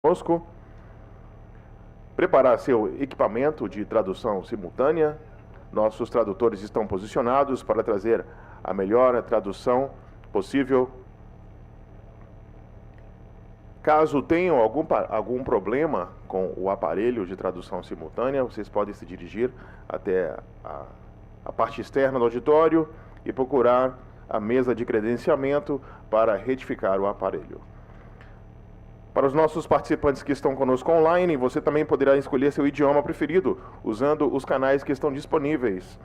conosco. Preparar seu equipamento de tradução simultânea. Nossos tradutores estão posicionados para trazer a melhor tradução possível. Caso tenham algum problema com o aparelho de tradução simultânea, vocês podem se dirigir até a parte externa do auditório e procurar a mesa de credenciamento para retificar o aparelho. Para os nossos participantes que estão conosco online, você também poderá escolher seu idioma preferido, usando os canais que estão disponíveis.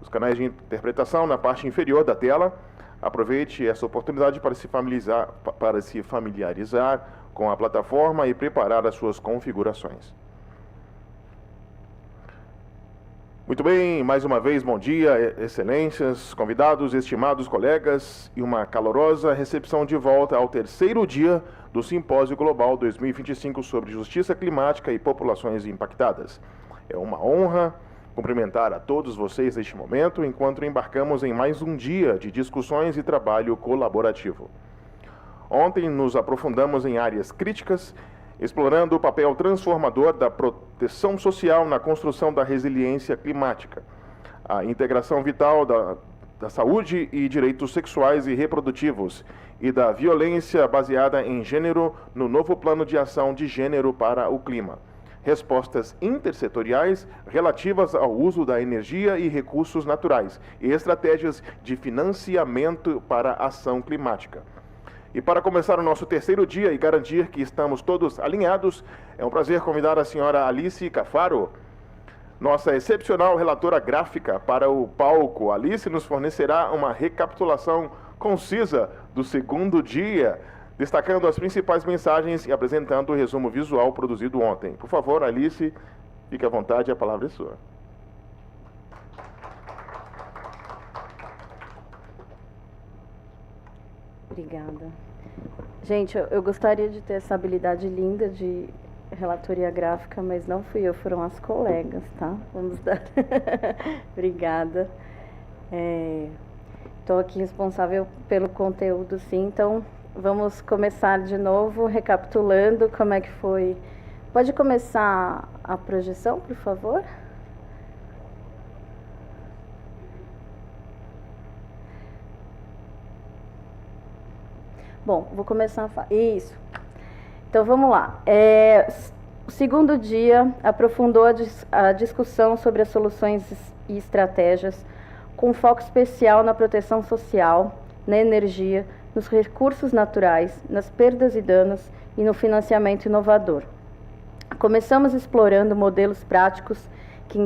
Os canais de interpretação na parte inferior da tela. Aproveite essa oportunidade para se familiarizar com a plataforma e preparar as suas configurações. Muito bem, mais uma vez, bom dia, excelências, convidados, estimados colegas, e uma calorosa recepção de volta ao terceiro dia do Simpósio Global 2025 sobre Justiça Climática e Populações Impactadas. É uma honra cumprimentar a todos vocês neste momento, enquanto embarcamos em mais um dia de discussões e trabalho colaborativo. Ontem nos aprofundamos em áreas críticas, explorando o papel transformador da proteção social na construção da resiliência climática, a integração vital da saúde e direitos sexuais e reprodutivos e da violência baseada em gênero no novo plano de ação de gênero para o clima. Respostas intersetoriais relativas ao uso da energia e recursos naturais e estratégias de financiamento para a ação climática. E para começar o nosso terceiro dia e garantir que estamos todos alinhados, é um prazer convidar a senhora Alice Cafaro, nossa excepcional relatora gráfica, para o palco. Alice nos fornecerá uma recapitulação concisa do segundo dia, destacando as principais mensagens e apresentando o resumo visual produzido ontem. Por favor, Alice, fique à vontade, a palavra é sua. Obrigada. Gente, eu gostaria de ter essa habilidade linda de relatoria gráfica, mas não fui eu, foram as colegas, tá? Vamos dar. Obrigada. Estou aqui responsável pelo conteúdo, sim, então vamos começar de novo, recapitulando como é que foi. Pode começar a projeção, por favor? Bom, vou começar a isso. Então, vamos lá. O segundo dia aprofundou a discussão sobre as soluções e estratégias, com foco especial na proteção social, na energia, nos recursos naturais, nas perdas e danos e no financiamento inovador. Começamos explorando modelos práticos que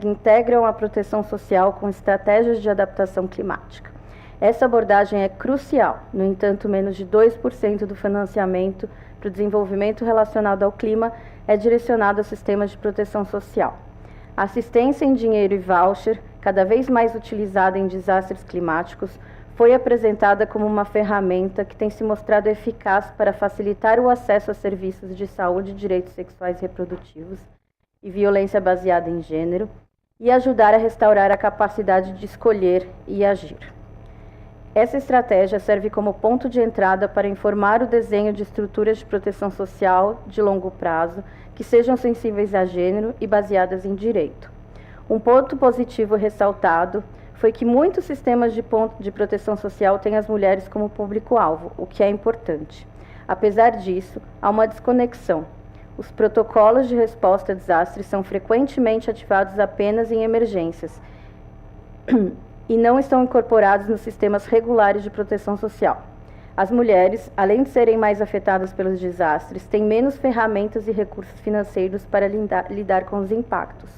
integram a proteção social com estratégias de adaptação climática. Essa abordagem é crucial, no entanto, menos de 2% do financiamento para o desenvolvimento relacionado ao clima é direcionado a sistemas de proteção social. A assistência em dinheiro e voucher, cada vez mais utilizada em desastres climáticos, foi apresentada como uma ferramenta que tem se mostrado eficaz para facilitar o acesso a serviços de saúde, direitos sexuais e reprodutivos e violência baseada em gênero, e ajudar a restaurar a capacidade de escolher e agir. Essa estratégia serve como ponto de entrada para informar o desenho de estruturas de proteção social de longo prazo que sejam sensíveis a gênero e baseadas em direito. Um ponto positivo ressaltado foi que muitos sistemas de proteção social têm as mulheres como público-alvo, o que é importante. Apesar disso, há uma desconexão. Os protocolos de resposta a desastres são frequentemente ativados apenas em emergências e não estão incorporados nos sistemas regulares de proteção social. As mulheres, além de serem mais afetadas pelos desastres, têm menos ferramentas e recursos financeiros para lidar com os impactos.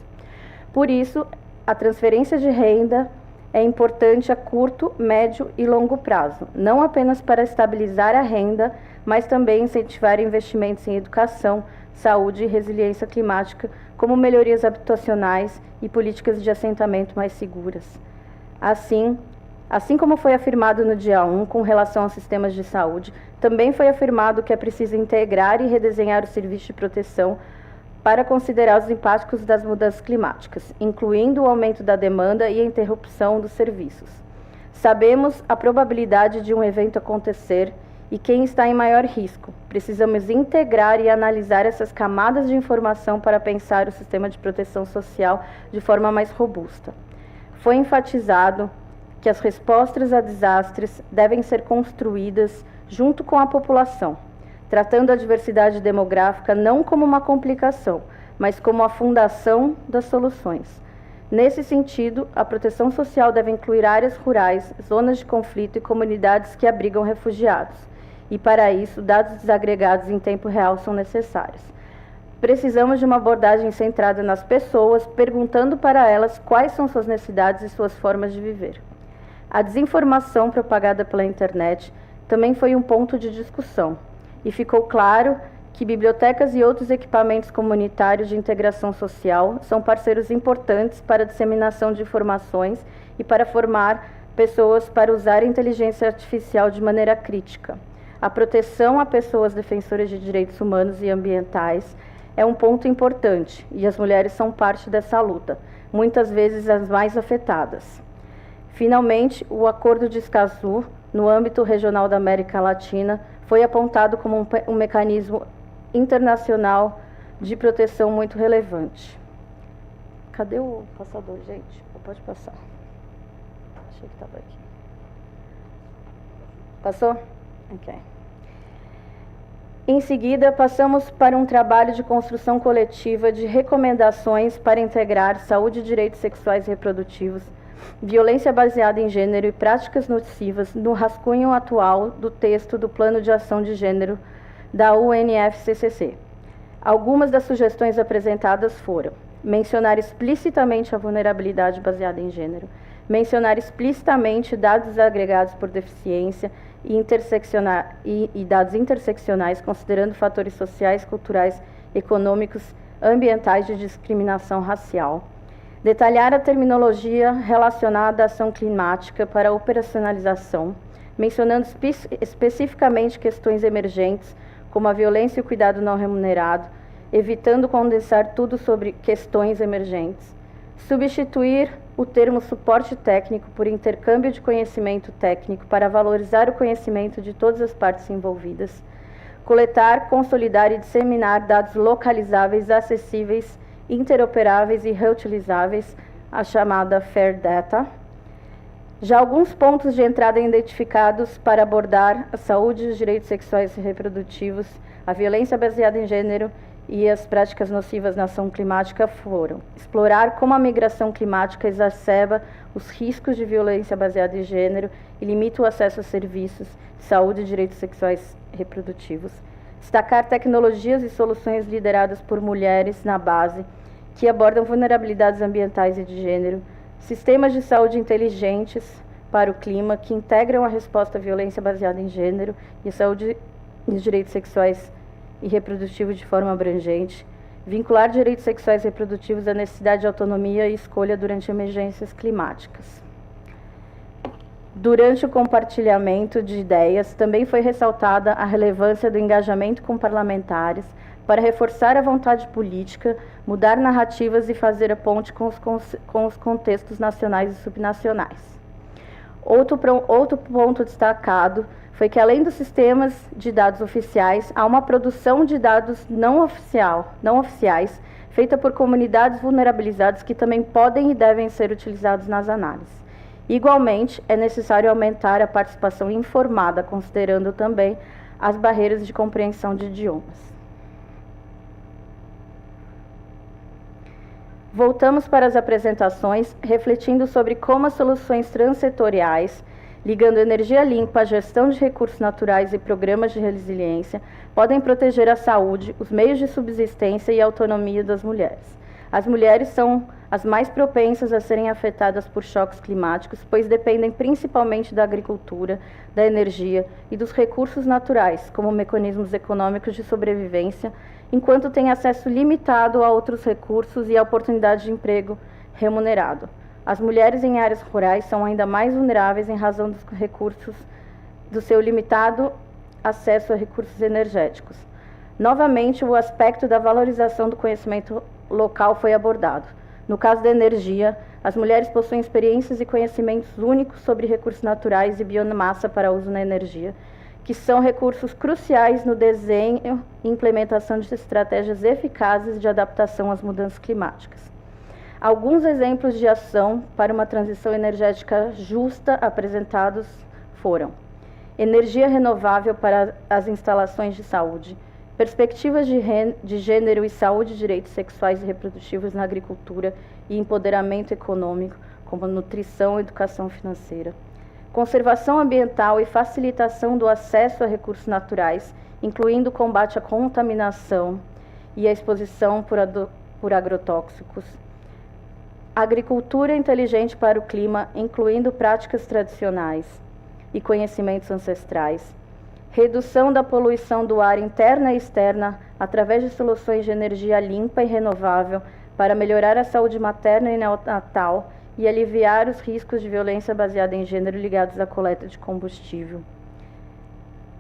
Por isso, a transferência de renda é importante a curto, médio e longo prazo, não apenas para estabilizar a renda, mas também incentivar investimentos em educação, saúde e resiliência climática, como melhorias habitacionais e políticas de assentamento mais seguras. Assim como foi afirmado no dia 1 com relação aos sistemas de saúde, também foi afirmado que é preciso integrar e redesenhar o serviço de proteção para considerar os impactos das mudanças climáticas, incluindo o aumento da demanda e a interrupção dos serviços. Sabemos a probabilidade de um evento acontecer e quem está em maior risco. Precisamos integrar e analisar essas camadas de informação para pensar o sistema de proteção social de forma mais robusta. Foi enfatizado que as respostas a desastres devem ser construídas junto com a população, tratando a diversidade demográfica não como uma complicação, mas como a fundação das soluções. Nesse sentido, a proteção social deve incluir áreas rurais, zonas de conflito e comunidades que abrigam refugiados. E, para isso, dados desagregados em tempo real são necessários. Precisamos de uma abordagem centrada nas pessoas, perguntando para elas quais são suas necessidades e suas formas de viver. A desinformação propagada pela internet também foi um ponto de discussão, e ficou claro que bibliotecas e outros equipamentos comunitários de integração social são parceiros importantes para a disseminação de informações e para formar pessoas para usar a inteligência artificial de maneira crítica. A proteção a pessoas defensoras de direitos humanos e ambientais é um ponto importante, e as mulheres são parte dessa luta, muitas vezes as mais afetadas. Finalmente, o Acordo de Escazú, no âmbito regional da América Latina, foi apontado como um mecanismo internacional de proteção muito relevante. Cadê o passador, gente? Pode passar. Achei que estava aqui. Passou? Ok. Em seguida, passamos para um trabalho de construção coletiva de recomendações para integrar saúde e direitos sexuais e reprodutivos, violência baseada em gênero e práticas nocivas no rascunho atual do texto do Plano de Ação de Gênero da UNFCCC. Algumas das sugestões apresentadas foram: mencionar explicitamente a vulnerabilidade baseada em gênero, mencionar explicitamente dados agregados por deficiência e dados interseccionais, considerando fatores sociais, culturais, econômicos, ambientais de discriminação racial. Detalhar a terminologia relacionada à ação climática para a operacionalização, mencionando especificamente questões emergentes, como a violência e o cuidado não remunerado, evitando condensar tudo sobre questões emergentes. Substituir o termo suporte técnico por intercâmbio de conhecimento técnico para valorizar o conhecimento de todas as partes envolvidas. Coletar, consolidar e disseminar dados localizáveis, acessíveis, interoperáveis e reutilizáveis, a chamada Fair Data. Já alguns pontos de entrada identificados para abordar a saúde e os direitos sexuais e reprodutivos, a violência baseada em gênero e as práticas nocivas na ação climática foram: explorar como a migração climática exacerba os riscos de violência baseada em gênero e limita o acesso a serviços de saúde e direitos sexuais e reprodutivos. Destacar tecnologias e soluções lideradas por mulheres na base, que abordam vulnerabilidades ambientais e de gênero, sistemas de saúde inteligentes para o clima, que integram a resposta à violência baseada em gênero e a saúde e os direitos sexuais e reprodutivos de forma abrangente, vincular direitos sexuais e reprodutivos à necessidade de autonomia e escolha durante emergências climáticas. Durante o compartilhamento de ideias, também foi ressaltada a relevância do engajamento com parlamentares para reforçar a vontade política, mudar narrativas e fazer a ponte com os contextos nacionais e subnacionais. Outro ponto destacado foi que, além dos sistemas de dados oficiais, há uma produção de dados não oficiais, feita por comunidades vulnerabilizadas que também podem e devem ser utilizados nas análises. Igualmente, é necessário aumentar a participação informada, considerando também as barreiras de compreensão de idiomas. Voltamos para as apresentações, refletindo sobre como as soluções transsetoriais, ligando energia limpa à gestão de recursos naturais e programas de resiliência, podem proteger a saúde, os meios de subsistência e a autonomia das mulheres. As mulheres são as mais propensas a serem afetadas por choques climáticos, pois dependem principalmente da agricultura, da energia e dos recursos naturais, como mecanismos econômicos de sobrevivência, enquanto têm acesso limitado a outros recursos e a oportunidade de emprego remunerado. As mulheres em áreas rurais são ainda mais vulneráveis em razão dos recursos, do seu limitado acesso a recursos energéticos. Novamente, o aspecto da valorização do conhecimento local foi abordado. No caso da energia, as mulheres possuem experiências e conhecimentos únicos sobre recursos naturais e biomassa para uso na energia, que são recursos cruciais no desenho e implementação de estratégias eficazes de adaptação às mudanças climáticas. Alguns exemplos de ação para uma transição energética justa apresentados foram: energia renovável para as instalações de saúde, perspectivas de gênero e saúde, direitos sexuais e reprodutivos na agricultura e empoderamento econômico, como nutrição e educação financeira, conservação ambiental e facilitação do acesso a recursos naturais, incluindo o combate à contaminação e a exposição por agrotóxicos, agricultura inteligente para o clima, incluindo práticas tradicionais e conhecimentos ancestrais, redução da poluição do ar interna e externa através de soluções de energia limpa e renovável para melhorar a saúde materna e neonatal e aliviar os riscos de violência baseada em gênero ligados à coleta de combustível.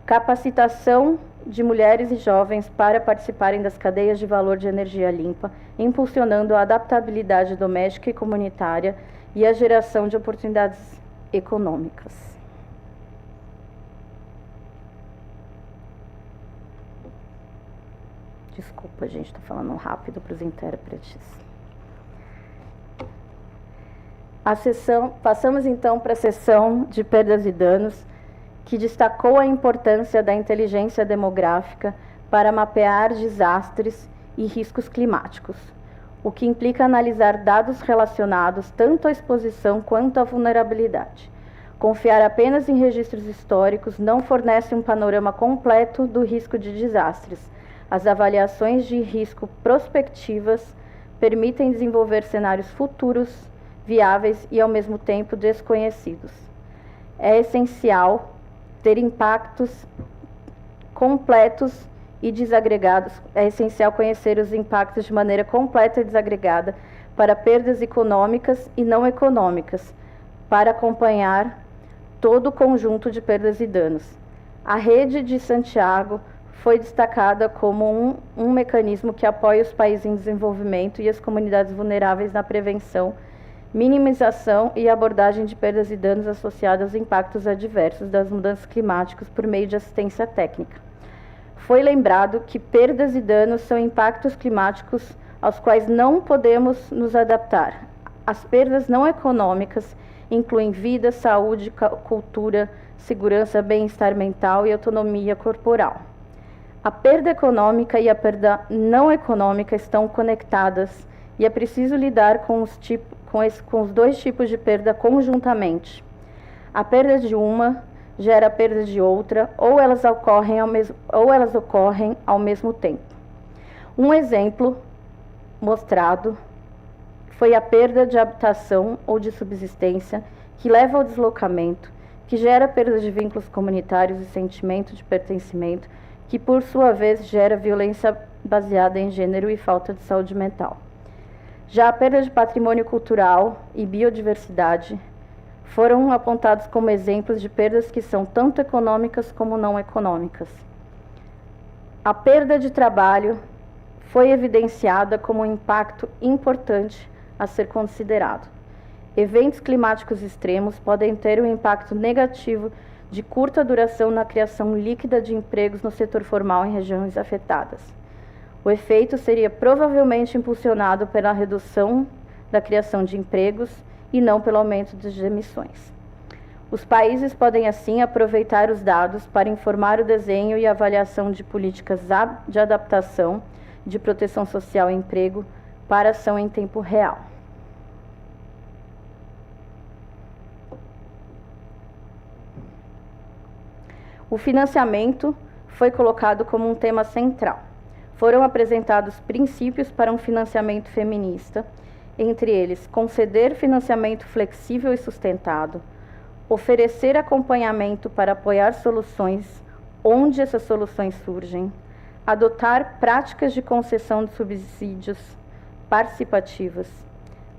Capacitação de mulheres e jovens para participarem das cadeias de valor de energia limpa, impulsionando a adaptabilidade doméstica e comunitária e a geração de oportunidades econômicas. Desculpa, gente, estou falando rápido para os intérpretes. Passamos então para a sessão de perdas e danos, que destacou a importância da inteligência demográfica para mapear desastres e riscos climáticos, o que implica analisar dados relacionados tanto à exposição quanto à vulnerabilidade. Confiar apenas em registros históricos não fornece um panorama completo do risco de desastres. As avaliações de risco prospectivas permitem desenvolver cenários futuros viáveis e, ao mesmo tempo, desconhecidos. É essencial ter impactos completos e desagregados. É essencial conhecer os impactos de maneira completa e desagregada para perdas econômicas e não econômicas, para acompanhar todo o conjunto de perdas e danos. A Rede de Santiago foi destacada como um mecanismo que apoia os países em desenvolvimento e as comunidades vulneráveis na prevenção, minimização e abordagem de perdas e danos associados aos impactos adversos das mudanças climáticas por meio de assistência técnica. Foi lembrado que perdas e danos são impactos climáticos aos quais não podemos nos adaptar. As perdas não econômicas incluem vida, saúde, cultura, segurança, bem-estar mental e autonomia corporal. A perda econômica e a perda não econômica estão conectadas e é preciso lidar com os dois tipos de perda conjuntamente. A perda de uma gera a perda de outra, ou elas ocorrem ao mesmo tempo. Um exemplo mostrado foi a perda de habitação ou de subsistência, que leva ao deslocamento, que gera perda de vínculos comunitários e sentimento de pertencimento, que por sua vez gera violência baseada em gênero e falta de saúde mental. Já a perda de patrimônio cultural e biodiversidade foram apontados como exemplos de perdas que são tanto econômicas como não econômicas. A perda de trabalho foi evidenciada como um impacto importante a ser considerado. Eventos climáticos extremos podem ter um impacto negativo de curta duração na criação líquida de empregos no setor formal em regiões afetadas. O efeito seria provavelmente impulsionado pela redução da criação de empregos e não pelo aumento das emissões. Os países podem, assim, aproveitar os dados para informar o desenho e avaliação de políticas de adaptação, de proteção social e emprego para ação em tempo real. O financiamento foi colocado como um tema central. Foram apresentados princípios para um financiamento feminista, entre eles, conceder financiamento flexível e sustentado, oferecer acompanhamento para apoiar soluções onde essas soluções surgem, adotar práticas de concessão de subsídios participativas,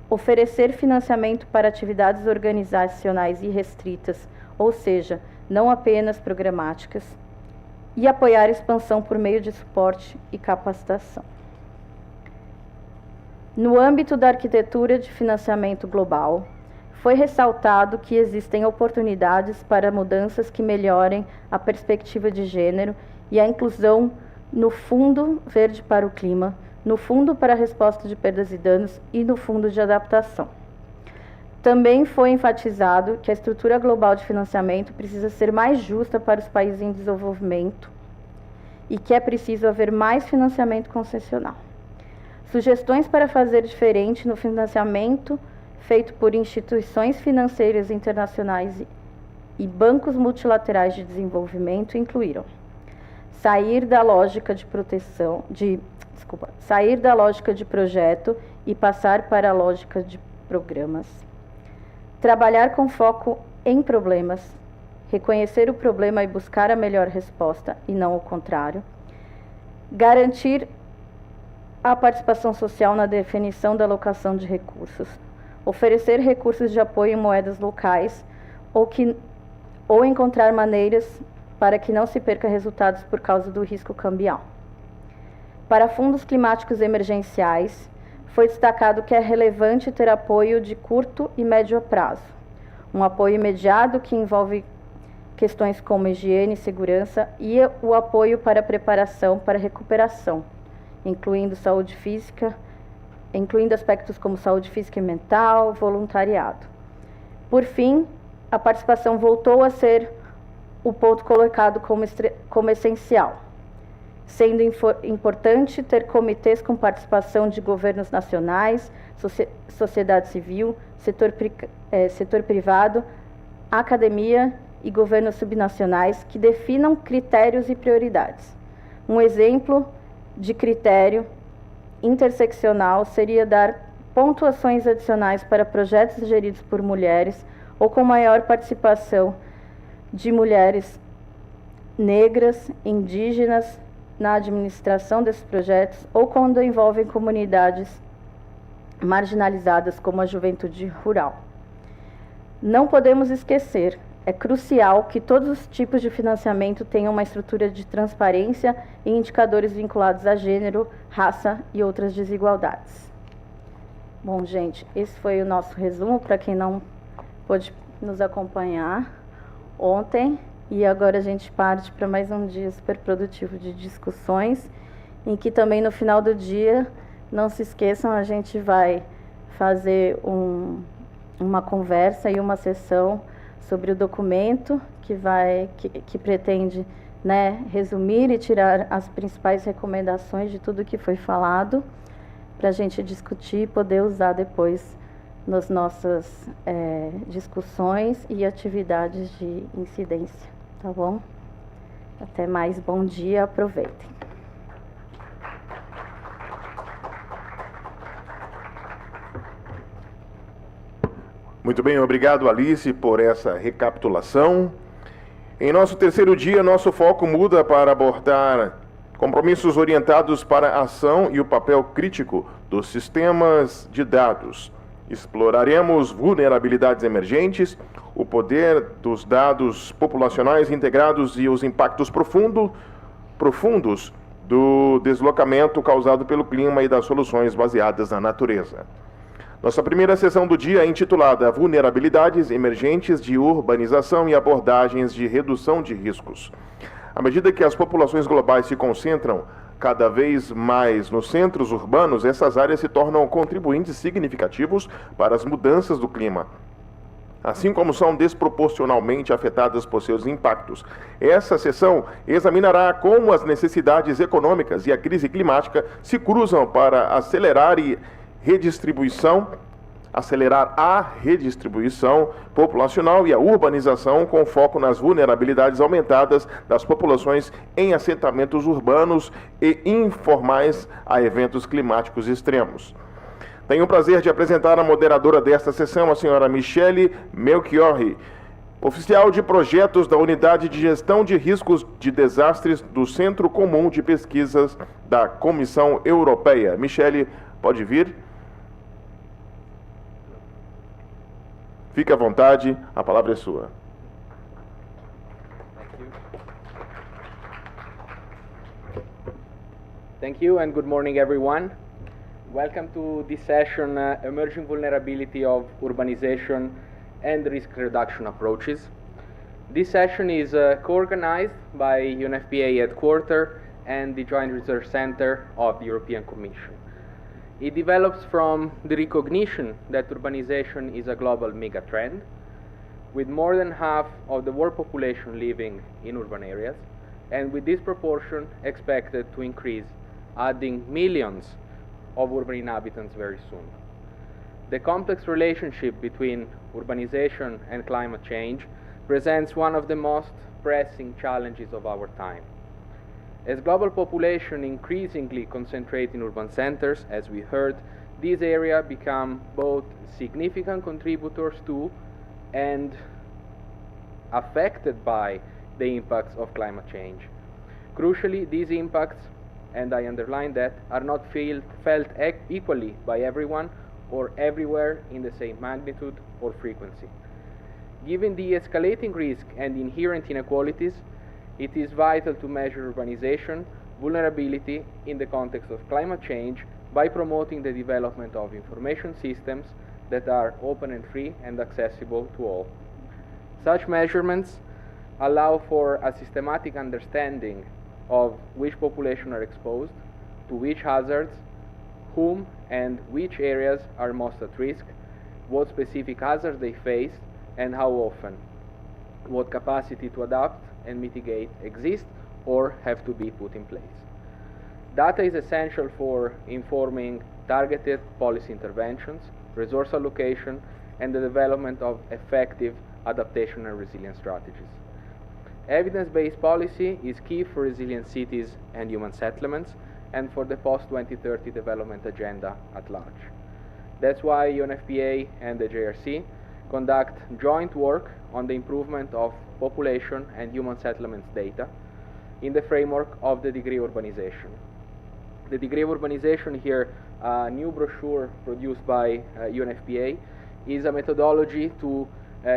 oferecer financiamento para atividades organizacionais irrestritas, ou seja, não apenas programáticas, e apoiar a expansão por meio de suporte e capacitação. No âmbito da arquitetura de financiamento global, foi ressaltado que existem oportunidades para mudanças que melhorem a perspectiva de gênero e a inclusão no Fundo Verde para o Clima, no Fundo para a Resposta de Perdas e Danos e no Fundo de Adaptação. Também foi enfatizado que a estrutura global de financiamento precisa ser mais justa para os países em desenvolvimento e que é preciso haver mais financiamento concessional. Sugestões para fazer diferente no financiamento feito por instituições financeiras internacionais e bancos multilaterais de desenvolvimento incluíram sair da lógica de projeto e passar para a lógica de programas. Trabalhar com foco em problemas, reconhecer o problema e buscar a melhor resposta, e não o contrário. Garantir a participação social na definição da alocação de recursos. Oferecer recursos de apoio em moedas locais ou encontrar maneiras para que não se perca resultados por causa do risco cambial. Para fundos climáticos emergenciais, foi destacado que é relevante ter apoio de curto e médio prazo. Um apoio imediato que envolve questões como higiene e segurança e o apoio para preparação para recuperação, incluindo aspectos como saúde física e mental, voluntariado. Por fim, a participação voltou a ser o ponto colocado como essencial, sendo importante ter comitês com participação de governos nacionais, sociedade civil, setor privado, academia e governos subnacionais que definam critérios e prioridades. Um exemplo de critério interseccional seria dar pontuações adicionais para projetos geridos por mulheres ou com maior participação de mulheres negras, indígenas, na administração desses projetos ou quando envolvem comunidades marginalizadas como a juventude rural. Não podemos esquecer, é crucial que todos os tipos de financiamento tenham uma estrutura de transparência e indicadores vinculados a gênero, raça e outras desigualdades. Bom, gente, esse foi o nosso resumo para quem não pôde nos acompanhar ontem. E agora a gente parte para mais um dia super produtivo de discussões, em que também no final do dia, não se esqueçam, a gente vai fazer uma conversa e uma sessão sobre o documento que pretende, né, resumir e tirar as principais recomendações de tudo que foi falado, para a gente discutir e poder usar depois nas nossas discussões e atividades de incidência. Tá bom? Até mais, bom dia, aproveitem. Muito bem, obrigado Alice por essa recapitulação. Em nosso terceiro dia, nosso foco muda para abordar compromissos orientados para a ação e o papel crítico dos sistemas de dados. Exploraremos vulnerabilidades emergentes, o poder dos dados populacionais integrados e os impactos profundos do deslocamento causado pelo clima e das soluções baseadas na natureza. Nossa primeira sessão do dia é intitulada Vulnerabilidades Emergentes de Urbanização e Abordagens de Redução de Riscos. À medida que as populações globais se concentram cada vez mais nos centros urbanos, essas áreas se tornam contribuintes significativos para as mudanças do clima, assim como são desproporcionalmente afetadas por seus impactos. Essa sessão examinará como as necessidades econômicas e a crise climática se cruzam para acelerar a redistribuição populacional e a urbanização, com foco nas vulnerabilidades aumentadas das populações em assentamentos urbanos e informais a eventos climáticos extremos. Tenho o prazer de apresentar a moderadora desta sessão, a senhora Michele Melchiorri, oficial de projetos da Unidade de Gestão de Riscos de Desastres do Centro Comum de Pesquisas da Comissão Europeia. Michele, pode vir? Fique à vontade, a palavra é sua. Thank you and good morning everyone. Welcome to this session, Emerging Vulnerability of Urbanization and Risk Reduction Approaches. This session is co-organized by UNFPA Headquarters and the Joint Research Center of the European Commission. It develops from the recognition that urbanization is a global megatrend, with more than half of the world population living in urban areas, and with this proportion expected to increase, adding millions of urban inhabitants very soon. The complex relationship between urbanization and climate change presents one of the most pressing challenges of our time. As global population increasingly concentrate in urban centers, as we heard, these areas become both significant contributors to and affected by the impacts of climate change. Crucially, these impacts, and I underline that, are not felt equally by everyone or everywhere in the same magnitude or frequency. Given the escalating risk and inherent inequalities, it is vital to measure urbanization vulnerability in the context of climate change by promoting the development of information systems that are open and free and accessible to all. Such measurements allow for a systematic understanding of which population are exposed to which hazards, whom and which areas are most at risk, what specific hazards they face, and how often, what capacity to adapt and mitigate exists or have to be put in place. Data is essential for informing targeted policy interventions, resource allocation, and the development of effective adaptation and resilience strategies. Evidence-based policy is key for resilient cities and human settlements and for the post-2030 development agenda at large. That's why UNFPA and the JRC conduct joint work on the improvement of population and human settlements data in the framework of the degree of urbanization. The degree of urbanization here, a new brochure produced by UNFPA, is a methodology to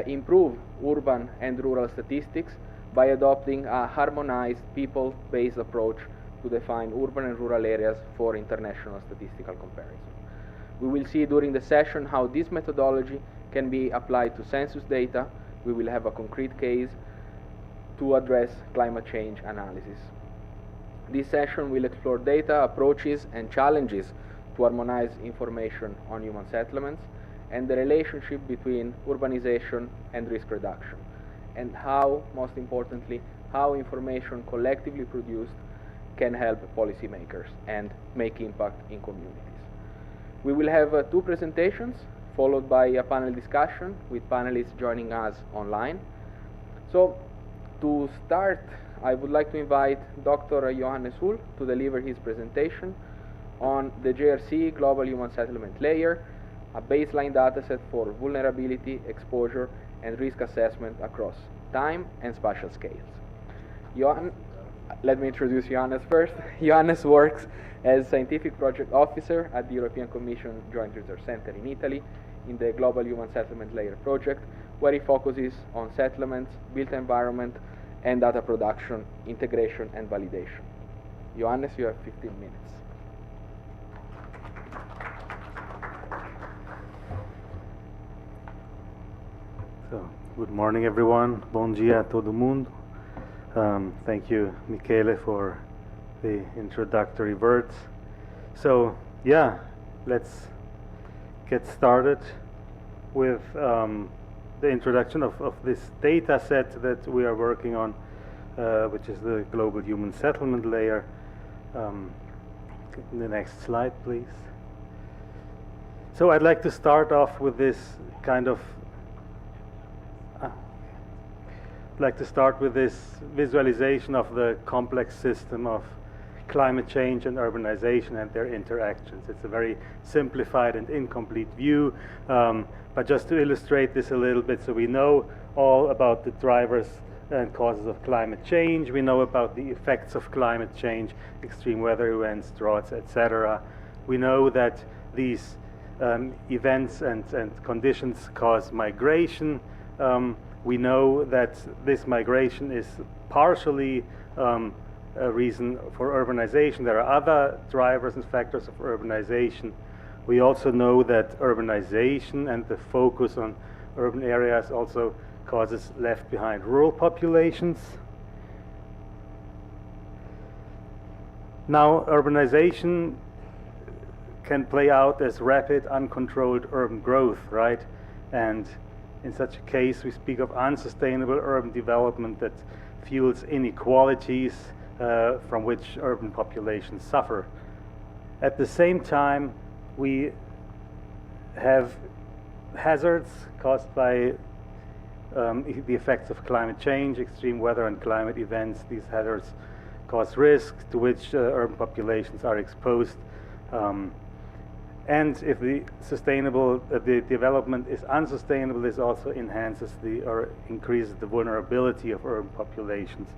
improve urban and rural statistics by adopting a harmonized people-based approach to define urban and rural areas for international statistical comparison. We will see during the session how this methodology can be applied to census data. We will have a concrete case to address climate change analysis. This session will explore data, approaches, and challenges to harmonize information on human settlements and the relationship between urbanization and risk reduction, and how, most importantly, how information collectively produced can help policymakers and make impact in communities. We will have two presentations, followed by a panel discussion with panelists joining us online. So, to start, I would like to invite Dr. Johannes Hull to deliver his presentation on the JRC Global Human Settlement Layer, a baseline dataset for vulnerability, exposure, and risk assessment across time and spatial scales. Let me introduce Johannes first. Johannes works as Scientific Project Officer at the European Commission Joint Research Center in Italy in the Global Human Settlement Layer project, where he focuses on settlements, built environment, and data production, integration, and validation. Johannes, you have 15 minutes. So, good morning, everyone. Bom dia a todo mundo. Thank you, Michele, for the introductory words. So, yeah, let's get started with the introduction of this data set that we are working on, which is the Global Human Settlement Layer. The next slide, please. So I'd like to start off with this kind of visualization of the complex system of climate change and urbanization and their interactions. It's a very simplified and incomplete view, but just to illustrate this a little bit, so we know all about the drivers and causes of climate change. We know about the effects of climate change, extreme weather events, droughts, etc. We know that these events and conditions cause migration. We know that this migration is partially a reason for urbanization. There are other drivers and factors of urbanization, We also know that urbanization and the focus on urban areas also causes left behind rural populations. Now, urbanization can play out as rapid, uncontrolled urban growth, right? And in such a case, we speak of unsustainable urban development that fuels inequalities from which urban populations suffer. At the same time, we have hazards caused by the effects of climate change, extreme weather and climate events. These hazards cause risks to which urban populations are exposed. And if the development is unsustainable, this also enhances or increases the vulnerability of urban populations.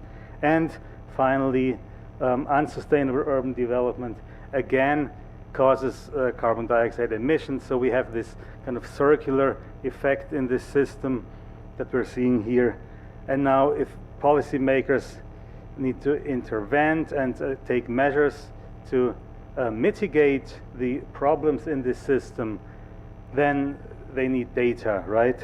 And finally, unsustainable urban development again causes carbon dioxide emissions. So we have this kind of circular effect in this system that we're seeing here. And now if policymakers need to intervene and take measures to mitigate the problems in this system, then they need data, right?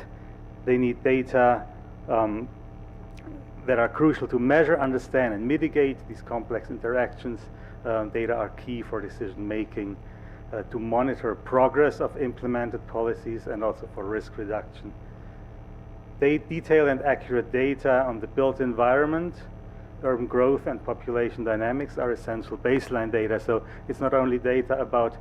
They need data that are crucial to measure, understand, and mitigate these complex interactions. Data are key for decision making, to monitor progress of implemented policies, and also for risk reduction. Detailed and accurate data on the built environment, urban growth, and population dynamics are essential baseline data. So it's not only data about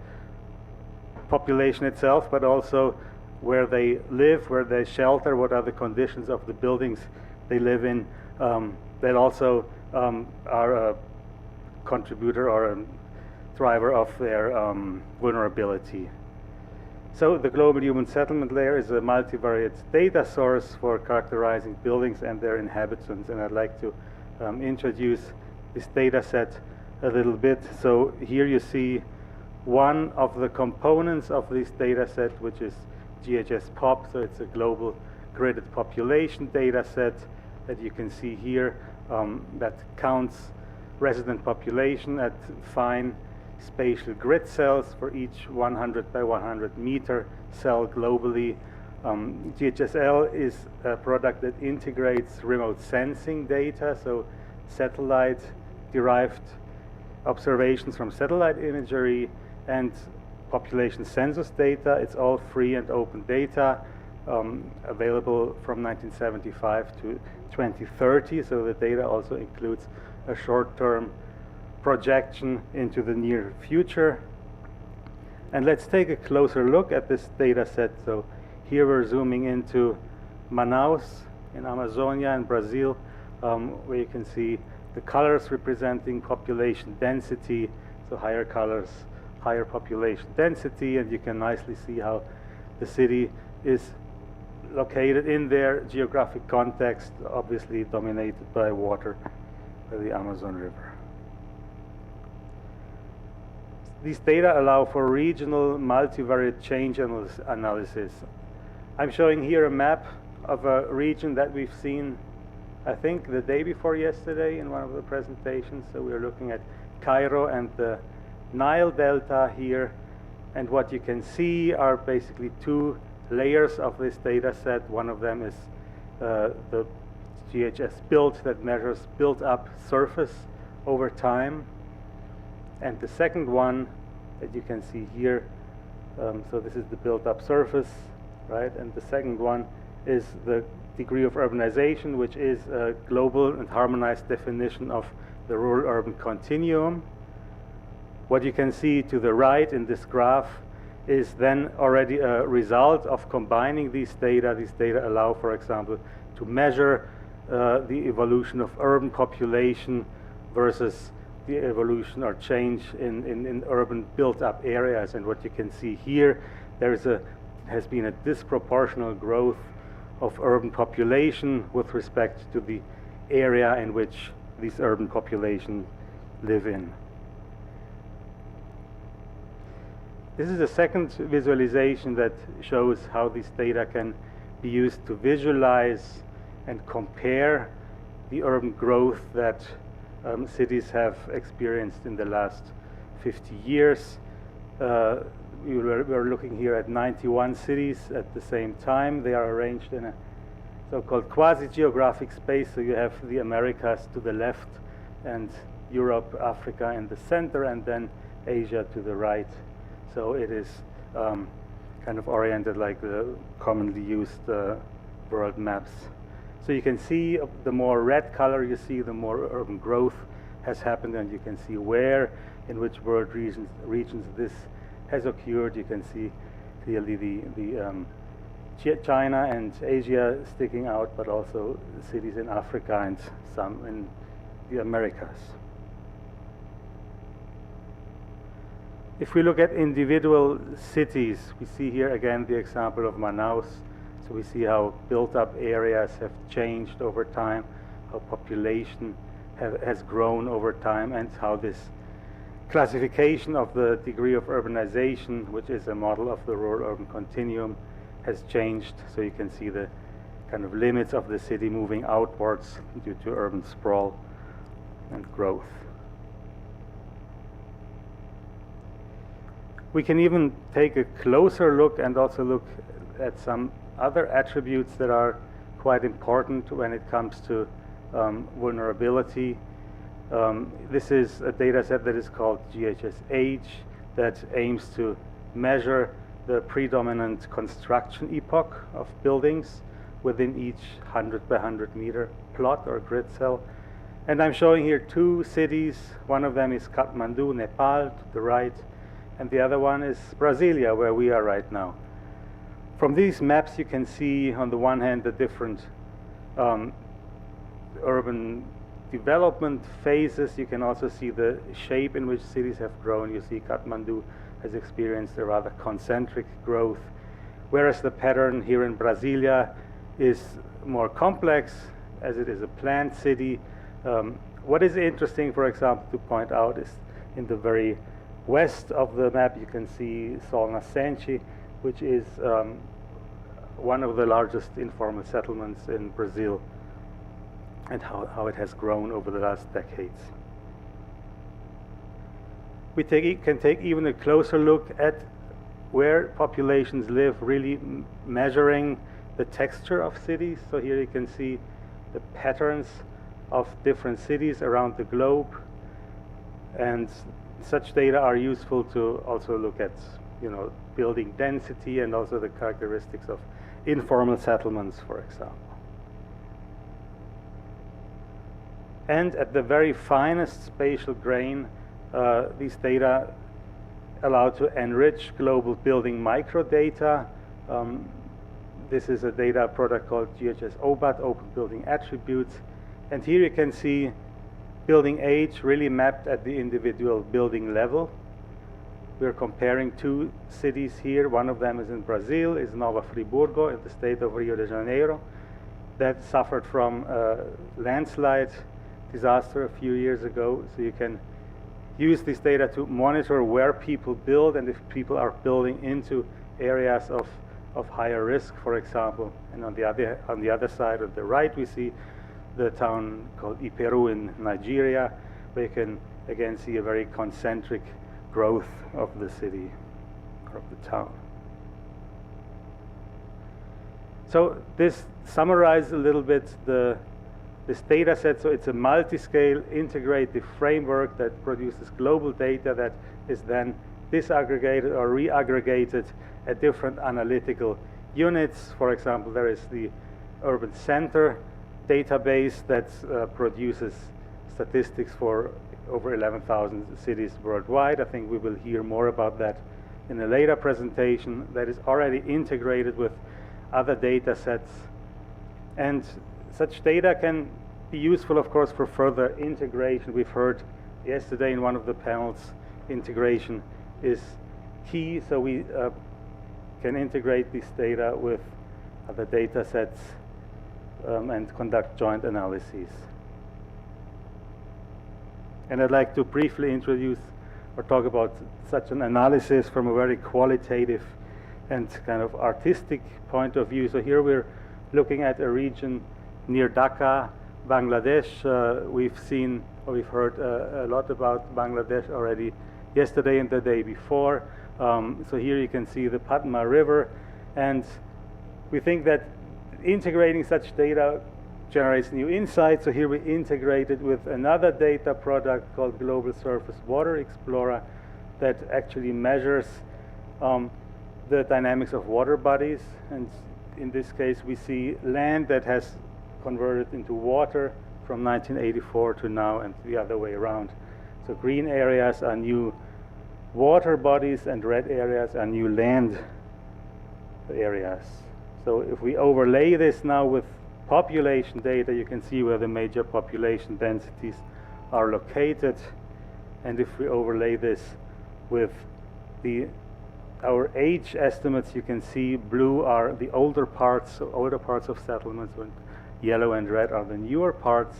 population itself, but also where they live, where they shelter, what are the conditions of the buildings they live in, that also are a contributor or a driver of their vulnerability. So the global human settlement layer is a multivariate data source for characterizing buildings and their inhabitants, and I'd like to introduce this data set a little bit. So here you see one of the components of this data set, which is GHS-POP, so it's a global gridded population data set that you can see here, that counts resident population at fine spatial grid cells for each 100 by 100 meter cell globally. GHSL is a product that integrates remote sensing data, so satellite-derived observations from satellite imagery and population census data. It's all free and open data, available from 1975 to 2030, so the data also includes a short-term projection into the near future. And let's take a closer look at this data set. So here we're zooming into Manaus in Amazonia in Brazil, where you can see the colors representing population density. So higher colors, higher population density, and you can nicely see how the city is located in their geographic context, obviously dominated by water, by the Amazon River. These data allow for regional multivariate change analysis. I'm showing here a map of a region that we've seen, I think, the day before yesterday in one of the presentations. So we're looking at Cairo and the Nile Delta here. And what you can see are basically two layers of this data set. One of them is the GHS built that measures built up surface over time. And the second one that you can see here, so this is the built up surface, right? And the second one is the degree of urbanization, which is a global and harmonized definition of the rural-urban continuum. What you can see to the right in this graph is then already a result of combining these data. These data allow, for example, to measure the evolution of urban population versus the evolution or change in urban built-up areas. And what you can see here, has been a disproportional growth of urban population with respect to the area in which these urban populations live in. This is a second visualization that shows how this data can be used to visualize and compare the urban growth that cities have experienced in the last 50 years. we're looking here at 91 cities at the same time. They are arranged in a so-called quasi-geographic space. So you have the Americas to the left and Europe, Africa in the center, and then Asia to the right. So it is kind of oriented like the commonly used world maps. So you can see the more red color you see, the more urban growth has happened, and you can see where, in which world regions this has occurred. You can see clearly the China and Asia sticking out, but also cities in Africa and some in the Americas. If we look at individual cities, we see here again the example of Manaus. So we see how built-up areas have changed over time, how population has grown over time, and how this classification of the degree of urbanization, which is a model of the rural-urban continuum, has changed. So you can see the kind of limits of the city moving outwards due to urban sprawl and growth. We can even take a closer look and also look at some other attributes that are quite important when it comes to vulnerability. This is a data set that is called GHS-H that aims to measure the predominant construction epoch of buildings within each 100 by 100 meter plot or grid cell. And I'm showing here two cities. One of them is Kathmandu, Nepal, to the right, and the other one is Brasilia, where we are right now. From these maps you can see on the one hand the different urban development phases. You can also see the shape in which cities have grown. You see Kathmandu has experienced a rather concentric growth, whereas the pattern here in Brasilia is more complex, as it is a planned city. What is interesting, for example, to point out is in the very west of the map you can see Sol Nascente, which is one of the largest informal settlements in Brazil, and how it has grown over the last decades. We can take even a closer look at where populations live, really measuring the texture of cities. So here you can see the patterns of different cities around the globe, and such data are useful to also look at, building density and also the characteristics of informal settlements, for example. And at the very finest spatial grain, these data allow to enrich global building microdata. This is a data product called GHS-OBAT, Open Building Attributes. And here you can see building age really mapped at the individual building level. We're comparing two cities here. One of them is in Brazil, is Nova Friburgo in the state of Rio de Janeiro, that suffered from a landslide disaster a few years ago. So you can use this data to monitor where people build and if people are building into areas of higher risk, for example. And on the other side, on the right, we see the town called Iperu in Nigeria, where you can again see a very concentric growth of the city or of the town. So this summarizes a little bit this data set. So it's a multi-scale integrative framework that produces global data that is then disaggregated or reaggregated at different analytical units. For example, there is the urban center database that produces statistics for over 11,000 cities worldwide. I think we will hear more about that in a later presentation. That is already integrated with other data sets. And such data can be useful, of course, for further integration. We've heard yesterday in one of the panels, integration is key. So we can integrate this data with other data sets and conduct joint analyses. And I'd like to briefly introduce or talk about such an analysis from a very qualitative and kind of artistic point of view. So here we're looking at a region near Dhaka, Bangladesh. We've heard a lot about Bangladesh already yesterday and the day before. So here you can see the Padma River, and we think that integrating such data generates new insights. So here we integrated with another data product called Global Surface Water Explorer that actually measures the dynamics of water bodies. And in this case, we see land that has converted into water from 1984 to now, and the other way around. So green areas are new water bodies and red areas are new land areas. So if we overlay this now with population data, you can see where the major population densities are located. And if we overlay this with our age estimates, you can see blue are the older parts of settlements, and yellow and red are the newer parts.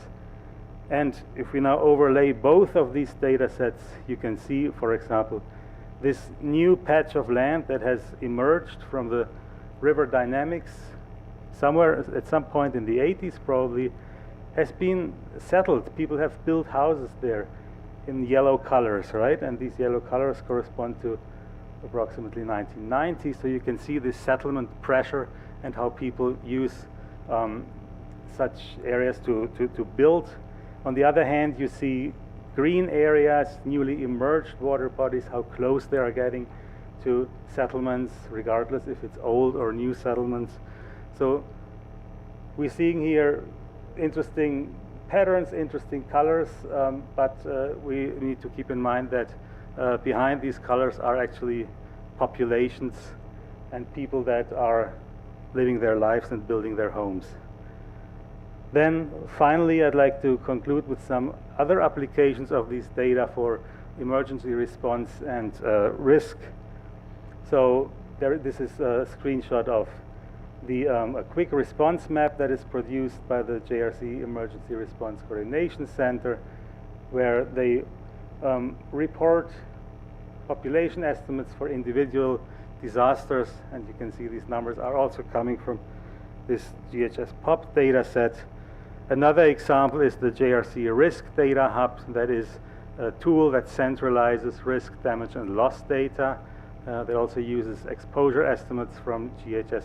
And if we now overlay both of these data sets, you can see, for example, this new patch of land that has emerged from the river dynamics somewhere at some point in the 80s probably has been settled. People have built houses there in yellow colors, right? And these yellow colors correspond to approximately 1990. So you can see this settlement pressure and how people use such areas to build. On the other hand, you see green areas, newly emerged water bodies, how close they are getting to settlements, regardless if it's old or new settlements. So we're seeing here interesting patterns, interesting colors, but we need to keep in mind that behind these colors are actually populations and people that are living their lives and building their homes. Then finally, I'd like to conclude with some other applications of these data for emergency response and risk. So this is a screenshot of a quick response map that is produced by the JRC Emergency Response Coordination Center, where they report population estimates for individual disasters, and you can see these numbers are also coming from this GHS POP data set. Another example is the JRC Risk Data Hub. That is a tool that centralizes risk, damage, and loss data. That also uses exposure estimates from GHS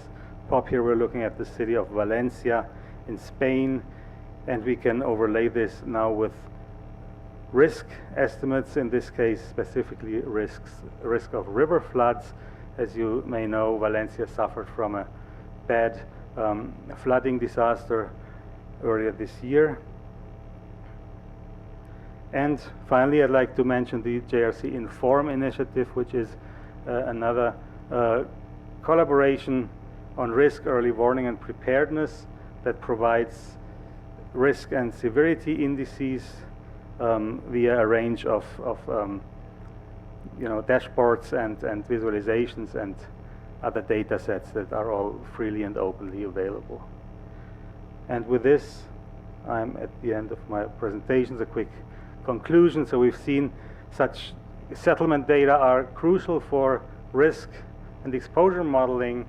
POP. Here we're looking at the city of Valencia in Spain, and we can overlay this now with risk estimates, in this case specifically risk of river floods. As you may know, Valencia suffered from a bad flooding disaster earlier this year. And finally, I'd like to mention the JRC Inform initiative, which is another collaboration on risk, early warning, and preparedness that provides risk and severity indices via a range of dashboards and visualizations and other data sets that are all freely and openly available. And with this, I'm at the end of my presentations. A quick conclusion. So we've seen such settlement data are crucial for risk and exposure modeling.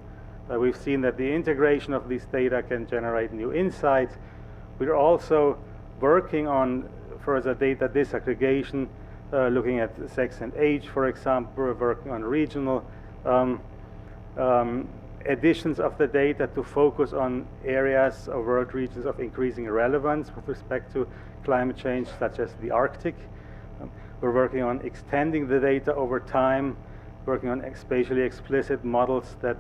We've seen that the integration of these data can generate new insights. We're also working on further data disaggregation, looking at sex and age, for example. We're working on regional additions of the data to focus on areas or world regions of increasing relevance with respect to climate change, such as the Arctic. We're working on extending the data over time, working on spatially explicit models that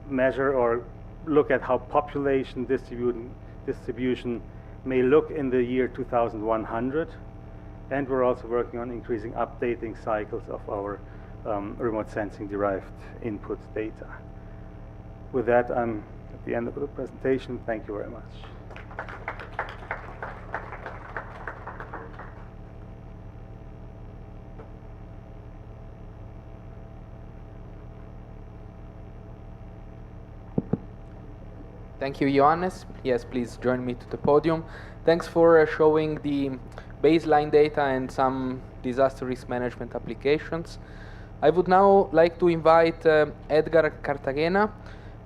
measure or look at how population distribution may look in the year 2100. And we're also working on increasing updating cycles of our remote sensing derived input data. With that, I'm at the end of the presentation. Thank you very much. Thank you, Johannes. Yes, please join me to the podium. Thanks for showing the baseline data and some disaster risk management applications. I would now like to invite Edgar Cartagena,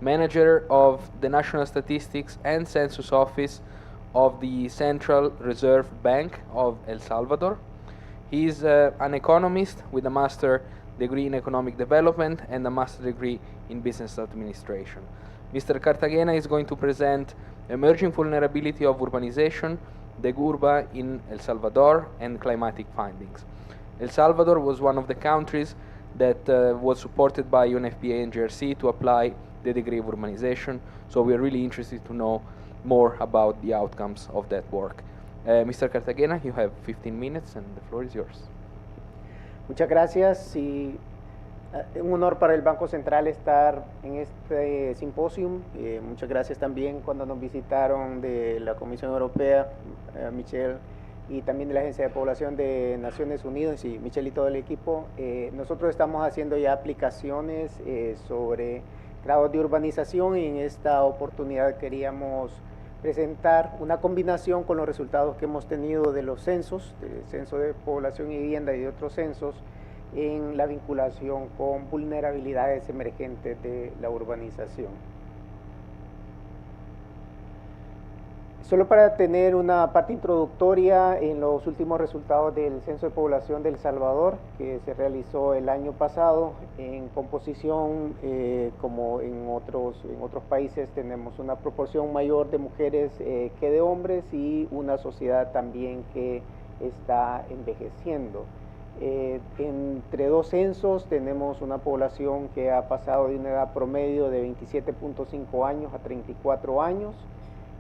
manager of the National Statistics and Census Office of the Central Reserve Bank of El Salvador. He is an economist with a master degree in economic development, and a master degree in business administration. Mr. Cartagena is going to present emerging vulnerability of urbanization, the urba in El Salvador, and climatic findings. El Salvador was one of the countries that was supported by UNFPA and GRC to apply the degree of urbanization, so we are really interested to know more about the outcomes of that work. Mr. Cartagena, you have 15 minutes and the floor is yours. Muchas gracias y un honor para el Banco Central estar en este Symposium. Muchas gracias también cuando nos visitaron de la Comisión Europea, Michelle, y también de la Agencia de Población de Naciones Unidas, y Michelle y todo el equipo. Nosotros estamos haciendo ya aplicaciones sobre grados de urbanización y en esta oportunidad queríamos presentar una combinación con los resultados que hemos tenido de los censos, del Censo de Población y Vivienda y de otros censos, en la vinculación con vulnerabilidades emergentes de la urbanización. Solo para tener una parte introductoria, en los últimos resultados del Censo de Población de El Salvador, que se realizó el año pasado, en composición, como en otros países, tenemos una proporción mayor de mujeres que de hombres y una sociedad también que está envejeciendo. Entre dos censos tenemos una población que ha pasado de una edad promedio de 27.5 años a 34 años,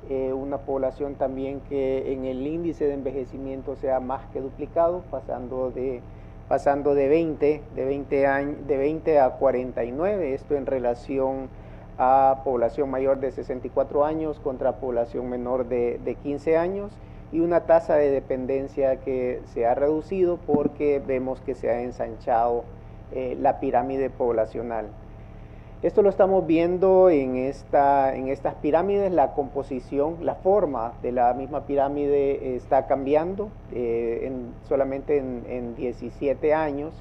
una población también que en el índice de envejecimiento se ha más que duplicado, pasando de 20 a 49, esto en relación a población mayor de 64 años contra población menor de 15 años, y una tasa de dependencia que se ha reducido porque vemos que se ha ensanchado la pirámide poblacional. Esto lo estamos viendo en estas pirámides. La composición, la forma de la misma pirámide está cambiando solamente en 17 años,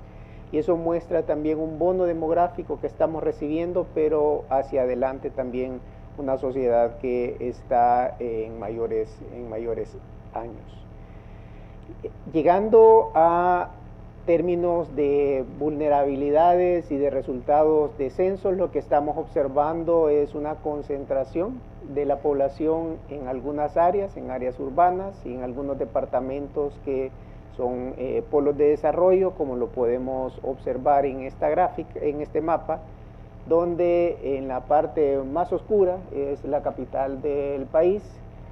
y eso muestra también un bono demográfico que estamos recibiendo, pero hacia adelante también una sociedad que está en mayores años. Llegando a términos de vulnerabilidades y de resultados de censos, lo que estamos observando es una concentración de la población en algunas áreas, en áreas urbanas y en algunos departamentos que son polos de desarrollo, como lo podemos observar en esta gráfica, en este mapa, donde en la parte más oscura es la capital del país,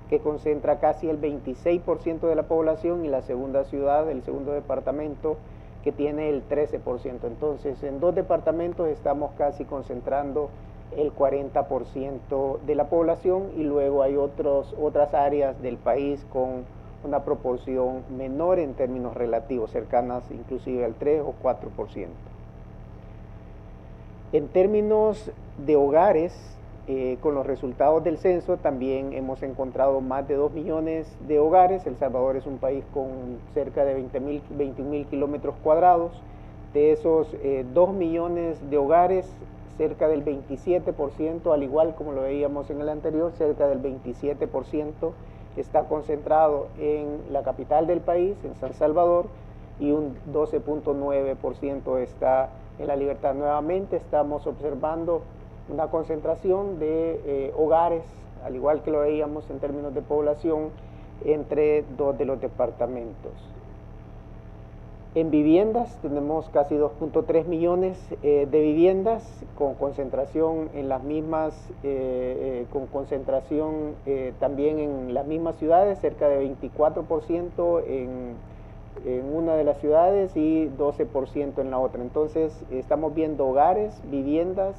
que concentra casi el 26% de la población, y la segunda ciudad, el segundo departamento, que tiene el 13%. Entonces, en dos departamentos estamos casi concentrando el 40% de la población, y luego hay otras áreas del país con una proporción menor en términos relativos, cercanas inclusive al 3 o 4%. En términos de hogares, con los resultados del censo también hemos encontrado más de 2 millones de hogares. El Salvador es un país con cerca de 21.000 kilómetros cuadrados. De esos 2 millones de hogares, cerca del 27%, al igual como lo veíamos en el anterior, cerca del 27% está concentrado en la capital del país, en San Salvador, y un 12.9% está en La Libertad. Nuevamente estamos observando una concentración de hogares, al igual que lo veíamos en términos de población, entre dos de los departamentos. En viviendas tenemos casi 2.3 millones de viviendas, con concentración en las mismas, también en las mismas ciudades, cerca de 24% en una de las ciudades y 12% en la otra. Entonces estamos viendo hogares, viviendas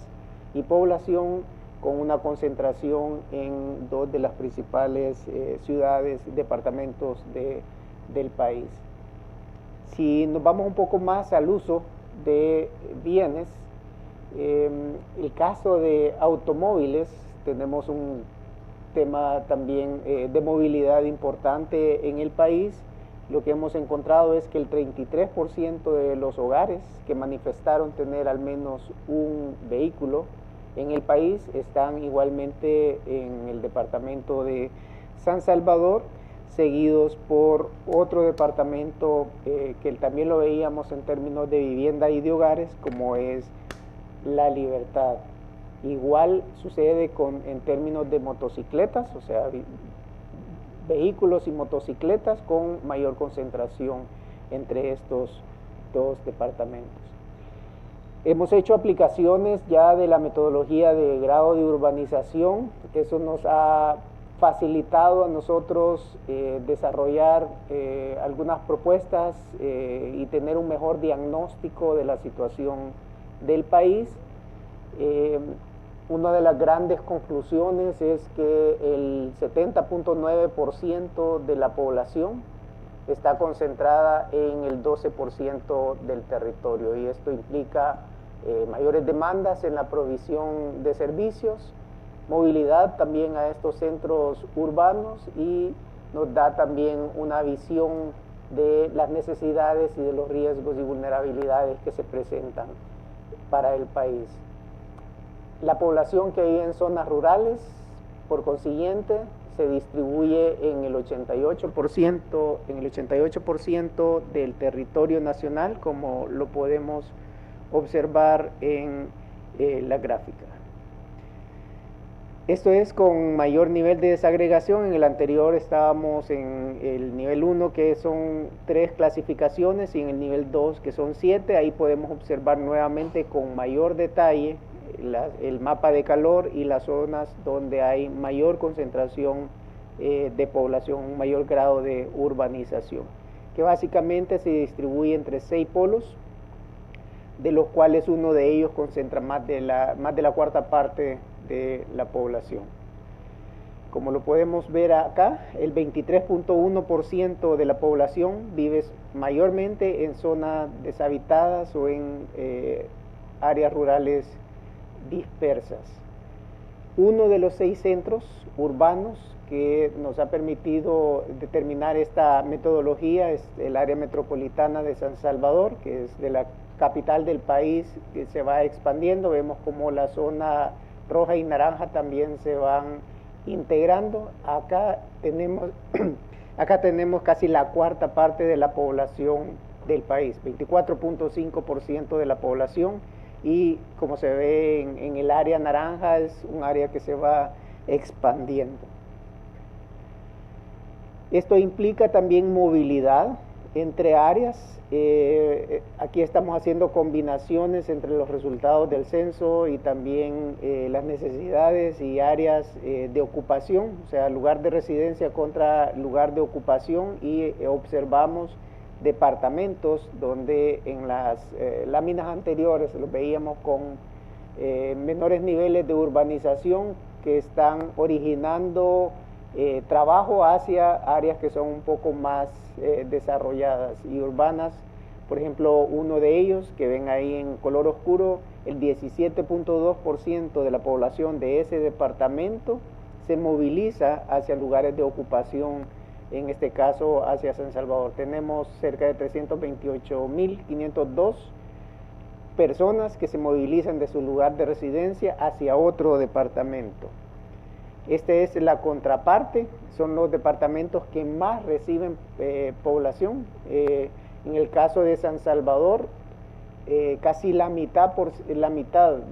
y población con una concentración en dos de las principales ciudades, departamentos del país. Si nos vamos un poco más al uso de bienes, el caso de automóviles, tenemos un tema también de movilidad importante en el país. Lo que hemos encontrado es que el 33% de los hogares que manifestaron tener al menos un vehículo en el país están igualmente en el departamento de San Salvador, seguidos por otro departamento que también lo veíamos en términos de vivienda y de hogares, como es la Libertad. Igual sucede en términos de motocicletas, o sea, vehículos y motocicletas con mayor concentración entre estos dos departamentos. Hemos hecho aplicaciones ya de la metodología de grado de urbanización. Eso nos ha facilitado a nosotros desarrollar algunas propuestas y tener un mejor diagnóstico de la situación del país. Una de las grandes conclusiones es que el 70.9% de la población está concentrada en el 12% del territorio, y esto implica mayores demandas en la provisión de servicios, movilidad también a estos centros urbanos, y nos da también una visión de las necesidades y de los riesgos y vulnerabilidades que se presentan para el país. La población que vive en zonas rurales, por consiguiente, se distribuye en el 88% del territorio nacional, como lo podemos observar en la gráfica. Esto es con mayor nivel de desagregación. En el anterior estábamos en el nivel 1, que son 3 clasificaciones, y en el nivel 2, que son 7. Ahí podemos observar nuevamente con mayor detalle el mapa de calor y las zonas donde hay mayor concentración de población, un mayor grado de urbanización, que básicamente se distribuye entre 6 polos, de los cuales uno de ellos concentra más de la cuarta parte de la población. Como lo podemos ver acá, el 23.1% de la población vive mayormente en zonas deshabitadas o en áreas rurales dispersas. Uno de los 6 centros urbanos que nos ha permitido determinar esta metodología es el área metropolitana de San Salvador, que es de la capital del país, que se va expandiendo. Vemos como la zona roja y naranja también se van integrando. Acá tenemos casi la cuarta parte de la población del país, 24.5% de la población, y como se ve en el área naranja, es un área que se va expandiendo. Esto implica también movilidad entre áreas. Aquí estamos haciendo combinaciones entre los resultados del censo y también las necesidades y áreas de ocupación, o sea, lugar de residencia contra lugar de ocupación, y observamos departamentos donde en las láminas anteriores los veíamos con menores niveles de urbanización, que están originando trabajo hacia áreas que son un poco más desarrolladas y urbanas. Por ejemplo, uno de ellos que ven ahí en color oscuro, el 17.2% de la población de ese departamento se moviliza hacia lugares de ocupación, en este caso hacia San Salvador. Tenemos cerca de 328.502 personas que se movilizan de su lugar de residencia hacia otro departamento. Esta es la contraparte, son los departamentos que más reciben población. En el caso de San Salvador, casi la mitad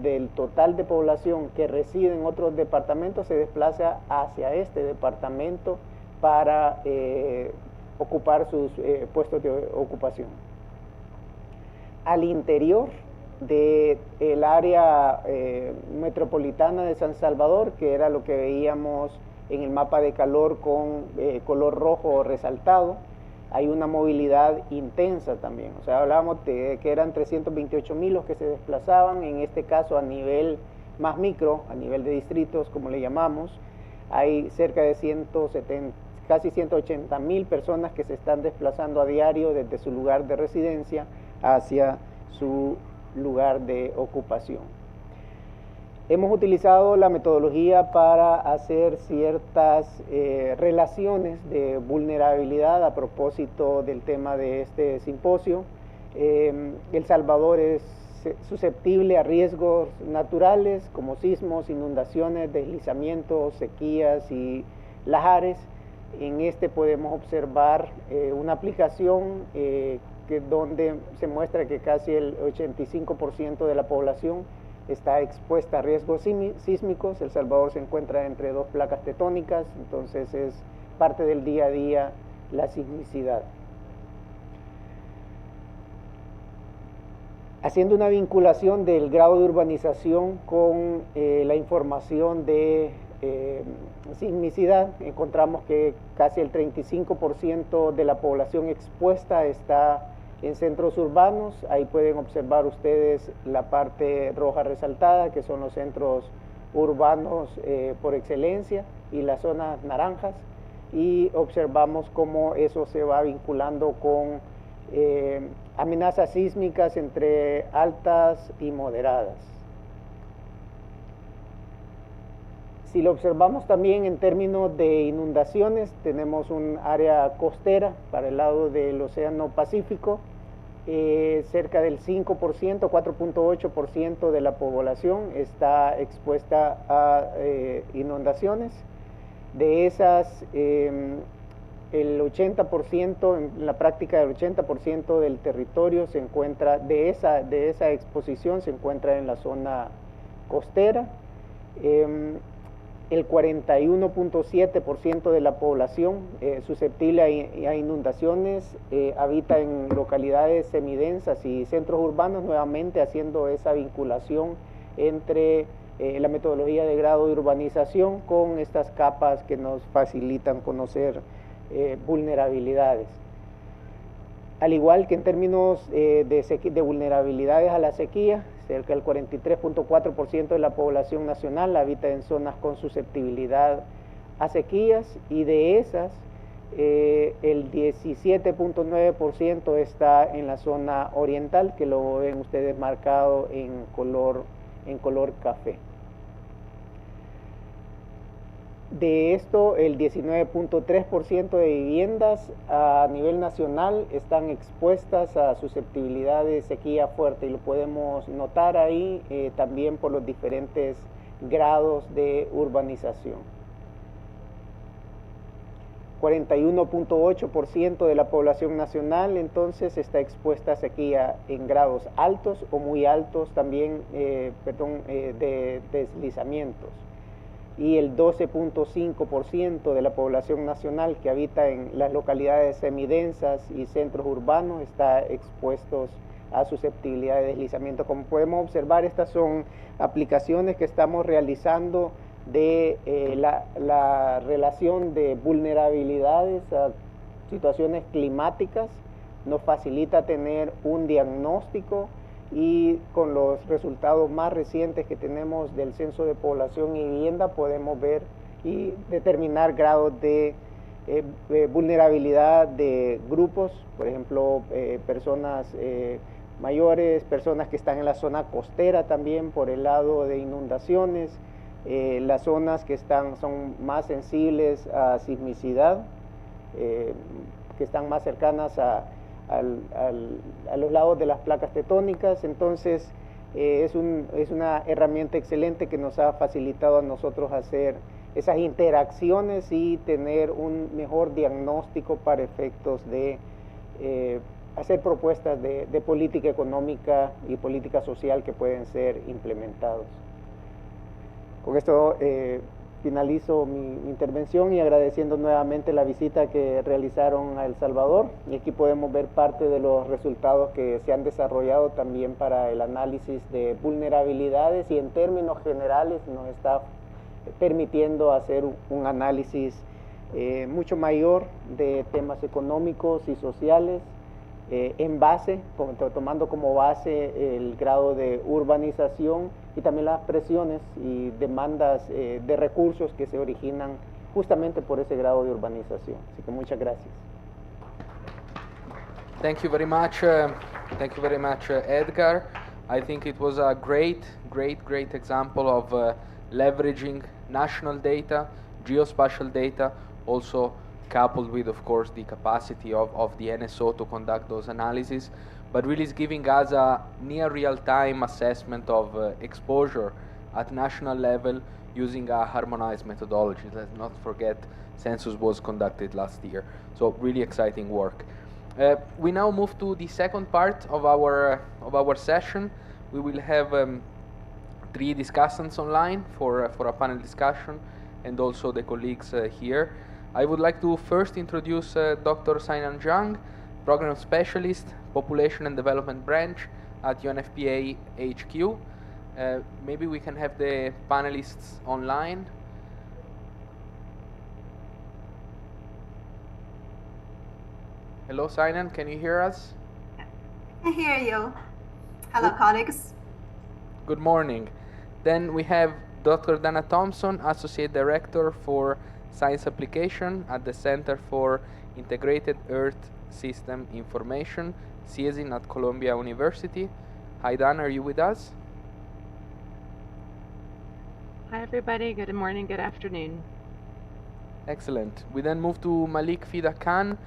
del total de población que reside en otros departamentos se desplaza hacia este departamento para ocupar sus puestos de ocupación. Al interior del área metropolitana de San Salvador, que era lo que veíamos en el mapa de calor con color rojo resaltado, hay una movilidad intensa también. O sea, hablábamos de que eran 328.000 los que se desplazaban, en este caso a nivel más micro, a nivel de distritos, como le llamamos, hay cerca de casi 180.000 personas que se están desplazando a diario desde su lugar de residencia hacia su lugar de ocupación. Hemos utilizado la metodología para hacer ciertas relaciones de vulnerabilidad a propósito del tema de este simposio. El Salvador es susceptible a riesgos naturales como sismos, inundaciones, deslizamientos, sequías y lahares. En este podemos observar una aplicación donde se muestra que casi el 85% de la población está expuesta a riesgos sísmicos. El Salvador se encuentra entre dos placas tectónicas, entonces es parte del día a día la sismicidad. Haciendo una vinculación del grado de urbanización con la información de sismicidad, encontramos que casi el 35% de la población expuesta está en centros urbanos. Ahí pueden observar ustedes la parte roja resaltada, que son los centros urbanos por excelencia, y las zonas naranjas, y observamos cómo eso se va vinculando con amenazas sísmicas entre altas y moderadas. Si lo observamos también en términos de inundaciones, tenemos un área costera para el lado del Océano Pacífico, cerca del 5%, 4.8% de la población está expuesta a inundaciones. De esas, el 80%, en la práctica el 80% del territorio se encuentra, de esa exposición se encuentra en la zona costera. El 41.7% de la población susceptible a inundaciones habita en localidades semidensas y centros urbanos, nuevamente haciendo esa vinculación entre la metodología de grado de urbanización con estas capas que nos facilitan conocer vulnerabilidades. Al igual que en términos de vulnerabilidades a la sequía, cerca del 43.4% de la población nacional habita en zonas con susceptibilidad a sequías, y de esas el 17.9% está en la zona oriental, que lo ven ustedes marcado en color café. De esto, el 19.3% de viviendas a nivel nacional están expuestas a susceptibilidad de sequía fuerte, y lo podemos notar ahí también por los diferentes grados de urbanización. 41.8% de la población nacional entonces está expuesta a sequía en grados altos o muy altos también, de deslizamientos. Y el 12.5% de la población nacional que habita en las localidades semidensas y centros urbanos está expuestos a susceptibilidad de deslizamiento. Como podemos observar, estas son aplicaciones que estamos realizando de la relación de vulnerabilidades a situaciones climáticas. Nos facilita tener un diagnóstico, y con los resultados más recientes que tenemos del Censo de Población y Vivienda podemos ver y determinar grados de vulnerabilidad de grupos, por ejemplo, personas mayores, personas que están en la zona costera también por el lado de inundaciones, las zonas que son más sensibles a sismicidad, que están más cercanas a los lados de las placas tectónicas. Entonces es una herramienta excelente que nos ha facilitado a nosotros hacer esas interacciones y tener un mejor diagnóstico para efectos de hacer propuestas de política económica y política social que pueden ser implementados. Con esto finalizo mi intervención y agradeciendo nuevamente la visita que realizaron a El Salvador, y aquí podemos ver parte de los resultados que se han desarrollado también para el análisis de vulnerabilidades, y en términos generales nos está permitiendo hacer un análisis mucho mayor de temas económicos y sociales en base, tomando como base el grado de urbanización y también las presiones y demandas de recursos que se originan justamente por ese grado de urbanización. Así que muchas gracias. Thank you very much, Edgar. I think it was a great example of leveraging national data, geospatial data, also coupled with, of course, the capacity of the NSO to conduct those analyses, but really is giving us a near real-time assessment of exposure at national level using a harmonized methodology. Let's not forget, census was conducted last year. So really exciting work. We now move to the second part of our session. We will have 3 discussants online for a panel discussion, and also the colleagues here. I would like to first introduce Dr. Sainan Zhang, Program Specialist, Population and Development Branch at UNFPA HQ. Maybe we can have the panelists online. Hello, Sainan, can you hear us? I hear you. Hello, colleagues. Good morning. Then we have Dr. Dana Thompson, Associate Director for Science Application at the Center for Integrated Earth System Information, CIESIN at Columbia University. Hi, Dan, are you with us? Hi, everybody. Good morning, good afternoon. Excellent. We then move to Malik Fida Khan,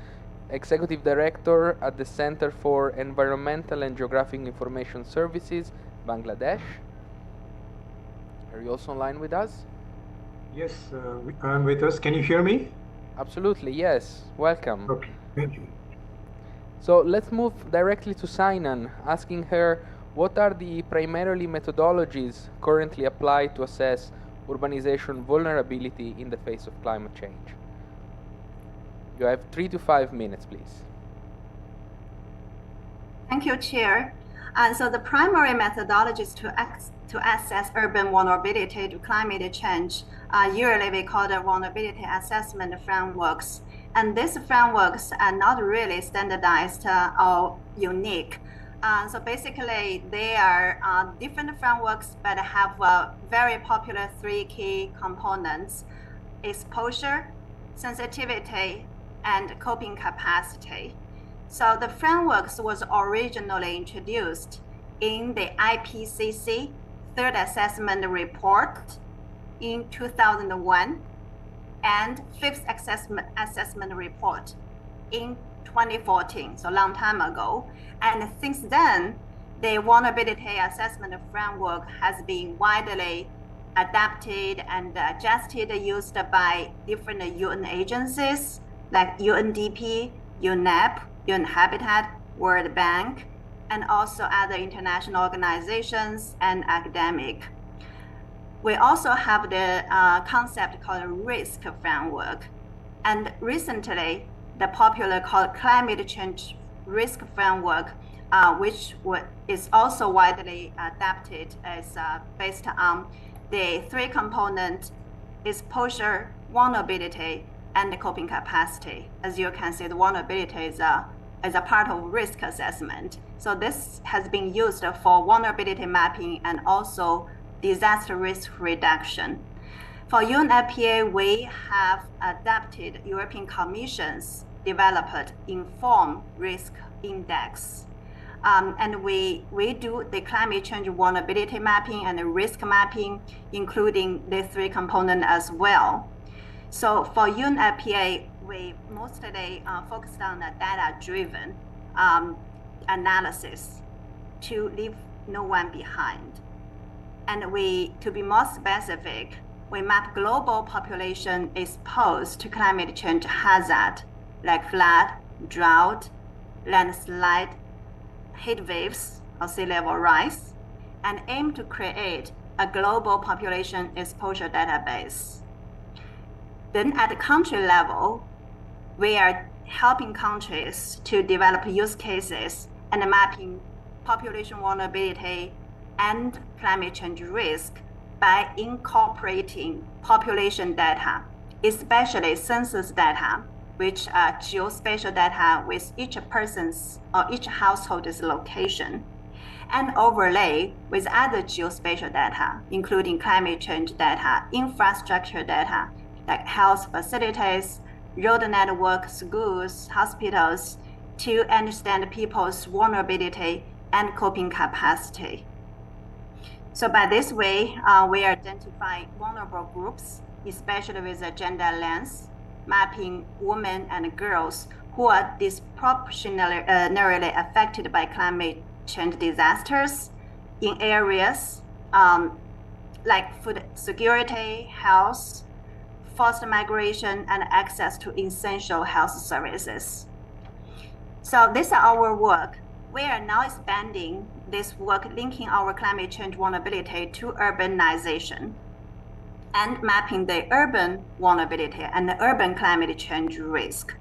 Executive Director at the Center for Environmental and Geographic Information Services, Bangladesh. Are you also online with us? Yes, I'm with us. Can you hear me? Absolutely, yes. Welcome. Okay, thank you. So let's move directly to Sainan, asking her what are the primarily methodologies currently applied to assess urbanization vulnerability in the face of climate change. You have 3 to 5 minutes, please. Thank you, Chair. So the primary methodologies to assess urban vulnerability to climate change, usually we call the vulnerability assessment frameworks. And these frameworks are not really standardized or unique. So basically, they are different frameworks, but have very popular 3 key components: exposure, sensitivity, and coping capacity. So the frameworks was originally introduced in the IPCC Third Assessment Report in 2001 and Fifth Assessment Report in 2014, so a long time ago. And since then, the vulnerability assessment framework has been widely adapted and adjusted, used by different UN agencies like UNDP, UNEP, UN Habitat, World Bank, and also other international organizations and academic. We also have the concept called risk framework. And recently, the popular called climate change risk framework, which is also widely adapted, is based on the 3 components: exposure, vulnerability, and the coping capacity. As you can see, the vulnerability is a part of risk assessment. So this has been used for vulnerability mapping and also disaster risk reduction. For UNFPA, we have adapted European Commission's developed Inform Risk Index. And we do the climate change vulnerability mapping and the risk mapping, including the 3 components as well. So for UNFPA, we mostly focused on the data-driven analysis to leave no one behind. And to be more specific, we map global population exposed to climate change hazard, like flood, drought, landslide, heat waves, or sea level rise, and aim to create a global population exposure database. Then at the country level, we are helping countries to develop use cases and mapping population vulnerability and climate change risk by incorporating population data, especially census data, which are geospatial data with each person's or each household's location, and overlay with other geospatial data, including climate change data, infrastructure data, like health facilities, road network, schools, hospitals, to understand people's vulnerability and coping capacity. So by this way, we identify vulnerable groups, especially with a gender lens, mapping women and girls who are disproportionately affected by climate change disasters in areas like food security, health, forced migration, and access to essential health services. So this is our work. We are now expanding this work, linking our climate change vulnerability to urbanization and mapping the urban vulnerability and the urban climate change risk.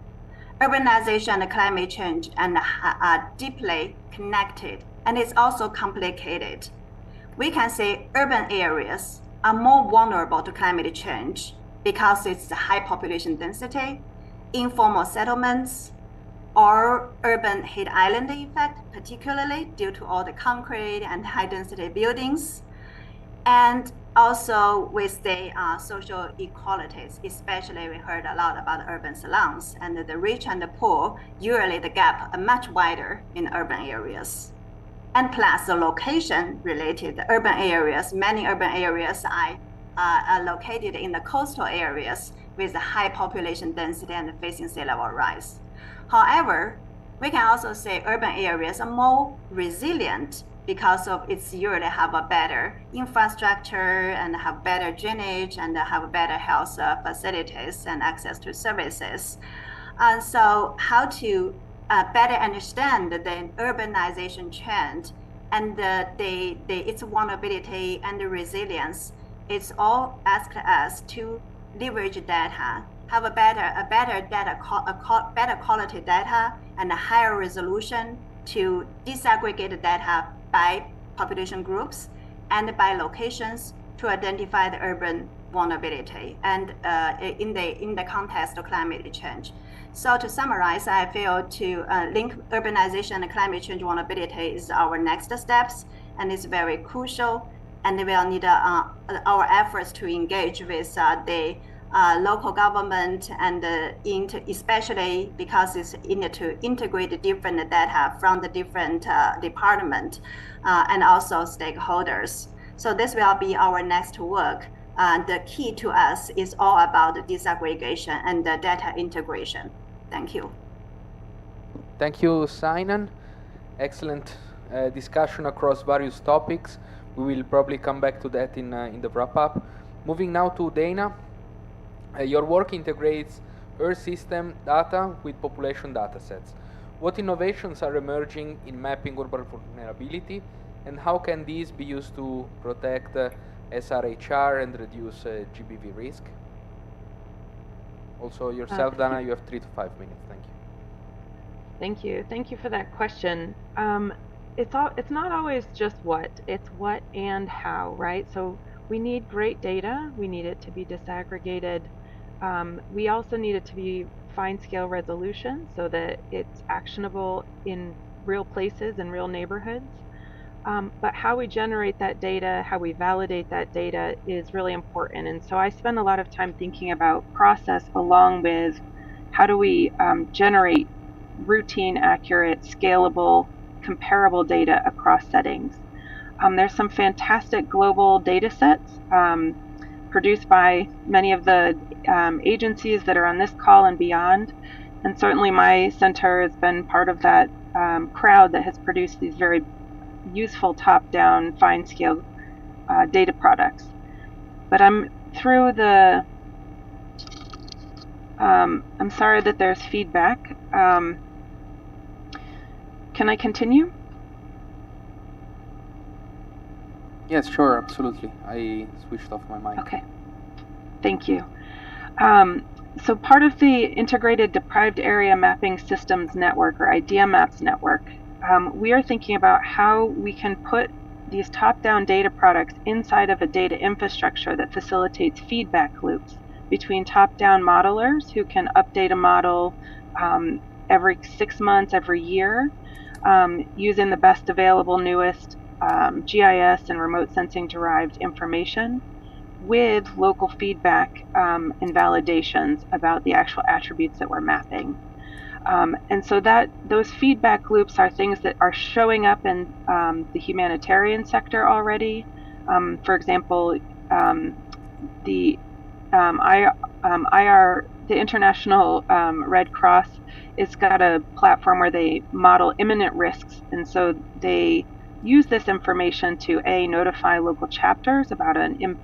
Urbanization and climate change are deeply connected, and it's also complicated. We can say urban areas are more vulnerable to climate change because it's the high population density, informal settlements, or urban heat island effect, particularly due to all the concrete and high density buildings. And also with the social inequalities, especially we heard a lot about urban slums, and the rich and the poor, usually the gap are much wider in urban areas. And plus the location related, the urban areas, many urban areas are located in the coastal areas with a high population density and facing sea level rise. However, we can also say urban areas are more resilient because of its usually have a better infrastructure and have better drainage and have better health facilities and access to services. And so how to better understand the urbanization trend and its vulnerability and the resilience, it's all asked us to leverage data, have a better quality data and a higher resolution to disaggregate data by population groups and by locations to identify the urban vulnerability and in the context of climate change. So to summarize, I feel to link urbanization and climate change vulnerability is our next steps, and it's very crucial, and we'll need our efforts to engage with the local government and especially because it's in to integrate different data from the different department and also stakeholders. So this will be our next work. The key to us is all about the disaggregation and the data integration. Thank you. Thank you, Sainan. Excellent discussion across various topics. We will probably come back to that in the wrap-up. Moving now to Dana. Your work integrates Earth system data with population datasets. What innovations are emerging in mapping urban vulnerability, and how can these be used to protect SRHR and reduce GBV risk? Also yourself, Dana, you have 3 to 5 minutes. Thank you. Thank you. Thank you for that question. It's not always just what, it's what and how, right? So we need great data. We need it to be disaggregated. We also need it to be fine scale resolution so that it's actionable in real places and real neighborhoods. But how we generate that data, how we validate that data is really important. And so I spend a lot of time thinking about process along with how do we generate routine, accurate, scalable, comparable data across settings. There's some fantastic global data sets produced by many of the agencies that are on this call and beyond. And certainly my center has been part of that crowd that has produced these very useful top-down fine-scale data products. But I'm through the, I'm sorry that there's feedback. Can I continue? Yes, sure, absolutely. I switched off my mic. Okay, thank you. So part of the Integrated Deprived Area Mapping Systems Network, or IDEAMAPS network, we are thinking about how we can put these top-down data products inside of a data infrastructure that facilitates feedback loops between top-down modelers who can update a model every 6 months, every year, using the best available, newest GIS and remote sensing derived information with local feedback and validations about the actual attributes that we're mapping. And so that those feedback loops are things that are showing up in the humanitarian sector already. For example, the International Red Cross has got a platform where they model imminent risks, and so they use this information to notify local chapters about an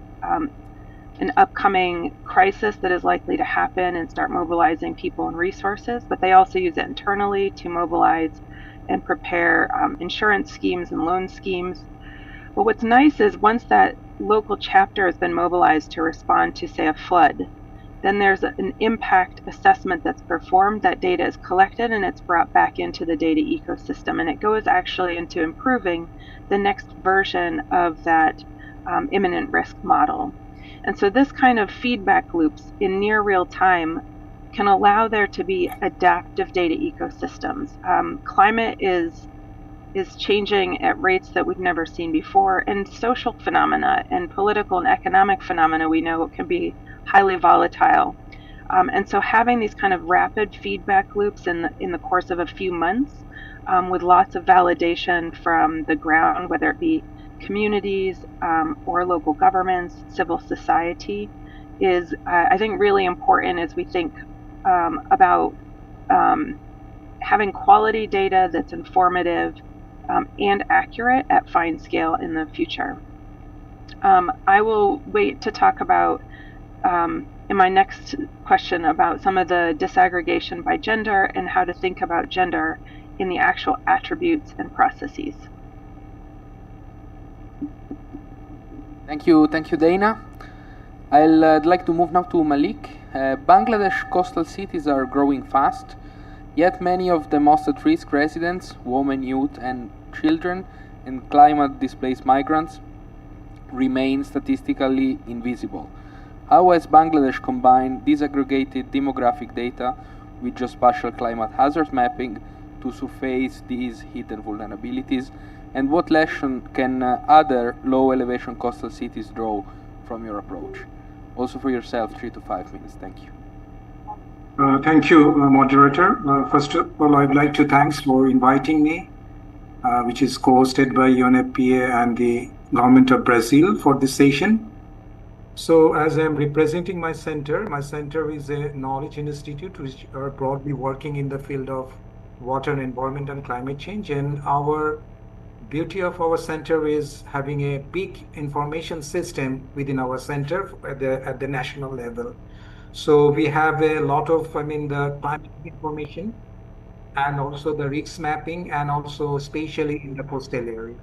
upcoming crisis that is likely to happen and start mobilizing people and resources, but they also use it internally to mobilize and prepare insurance schemes and loan schemes. But what's nice is once that local chapter has been mobilized to respond to, say, a flood, then there's an impact assessment that's performed. That data is collected and it's brought back into the data ecosystem, and it goes actually into improving the next version of that imminent risk model. And so this kind of feedback loops in near real time can allow there to be adaptive data ecosystems. Climate is changing at rates that we've never seen before, and social phenomena and political and economic phenomena we know can be highly volatile. And so having these kind of rapid feedback loops in the course of a few months with lots of validation from the ground, whether it be communities or local governments, civil society, is I think really important as we think about having quality data that's informative and accurate at fine scale in the future. I will wait to talk about in my next question about some of the disaggregation by gender and how to think about gender in the actual attributes and processes. Thank you, Dana. I'd like to move now to Malik. Bangladesh coastal cities are growing fast, yet many of the most at-risk residents, women, youth, and children, and climate-displaced migrants remain statistically invisible. How has Bangladesh combined disaggregated demographic data with geospatial climate hazard mapping to surface these hidden vulnerabilities? And what lesson can other low-elevation coastal cities draw from your approach? Also for yourself, 3 to 5 minutes. Thank you. Thank you, moderator. First of all, I'd like to thanks for inviting me, which is co-hosted by UNFPA and the government of Brazil for this session. So as I'm representing my center is a knowledge institute which are broadly working in the field of water and environment and climate change. And our beauty of our center is having a big information system within our center at the national level. So we have a lot of, the climate information and also the risk mapping, and also spatially in the coastal area.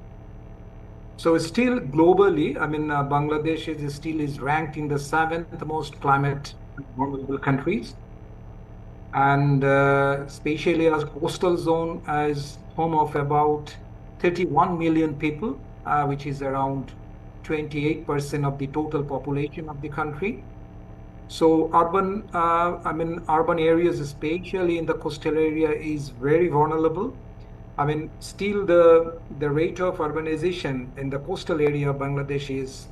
So still globally, Bangladesh is ranked in the 7th most climate vulnerable countries. And spatially as coastal zone as home of about 31 million people, which is around 28% of the total population of the country. So urban areas, especially in the coastal area, is very vulnerable. Still the rate of urbanization in the coastal area of Bangladesh is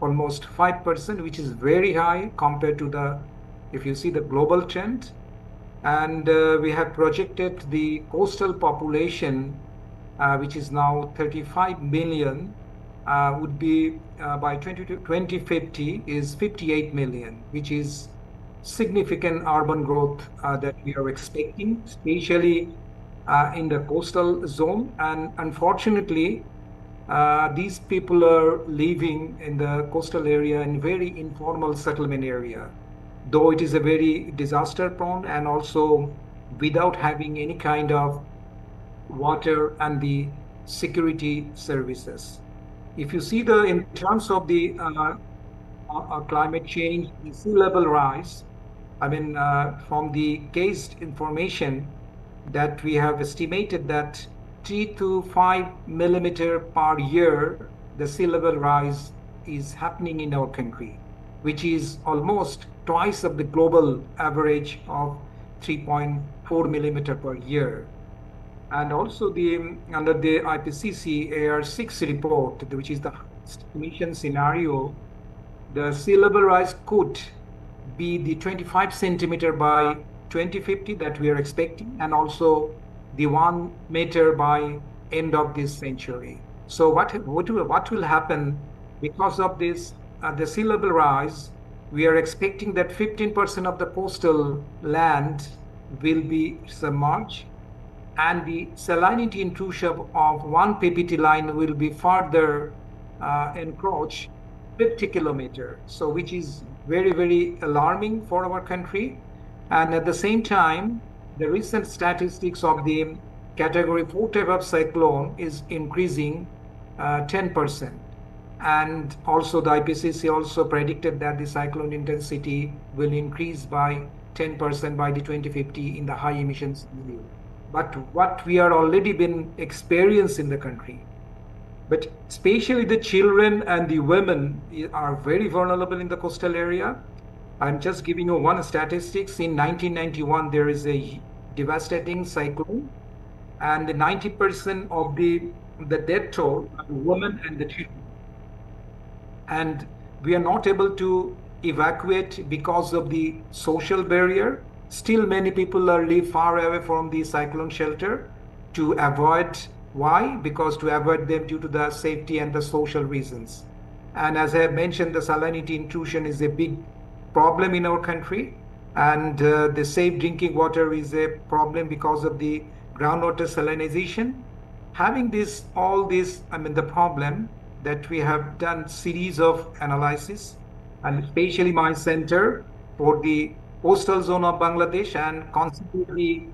almost 5%, which is very high compared to if you see the global trend. And we have projected the coastal population, which is now 35 million, would be by 2050 is 58 million, which is significant urban growth that we are expecting, especially in the coastal zone. And unfortunately, these people are living in the coastal area in very informal settlement area, though it is a very disaster prone and also without having any kind of water and the security services. If you see in terms of the climate change, the sea level rise, from the case information that we have estimated that 3 to 5 millimeter per year, the sea level rise is happening in our country, which is almost twice of the global average of 3.4 millimeter per year. And also under the IPCC AR6 report, which is the emission scenario, the sea level rise could be the 25 centimeter by 2050 that we are expecting, and also the 1 meter by end of this century. So what will happen because of this, the sea level rise? We are expecting that 15% of the coastal land will be submerged, and the salinity intrusion of one PPT line will be further encroach 50 kilometers, so which is very, very alarming for our country. And at the same time, the recent statistics of the category 4 type of cyclone is increasing 10%. And also the IPCC also predicted that the cyclone intensity will increase by 10% by the 2050 in the high emissions scenario. But what we are already been experienced in the country, but especially the children and the women are very vulnerable in the coastal area. I'm just giving you one statistics. In 1991, there is a devastating cyclone, and 90% of the death toll are women and the children. And we are not able to evacuate because of the social barrier. Still, many people live far away from the cyclone shelter to avoid. Why? Because to avoid them due to the safety and the social reasons. And as I have mentioned, the salinity intrusion is a big problem in our country, and the safe drinking water is a problem because of the groundwater salinization. Having this, all this, the problem that we have done series of analysis, and especially my center for the coastal zone of Bangladesh, and consequently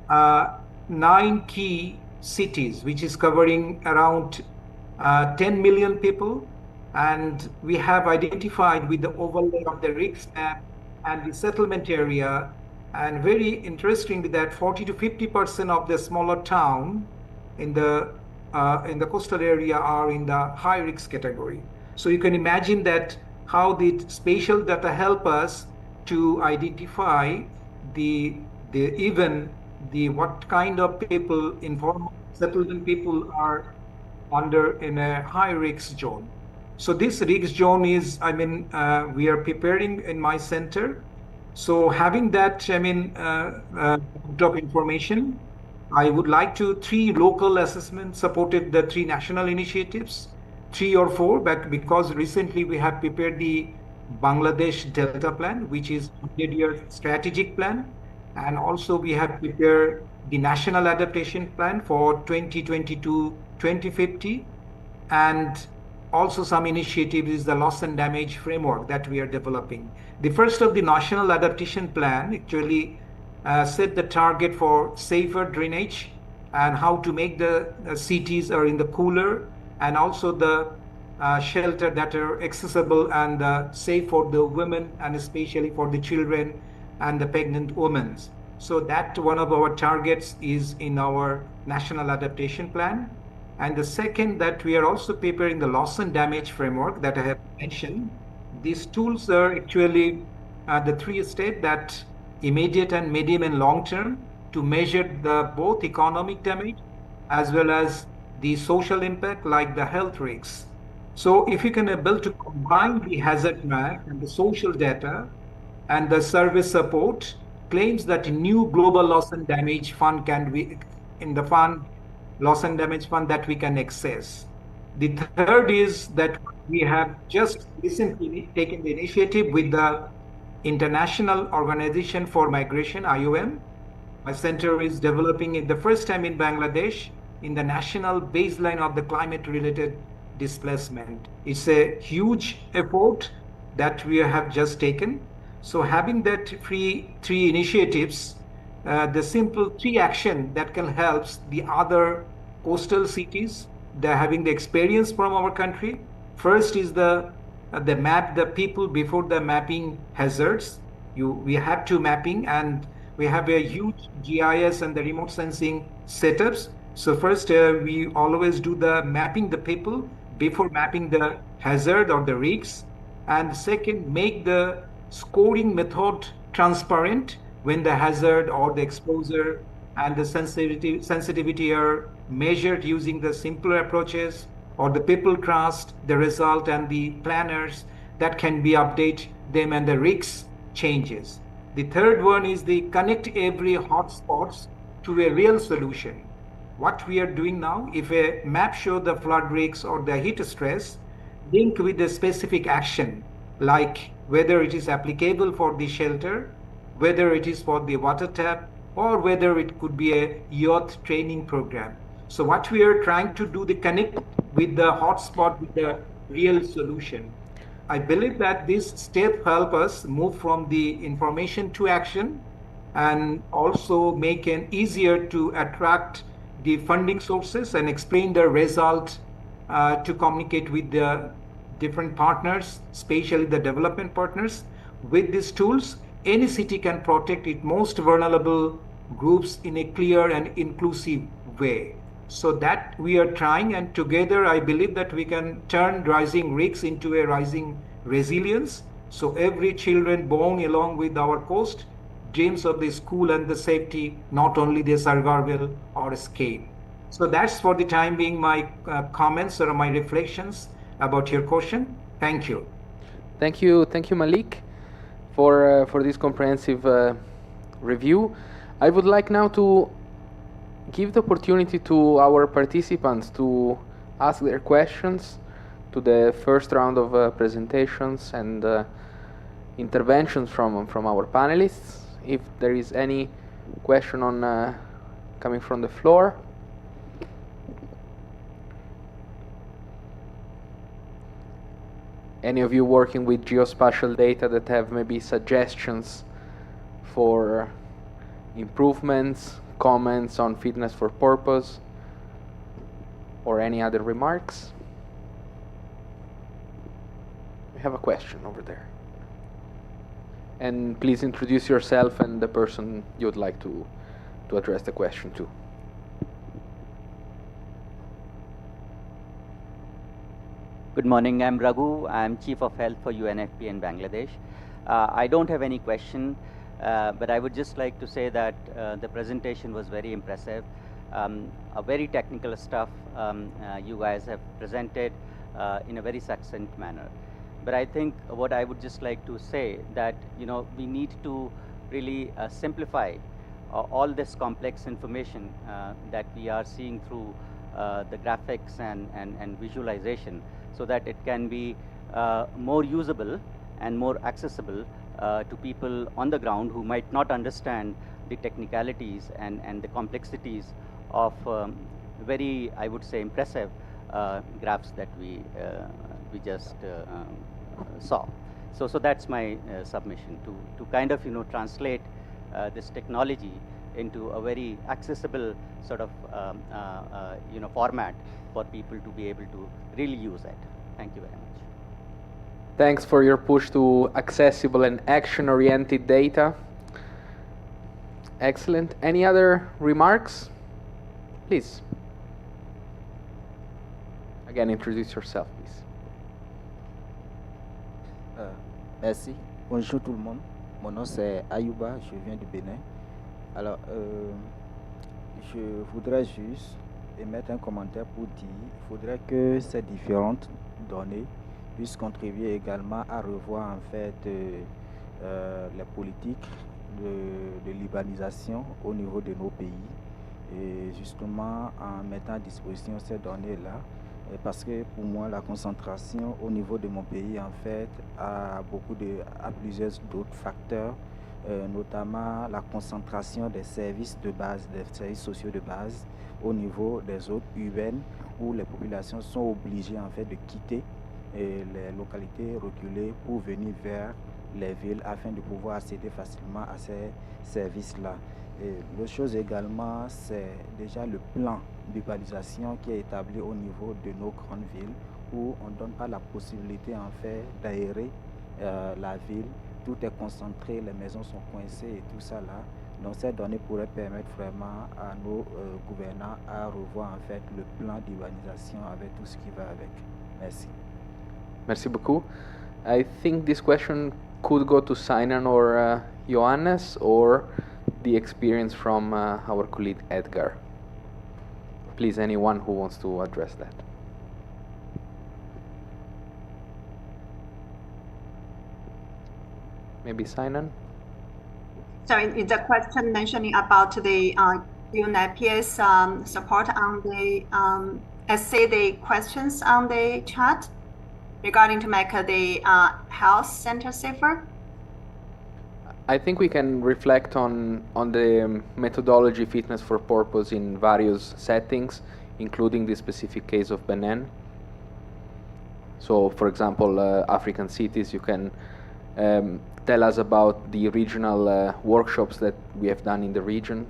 9 key cities, which is covering around 10 million people. And we have identified with the overlay of the risk map and the settlement area, and very interestingly that 40 to 50% of the smaller town in the coastal area are in the high risk category. So you can imagine that how the spatial data help us to identify what kind of people, informal settlement people, are under in a high risk zone. So this risk zone is, we are preparing in my center. So having that, of information, I would like to 3 local assessments supported the 3 national initiatives, 3 or 4, but because recently we have prepared the Bangladesh Delta Plan, which is a 100-year strategic plan. And also we have prepared the National Adaptation Plan for 2022-2050. And also some initiative is the loss and damage framework that we are developing. The first of the National Adaptation Plan actually set the target for safer drainage and how to make the cities are in the cooler, and also the shelter that are accessible and safe for the women, and especially for the children and the pregnant women. So that one of our targets is in our National Adaptation Plan. And the second, that we are also preparing the loss and damage framework that I have mentioned. These tools are actually the 3 steps, that immediate and medium and long term, to measure the both economic damage as well as the social impact, like the health risks. So if you can able to combine the hazard map and the social data and the service support, claims that a new global loss and damage fund can be in the loss and damage fund that we can access. The third is that we have just recently taken the initiative with the International Organization for Migration, IOM. My center is developing it the first time in Bangladesh in the national baseline of the climate-related displacement. It's a huge effort that we have just taken. So having that 3 initiatives, the simple 3 action that can help the other coastal cities, they're having the experience from our country. First is the map the people before the mapping hazards. We have to mapping, and we have a huge GIS and the remote sensing setups. So first we always do the mapping the people before mapping the hazard or the risks. And second, make the scoring method transparent when the hazard or the exposure and the sensitivity are measured using the simpler approaches, or the people trust the result and the planners that can be update them and the risks changes. The third one is the connect every hotspots to a real solution. What we are doing now, if a map show the flood risks or the heat stress, link with the specific action, like whether it is applicable for the shelter, whether it is for the water tap, or whether it could be a youth training program. So what we are trying to do, the connect with the hotspot with the real solution. I believe that this step help us move from the information to action, and also make it easier to attract the funding sources and explain the result to communicate with the different partners, especially the development partners. With these tools, any city can protect its most vulnerable groups in a clear and inclusive way. So that we are trying, and together I believe that we can turn rising risks into a rising resilience. So every children born along with our coast dreams of the school and the safety, not only the survival or escape. So that's for the time being my comments or my reflections about your question. Thank you. Thank you, Malik, for this comprehensive review. I would like now to give the opportunity to our participants to ask their questions to the first round of presentations and interventions from our panelists. If there is any question on coming from the floor. Any of you working with geospatial data that have maybe suggestions for improvements, comments on fitness for purpose, or any other remarks? We have a question over there. And please introduce yourself and the person you would like to address the question to. Good morning, I'm Raghu. I'm Chief of Health for UNFPA in Bangladesh. I don't have any question, but I would just like to say that the presentation was very impressive. A very technical stuff you guys have presented in a very succinct manner. But I think what I would just like to say that, we need to really simplify all this complex information that we are seeing through the graphics and visualization, so that it can be more usable and more accessible to people on the ground who might not understand the technicalities and the complexities of very, I would say, impressive graphs that we just saw. So that's my submission to kind of translate this technology into a very accessible sort of format for people to be able to really use it. Thank you very much. Thanks for your push to accessible and action-oriented data. Excellent. Any other remarks? Please. Again, introduce yourself, please. Merci. Bonjour tout le monde. Mon nom c'est Ayouba, je viens du Bénin. Alors, je voudrais juste émettre un commentaire pour dire qu'il faudrait que ces différentes données puissent contribuer également à revoir en fait les politiques de l'urbanisation au niveau de nos pays, et justement en mettant à disposition ces données-là, parce que pour moi la concentration au niveau de mon pays en fait a plusieurs d'autres facteurs, notamment la concentration des services de base, des services sociaux de base au niveau des zones urbaines où les populations sont obligées en fait de quitter les localités reculées pour venir vers les villes afin de pouvoir accéder facilement à ces services-là. Et l'autre chose également, c'est déjà le plan d'urbanisation qui est établi au niveau de nos grandes villes, où on ne donne pas la possibilité en fait d'aérer la ville. Tout est concentré, les maisons sont coincées et tout ça là. Donc ces données pourraient permettre vraiment à nos gouvernants à revoir en fait le plan d'urbanisation avec tout ce qui va avec. Merci. Merci beaucoup. I think this question could go to Sinan or Johannes, or the experience from our colleague Edgar. Please, anyone who wants to address that. Maybe Sinan? Sorry, is the question mentioning about the UNFPA's support on the essay, the questions on the chat regarding to make the health center safer? I think we can reflect on the methodology fitness for purpose in various settings, including the specific case of Benin. So, for example, African cities, you can tell us about the regional workshops that we have done in the region.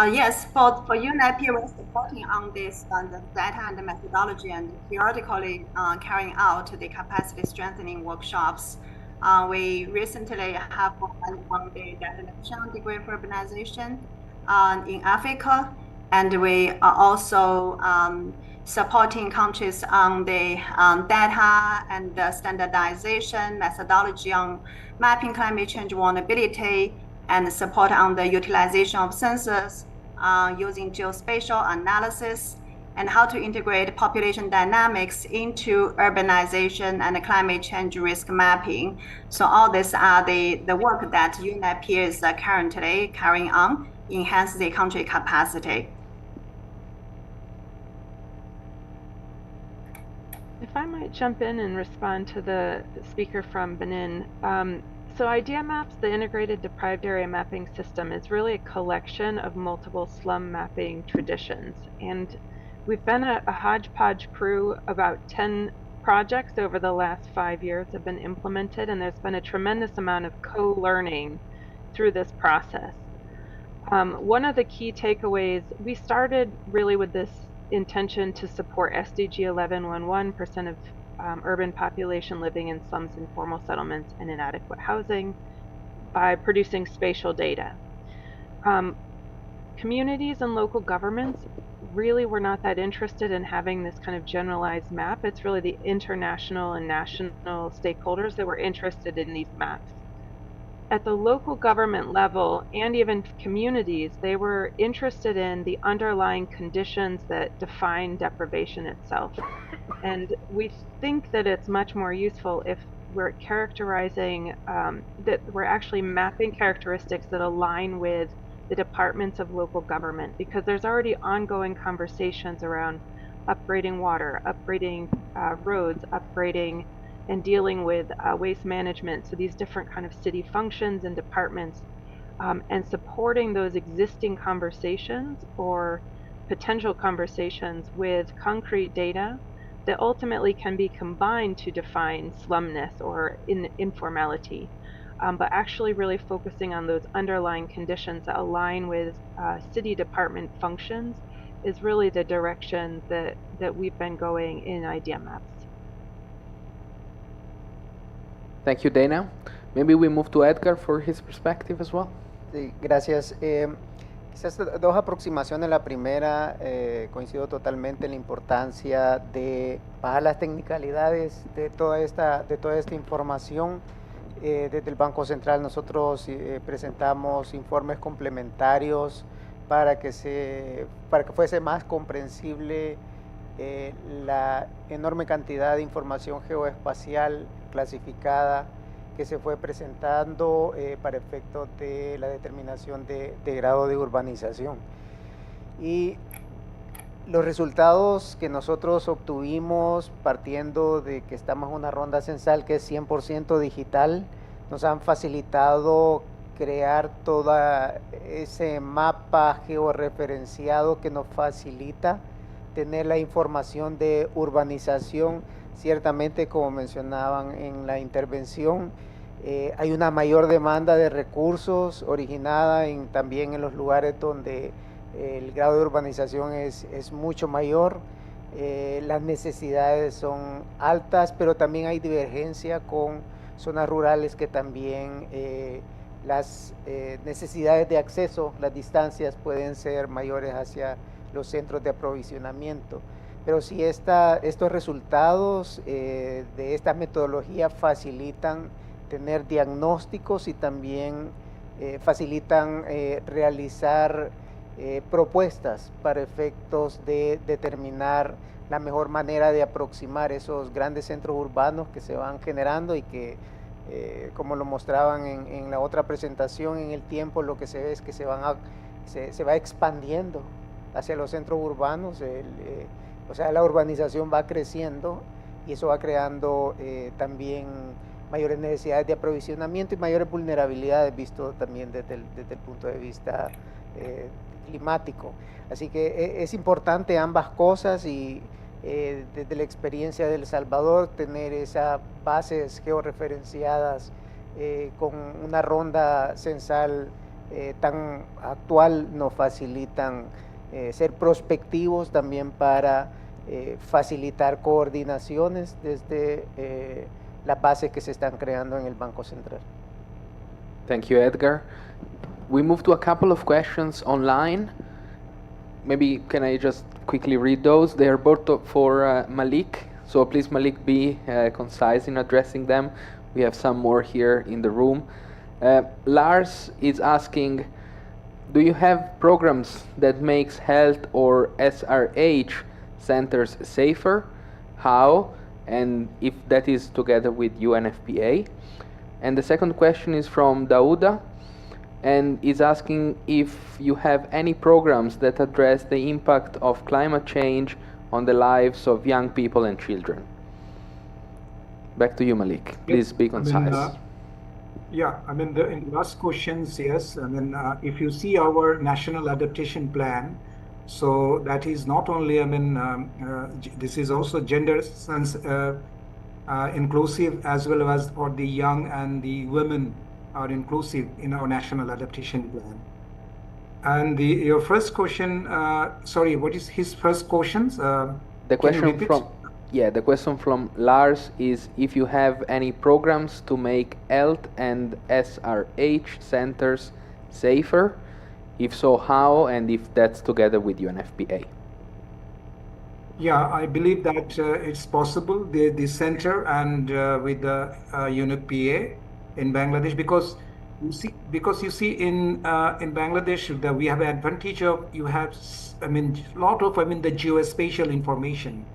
Yes, for UNEP, we're supporting on this the data and the methodology and periodically carrying out the capacity strengthening workshops. We recently have on the definition degree for urbanization in Africa, and we are also supporting countries on the data and the standardization methodology on mapping climate change vulnerability and support on the utilization of sensors using geospatial analysis and how to integrate population dynamics into urbanization and climate change risk mapping. So all these are the work that UNEP is currently carrying on, enhance the country capacity. If I might jump in and respond to the speaker from Benin. So IDEA Maps, the Integrated Deprived Area Mapping System, is really a collection of multiple slum mapping traditions. And we've been a hodgepodge crew. About 10 projects over the last 5 years have been implemented, and there's been a tremendous amount of co-learning through this process. One of the key takeaways, we started really with this intention to support SDG 1111% of urban population living in slums, informal settlements, and inadequate housing by producing spatial data. Communities and local governments really were not that interested in having this kind of generalized map. It's really the international and national stakeholders that were interested in these maps. At the local government level and even communities, they were interested in the underlying conditions that define deprivation itself. And we think that it's much more useful if we're characterizing, that we're actually mapping characteristics that align with the departments of local government, because there's already ongoing conversations around upgrading water, upgrading roads, upgrading and dealing with waste management. So these different kind of city functions and departments, and supporting those existing conversations or potential conversations with concrete data that ultimately can be combined to define slumness or informality, but actually really focusing on those underlying conditions that align with city department functions is really the direction that we've been going in IDEA Maps. Thank you, Dana. Maybe we move to Edgar for his perspective as well. Sí, gracias. Quizás dos aproximaciones. La primera, coincido totalmente en la importancia de bajar las tecnicalidades de toda esta información. Desde el Banco Central nosotros presentamos informes complementarios para que fuese más comprensible la enorme cantidad de información geoespacial clasificada que se fue presentando para efectos de la determinación de grado de urbanización. Y los resultados que nosotros obtuvimos partiendo de que estamos en una ronda censal que es 100% digital, nos han facilitado crear todo ese mapa georreferenciado que nos facilita tener la información de urbanización. Ciertamente, como mencionaban en la intervención, hay una mayor demanda de recursos originada también en los lugares donde el grado de urbanización es mucho mayor. Las necesidades son altas, pero también hay divergencia con zonas rurales que también las necesidades de acceso, las distancias pueden ser mayores hacia los centros de aprovisionamiento. Pero si estos resultados de esta metodología facilitan tener diagnósticos y también facilitan realizar propuestas para efectos de determinar la mejor manera de aproximar esos grandes centros urbanos que se van generando y que, como lo mostraban en la otra presentación, en el tiempo lo que se ve es que se va expandiendo hacia los centros urbanos, o sea, la urbanización va creciendo y eso va creando también mayores necesidades de aprovisionamiento y mayores vulnerabilidades, visto también desde el punto de vista climático. Así que es importante ambas cosas y desde la experiencia de El Salvador tener esas bases georreferenciadas con una ronda censal tan actual nos facilitan ser prospectivos también para facilitar coordinaciones desde las bases que se están creando en el Banco Central. Thank you, Edgar. We move to a couple of questions online. Maybe can I just quickly read those? They are both for Malik, so please, Malik, be concise in addressing them. We have some more here in the room. Lars is asking, do you have programs that makes health or SRH centers safer? How? And if that is together with UNFPA. And the second question is from Dauda, and is asking if you have any programs that address the impact of climate change on the lives of young people and children. Back to you, Malik. Please be concise. In the last questions, yes. If you see our national adaptation plan, so that is not only, this is also gender inclusive, as well as for the young and the women are inclusive in our national adaptation plan. And your first question, sorry, what is his first questions? The question from Lars is if you have any programs to make health and SRH centers safer. If so, how, and if that's together with UNFPA. Yeah, I believe that it's possible, the center and with the UNFPA in Bangladesh, because you see in Bangladesh that we have advantage of, you have lot of the geospatial information.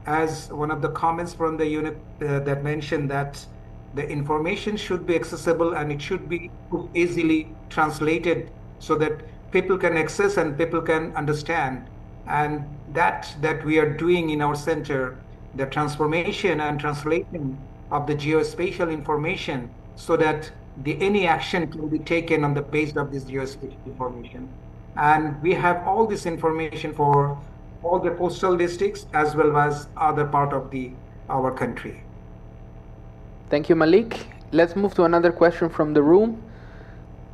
As one of the comments from the unit that mentioned that the information should be accessible and it should be easily translated so that people can access and people can understand. And that we are doing in our center, the transformation and translation of the geospatial information so that any action can be taken on the basis of this geospatial information. And we have all this information for all the coastal districts as well as other part of our country. Thank you, Malik. Let's move to another question from the room.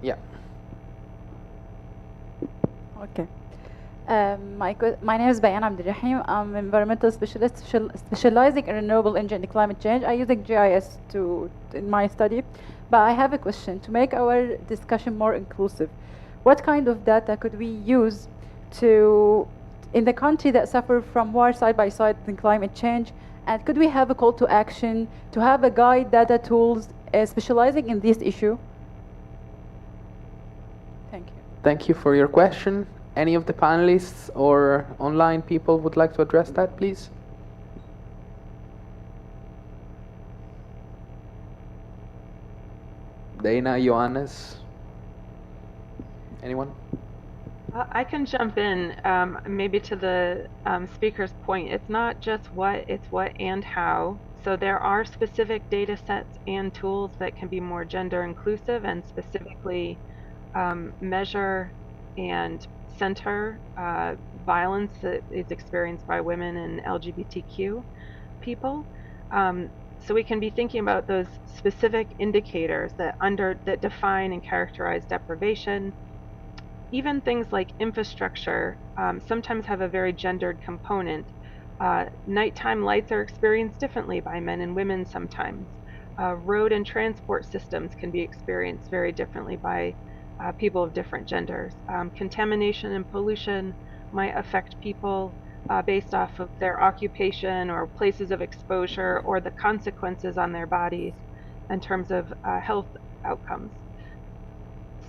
Yeah. Okay. My name is Bayan Abdirrahim. I'm an environmental specialist specializing in renewable energy and climate change. I'm using GIS in my study, but I have a question to make our discussion more inclusive. What kind of data could we use in the country that suffer from war side by side in climate change? And could we have a call to action to have a guide data tools specializing in this issue? Thank you. Thank you for your question. Any of the panelists or online people would like to address that, please? Dana, Johannes, anyone? I can jump in, maybe to the speaker's point. It's not just what, it's what and how. So there are specific data sets and tools that can be more gender inclusive and specifically measure and center violence that is experienced by women and LGBTQ people. So we can be thinking about those specific indicators that define and characterize deprivation. Even things like infrastructure sometimes have a very gendered component. Nighttime lights are experienced differently by men and women sometimes. Road and transport systems can be experienced very differently by people of different genders. Contamination and pollution might affect people based off of their occupation or places of exposure or the consequences on their bodies in terms of health outcomes.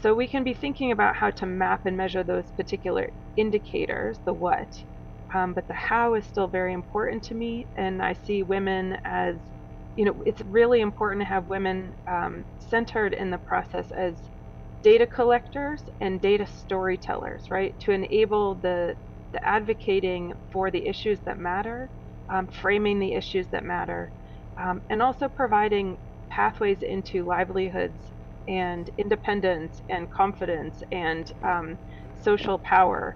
So we can be thinking about how to map and measure those particular indicators, the what, but the how is still very important to me. And I see women as, it's really important to have women centered in the process as data collectors and data storytellers, right? To enable the advocating for the issues that matter framing the issues that matter, and also providing pathways into livelihoods and independence and confidence and social power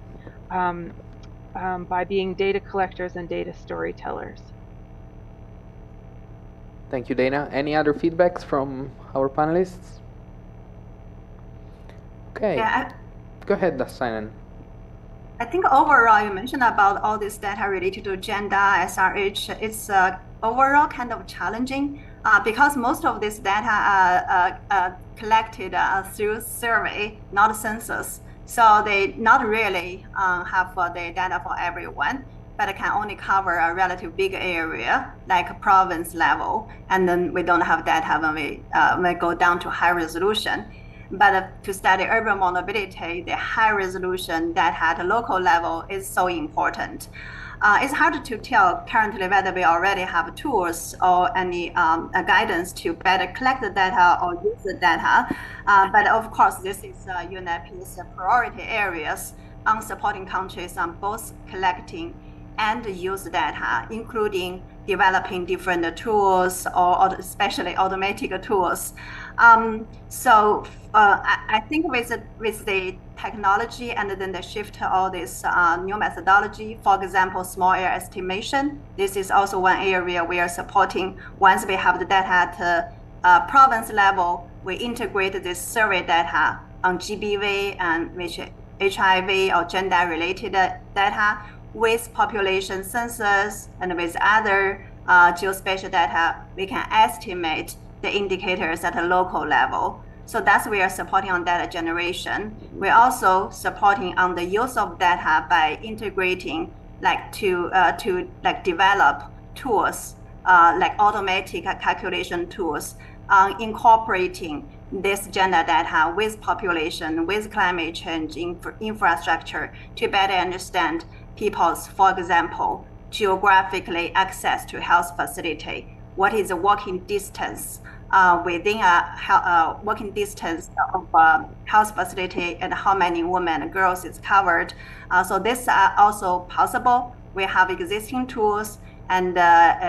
by being data collectors and data storytellers. Thank you, Dana. Any other feedbacks from our panelists? Okay. Yeah, Go ahead, Simon. I think overall, you mentioned about all this data related to gender, SRH. It's overall kind of challenging because most of this data are collected through survey, not census. So they not really have the data for everyone, but it can only cover a relatively big area, like a province level. And then we don't have data when we go down to high resolution. But to study urban vulnerability, the high resolution data at the local level is so important. It's hard to tell currently whether we already have tools or any guidance to better collect the data or use the data. But of course, this is UNEP's priority areas on supporting countries on both collecting and use data, including developing different tools or especially automatic tools. So I think with the technology and then the shift to all this new methodology, for example, small area estimation, this is also one area we are supporting. Once we have the data at province level, we integrate this survey data on GBV and which HIV or gender-related data with population census and with other geospatial data, we can estimate the indicators at a local level. So that's we are supporting on data generation. We're also supporting on the use of data by integrating to develop tools like automatic calculation tools, incorporating this gender data with population, with climate change infrastructure to better understand people's, for example, geographically access to health facility. What is the walking distance within a walking distance of health facility and how many women and girls is covered. So this are also possible. We have existing tools and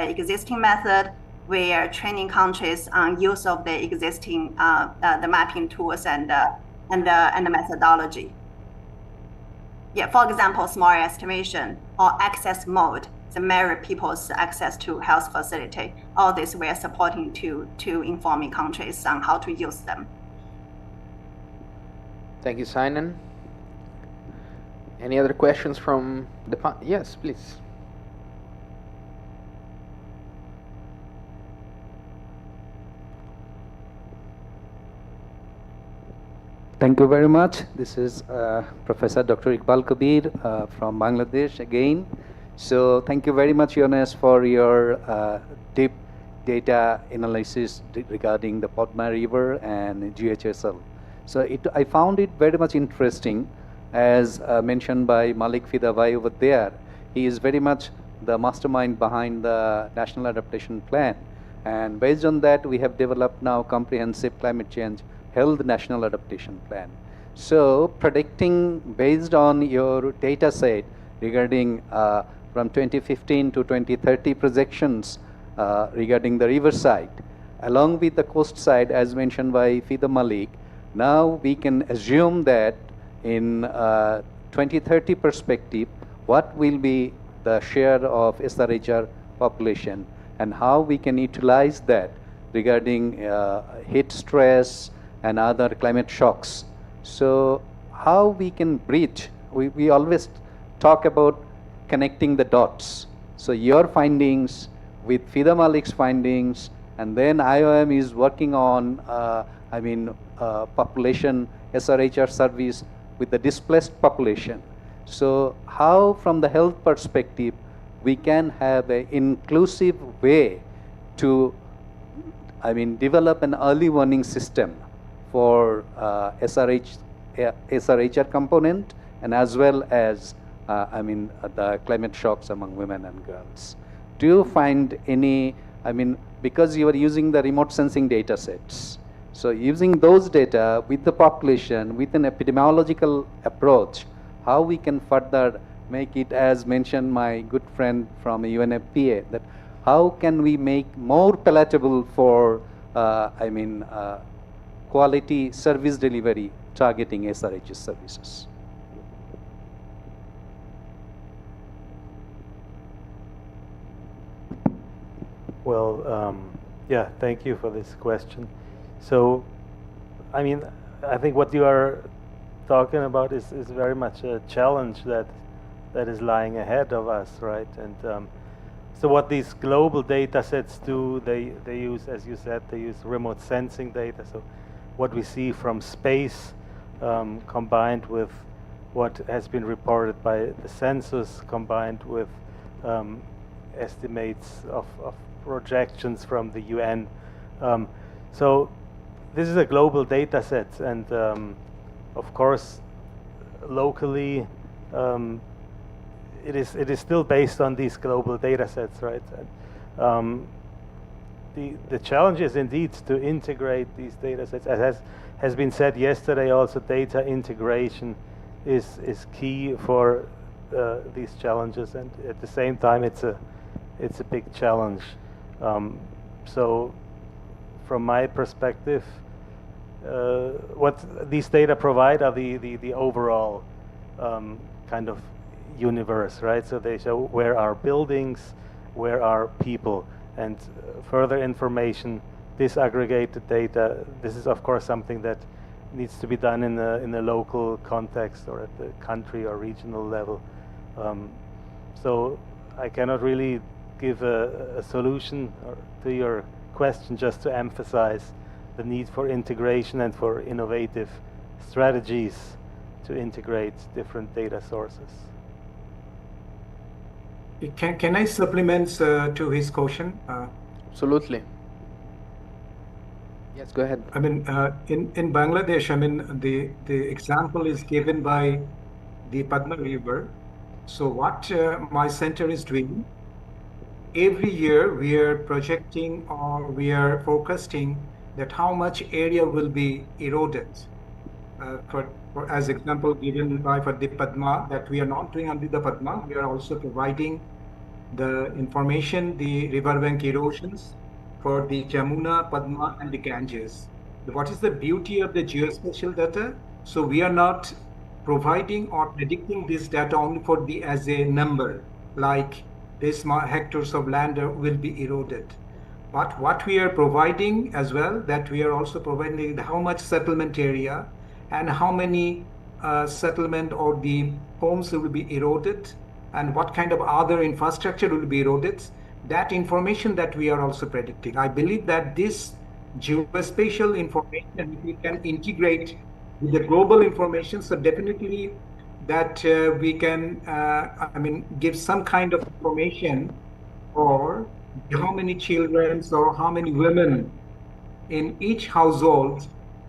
existing method. We are training countries on use of the existing the mapping tools and the methodology. Yeah, for example, small area estimation or access mode, the measure people's access to health facility. All this we are supporting to informing countries on how to use them. Thank you, Simon. Any other questions from the yes, please. Thank you very much. This is Professor Dr. Iqbal Kabir from Bangladesh again. So thank you very much, Jonas, for your deep data analysis regarding the Padma River and GHSL. So I found it very much interesting, as mentioned by Malik Fidavai over there. He is very much the mastermind behind the National Adaptation Plan. And based on that, we have developed now comprehensive climate change health national adaptation plan. So predicting based on your data set regarding from 2015 to 2030 projections regarding the river side, along with the coast side as mentioned by Fida Malik, now we can assume that in 2030 perspective, what will be the share of SRHR population and how we can utilize that regarding heat stress and other climate shocks. So how we can bridge, we always talk about connecting the dots. So your findings with Fida Malik's findings, and then IOM is working on, population SRHR service with the displaced population. So how from the health perspective, we can have an inclusive way to, develop an early warning system for SRHR component and as well as the climate shocks among women and girls. Do you find any, because you are using the remote sensing data sets, so using those data with the population, with an epidemiological approach, how we can further make it, as mentioned my good friend from UNFPA, that how can we make more palatable for, quality service delivery targeting SRHS services? Well, yeah, thank you for this question. So, I mean, I think what you are talking about is very much a challenge that is lying ahead of us, right? And so what these global data sets do, they use, as you said, they use remote sensing data. So what we see from space combined with what has been reported by the census, combined with estimates of projections from the UN. So this is a global data set, and of course, locally, it is still based on these global data sets, right? The challenge is indeed to integrate these data sets. As has been said yesterday, also data integration is key for these challenges, and at the same time, it's a big challenge. So, from my perspective, what these data provide are the overall kind of universe, right? So they show where are buildings, where are people, and further information, disaggregated data. This is of course something that needs to be done in a local context or at the country or regional level. So I cannot really give a solution to your question, just to emphasize the need for integration and for innovative strategies to integrate different data sources. Can I supplement to his question? Absolutely. Yes, go ahead. I mean, in Bangladesh, I mean, the example is given by the Padma River. So what my center is doing, every year we are projecting or we are forecasting that how much area will be eroded. For as example given by for the Padma, that we are not doing only the Padma, we are also providing the information, the riverbank erosions for the Jamuna, Padma, and the Ganges. What is the beauty of the geospatial data? So we are not providing or predicting this data only for the as a number, like this hectares of land will be eroded. But what we are providing as well, that we are also providing how much settlement area and how many settlement or the homes will be eroded and what kind of other infrastructure will be eroded. That information that we are also predicting. I believe that this geospatial information we can integrate with the global information, so definitely that we can give some kind of information or how many children or how many women in each household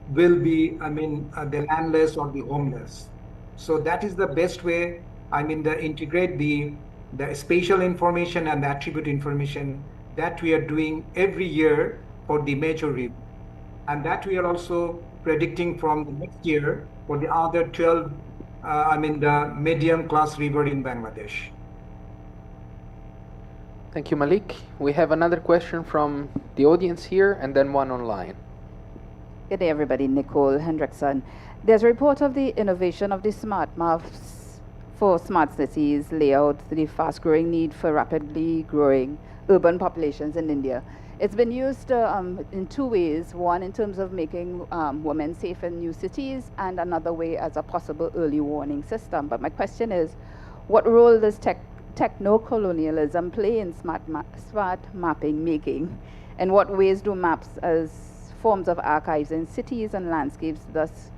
will be the landless or the homeless. So that is the best way, integrate the spatial information and the attribute information that we are doing every year for the major river, and that we are also predicting from the next year for the other 12 the medium class river in Bangladesh. Thank you, Malik. We have another question from the audience here and then one online. Good day, everybody. Nicole Hendrickson. There's a report of the innovation of the smart maps for smart cities layout, the fast-growing need for rapidly growing urban populations in India. It's been used in two ways. One, in terms of making women safe in new cities, and another way as a possible early warning system. But my question is, what role does techno-colonialism play in smart mapping making? And what ways do maps as forms of archives in cities and landscapes, thus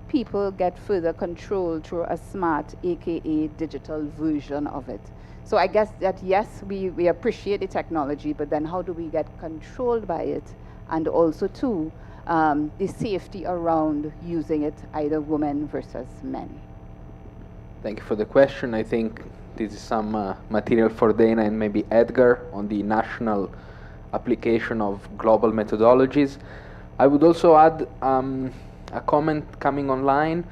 people get further control through a smart, aka digital version of it? So I guess that yes, we appreciate the technology, but then how do we get controlled by it? And also too, the safety around using it, either women versus men. Thank you for the question. I think this is some material for Dana and maybe Edgar on the national application of global methodologies. I would also add a comment coming online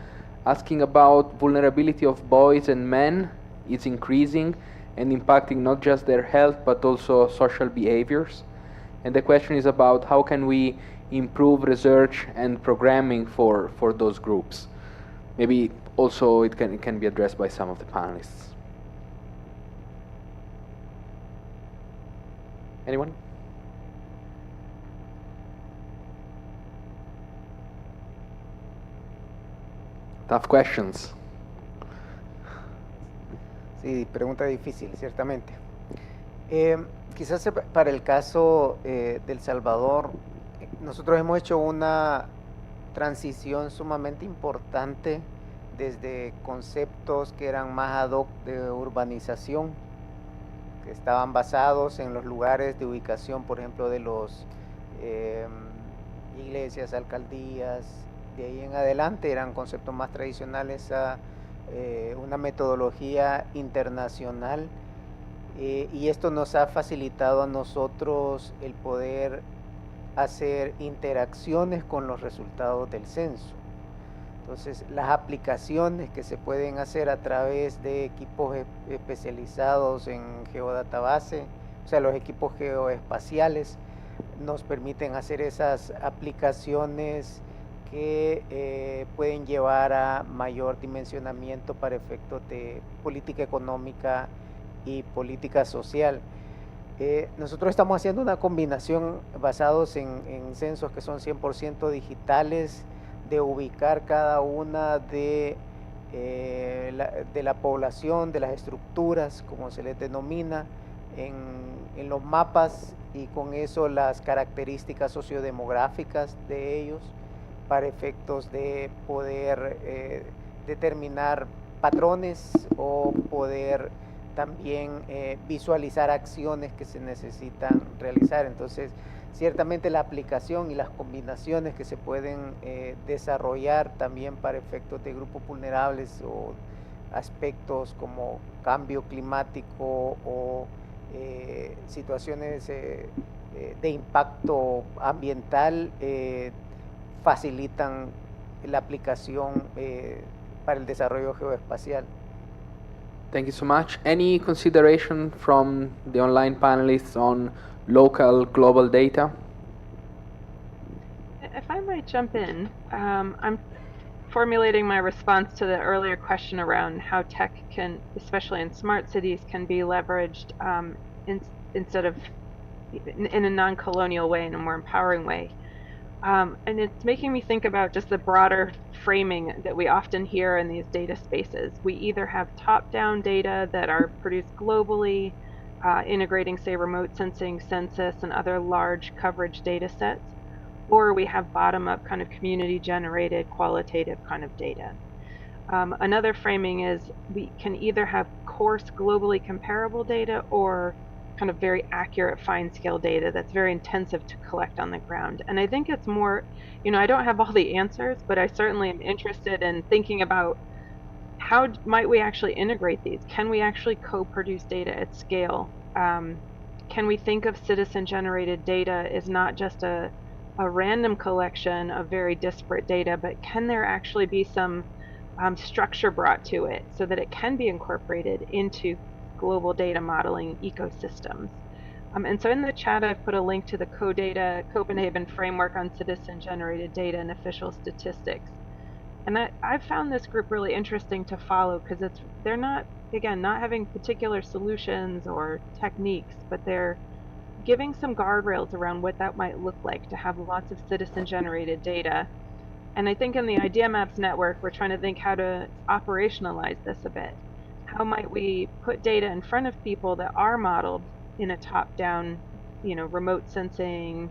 asking about vulnerability of boys and men is increasing and impacting not just their health but also social behaviors. And the question is about how can we improve research and programming for those groups. Maybe also it can be addressed by some of the panelists. Anyone? Tough questions. Sí, pregunta difícil, ciertamente. Quizás para el caso del Salvador, nosotros hemos hecho una transición sumamente importante desde conceptos que eran más ad hoc de urbanización, que estaban basados en los lugares de ubicación, por ejemplo, de los iglesias, alcaldías. De ahí en adelante eran conceptos más tradicionales a una metodología internacional, y esto nos ha facilitado a nosotros el poder hacer interacciones con los resultados del censo. Entonces, las aplicaciones que se pueden hacer a través de equipos especializados en geodatabase, o sea, los equipos geoespaciales, nos permiten hacer esas aplicaciones que pueden llevar a mayor dimensionamiento para efectos de política económica y política social. Nosotros estamos haciendo una combinación basados en censos que son 100% digitales, de ubicar cada una de la población, de las estructuras, como se les denomina, en los mapas, y con eso las características sociodemográficas de ellos, para efectos de poder determinar patrones o poder también visualizar acciones que se necesitan realizar. Entonces, ciertamente la aplicación y las combinaciones que se pueden desarrollar también para efectos de grupos vulnerables o aspectos como cambio climático o situaciones de impacto ambiental facilitan la aplicación para el desarrollo geoespacial. Thank you so much. Any consideration from the online panelists on local global data? If I might jump in, I'm formulating my response to the earlier question around how tech can, especially in smart cities, can be leveraged instead of in a non-colonial way, in a more empowering way. And it's making me think about just the broader framing that we often hear in these data spaces. We either have top-down data that are produced globally, integrating, say, remote sensing, census, and other large coverage data sets, or we have bottom-up kind of community-generated qualitative kind of data. Another framing is we can either have coarse, globally comparable data or kind of very accurate fine-scale data that's very intensive to collect on the ground. And I think it's more, I don't have all the answers, but I certainly am interested in thinking about how might we actually integrate these? Can we actually co-produce data at scale? Can we think of citizen-generated data as not just a random collection of very disparate data, but can there actually be some structure brought to it so that it can be incorporated into global data modeling ecosystems? And so in the chat, I've put a link to the CODATA Copenhagen Framework on Citizen-Generated Data and Official Statistics. And I've found this group really interesting to follow because they're not, again, not having particular solutions or techniques, but they're giving some guardrails around what that might look like to have lots of citizen-generated data. And I think in the Idea Maps network, we're trying to think how to operationalize this a bit. How might we put data in front of people that are modeled in a top-down, remote sensing,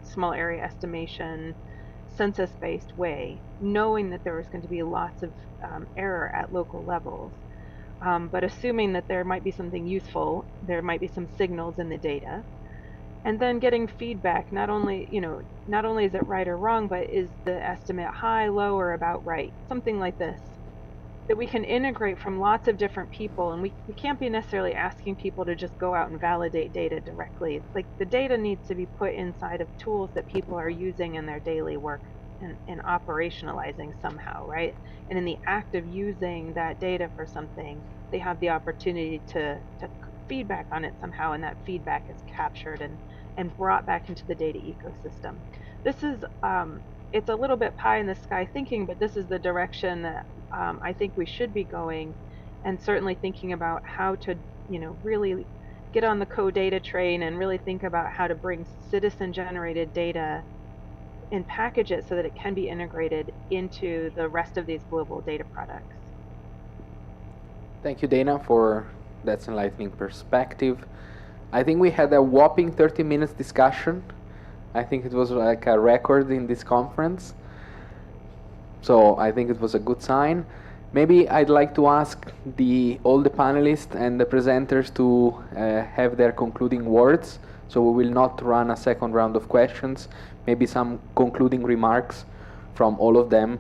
small area estimation, census-based way, knowing that there is going to be lots of error at local levels, but assuming that there might be something useful, there might be some signals in the data, and then getting feedback. Not only is it right or wrong, but is the estimate high, low, or about right? Something like this, that we can integrate from lots of different people, and we can't be necessarily asking people to just go out and validate data directly. Like, the data needs to be put inside of tools that people are using in their daily work and operationalizing somehow, right? And in the act of using that data for something, they have the opportunity to feedback on it somehow, and that feedback is captured and brought back into the data ecosystem. This is, it's a little bit pie in the sky thinking, but this is the direction that I think we should be going, and certainly thinking about how to, really get on the co-data train and really think about how to bring citizen-generated data and package it so that it can be integrated into the rest of these global data products. Thank you, Dana, for that enlightening perspective. I think we had a whopping 30 minutes discussion. I think it was like a record in this conference. So I think it was a good sign. Maybe I'd like to ask all the panelists and the presenters to have their concluding words. So we will not run a second round of questions. Maybe some concluding remarks from all of them,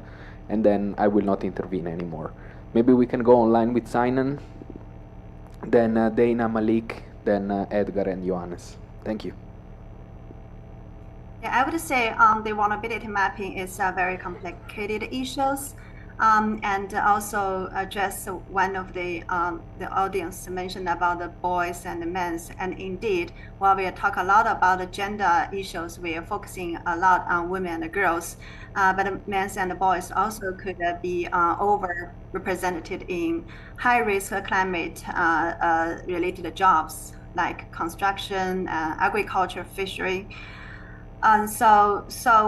and then I will not intervene anymore. Maybe we can go online with Sinan, then Dana, Malik, then Edgar and Johannes. Thank you. Yeah, I would say the vulnerability mapping is a very complicated issues, and also address one of the audience mentioned about the boys and the men. And indeed, while we talk a lot about the gender issues, we are focusing a lot on women and girls, but the men and the boys also could be overrepresented in high-risk climate related jobs like construction, agriculture, fishery. So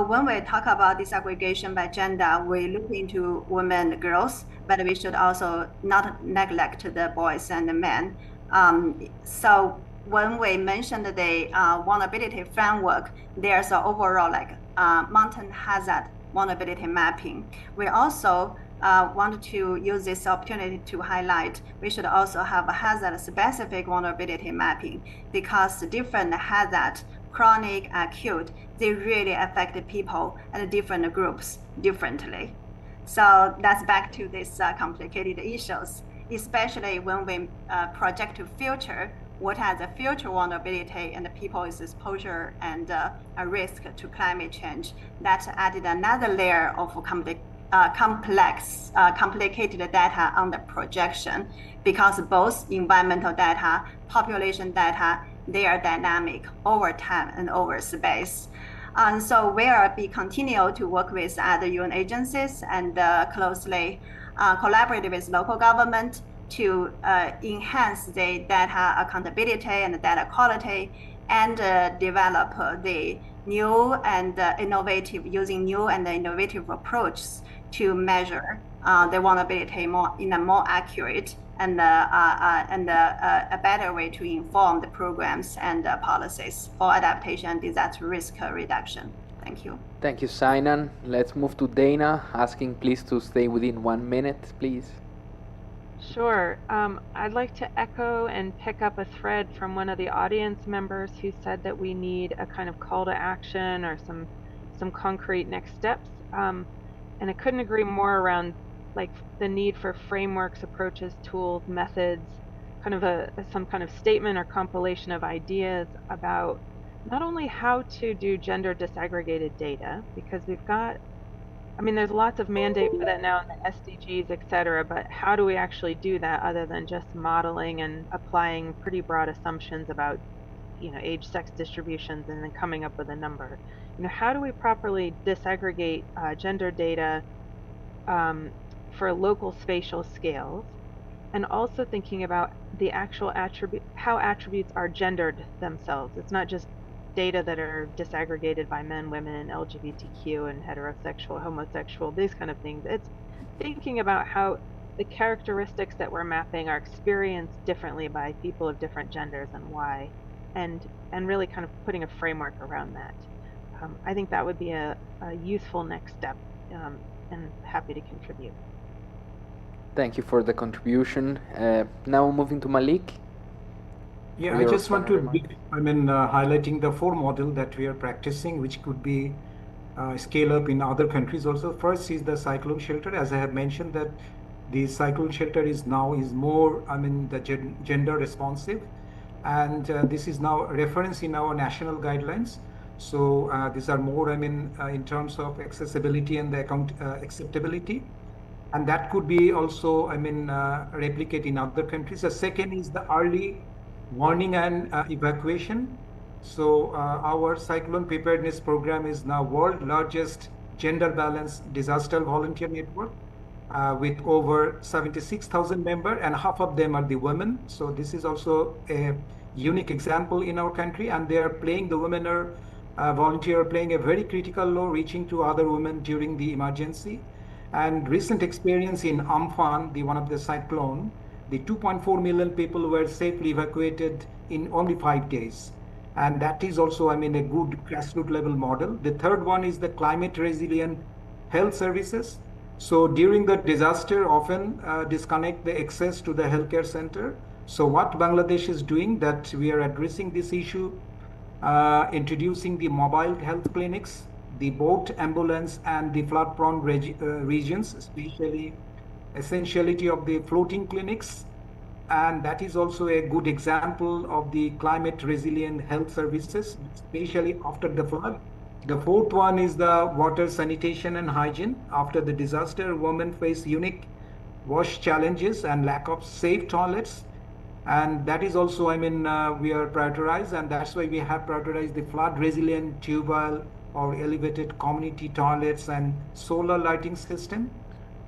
when we talk about disaggregation by gender, we look into women and girls, but we should also not neglect the boys and the men. So when we mentioned the vulnerability framework, there's an overall mountain hazard vulnerability mapping. We also want to use this opportunity to highlight we should also have a hazard-specific vulnerability mapping, because the different hazards, chronic, acute, they really affect the people and different groups differently. So that's back to this complicated issues, especially when we project to future, what has a future vulnerability and the people's exposure and a risk to climate change. That added another layer of complicated data on the projection, because both environmental data, population data, they are dynamic over time and over space. And so we continue to work with other UN agencies and closely collaborate with local government to enhance the data accountability and the data quality, and develop the new and using new and innovative approaches to measure the vulnerability in a more accurate and a better way to inform the programs and policies for adaptation and disaster risk reduction. Thank you. Thank you, Sinan. Let's move to Dana, asking please to stay within 1 minute, please. Sure. I'd like to echo and pick up a thread from one of the audience members who said that we need a kind of call to action or some concrete next steps. And I couldn't agree more around the need for frameworks, approaches, tools, methods, kind of some kind of statement or compilation of ideas about not only how to do gender disaggregated data, because there's lots of mandate for that now in the SDGs, et cetera, but how do we actually do that other than just modeling and applying pretty broad assumptions about, age, sex distributions and then coming up with a number? How do we properly disaggregate gender data for local spatial scales, and also thinking about the actual how attributes are gendered themselves. It's not just data that are disaggregated by men, women, LGBTQ, and heterosexual, homosexual, these kind of things. It's thinking about how the characteristics that we're mapping are experienced differently by people of different genders and why, and really kind of putting a framework around that. I think that would be a useful next step, and happy to contribute. Thank you for the contribution. Now moving to Malik. Yeah, I just want to highlighting the 4 model that we are practicing, which could be scale up in other countries also. First is the cyclone shelter. As I have mentioned, that the cyclone shelter is more the gender responsive, and this is now a reference in our national guidelines. So these are more in terms of accessibility and the acceptability. and that could be also, replicate in other countries. The second is the early warning and evacuation. So our cyclone preparedness program is now world largest gender balanced disaster volunteer network with over 76,000 members, and half of them are the women. So this is also a unique example in our country, and they are playing, the women are volunteer playing a very critical role, reaching to other women during the emergency. And recent experience in Amphan, the one of the cyclone, the 2.4 million people were safely evacuated in only 5 days. And that is also, a good grassroots level model. The third one is the climate resilient health services. So during the disaster, often disconnect the access to the healthcare center. So what Bangladesh is doing, that we are addressing this issue, introducing the mobile health clinics, the boat ambulance, and the flood-prone regions, especially essentiality of the floating clinics. And that is also a good example of the climate resilient health services, especially after the flood. The fourth one is the water sanitation and hygiene. After the disaster, women face unique wash challenges and lack of safe toilets. And that is also, we are prioritized, and that's why we have prioritized the flood resilient tubal or elevated community toilets and solar lighting system.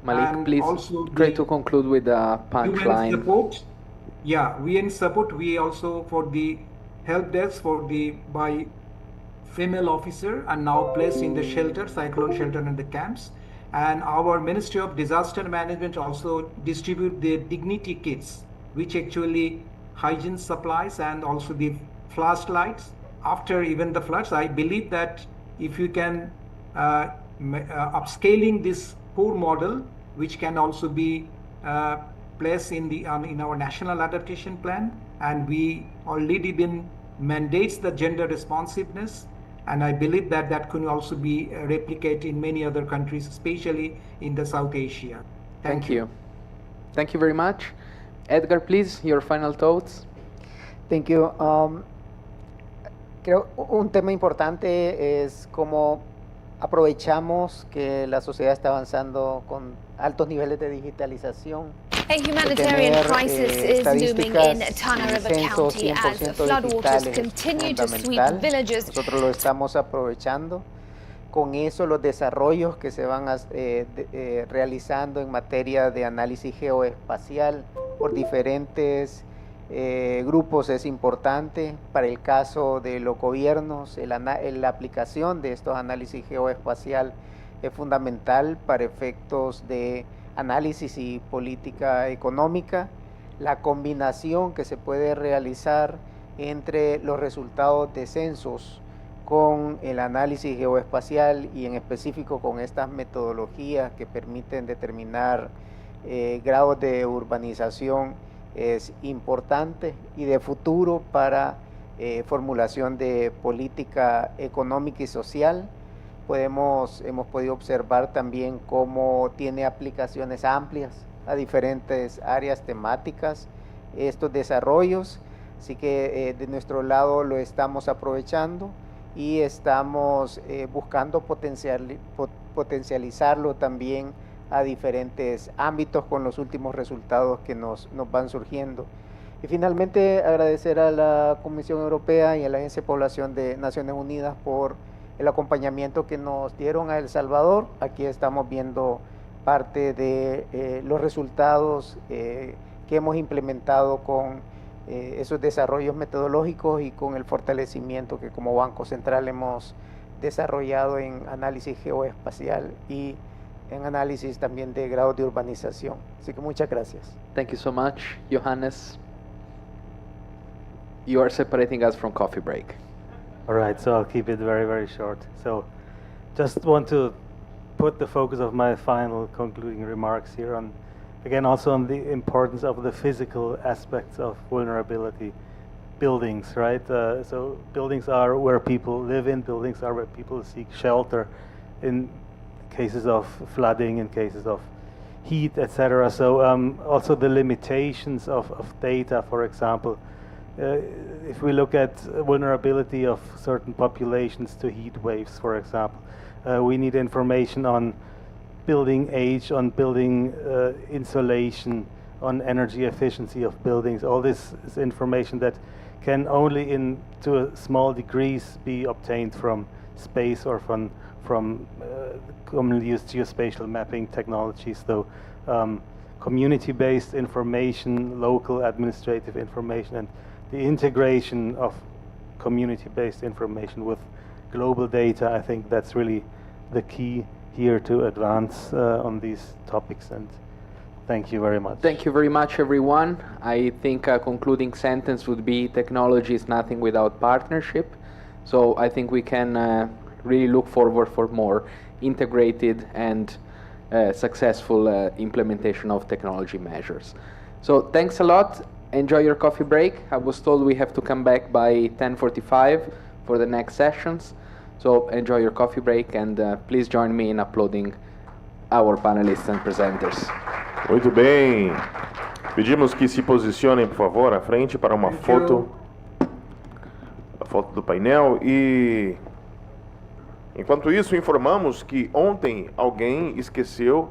Malik, And please also try the to conclude with the punchline. UN support. Yeah, UN support. We also, for the help desk by female officer, are now placed in the shelter, cyclone shelter, and the camps. And our Ministry of Disaster Management also distribute the dignity kits, which actually hygiene supplies and also the flashlights after even the floods. I believe that if you can upscaling this core model, which can also be placed in our national adaptation plan, and we already been mandates the gender responsiveness, and I believe that that could also be replicated in many other countries, especially in the South Asia. Thank you. Thank you very much. Edgar, please, your final thoughts. Thank you. Creo un tema importante es cómo aprovechamos que la sociedad está avanzando con altos niveles de digitalización. A humanitarian crisis is looming in Tana River County as floodwaters continue to sweep villages. Nosotros lo estamos aprovechando. Con eso, los desarrollos que se van realizando en materia de análisis geoespacial por diferentes grupos es importante. Para el caso de los gobiernos, la aplicación de estos análisis geoespacial es fundamental para efectos de análisis y política económica. La combinación que se puede realizar entre los resultados de censos con el análisis geoespacial y en específico con estas metodologías que permiten determinar grados de urbanización es importante y de futuro para formulación de política económica y social. Hemos podido observar también cómo tiene aplicaciones amplias a diferentes áreas temáticas estos desarrollos, así que de nuestro lado lo estamos aprovechando y estamos buscando potencializarlo también a diferentes ámbitos con los últimos resultados que nos van surgiendo. Y finalmente agradecer a la Comisión Europea y a la Agencia de Población de Naciones Unidas por el acompañamiento que nos dieron a El Salvador. Aquí estamos viendo parte de los resultados que hemos implementado con esos desarrollos metodológicos y con el fortalecimiento que como Banco Central hemos desarrollado en análisis geoespacial y en análisis también de grados de urbanización. Así que muchas gracias. Thank you so much, Johannes. You are separating us from coffee break. All right, so I'll keep it very, very short. So just want to put the focus of my final concluding remarks here on, again, also on the importance of the physical aspects of vulnerability. Buildings, right? So buildings are where people live in, buildings are where people seek shelter in cases of flooding, in cases of heat, etc. So also the limitations of data, for example. If we look at vulnerability of certain populations to heat waves, for example, we need information on building age, on building insulation, on energy efficiency of buildings. All this is information that can only to a small degrees be obtained from space or from commonly used geospatial mapping technologies. So community-based information, local administrative information, and the integration of community-based information with global data, I think that's really the key here to advance on these topics. And thank you very much. Thank you very much, everyone. I think a concluding sentence would be technology is nothing without partnership. So I think we can really look forward for more integrated and successful implementation of technology measures. So thanks a lot. Enjoy your coffee break. I was told we have to come back by 10:45 for the next sessions. So enjoy your coffee break, and please join me in applauding our panelists and presenters. Muito bem. Pedimos que se posicionem, por favor, à frente para uma foto. A foto do painel. E enquanto isso, informamos que ontem alguém esqueceu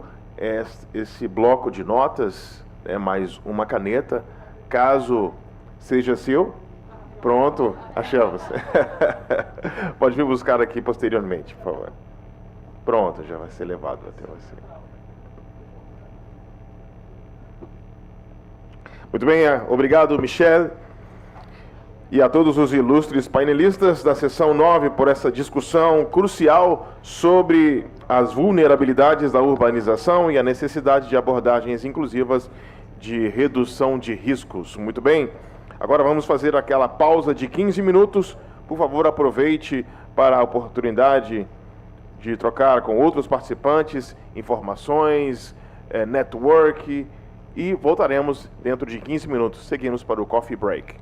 esse bloco de notas, mais uma caneta. Caso seja seu, pronto, achamos. Pode vir buscar aqui posteriormente, por favor. Pronto, já vai ser levado até você. Muito bem, obrigado, Michel, e a todos os ilustres painelistas da sessão 9 por essa discussão crucial sobre as vulnerabilidades da urbanização e a necessidade de abordagens inclusivas de redução de riscos. Muito bem, agora vamos fazer aquela pausa de 15 minutos. Por favor, aproveite para a oportunidade de trocar com outros participantes, informações, network, e voltaremos dentro de 15 minutos. Seguimos para o coffee break.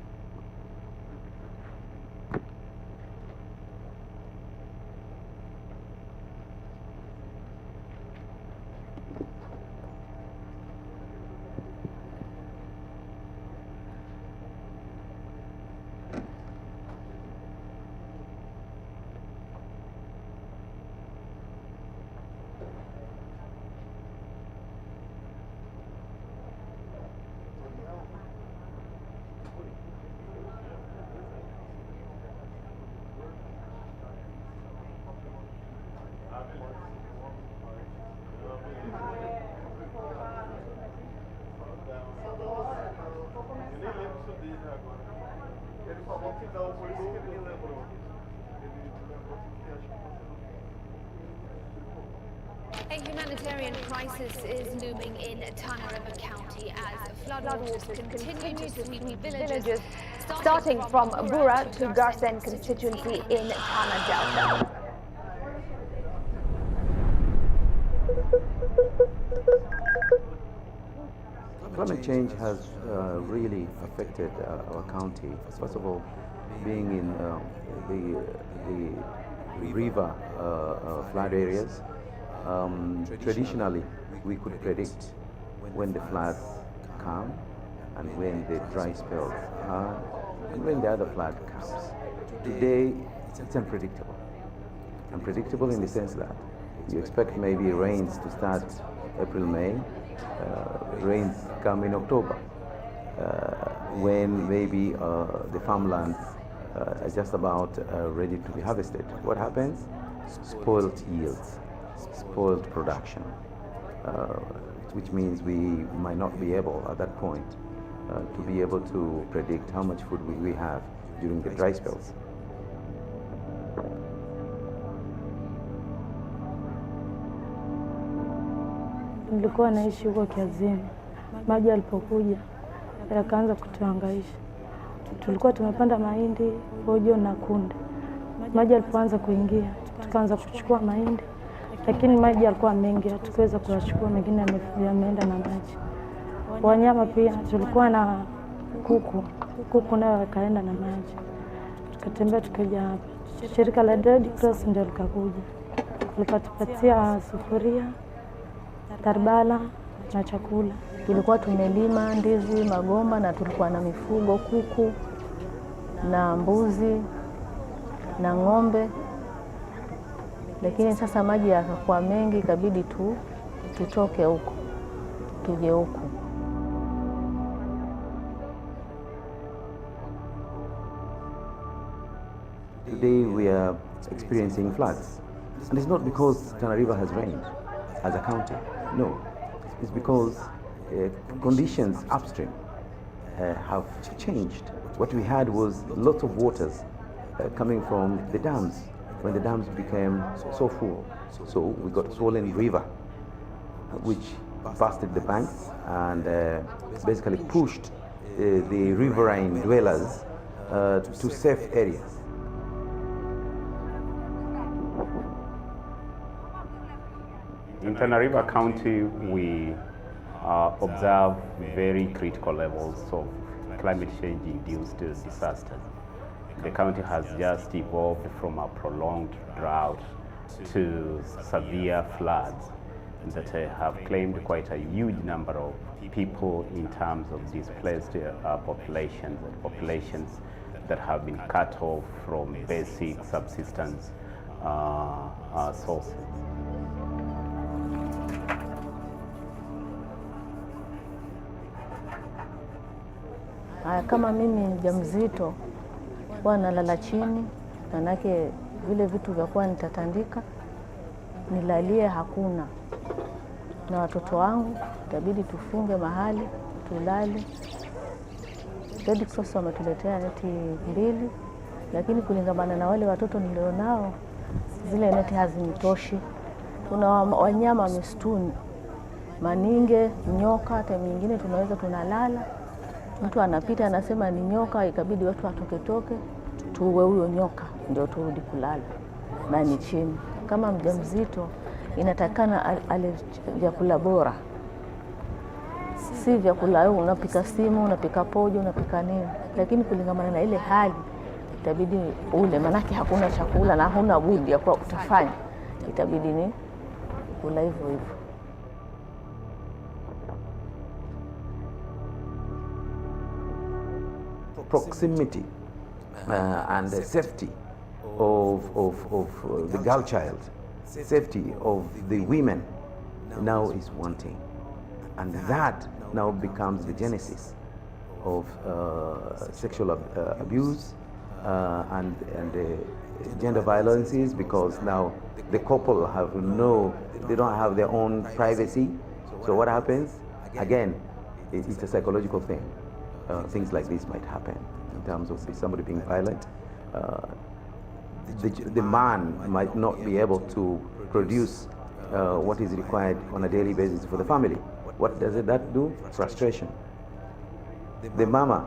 A humanitarian crisis is looming in Tana River County as floodwaters continue to sweep villages, starting from Bura to Garsen constituency in Tana Delta. Climate change has really affected our county. First of all, being in the river flood areas. Traditionally, we could predict when the floods come and when the dry spells are and when the other flood comes. Today, it's unpredictable. Unpredictable in the sense that you expect maybe rains to start April, May, rains come in October, when maybe the farmlands are just about ready to be harvested. What happens? Spoiled yields. Spoiled production, which means we might not be able at that point to be able to predict how much food we have during the dry spells. Nilikuwa naishi huko Kiazini. Maji yalipokuja yakaanza kutuhangaisha. Tulikuwa tumepanda mahindi, pojo na kunde. Maji yalipoanza kuingia, tukaanza kuchukua mahindi. Lakini maji yalikuwa mengi, hatukuweza kuyachukua, mengine yameenda na maji. Wanyama pia, tulikuwa na kuku nayo wakaenda na maji. Tukatembea tukaja hapa. Shirika la Red Cross ndio likakuja. Likatupatia sufuria, tarbala na chakula. Tulikuwa tumelima ndizi, magomba, na tulikuwa na mifugo, kuku na mbuzi na ng'ombe. Lakini sasa maji yakakuwa mengi, ikabidi tutoke huku tuje huku. Today we are experiencing floods. And it's not because Tana River has rained as a county. No. It's because conditions upstream have changed. What we had was lots of waters coming from the dams when the dams became so full. So we got a swollen river which busted the banks and basically pushed the riverine dwellers to safe areas. In Tana River County, we observe very critical levels of climate change-induced disasters. The county has just evolved from a prolonged drought to severe floods that have claimed quite a huge number of people in terms of displaced populations that have been cut off from basic subsistence sources. Kama mimi mjamzito huwa nalala chini, manake vile vitu vya kuwa nitatandika nilalie hakuna, na watoto wangu itabidi tufunge mahali tulale. Red Cross wametuletea neti 2, lakini kulingamana na wale watoto nilionao zile neti hazinitoshi. Kuna wanyama msituni, maninge, nyoka, hata nyingine tunaweza tunalala. Mtu anapita anasema ni nyoka, ikabidi watu watoke tuue huyo nyoka ndio turudi kulala na ni chini. Kama mjamzito inatakana ale vyakula bora, si vyakula unapika simu, unapika pojo, unapika nini, lakini kulingamana na ile hali itabidi ule, manake hakuna chakula na huna budi ya kwa utafanya, itabidi ni kula hivyo hivyo. Proximity and the safety of the girl child, safety of the women now is wanting. And that now becomes the genesis of sexual abuse and gender violences, because now the couple they don't have their own privacy. So what happens? Again, it's a psychological thing. Things like this might happen in terms of somebody being violent. The man might not be able to produce what is required on a daily basis for the family. What does that do? Frustration. The mama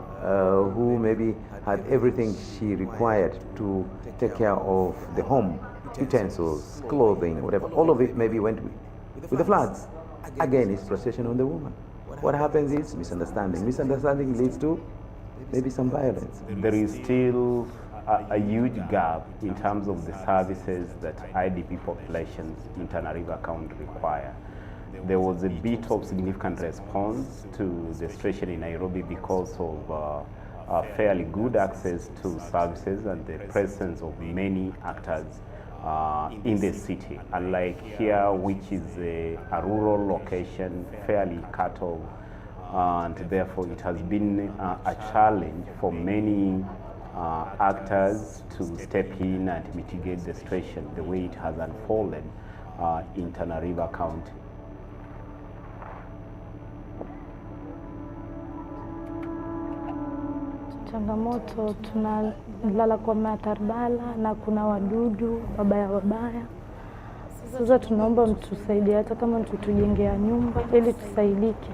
who maybe had everything she required to take care of the home, utensils, clothing, whatever, all of it maybe went with the floods. Again, it's frustration on the woman. What happens is misunderstanding. Misunderstanding leads to maybe some violence. There is still a huge gap in terms of the services that IDP populations in Tana River County require. There was a bit of significant response to the situation in Nairobi because of fairly good access to services and the presence of many actors in the city, unlike here, which is a rural location, fairly cut off, and therefore it has been a challenge for many actors to step in and mitigate the situation the way it has unfolded in Tana River County. Changamoto, tunalala kwa matarbala na kuna wadudu wabaya. Sasa tunaomba mtusaidie, hata kama mtutujengea nyumba ili tusaidike.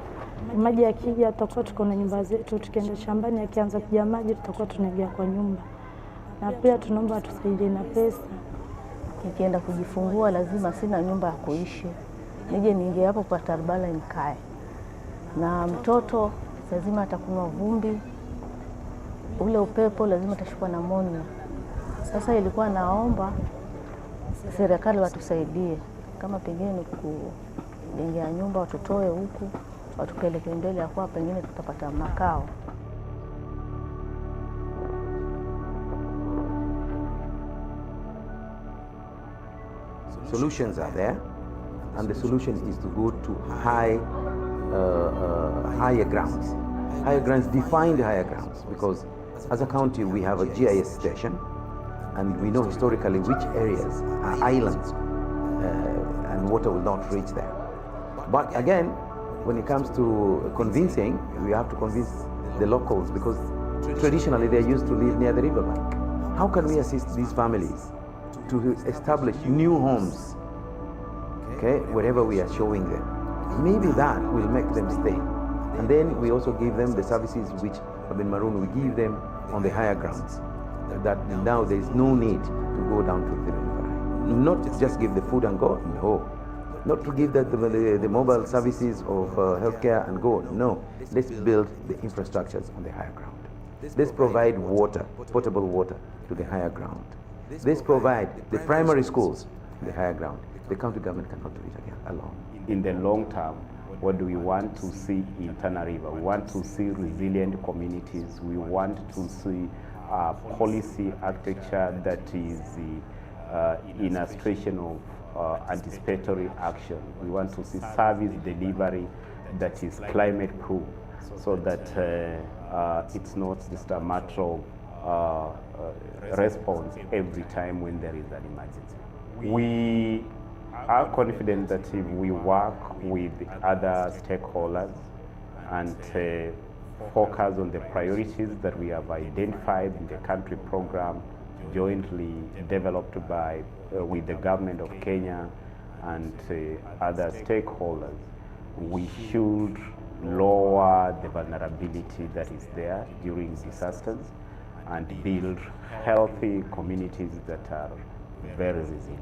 Maji yakija tutakuwa tuko na nyumba zetu, tukienda shambani akianza kuja maji tutakuwa tunaingia kwa nyumba. Na pia tunaomba tusaidie na pesa. Nikienda kujifungua lazima sina nyumba ya kuishi, nije niingie hapo kwa tarbala nikae. Na mtoto lazima atakunywa vumbi, ule upepo lazima atashikwa na pneumonia. Sasa ilikuwa naomba serikali watusaidie, kama pengine ni kujengea nyumba watutoe huku watupeleke mbele ya kwa pengine tutapata makao. Solutions are there, and the solution is to go to higher grounds. Higher grounds, defined higher grounds, because as a county we have a GIS station, and we know historically which areas are islands and water will not reach there. But again, when it comes to convincing, we have to convince the locals, because traditionally they used to live near the riverbank. How can we assist these families to establish new homes, okay, wherever we are showing them? Maybe that will make them stay. And then we also give them the services which have been marooned, we give them on the higher grounds, that now there is no need to go down to the river. Not just give the food and go, no. Not to give the mobile services of healthcare and go, no. Let's build the infrastructures on the higher ground. Let's provide water, potable water, to the higher ground. Let's provide the primary schools on the higher ground. The county government cannot do it again alone. In the long term, what do we want to see in Tana River? We want to see resilient communities. We want to see policy architecture that is in a situation of anticipatory action. We want to see service delivery that is climate proof, so that it's not just a matter of response every time when there is an emergency. We are confident that if we work with other stakeholders and focus on the priorities that we have identified in the country program jointly developed by with the government of Kenya and other stakeholders, we should lower the vulnerability that is there during disasters and build healthy communities that are very resilient.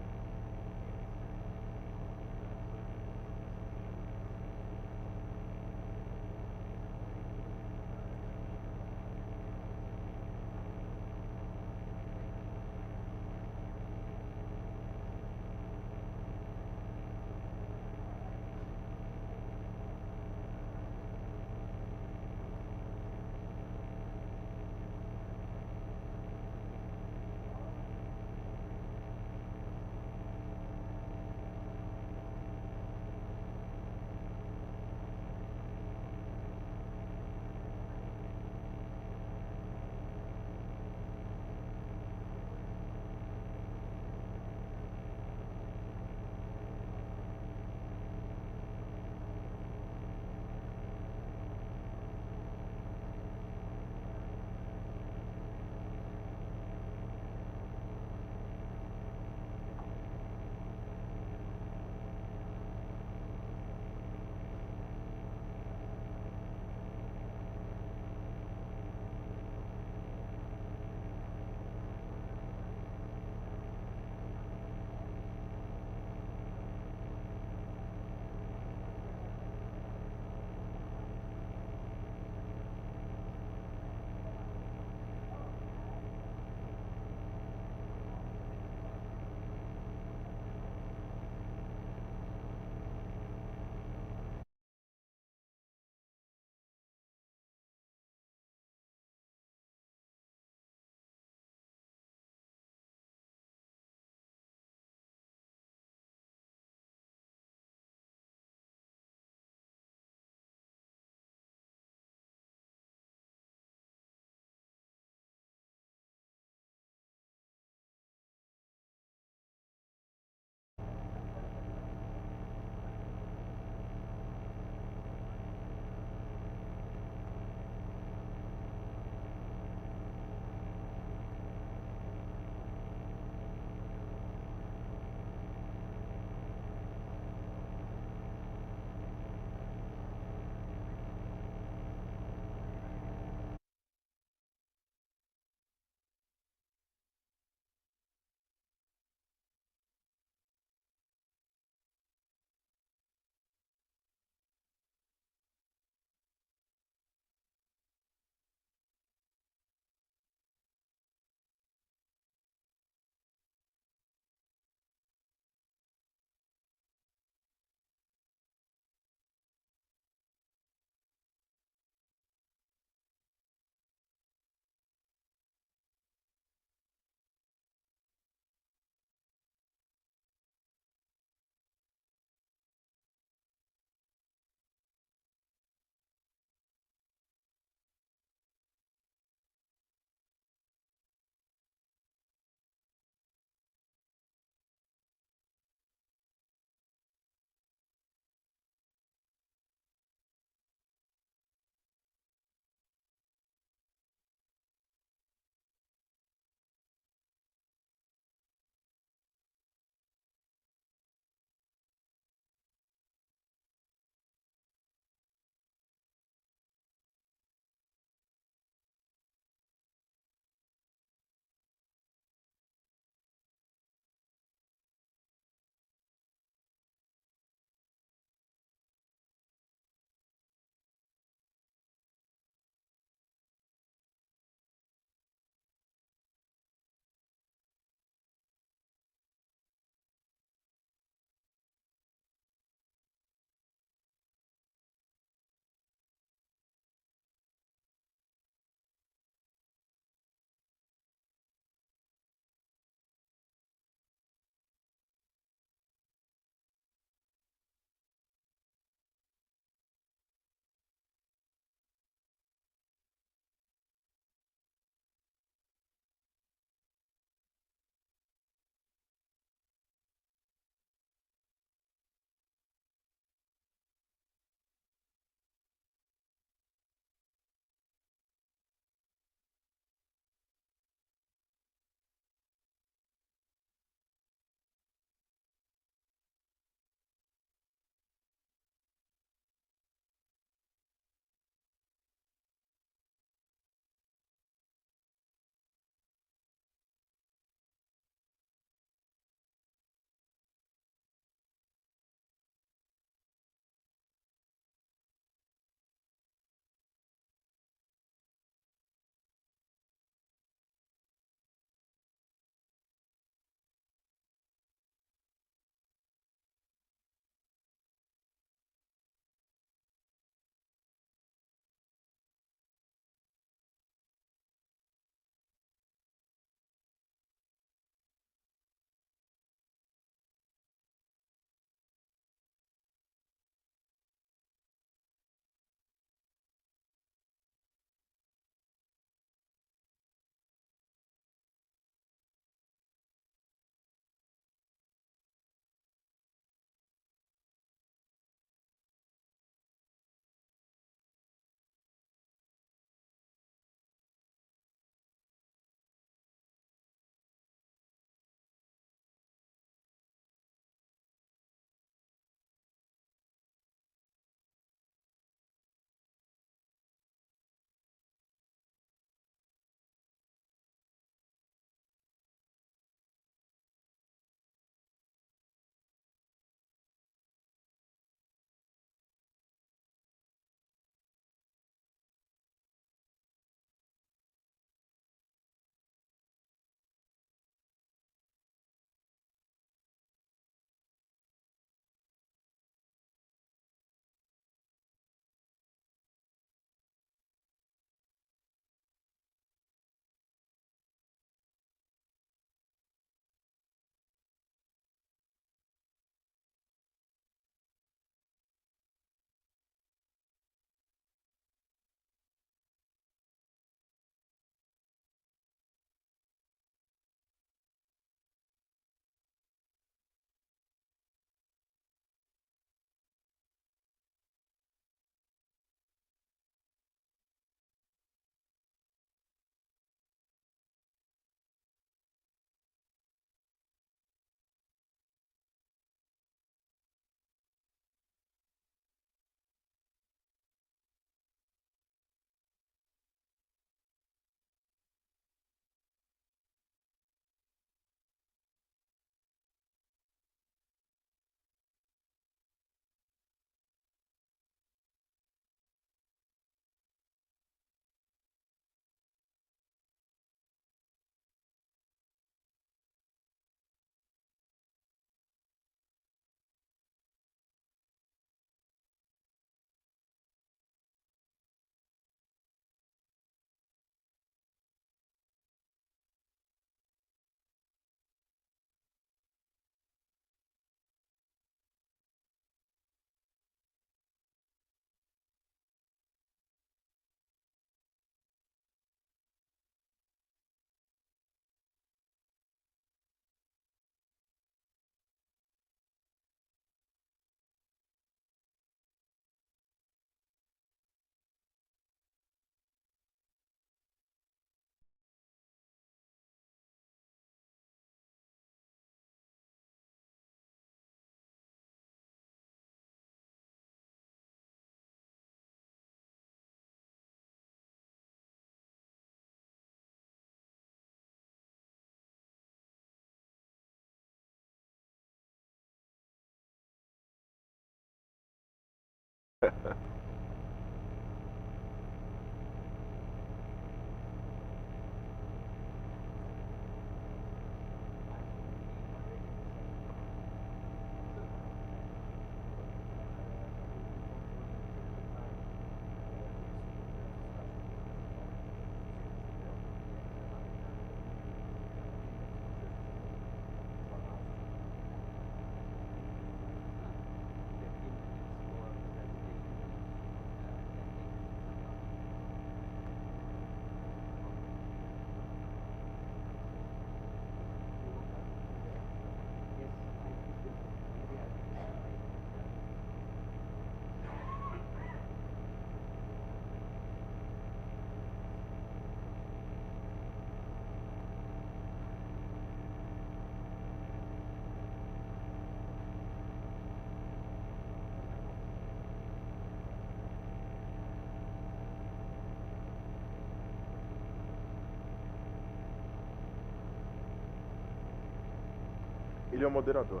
Ele é o moderador.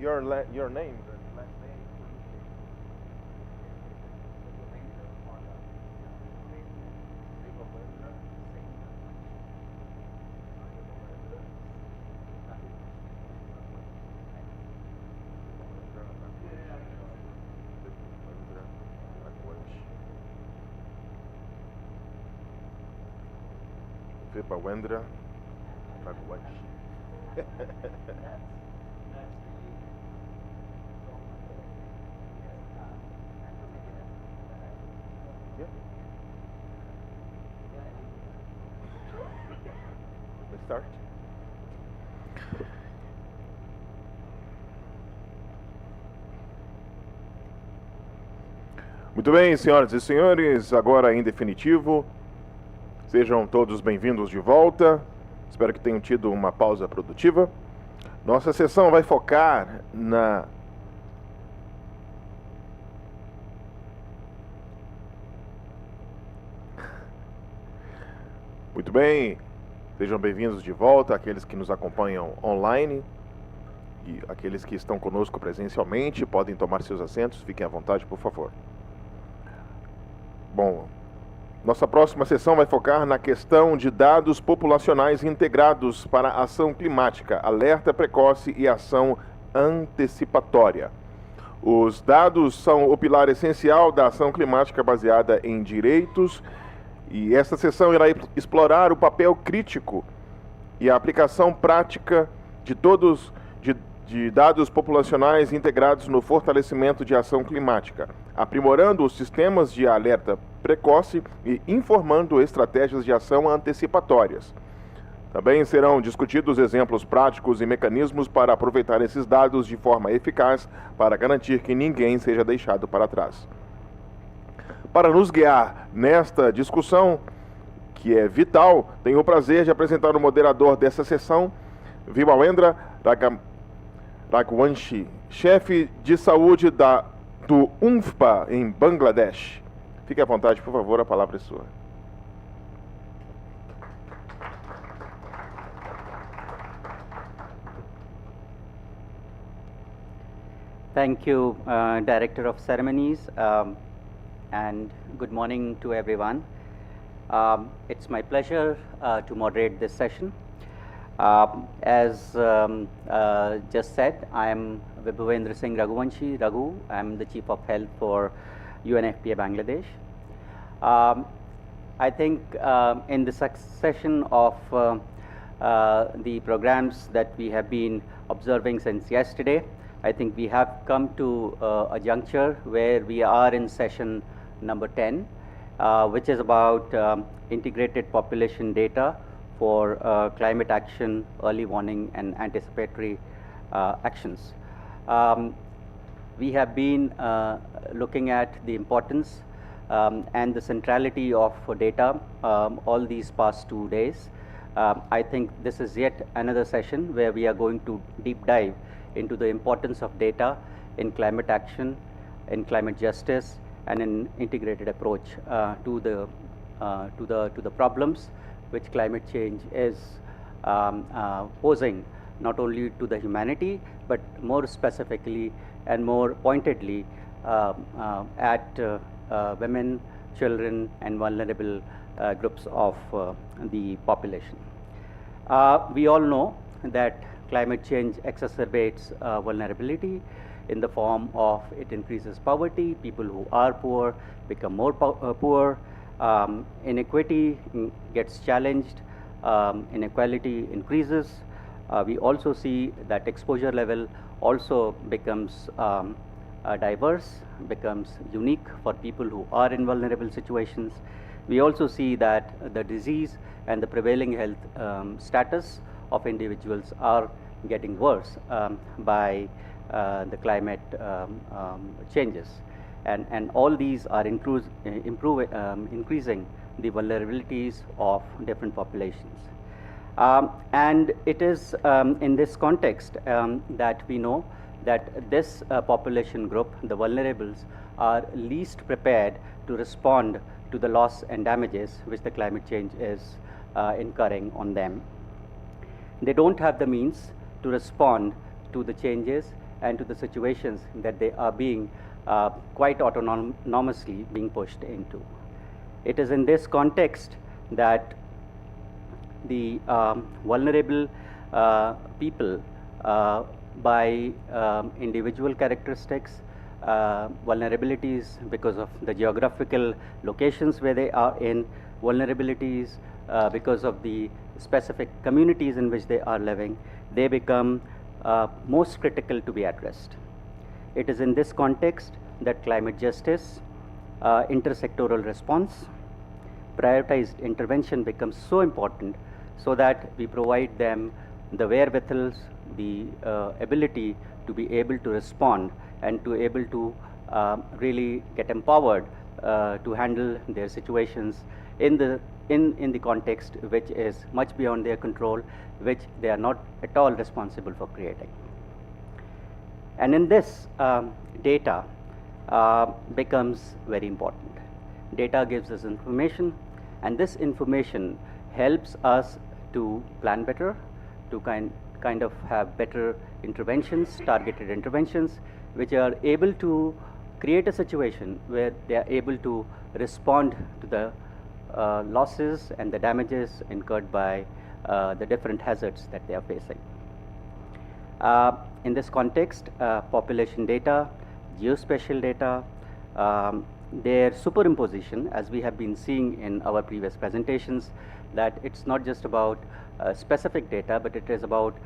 Your name? Vipawendra Bhagwat. Let's start. Muito bem, senhoras e senhores, agora em definitivo, sejam todos bem-vindos de volta. Espero que tenham tido uma pausa produtiva. Nossa sessão vai focar na Muito bem, sejam bem-vindos de volta, aqueles que nos acompanham online e aqueles que estão conosco presencialmente, podem tomar seus assentos, fiquem à vontade, por favor. Bom, nossa próxima sessão vai focar na questão de dados populacionais integrados para ação climática, alerta precoce e ação antecipatória. Os dados são o pilar essencial da ação climática baseada em direitos, e esta sessão irá explorar o papel crítico e a aplicação prática de dados populacionais integrados no fortalecimento de ação climática, aprimorando os sistemas de alerta precoce e informando estratégias de ação antecipatórias. Também serão discutidos exemplos práticos e mecanismos para aproveitar esses dados de forma eficaz para garantir que ninguém seja deixado para trás. Para nos guiar nesta discussão, que é vital, tenho o prazer de apresentar o moderador dessa sessão, Vipawendra Raghuvanshi, chefe de saúde do UNFPA em Bangladesh. Fique à vontade, por favor, a palavra é sua. Thank you, Director of Ceremonies, and good morning to everyone. It's my pleasure to moderate this session. As just said, I am Vipawendra Singh Raghuvanshi, Raghu. I am the Chief of Health for UNFPA Bangladesh. I think in the succession of the programs that we have been observing since yesterday, I think we have come to a juncture where we are in session number 10, which is about integrated population data for climate action, early warning, and anticipatory actions. We have been looking at the importance and the centrality of data all these past 2 days. I think this is yet another session where we are going to deep dive into the importance of data in climate action, in climate justice, and an integrated approach to the problems which climate change is posing, not only to the humanity, but more specifically and more pointedly at women, children, and vulnerable groups of the population. We all know that climate change exacerbates vulnerability in the form of it increases poverty. People who are poor become more poor. Inequity gets challenged. Inequality increases. We also see that exposure level also becomes diverse, becomes unique for people who are in vulnerable situations. We also see that the disease and the prevailing health status of individuals are getting worse by the climate changes. And all these are increasing the vulnerabilities of different populations. And it is in this context that we know that this population group, the vulnerables, are least prepared to respond to the loss and damages which the climate change is incurring on them. They don't have the means to respond to the changes and to the situations that they are being quite autonomously being pushed into. It is in this context that the vulnerable people by individual characteristics, vulnerabilities because of the geographical locations where they are in, vulnerabilities because of the specific communities in which they are living, they become most critical to be addressed. It is in this context that climate justice, intersectoral response, prioritized intervention becomes so important, so that we provide them the wherewithals, the ability to be able to respond and to able to really get empowered to handle their situations in the context which is much beyond their control, which they are not at all responsible for creating. And in this, data becomes very important. Data gives us information, and this information helps us to plan better, to kind of have better interventions, targeted interventions, which are able to create a situation where they are able to respond to the losses and the damages incurred by the different hazards that they are facing. In this context, population data, geospatial data, their superimposition, as we have been seeing in our previous presentations, that it's not just about specific data, but it is about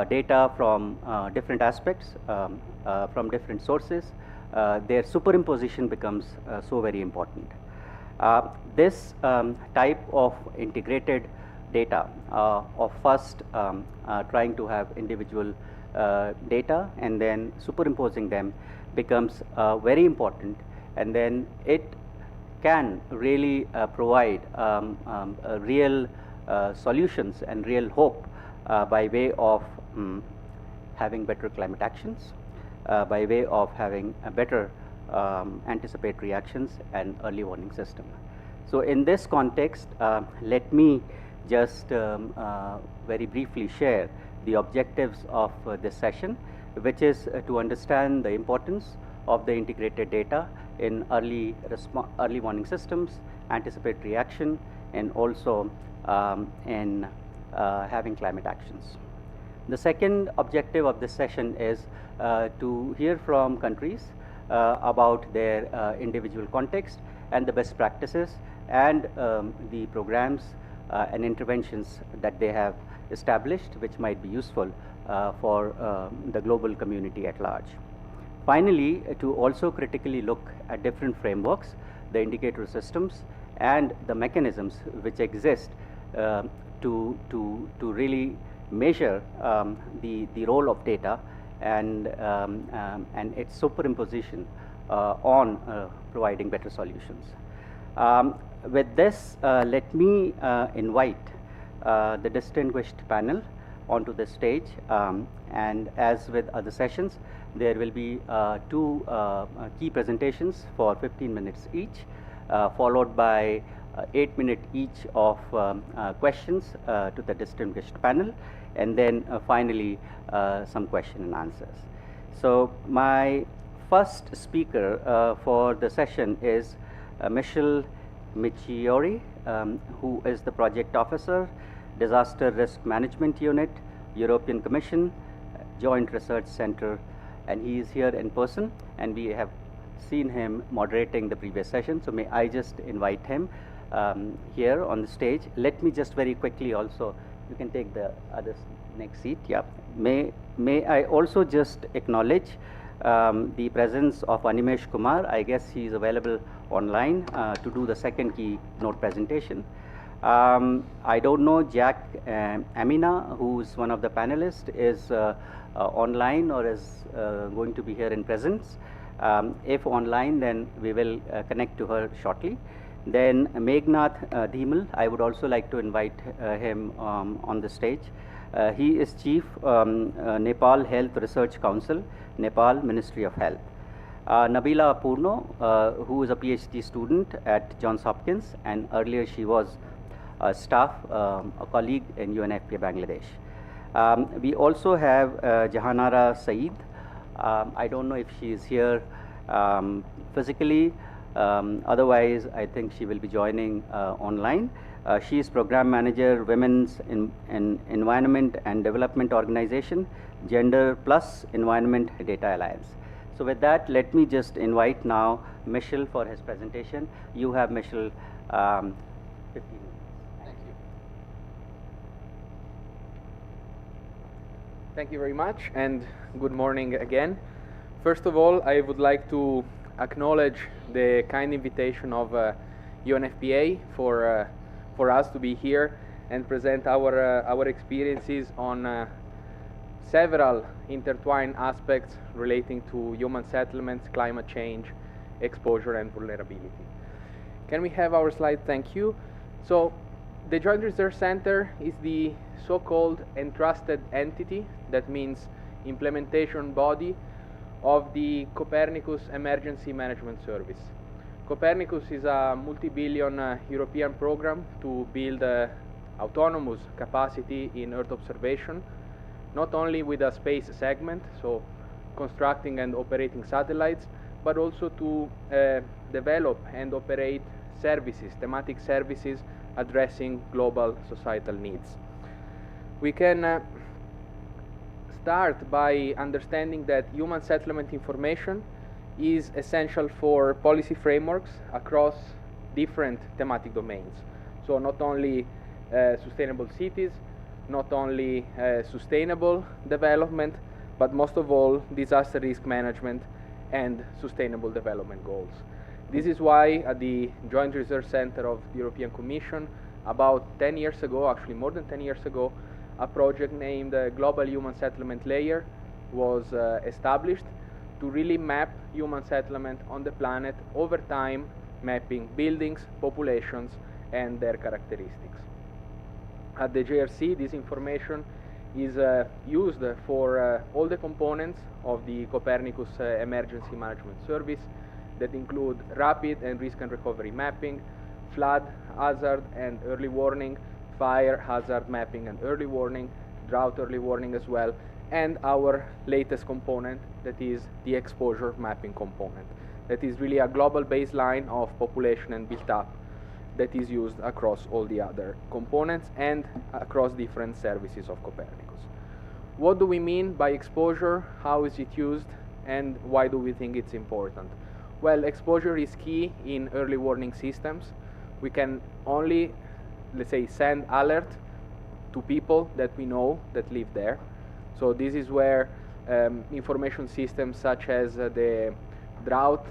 data from different aspects, from different sources. Their superimposition becomes so very important. This type of integrated data of first trying to have individual data and then superimposing them becomes very important, and then it can really provide real solutions and real hope by way of having better climate actions, by way of having a better anticipatory actions and early warning system. So in this context, let me just very briefly share the objectives of this session, which is to understand the importance of the integrated data in early warning systems, anticipatory action, and also in having climate actions. The second objective of this session is to hear from countries about their individual context and the best practices and the programs and interventions that they have established, which might be useful for the global community at large. Finally, to also critically look at different frameworks, the indicator systems, and the mechanisms which exist to really measure the role of data and its superimposition on providing better solutions. With this, let me invite the distinguished panel onto the stage, and as with other sessions, there will be two key presentations for 15 minutes each, followed by 8 minutes each of questions to the distinguished panel, and then finally some question and answers. So my first speaker for the session is Michelle Michiori, who is the Project Officer, Disaster Risk Management Unit, European Commission, Joint Research Center, and he is here in person, and we have seen him moderating the previous session. So may I just invite him here on the stage. Let me just very quickly also, you can take the other next seat. Yeah. May I also just acknowledge the presence of Animesh Kumar. I guess he is available online to do the second keynote presentation. I don't know, Jack Amina, who's one of the panelists, is online or is going to be here in presence. If online, then we will connect to her shortly. Then Meghnath Dhimal, I would also like to invite him on the stage. He is Chief Nepal Health Research Council, Nepal Ministry of Health. Nabila Purno, who is a PhD student at Johns Hopkins, and earlier she was a staff, a colleague in UNFPA Bangladesh. We also have Jahanara Saeed. I don't know if she is here physically. Otherwise, I think she will be joining online. She is Program Manager, Women's Environment and Development Organization, Gender Plus Environment Data Alliance. So with that, let me just invite now Michelle for his presentation. You have, Michelle, 15 minutes. Thank you. Thank you very much, and good morning again. First of all, I would like to acknowledge the kind invitation of UNFPA for us to be here and present our experiences on several intertwined aspects relating to human settlements, climate change, exposure, and vulnerability. Can we have our slide? Thank you. So the Joint Research Center is the so-called entrusted entity, that means implementation body, of the Copernicus Emergency Management Service. Copernicus is a multi-billion European program to build autonomous capacity in Earth observation, not only with a space segment, so constructing and operating satellites, but also to develop and operate services, thematic services addressing global societal needs. We can start by understanding that human settlement information is essential for policy frameworks across different thematic domains. So not only sustainable cities, not only sustainable development, but most of all disaster risk management and sustainable development goals. This is why at the Joint Research Center of the European Commission, about 10 years ago, actually more than 10 years ago, a project named Global Human Settlement Layer was established to really map human settlement on the planet over time, mapping buildings, populations, and their characteristics. At the JRC, this information is used for all the components of the Copernicus Emergency Management Service that include rapid and risk and recovery mapping, flood, hazard, and early warning, fire, hazard mapping and early warning, drought early warning as well, and our latest component, that is the exposure mapping component. That is really a global baseline of population and built up that is used across all the other components and across different services of Copernicus. What do we mean by exposure? How is it used? And why do we think it's important? Well, exposure is key in early warning systems. We can only, let's say, send alert to people that we know that live there. So this is where information systems such as the drought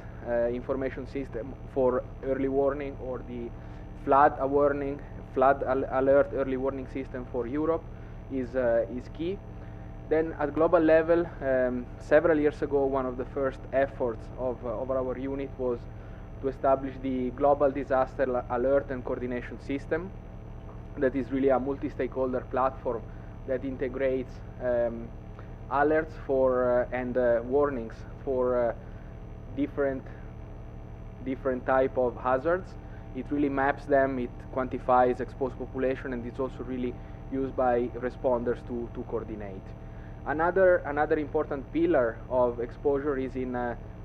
information system for early warning, or the flood alert early warning system for Europe is key. Then at global level, several years ago, one of the first efforts of our unit was to establish the Global Disaster Alert and Coordination System. That is really a multi-stakeholder platform that integrates alerts for and warnings for different type of hazards. It really maps them, it quantifies exposed population, and it's also really used by responders to coordinate. Another important pillar of exposure is in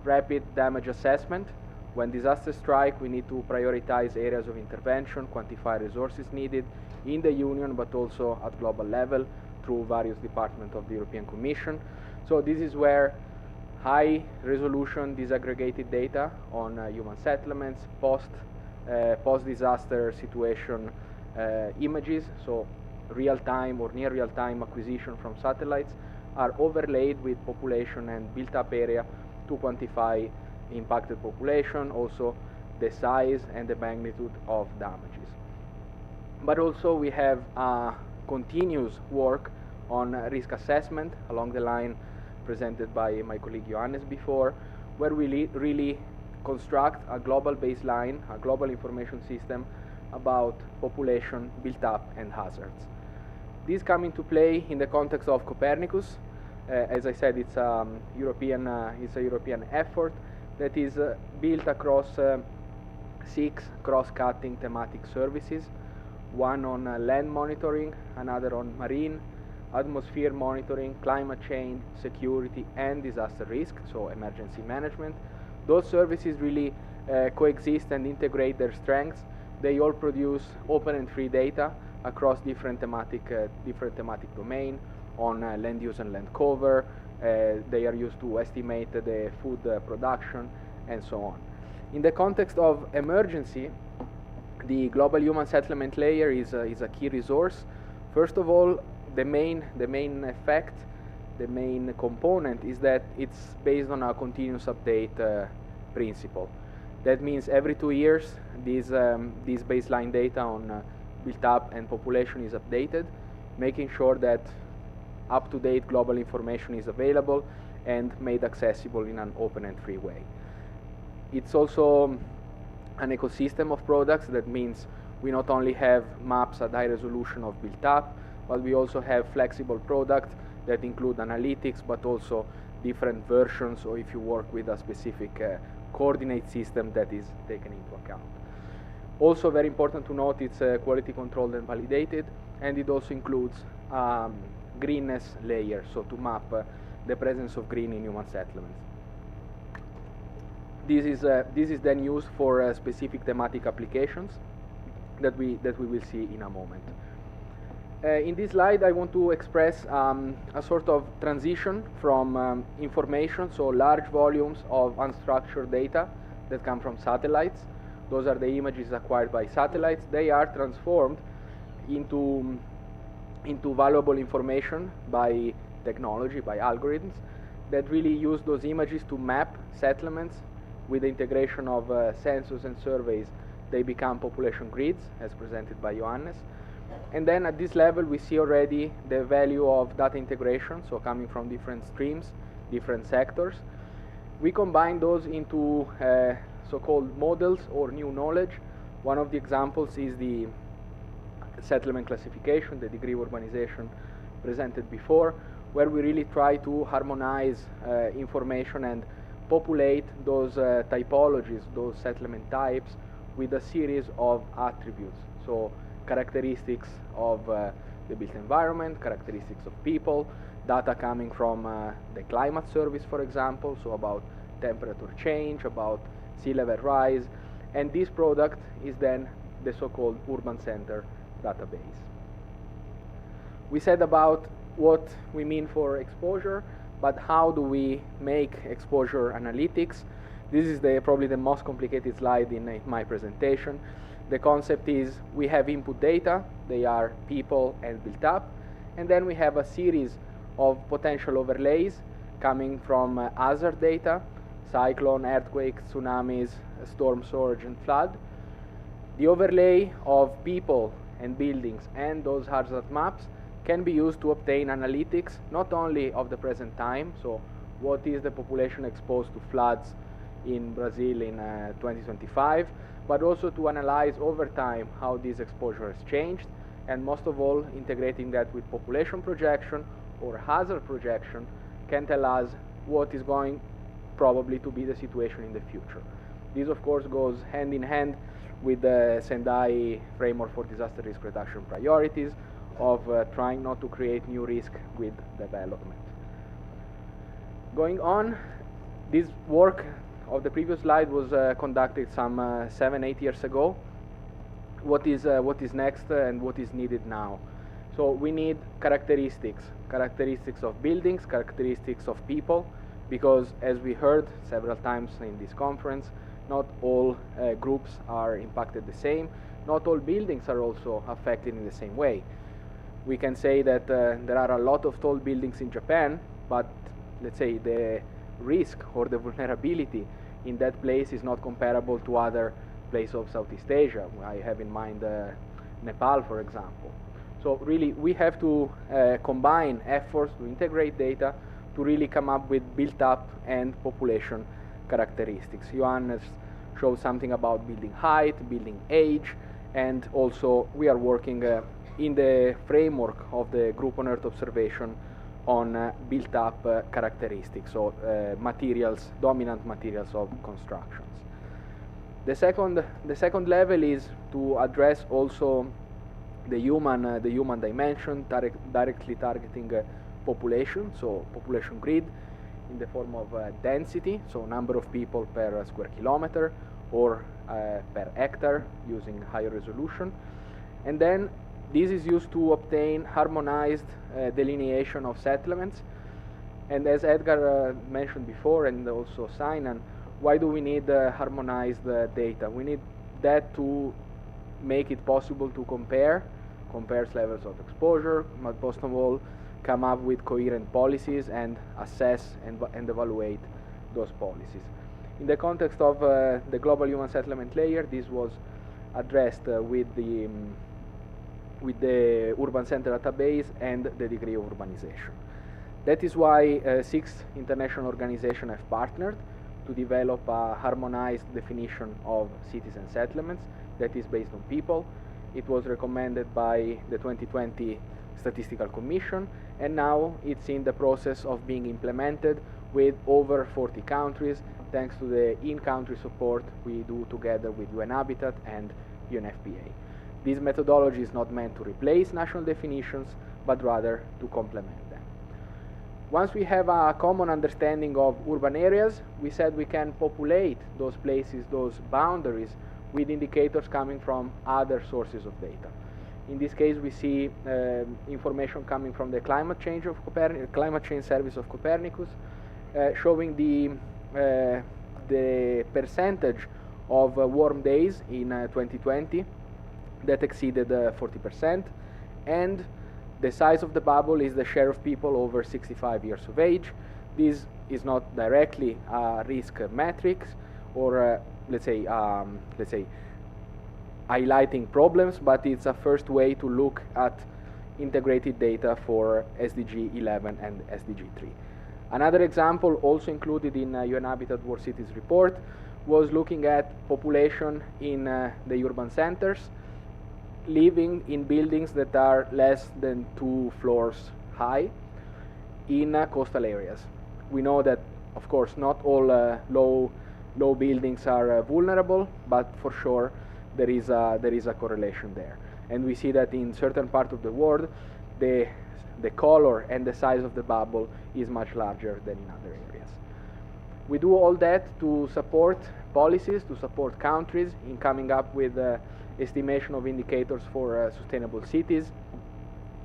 rapid damage assessment. When disasters strike, we need to prioritize areas of intervention, quantify resources needed in the Union, but also at global level through various departments of the European Commission. So this is where high-resolution disaggregated data on human settlements, post-disaster situation images, so real-time or near real-time acquisition from satellites, are overlaid with population and built-up area to quantify impacted population, also the size and the magnitude of damages. But also we have continuous work on risk assessment along the line presented by my colleague Johannes before, where we really construct a global baseline, a global information system about population, built-up, and hazards. These come into play in the context of Copernicus. As I said, it's a European effort that is built across 6 cross-cutting thematic services, one on land monitoring, another on marine, atmosphere monitoring, climate change, security, and disaster risk, so emergency management. Those services really coexist and integrate their strengths. They all produce open and free data across different thematic domain on land use and land cover. They are used to estimate the food production and so on. In the context of emergency, the global human settlement layer is a key resource. First of all, the main effect, the main component is that it's based on a continuous update principle. That means every 2 years, this baseline data on built-up and population is updated, making sure that up-to-date global information is available and made accessible in an open and free way. It's also an ecosystem of products. That means we not only have maps at high resolution of built-up, but we also have flexible products that include analytics, but also different versions, or if you work with a specific coordinate system that is taken into account. Also very important to note, it's quality controlled and validated, and it also includes greenness layer, so to map the presence of green in human settlements. This is then used for specific thematic applications that we will see in a moment. In this slide, I want to express a sort of transition from information, so large volumes of unstructured data that come from satellites. Those are the images acquired by satellites. They are transformed into valuable information by technology, by algorithms, that really use those images to map settlements. With the integration of sensors and surveys, they become population grids, as presented by Johannes. And then at this level, we see already the value of data integration, so coming from different streams, different sectors. We combine those into so-called models or new knowledge. One of the examples is the settlement classification, the degree of urbanization presented before, where we really try to harmonize information and populate those typologies, those settlement types, with a series of attributes. So characteristics of the built environment, characteristics of people, data coming from the climate service, for example, so about temperature change, about sea level rise, and this product is then the so-called urban center database. We said about what we mean for exposure, but how do we make exposure analytics? This is probably the most complicated slide in my presentation. The concept is we have input data, they are people and built up, and then we have a series of potential overlays coming from hazard data, cyclone, earthquake, tsunamis, storm surge, and flood. The overlay of people and buildings and those hazard maps can be used to obtain analytics not only of the present time, so what is the population exposed to floods in Brazil in 2025, but also to analyze over time how this exposure has changed, and most of all, integrating that with population projection or hazard projection can tell us what is going probably to be the situation in the future. This, of course, goes hand in hand with the Sendai framework for disaster risk reduction priorities of trying not to create new risk with development. Going on, This work of the previous slide was conducted some 7-8 years ago. What is next and what is needed now? So we need characteristics of buildings, characteristics of people, because as we heard several times in this conference, not all groups are impacted the same, not all buildings are also affected in the same way. We can say that there are a lot of tall buildings in Japan, but let's say the risk or the vulnerability in that place is not comparable to other places of Southeast Asia. I have in mind Nepal, for example. So really we have to combine efforts to integrate data to really come up with built-up and population characteristics. Johannes showed something about building height, building age, and also we are working in the framework of the Group on Earth Observation on built-up characteristics, so materials, dominant materials of constructions. The second level is to address also the human dimension, directly targeting population, so population grid in the form of density, so number of people per square kilometer or per hectare using higher resolution. And then this is used to obtain harmonized delineation of settlements. And as Edgar mentioned before, and also Sinan, why do we need harmonized data? We need that to make it possible to compare levels of exposure, but most of all, come up with coherent policies and assess and evaluate those policies. In the context of the global human settlement layer, this was addressed with the urban center database and the degree of urbanization. That is why 6 international organizations have partnered to develop a harmonized definition of cities and settlements that is based on people. It was recommended by the 2020 Statistical Commission, and now it's in the process of being implemented with over 40 countries, thanks to the in-country support we do together with UN Habitat and UNFPA. This methodology is not meant to replace national definitions, but rather to complement them. Once we have a common understanding of urban areas, we said we can populate those places, those boundaries, with indicators coming from other sources of data. In this case, we see information coming from the climate change service of Copernicus, showing the percentage of warm days in 2020 that exceeded 40%, and the size of the bubble is the share of people over 65 years of age. This is not directly a risk metrics or let's say highlighting problems, but it's a first way to look at integrated data for SDG 11 and SDG 3. Another example also included in UN Habitat World Cities report was looking at population in the urban centers living in buildings that are less than 2 floors high in coastal areas. We know that, of course, not all low buildings are vulnerable, but for sure there is a correlation there. And we see that in certain parts of the world, the color and the size of the bubble is much larger than in other areas. We do all that to support policies, to support countries in coming up with estimation of indicators for sustainable cities.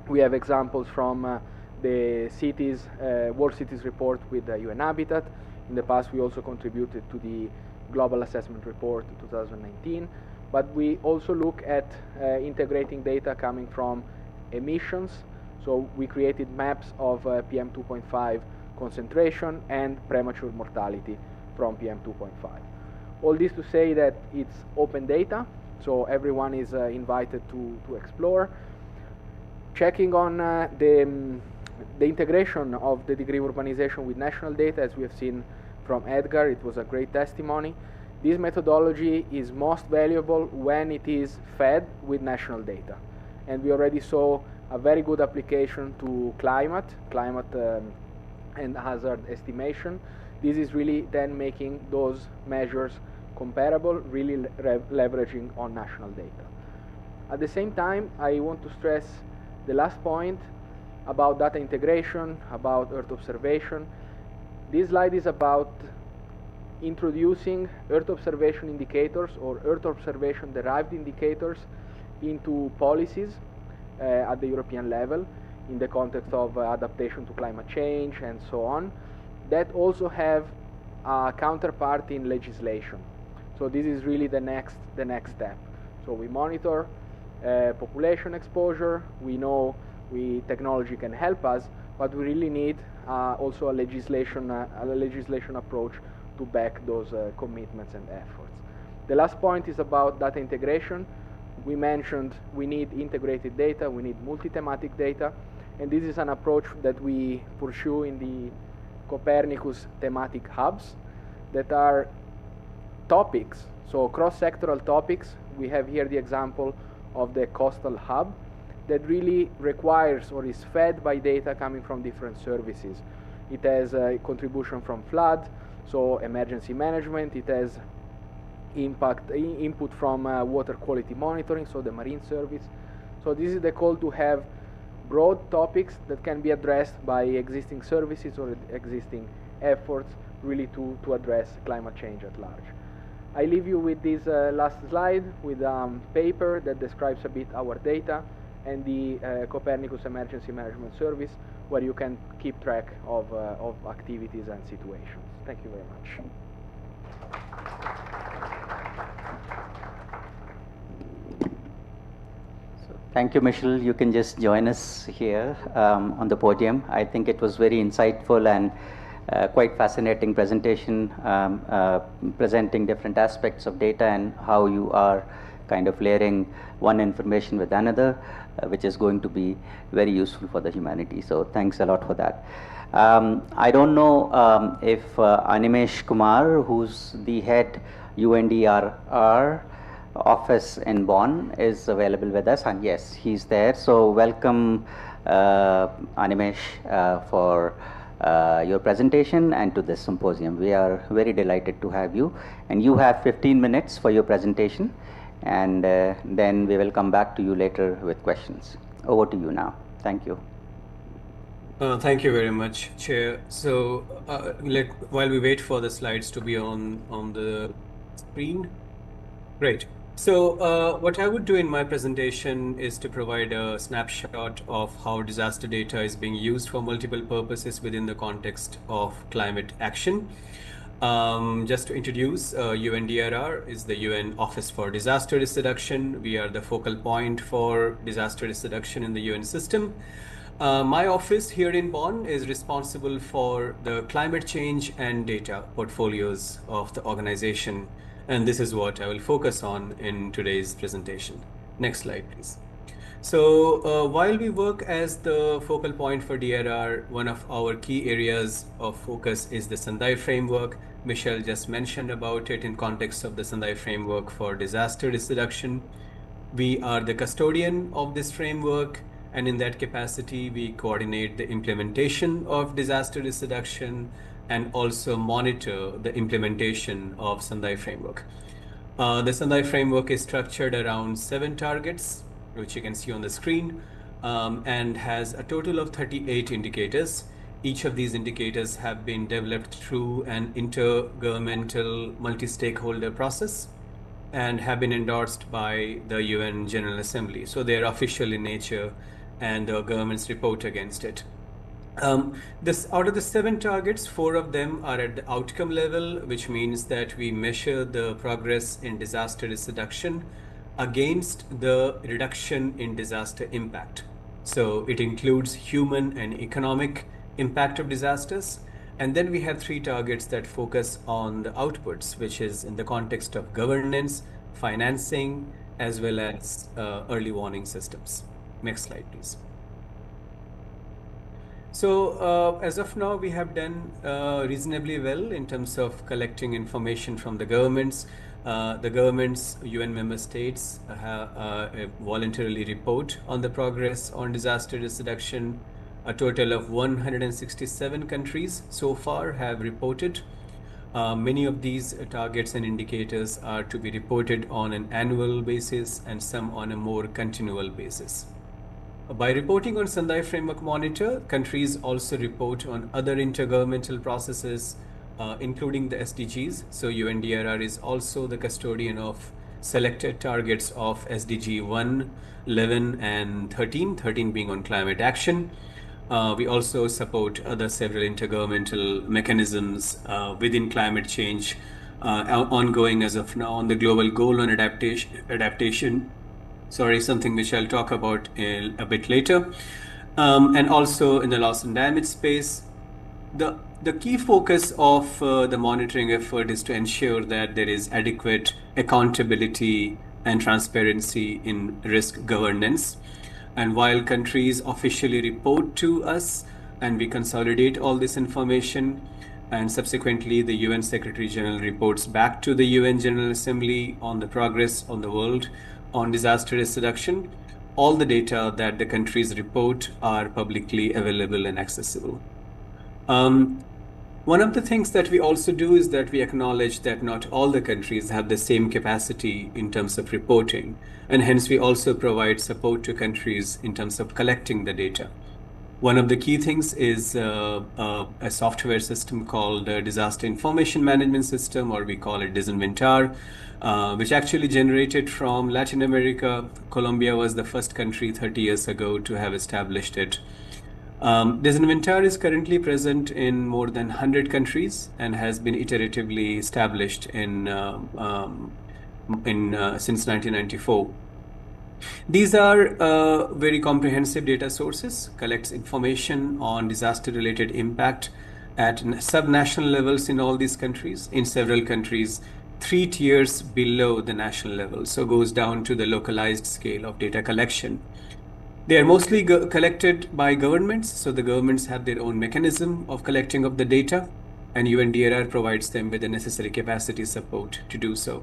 We have examples from the cities, World Cities report with UN Habitat. In the past, we also contributed to the Global Assessment Report 2019. But we also look at integrating data coming from emissions. So we created maps of PM 2.5 concentration and premature mortality from PM 2.5. All this to say that it's open data, so everyone is invited to explore. Checking on the integration of the degree of urbanization with national data, as we have seen from Edgar, it was a great testimony. This methodology is most valuable when it is fed with national data. And we already saw a very good application to climate and hazard estimation. This is really then making those measures comparable, really leveraging on national data. At the same time, I want to stress the last point about data integration, about Earth observation. This slide is about introducing Earth observation indicators or Earth observation derived indicators into policies at the European level in the context of adaptation to climate change and so on, that also have a counterpart in legislation. So this is really the next step. So we monitor population exposure. We know technology can help us, but we really need also a legislation approach to back those commitments and efforts. The last point is about data integration. We mentioned we need integrated data, we need multi-thematic data, and this is an approach that we pursue in the Copernicus thematic hubs that are topics, so cross-sectoral topics. We have here the example of the coastal hub that really requires or is fed by data coming from different services. It has a contribution from flood, so emergency management. It has input from water quality monitoring, so the marine service. So this is the call to have broad topics that can be addressed by existing services or existing efforts really to address climate change at large. I leave you with this last slide with a paper that describes a bit our data and the Copernicus Emergency Management Service, where you can keep track of activities and situations. Thank you very much. Thank you, Michel. You can just join us here on the podium. I think it was very insightful and quite fascinating presentation, presenting different aspects of data and how you are kind of layering one information with another, which is going to be very useful for the humanity. So thanks a lot for that. I don't know if Animesh Kumar, who's the head UNDRR office in Bonn, is available with us, and yes, he's there. So welcome, Animesh, for your presentation and to this symposium. We are very delighted to have you, and you have 15 minutes for your presentation, and then we will come back to you later with questions. Over to you now. Thank you. Thank you very much, Chair. So while we wait for the slides to be on the screen. Great. So what I would do in my presentation is to provide a snapshot of how disaster data is being used for multiple purposes within the context of climate action. Just to introduce, UNDRR is the UN Office for Disaster Risk Reduction. We are the focal point for disaster risk reduction in the UN system. My office here in Bonn is responsible for the climate change and data portfolios of the organization. And this is what I will focus on in today's presentation. Next slide, please. So while we work as the focal point for DRR, one of our key areas of focus is the Sendai framework. Michel just mentioned about it in context of the Sendai framework for disaster risk reduction. We are the custodian of this framework, and in that capacity, we coordinate the implementation of disaster risk reduction and also monitor the implementation of Sendai framework. The Sendai framework is structured around 7 targets, which you can see on the screen, and has a total of 38 indicators. Each of these indicators have been developed through an intergovernmental multi-stakeholder process and have been endorsed by the UN General Assembly. So they are official in nature and the governments report against it. Out of the 7 targets, 4 of them are at the outcome level, which means that we measure the progress in disaster risk reduction against the reduction in disaster impact. So it includes human and economic impact of disasters. And then we have 3 targets that focus on the outputs, which is in the context of governance, financing, as well as early warning systems. Next slide, please. So as of now, we have done reasonably well in terms of collecting information from the governments. The governments, UN member states, voluntarily report on the progress on disaster risk reduction. A total of 167 countries so far have reported. Many of these targets and indicators are to be reported on an annual basis and some on a more continual basis. By reporting on Sendai Framework Monitor, countries also report on other intergovernmental processes including the SDGs. So UNDRR is also the custodian of selected targets of SDG 1, 11, and 13, 13 being on climate action. We also support other several intergovernmental mechanisms within climate change, ongoing as of now on the global goal on adaptation. Sorry, something which I'll talk about a bit later. And also in the loss and damage space, the key focus of the monitoring effort is to ensure that there is adequate accountability and transparency in risk governance. And while countries officially report to us and we consolidate all this information, and subsequently the UN Secretary General reports back to the UN General Assembly on the progress on the world on disaster risk reduction, all the data that the countries report are publicly available and accessible. One of the things that we also do is that we acknowledge that not all the countries have the same capacity in terms of reporting, and hence we also provide support to countries in terms of collecting the data. One of the key things is a software system called Disaster Information Management System, or we call it Disinventar, which actually generated from Latin America. Colombia was the first country 30 years ago to have established it. Disinventar is currently present in more than 100 countries and has been iteratively established since 1994. These are very comprehensive data sources, collects information on disaster-related impact at sub-national levels in all these countries. In several countries, 3 tiers below the national level, so goes down to the localized scale of data collection. They are mostly collected by governments, so the governments have their own mechanism of collecting of the data, and UNDRR provides them with the necessary capacity support to do so.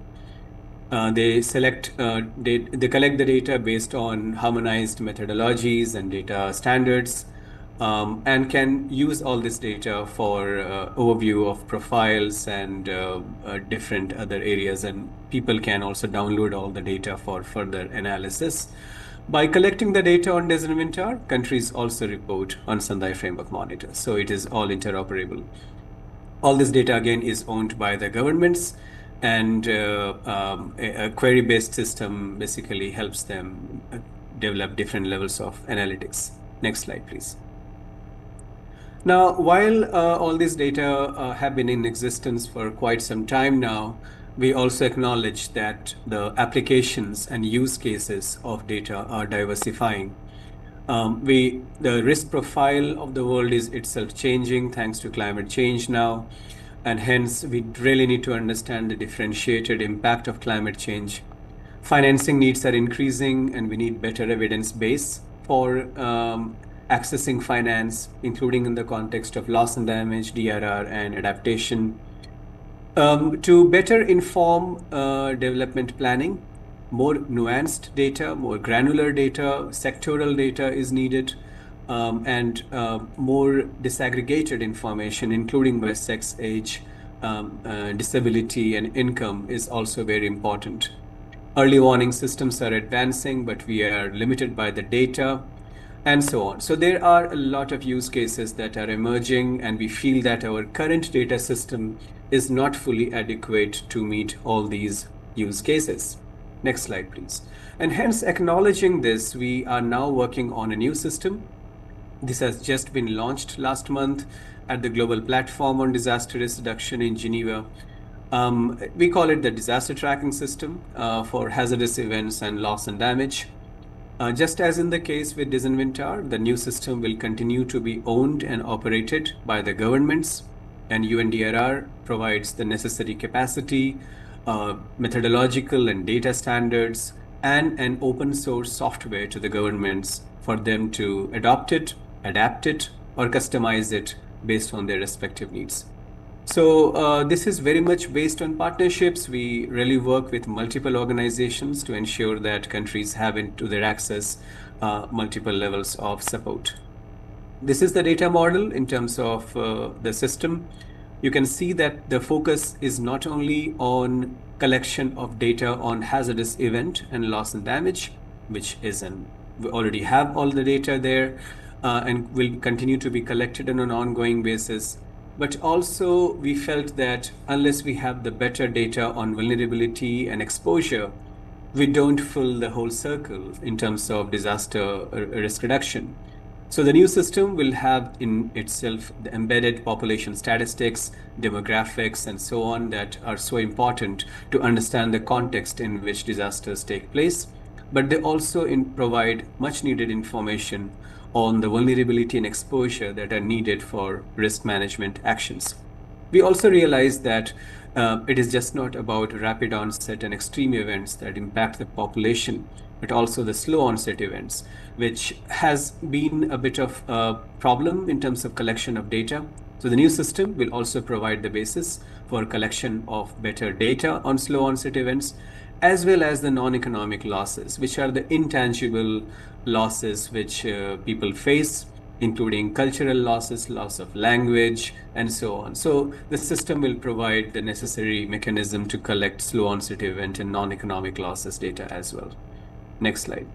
They collect the data based on harmonized methodologies and data standards, and can use all this data for overview of profiles and different other areas, and people can also download all the data for further analysis. By collecting the data on Disinventar, countries also report on Sendai Framework Monitor, so it is all interoperable. All this data again is owned by the governments, and a query-based system basically helps them develop different levels of analytics. Next slide, please. Now, while all this data have been in existence for quite some time now, we also acknowledge that the applications and use cases of data are diversifying. The risk profile of the world is itself changing thanks to climate change now, and hence we really need to understand the differentiated impact of climate change. Financing needs are increasing, and we need better evidence base for accessing finance, including in the context of loss and damage, DRR, and adaptation. To better inform development planning, more nuanced data, more granular data, sectoral data is needed, and more disaggregated information, including by sex, age, disability, and income is also very important. Early warning systems are advancing, but we are limited by the data, and so on. So there are a lot of use cases that are emerging, and we feel that our current data system is not fully adequate to meet all these use cases. Next slide, please. And hence, acknowledging this, we are now working on a new system. This has just been launched last month at the Global Platform on Disaster Risk Reduction in Geneva. We call it the Disaster Tracking System for hazardous events and loss and damage. Just as in the case with Disinventar, the new system will continue to be owned and operated by the governments, and UNDRR provides the necessary capacity, methodological and data standards, and an open source software to the governments for them to adopt it, adapt it, or customize it based on their respective needs. So this is very much based on partnerships. We really work with multiple organizations to ensure that countries have into their access multiple levels of support. This is the data model in terms of the system. You can see that the focus is not only on collection of data on hazardous event and loss and damage, which is we already have all the data there and will continue to be collected on an ongoing basis, but also we felt that unless we have the better data on vulnerability and exposure, we don't fill the whole circle in terms of disaster risk reduction. So the new system will have in itself the embedded population statistics, demographics, and so on that are so important to understand the context in which disasters take place. But they also provide much needed information on the vulnerability and exposure that are needed for risk management actions. We also realized that it is just not about rapid onset and extreme events that impact the population, but also the slow onset events, which has been a bit of a problem in terms of collection of data. So the new system will also provide the basis for collection of better data on slow onset events, as well as the non-economic losses, which are the intangible losses which people face, including cultural losses, loss of language, and so on. So the system will provide the necessary mechanism to collect slow onset event and non-economic losses data as well. Next slide.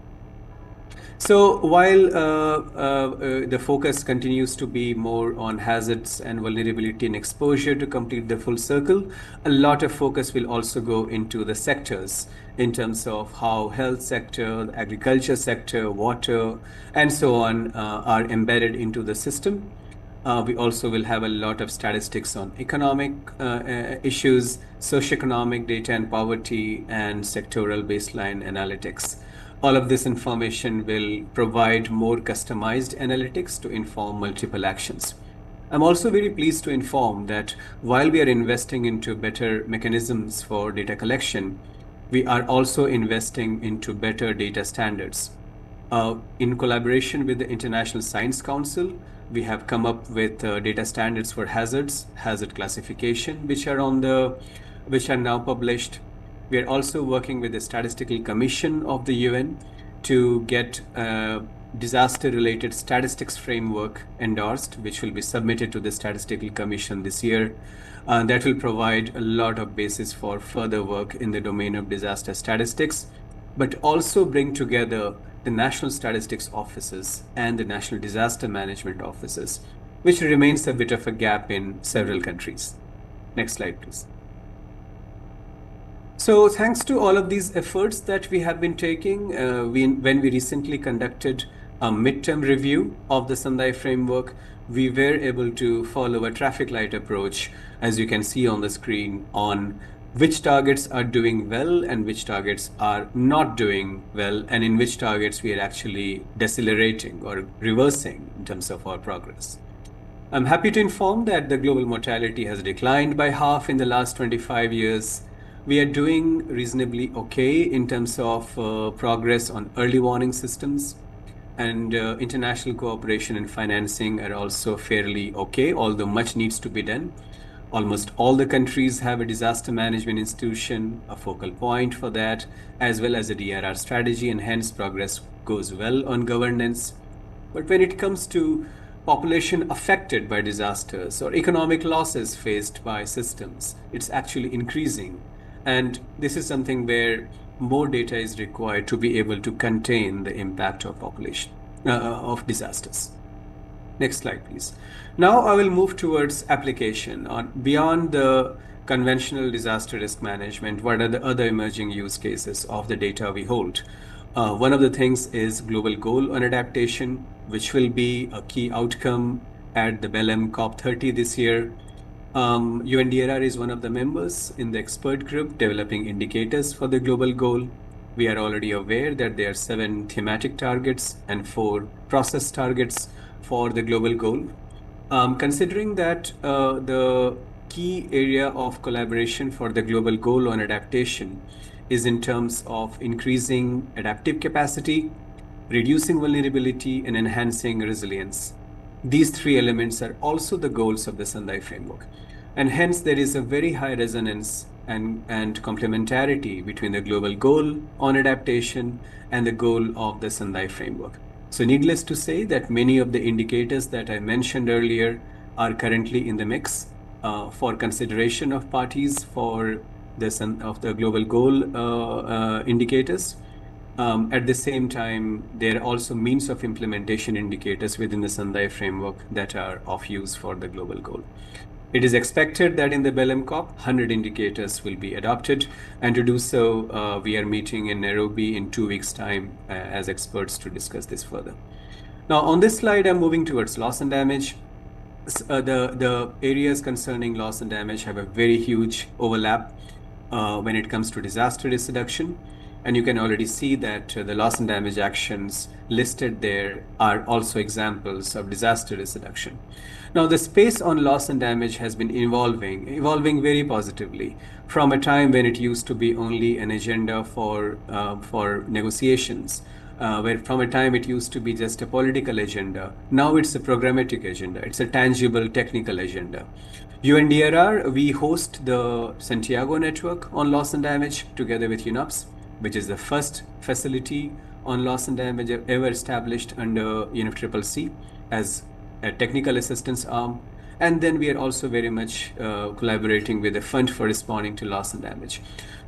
So while the focus continues to be more on hazards and vulnerability and exposure to complete the full circle, a lot of focus will also go into the sectors in terms of how health sector, the agriculture sector, water, and so on are embedded into the system. We also will have a lot of statistics on economic issues, socioeconomic data and poverty, and sectoral baseline analytics. All of this information will provide more customized analytics to inform multiple actions. I'm also very pleased to inform that while we are investing into better mechanisms for data collection, we are also investing into better data standards. In collaboration with the International Science Council, we have come up with data standards for hazards, hazard classification, which are now published. We are also working with the Statistical Commission of the UN to get disaster-related statistics framework endorsed, which will be submitted to the Statistical Commission this year. That will provide a lot of basis for further work in the domain of disaster statistics, but also bring together the national statistics offices and the national disaster management offices, which remains a bit of a gap in several countries. Next slide, please. So thanks to all of these efforts that we have been taking, when we recently conducted a midterm review of the Sendai framework, we were able to follow a traffic light approach, as you can see on the screen, on which targets are doing well and which targets are not doing well, and in which targets we are actually decelerating or reversing in terms of our progress. I'm happy to inform that the global mortality has declined by half in the last 25 years. We are doing reasonably okay in terms of progress on early warning systems, and international cooperation and financing are also fairly okay, although much needs to be done. Almost all the countries have a disaster management institution, a focal point for that, as well as a DRR strategy, and hence progress goes well on governance. But when it comes to population affected by disasters or economic losses faced by systems, it's actually increasing. And this is something where more data is required to be able to contain the impact of population, of disasters. Next slide, please. Now I will move towards application on beyond the conventional disaster risk management. What are the other emerging use cases of the data we hold? One of the things is global goal on adaptation, which will be a key outcome at the Belém COP30 this year. UNDRR is one of the members in the expert group developing indicators for the global goal. We are already aware that there are 7 thematic targets and 4 process targets for the global goal. Considering that the key area of collaboration for the global goal on adaptation is in terms of increasing adaptive capacity, reducing vulnerability, and enhancing resilience. These 3 elements are also the goals of the Sendai framework. And hence there is a very high resonance and complementarity between the global goal on adaptation and the goal of the Sendai framework. So needless to say that many of the indicators that I mentioned earlier are currently in the mix for consideration of parties for the global goal indicators. At the same time, there are also means of implementation indicators within the Sendai framework that are of use for the global goal. It is expected that in the Belém COP, 100 indicators will be adopted, and to do so, we are meeting in Nairobi in 2 weeks' time as experts to discuss this further. Now, on this slide, I'm moving towards loss and damage. The areas concerning loss and damage have a very huge overlap when it comes to disaster risk reduction. And you can already see that the loss and damage actions listed there are also examples of disaster risk reduction. Now, the space on loss and damage has been evolving very positively from a time when it used to be only an agenda for negotiations, where from a time it used to be just a political agenda. Now it's a programmatic agenda. It's a tangible technical agenda. UNDRR, we host the Santiago network on loss and damage together with UNOPS, which is the first facility on loss and damage ever established under UNFCCC as a technical assistance arm. And then we are also very much collaborating with the Fund for Responding to Loss and Damage.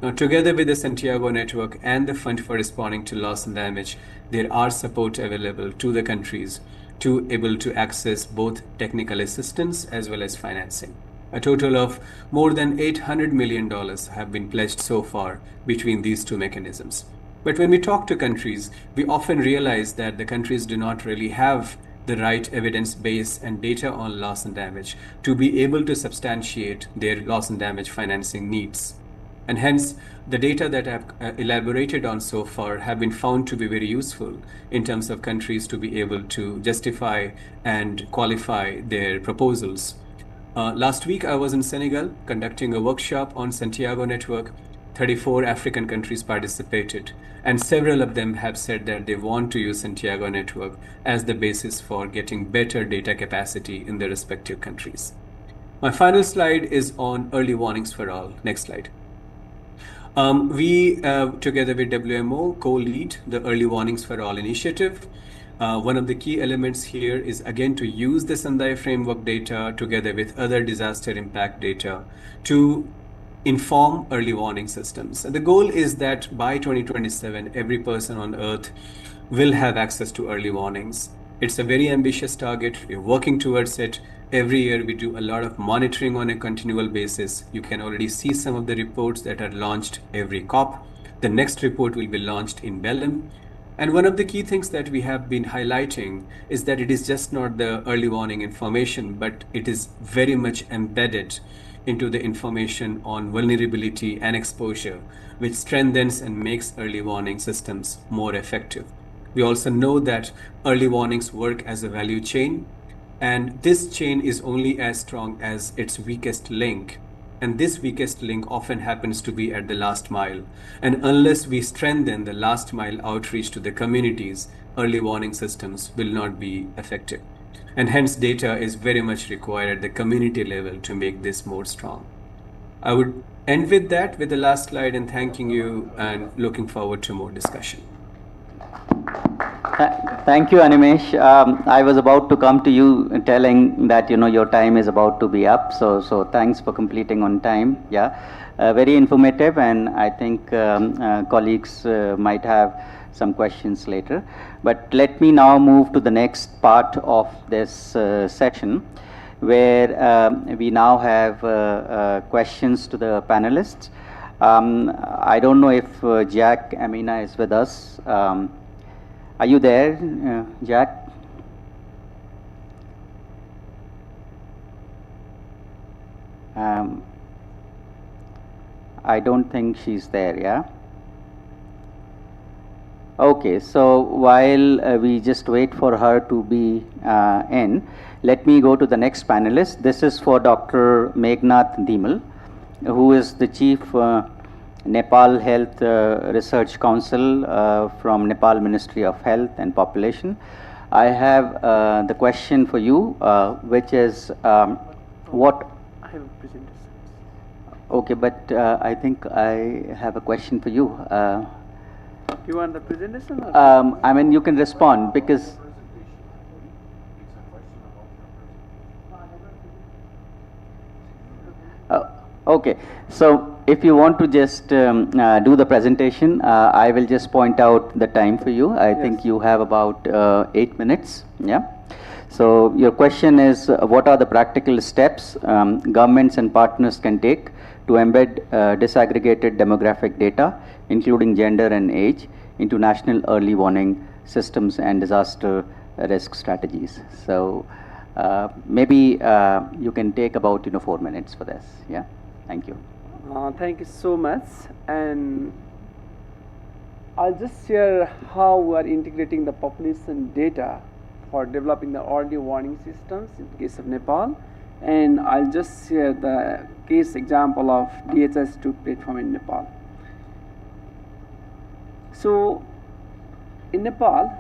Now, together with the Santiago network and the Fund for Responding to Loss and Damage, there are support available to the countries to able to access both technical assistance as well as financing. A total of more than $800 million have been pledged so far between these two mechanisms. But when we talk to countries, we often realize that the countries do not really have the right evidence base and data on loss and damage to be able to substantiate their loss and damage financing needs. And hence, the data that I've elaborated on so far have been found to be very useful in terms of countries to be able to justify and qualify their proposals. Last week, I was in Senegal conducting a workshop on Santiago network. 34 African countries participated, and several of them have said that they want to use Santiago network as the basis for getting better data capacity in their respective countries. My final slide is on early warnings for all. Next slide. We, together with WMO, co-lead the Early Warnings for All initiative. One of the key elements here is again to use the Sendai framework data together with other disaster impact data to inform early warning systems. And the goal is that by 2027, every person on Earth will have access to early warnings. It's a very ambitious target. We're working towards it. Every year we do a lot of monitoring on a continual basis. You can already see some of the reports that are launched every COP. The next report will be launched in Belém. And one of the key things that we have been highlighting is that it is just not the early warning information, but it is very much embedded into the information on vulnerability and exposure, which strengthens and makes early warning systems more effective. We also know that early warnings work as a value chain, and this chain is only as strong as its weakest link. And this weakest link often happens to be at the last mile. And unless we strengthen the last mile outreach to the communities, early warning systems will not be effective. And hence data is very much required at the community level to make this more strong. I would end with that, with the last slide, and thanking you and looking forward to more discussion. Thank you, Animesh. I was about to come to you telling that your time is about to be up. So thanks for completing on time. Yeah, very informative, and I think colleagues might have some questions later. But let me now move to the next part of this session, where we now have questions to the panelists. I don't know if Jack Amina is with us. Are you there, Jack? I don't think she's there, yeah? Okay, so while we just wait for her to be in, let me go to the next panelist. This is for Dr. Meghnad Dhimal, who is the Chief Nepal Health Research Council from Nepal Ministry of Health and Population. I have the question for you, which is what... I have a presentation. Okay, but I think I have a question for you. You want the presentation? Or I mean, you can respond because... Okay, so if you want to just do the presentation, I will just point out the time for you. I think you have about 8 minutes. Yeah. So your question is, what are the practical steps governments and partners can take to embed disaggregated demographic data, including gender and age, into national early warning systems and disaster risk strategies? So maybe you can take about 4 minutes for this. Yeah, thank you. Thank you so much, and I'll just share how we are integrating the population data for developing the early warning systems in the case of Nepal, and I'll just share the case example of DHIS2 platform in Nepal. So in Nepal,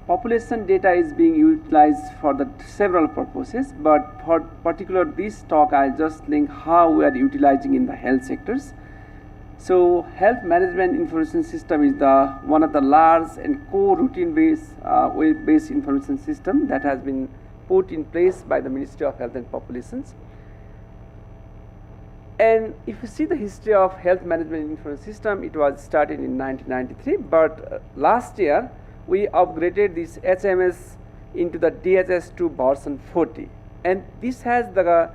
population data is being utilized for the several purposes, but for particular this talk I'll just link how we are utilizing in the health sectors. So health management information system is one of the large and core routine-based web-based information system that has been put in place by the Ministry of Health and Populations. And if you see the history of health management information system, it was started in 1993, but last year we upgraded this HMS into the DHIS2 version 40, and this has the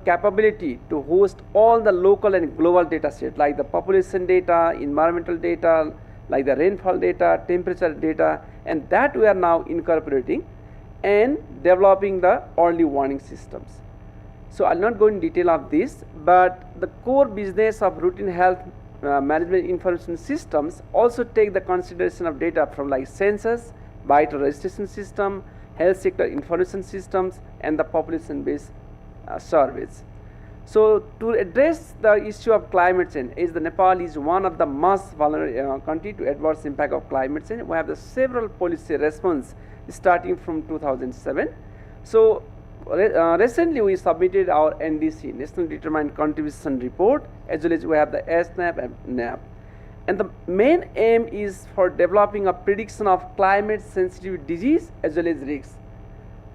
capability to host all the local and global data set like the population data, environmental data, like the rainfall data, temperature data, and that we are now incorporating and developing the early warning systems. So I'll not go in detail of this, but the core business of routine health management information systems also take the consideration of data from like census, vital registration system, health sector information systems, and the population-based surveys. So to address the issue of climate change, as the Nepal is one of the most vulnerable country to adverse impact of climate change, we have the several policy response starting from 2007. So recently we submitted our NDC, National Determined Contribution Report, as well as we have the SNAP and NAP. And the main aim is for developing a prediction of climate sensitive disease as well as risks.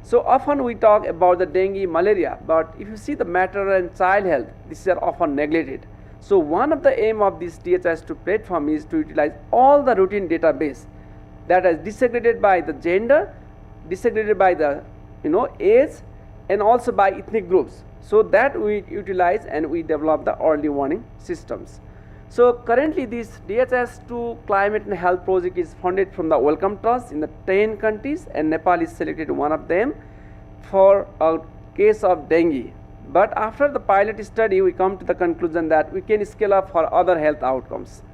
So often we talk about the dengue, malaria, but if you see the maternal and child health, these are often neglected. So one of the aim of this DHIS2 platform is to utilize all the routine database that is disaggregated by the gender, disaggregated by the age, and also by ethnic groups, so that we utilize and we develop the early warning systems. So currently this DHIS2 climate and health project is funded from the Wellcome Trust in the 10 countries, and Nepal is selected one of them for a case of dengue. But after the pilot study, we come to the conclusion that we can scale up for other health outcomes.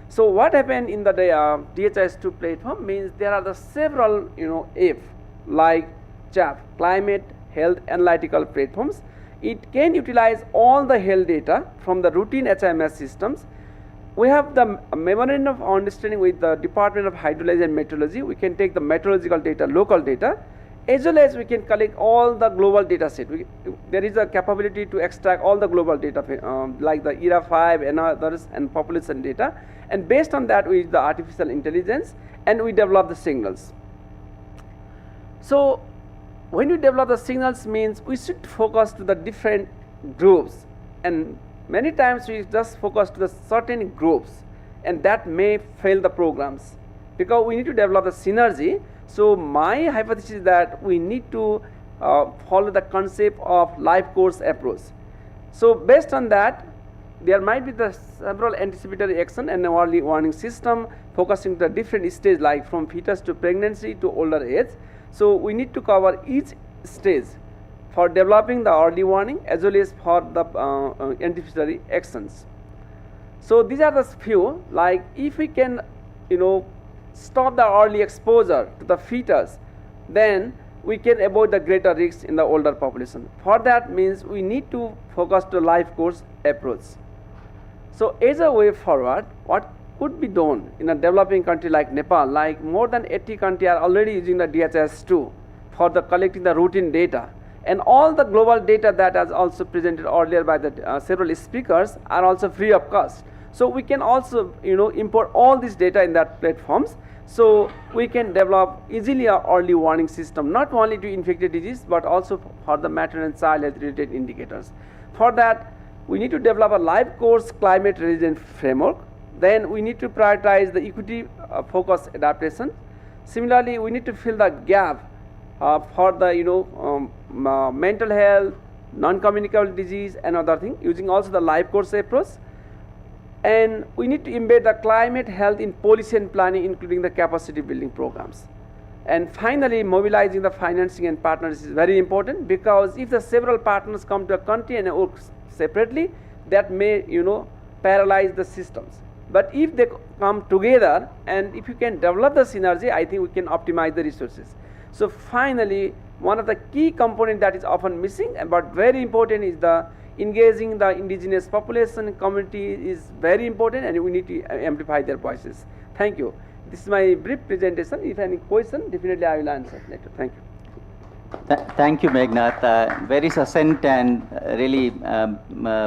So what happened in the DHIS2 platform means there are the several F like CHAP, Climate Health Analytical Platforms. It can utilize all the health data from the routine HMS systems. We have the memorandum of understanding with the Department of Hydrology and Meteorology. We can take the meteorological data, local data, as well as we can collect all the global data set. There is a capability to extract all the global data like the ERA5 and others and population data. And based on that, we use the artificial intelligence and we develop the signals. So when we develop the signals means we should focus to the different groups, and many times we just focus to the certain groups, and that may fail the programs because we need to develop the synergy. So my hypothesis is that we need to follow the concept of life course approach. So based on that, there might be the several anticipatory action and early warning system focusing to the different stage like from fetus to pregnancy to older age. So we need to cover each stage for developing the early warning as well as for the anticipatory actions. So these are the few, like if we can stop the early exposure to the fetus, then we can avoid the greater risks in the older population. For that means we need to focus to life course approach. So as a way forward, what could be done in a developing country like Nepal, like more than 80 countries are already using the DHIS2 for the collecting the routine data, and all the global data that is also presented earlier by the several speakers are also free of cost. So we can also import all this data in that platforms, so we can develop easily a early warning system not only to infectious disease but also for the maternal and child health related indicators. For that we need to develop a life course climate resilient framework. Then we need to prioritize the equity focused adaptation. Similarly, we need to fill the gap for the mental health, non-communicable disease, and other thing, using also the life course approach. And we need to embed the climate health in policy and planning, including the capacity building programs. And finally, mobilizing the financing and partners is very important, because if the several partners come to a country and work separately, that may paralyze the systems. But if they come together and if you can develop the synergy, I think we can optimize the resources. So finally, one of the key components that is often missing but very important is the engaging the indigenous population community is very important, and we need to amplify their voices. Thank you. This is my brief presentation. If any question, definitely I will answer later. Thank you. Thank you, Meghnad. Very succinct and really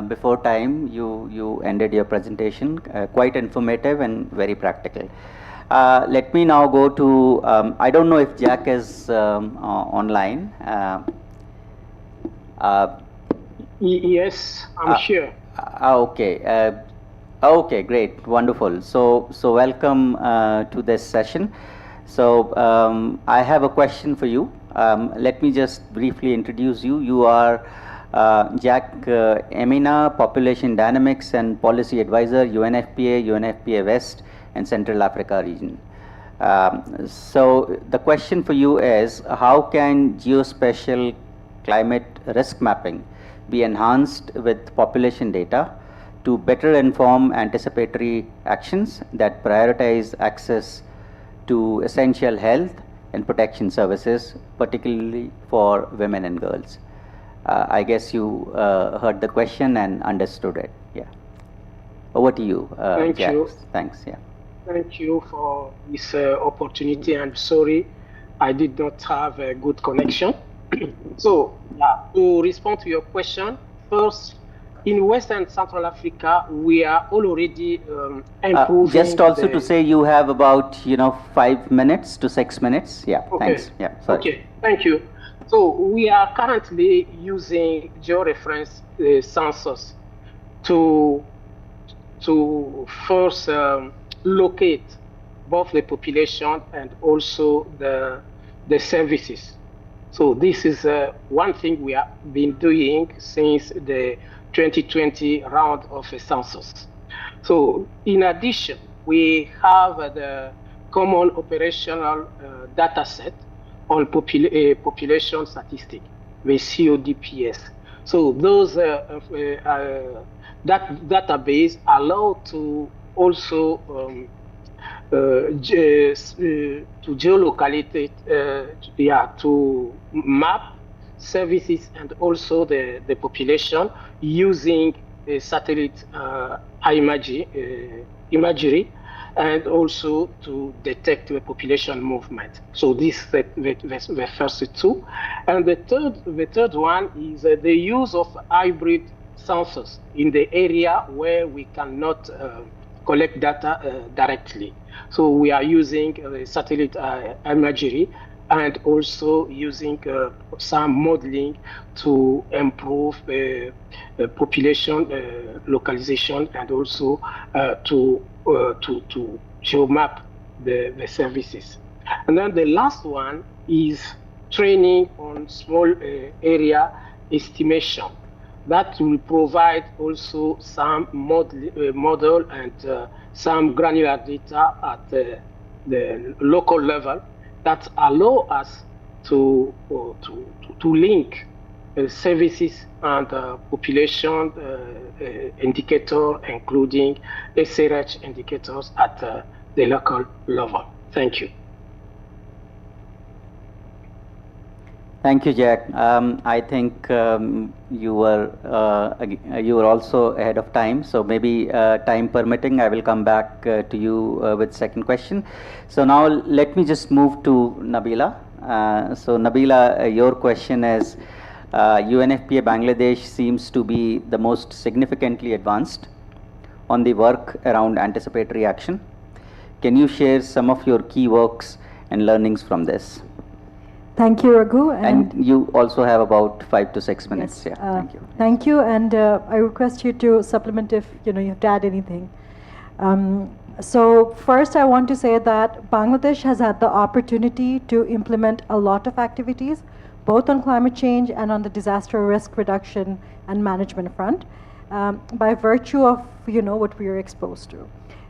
before time you ended your presentation. Quite informative and very practical. Let me now go to, I don't know if Jack is online. Yes, I'm sure. Okay. Okay, great, wonderful. So welcome to this session. So I have a question for you. Let me just briefly introduce you. You are Jack Emina, Population Dynamics and Policy Advisor, UNFPA West and Central Africa region. So the question for you is, how can geospatial climate risk mapping be enhanced with population data to better inform anticipatory actions that prioritize access to essential health and protection services, particularly for women and girls? I guess you heard the question and understood it. Yeah. Over to you, Thank Jack. you. Thanks. Yeah. Thank you for this opportunity. I'm sorry I did not have a good connection. So, to respond to your question, first, in West and Central Africa, we are already improving. Just also to say, you have about 5 minutes to 6 minutes. Yeah. Okay. Thanks. Yeah. Sorry. Okay. Thank you. So we are currently using georeference sensors to first locate both the population and also the services. So this is one thing we have been doing since the 2020 round of census. So in addition, we have the common operational data set on population statistics, the CODPS. So those that database allow to also to geolocate, to map services and also the population using satellite imagery, and also to detect the population movement. So this is the first two. And the third one is the use of hybrid sensors in the area where we cannot collect data directly. So we are using satellite imagery and also using some modeling to improve population localization, and also to geomap the services. And then the last one is training on small area estimation. That will provide also some model and some granular data at the local level that allow us to link services and population indicator, including SRH indicators at the local level. Thank you. Thank you, Jack. I think you were also ahead of time, so maybe time permitting, I will come back to you with second question. So now let me just move to Nabila. So Nabila, your question is, UNFPA Bangladesh seems to be the most significantly advanced on the work around anticipatory action. Can you share some of your key works and learnings from this? Thank you, Raghu. And you also have about 5 to 6 minutes. Yes, yeah, thank you. Thank you, and I request you to supplement if you have to add anything. So first I want to say that Bangladesh has had the opportunity to implement a lot of activities, both on climate change and on the disaster risk reduction and management front, by virtue of what we are exposed to.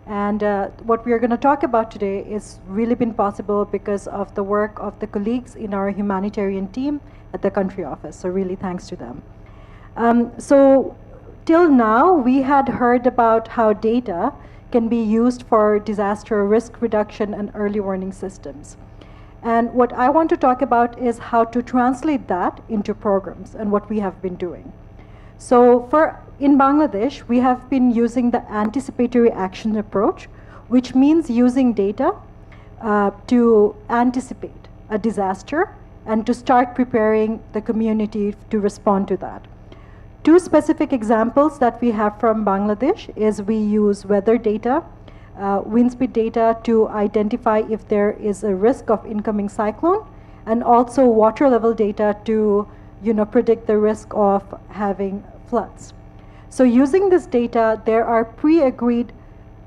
And what we are going to talk about today is really been possible because of the work of the colleagues in our humanitarian team at the country office. So really thanks to them. So till now, we had heard about how data can be used for disaster risk reduction and early warning systems. And what I want to talk about is how to translate that into programs and what we have been doing. So in Bangladesh, we have been using the anticipatory action approach, which means using data to anticipate a disaster and to start preparing the community to respond to that. Two specific examples that we have from Bangladesh is we use weather data, wind speed data to identify if there is a risk of incoming cyclone, and also water level data to predict the risk of having floods. So using this data, there are pre-agreed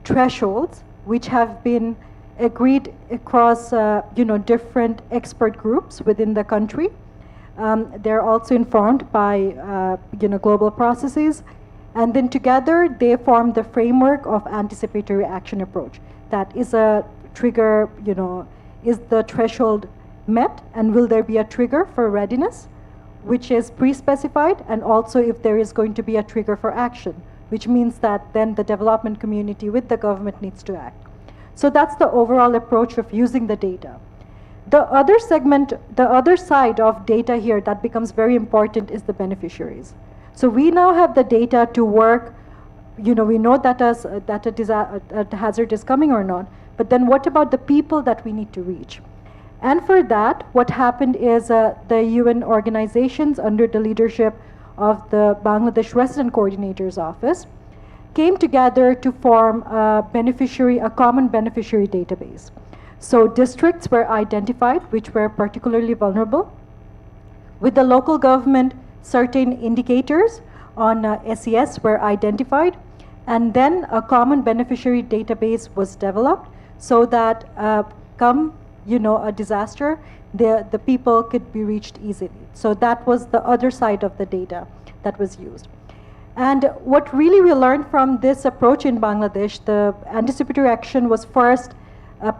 thresholds which have been agreed across different expert groups within the country. They're also informed by global processes, and then together they form the framework of anticipatory action approach. That is a trigger, is the threshold met, and will there be a trigger for readiness, which is pre-specified, and also if there is going to be a trigger for action, which means that then the development community with the government needs to act. So that's the overall approach of using the data. The other segment, the other side of data here that becomes very important is the beneficiaries. So we now have the data to work, we know that a hazard is coming or not, but then what about the people that we need to reach? And for that, what happened is the UN organizations under the leadership of the Bangladesh Resident Coordinator's Office came together to form a common beneficiary database. So districts were identified which were particularly vulnerable. With the local government, certain indicators on SES were identified, and then a common beneficiary database was developed so that come a disaster, the people could be reached easily. So that was the other side of the data that was used. And what really we learned from this approach in Bangladesh, the anticipatory action was first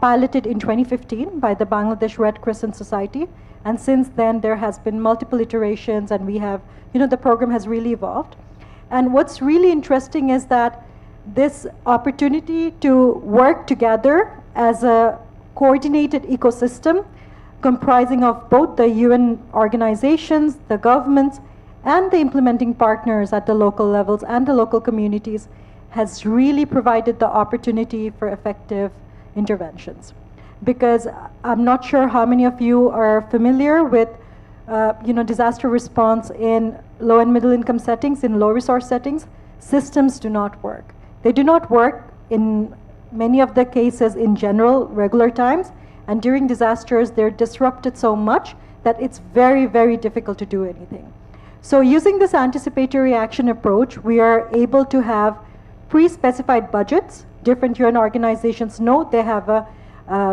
piloted in 2015 by the Bangladesh Red Crescent Society, and since then there has been multiple iterations, and we have, the program has really evolved. And what's really interesting is that this opportunity to work together as a coordinated ecosystem comprising of both the UN organizations, the governments, and the implementing partners at the local levels and the local communities has really provided the opportunity for effective interventions. Because I'm not sure how many of you are familiar with disaster response in low and middle income settings, in low resource settings. Systems do not work. They do not work in many of the cases in general, regular times, and during disasters they're disrupted so much that it's very, very difficult to do anything. So using this anticipatory action approach, we are able to have pre-specified budgets. Different UN organizations know they have a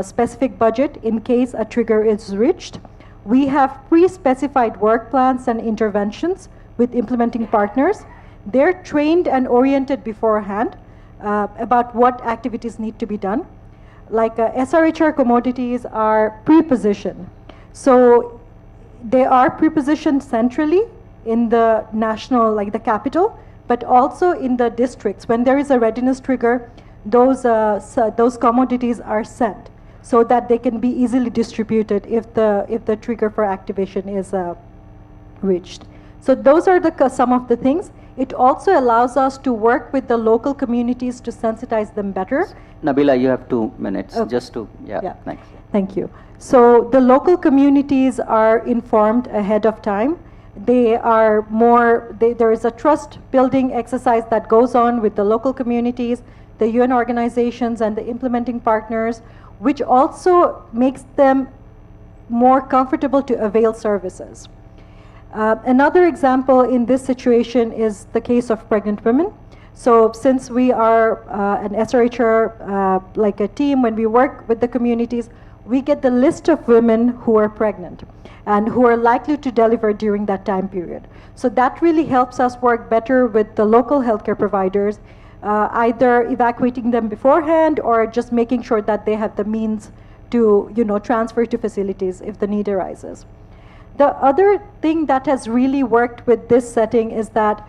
specific budget in case a trigger is reached. We have pre-specified work plans and interventions with implementing partners. They're trained and oriented beforehand about what activities need to be done. Like SRHR commodities are pre-positioned. So they are pre-positioned centrally in the national, like the capital, but also in the districts. When there is a readiness trigger, those commodities are sent so that they can be easily distributed if the trigger for activation is reached. So those are some of the things. It also allows us to work with the local communities to sensitize them better. Nabila, you have 2 minutes, Okay. just to, Yeah. thanks. Thank you. So the local communities are informed ahead of time. They are there is a trust building exercise that goes on with the local communities, the UN organizations and the implementing partners, which also makes them more comfortable to avail services. Another example in this situation is the case of pregnant women. So since we are an SRHR, like a team, when we work with the communities, we get the list of women who are pregnant and who are likely to deliver during that time period. So that really helps us work better with the local healthcare providers, either evacuating them beforehand or just making sure that they have the means to, transfer to facilities if the need arises. The other thing that has really worked with this setting is that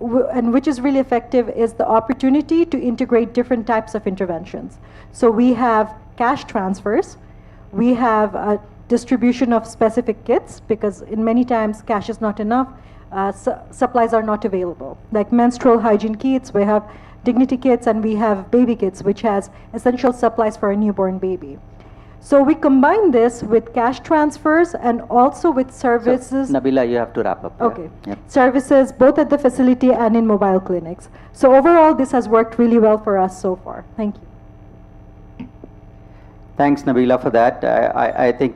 and which is really effective, is the opportunity to integrate different types of interventions. So we have cash transfers, we have a distribution of specific kits, because in many times cash is not enough, supplies are not available. Like menstrual hygiene kits, we have dignity kits, and we have baby kits, which has essential supplies for a newborn baby. So we combine this with cash transfers and also with services. So, Nabila, you have to wrap up. Okay. Yep. Services both at the facility and in mobile clinics. So overall, this has worked really well for us so far. Thank you. Thanks, Nabila, for that. I think,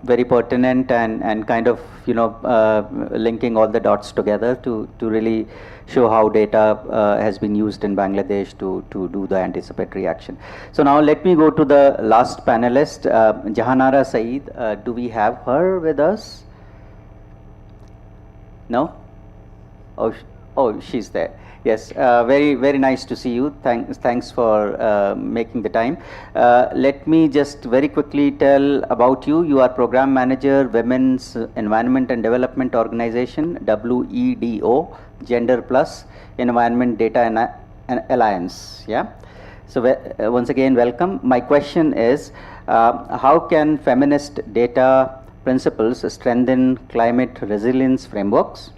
very pertinent and kind of, linking all the dots together to really show how data has been used in Bangladesh to do the anticipatory action. So now let me go to the last panelist, Jahanara Saeed. Do we have her with us? No? Oh, she's there. Yes, very nice to see you. Thanks for making the time. Let me just very quickly tell about you. You are Program Manager, Women's Environment and Development Organization, WEDO, Gender Plus Environment Data Alliance. Yeah. So once again, welcome. My question is, how can feminist data principles strengthen climate resilience frameworks?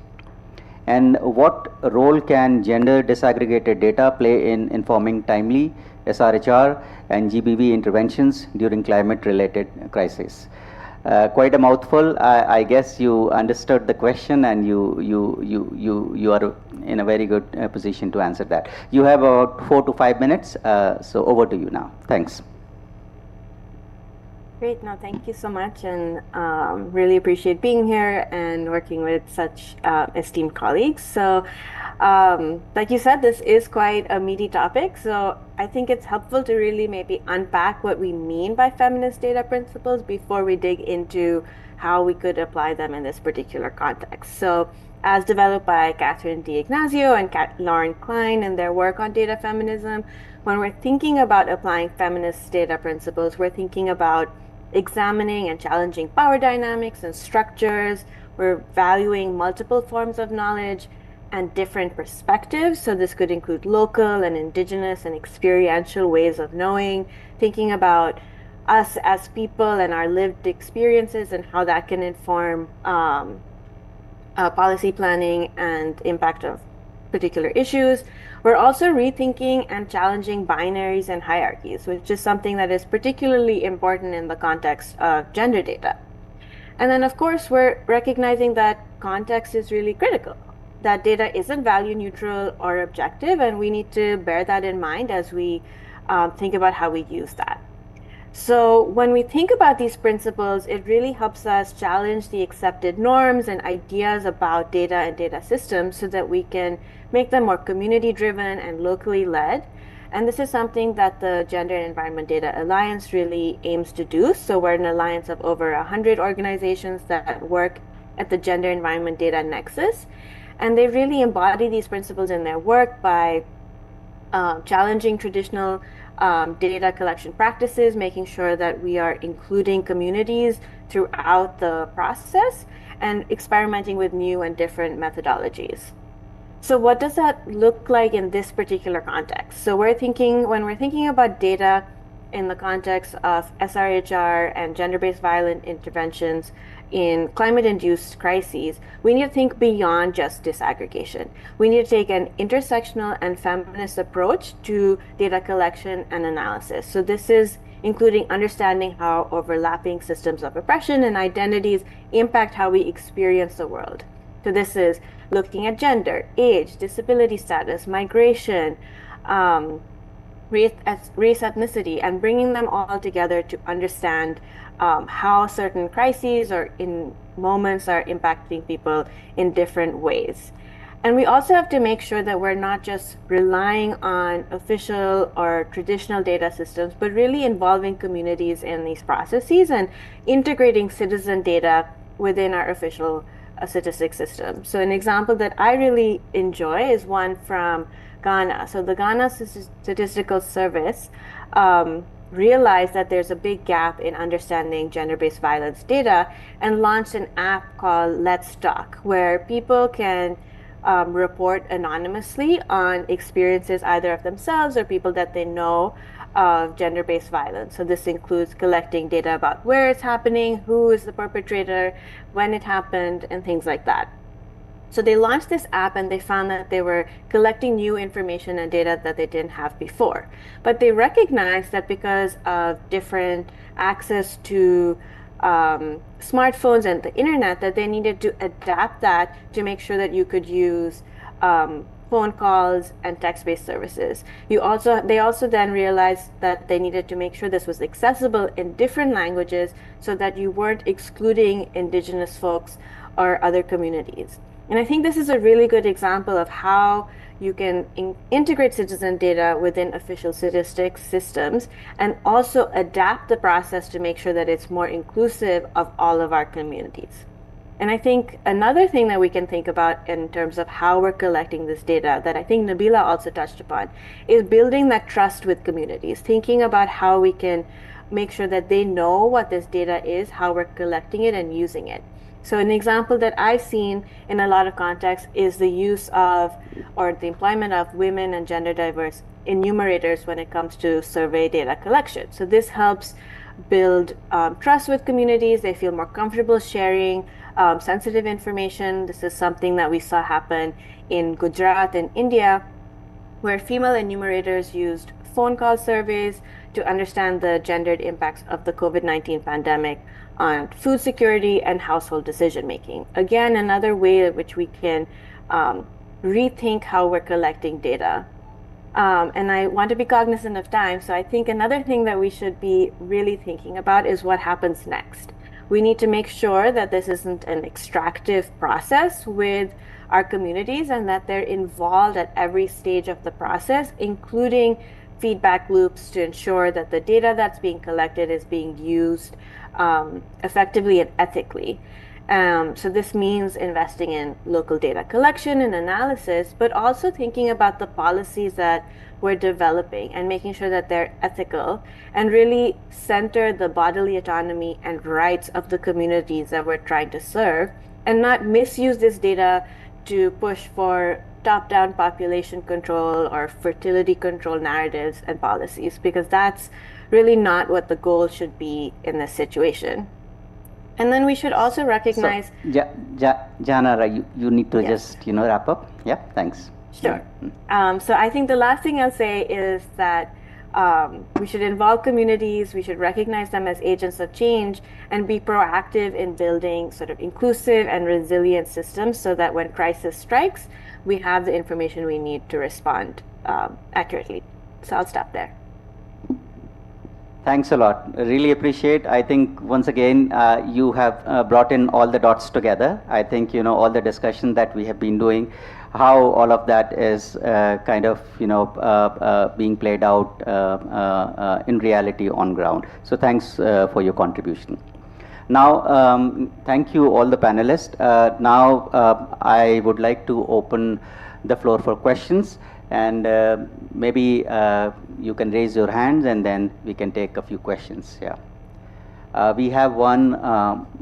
And what role can gender disaggregated data play in informing timely SRHR and GBV interventions during climate-related crises? Quite a mouthful. I guess you understood the question, and you are in a very good position to answer that. You have about 4 to 5 minutes, so over to you now. Thanks. Great, no, thank you so much, and really appreciate being here and working with such esteemed colleagues. So, like you said, this is quite a meaty topic, so I think it's helpful to really maybe unpack what we mean by feminist data principles before we dig into how we could apply them in this particular context. So, as developed by Catherine D'Ignazio and Lauren Klein in their work on data feminism, when we're thinking about applying feminist data principles, we're thinking about examining and challenging power dynamics and structures. We're valuing multiple forms of knowledge and different perspectives. So this could include local and indigenous and experiential ways of knowing, thinking about us as people and our lived experiences and how that can inform policy planning and impact of particular issues. We're also rethinking and challenging binaries and hierarchies, which is something that is particularly important in the context of gender data. And then, of course, we're recognizing that context is really critical, that data isn't value neutral or objective, and we need to bear that in mind as we think about how we use that. So when we think about these principles, it really helps us challenge the accepted norms and ideas about data and data systems so that we can make them more community-driven and locally led. And this is something that the Gender and Environment Data Alliance really aims to do. So we're an alliance of over 100 organizations that work at the Gender Environment Data Nexus. And they really embody these principles in their work by challenging traditional data collection practices, making sure that we are including communities throughout the process, and experimenting with new and different methodologies. So what does that look like in this particular context? So when we're thinking about data in the context of SRHR and gender-based violent interventions in climate-induced crises, we need to think beyond just disaggregation. We need to take an intersectional and feminist approach to data collection and analysis. So this is including understanding how overlapping systems of oppression and identities impact how we experience the world. So this is looking at gender, age, disability status, migration, race, ethnicity, and bringing them all together to understand how certain crises or in moments are impacting people in different ways. And we also have to make sure that we're not just relying on official or traditional data systems, but really involving communities in these processes and integrating citizen data within our official statistics system. So an example that I really enjoy is one from Ghana. So the Ghana Statistical Service realized that there's a big gap in understanding gender-based violence data and launched an app called Let's Talk, where people can report anonymously on experiences either of themselves or people that they know of gender-based violence. So this includes collecting data about where it's happening, who is the perpetrator, when it happened, and things like that. So they launched this app and they found that they were collecting new information and data that they didn't have before. But they recognized that because of different access to smartphones and the internet, that they needed to adapt that to make sure that you could use phone calls and text-based services. They also then realized that they needed to make sure this was accessible in different languages so that you weren't excluding indigenous folks or other communities. And I think this is a really good example of how you can integrate citizen data within official statistics systems and also adapt the process to make sure that it's more inclusive of all of our communities. And I think another thing that we can think about in terms of how we're collecting this data that I think Nabila also touched upon is building that trust with communities, thinking about how we can make sure that they know what this data is, how we're collecting it and using it. So an example that I've seen in a lot of contexts is the use of or the employment of women and gender diverse enumerators when it comes to survey data collection. So this helps build trust with communities. They feel more comfortable sharing sensitive information. This is something that we saw happen in Gujarat in India, where female enumerators used phone call surveys to understand the gendered impacts of the COVID-19 pandemic on food security and household decision making. Again, another way in which we can rethink how we're collecting data. And I want to be cognizant of time, so I think another thing that we should be really thinking about is what happens next. We need to make sure that this isn't an extractive process with our communities and that they're involved at every stage of the process, including feedback loops to ensure that the data that's being collected is being used effectively and ethically. So this means investing in local data collection and analysis, but also thinking about the policies that we're developing and making sure that they're ethical and really center the bodily autonomy and rights of the communities that we're trying to serve, and not misuse this data to push for top-down population control or fertility control narratives and policies, because that's really not what the goal should be in this situation. And then we should also recognize... So, Janara, you need to just, wrap up. Yeah, thanks. Sure. So I think the last thing I'll say is that we should involve communities, we should recognize them as agents of change, and be proactive in building sort of inclusive and resilient systems so that when crisis strikes, we have the information we need to respond accurately. So I'll stop there. Thanks a lot. Really appreciate. I think once again, you have brought in all the dots together. I think, all the discussion that we have been doing, how all of that is kind of, being played out in reality on ground. So thanks for your contribution. Now, thank you all the panelists. Now, I would like to open the floor for questions, and maybe you can raise your hands and then we can take a few questions. Yeah. We have one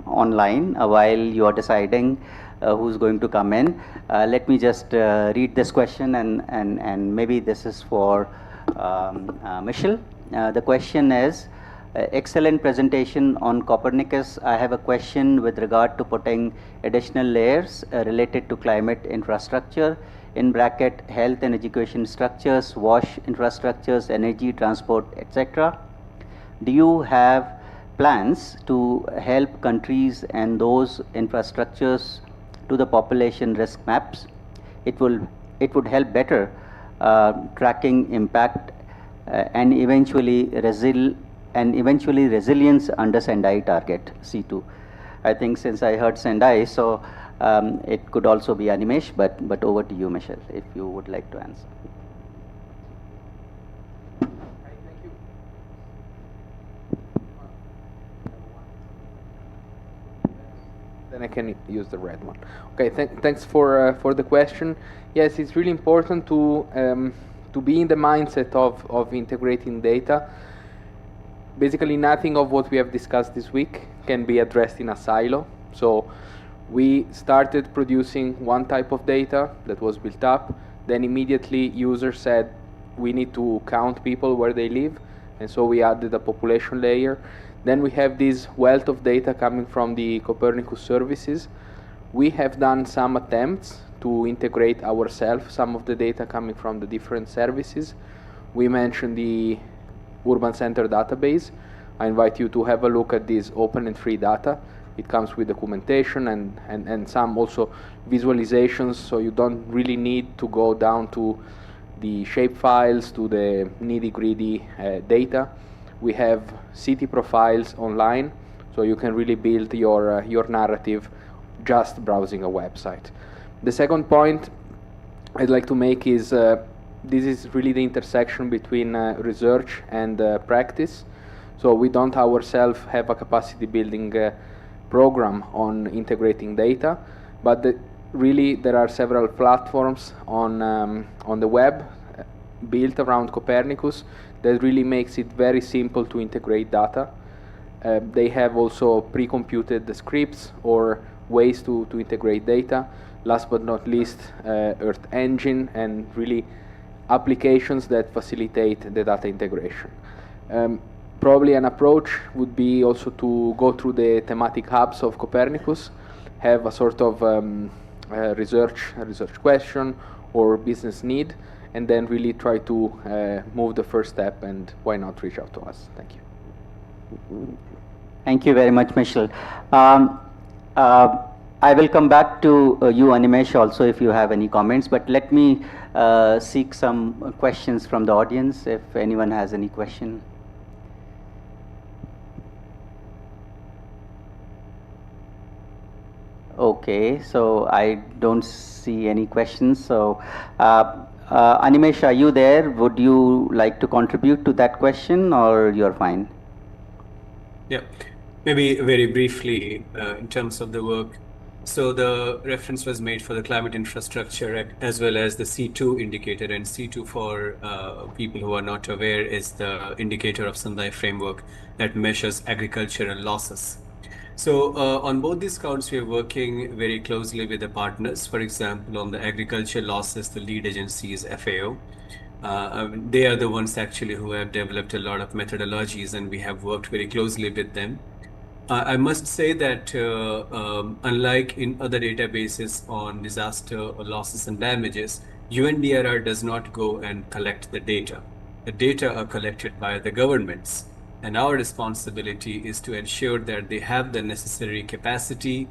online while you are deciding who's going to come in. Let me just read this question, and maybe this is for Michelle. The question is, excellent presentation on Copernicus. I have a question with regard to putting additional layers related to climate infrastructure, in bracket health and education structures, wash infrastructures, energy, transport, etc. Do you have plans to help countries and those infrastructures to the population risk maps? It would help better tracking impact and eventually resilience under Sendai target C2. I think since I heard Sendai, so It could also be Animesh, but over to you, Michelle, if you would like to answer. Then I can use the red one. Okay, thanks for the question. Yes, it's really important to be in the mindset of integrating data. Basically, nothing of what we have discussed this week can be addressed in a silo. So we started producing one type of data that was built up. Then immediately users said, we need to count people where they live. And so we added a population layer. Then we have this wealth of data coming from the Copernicus services. We have done some attempts to integrate ourselves, some of the data coming from the different services. We mentioned the Urban Center database. I invite you to have a look at this open and free data. It comes with documentation and some also visualizations, so you don't really need to go down to the shape files, to the nitty-gritty data. We have city profiles online, so you can really build your narrative just browsing a website. The second point I'd like to make is this is really the intersection between research and practice. So we don't ourselves have a capacity building program on integrating data, but really there are several platforms on the web built around Copernicus that really makes it very simple to integrate data. They have also pre-computed the scripts or ways to integrate data. Last but not least, Earth Engine and really applications that facilitate the data integration. Probably an approach would be also to go through the thematic hubs of Copernicus, have a sort of research question or business need, and then really try to move the first step, and why not reach out to us. Thank you. Thank you very much, Michelle. I will come back to you, Animesh, also if you have any comments, but let me seek some questions from the audience, if anyone has any question. Okay, so I don't see any questions. So, Animesh, are you there? Would you like to contribute to that question, or you're fine? Yeah, maybe very briefly in terms of the work. So the reference was made for the climate infrastructure as well as the C2 indicator, and C2 for people who are not aware is the indicator of Sendai framework that measures agricultural losses. So on both these counts, we are working very closely with the partners. For example, on the agriculture losses, the lead agency is FAO. They are the ones actually who have developed a lot of methodologies, and we have worked very closely with them. I must say that unlike in other databases on disaster or losses and damages, UNDRR does not go and collect the data. The data are collected by the governments, and our responsibility is to ensure that they have the necessary capacity,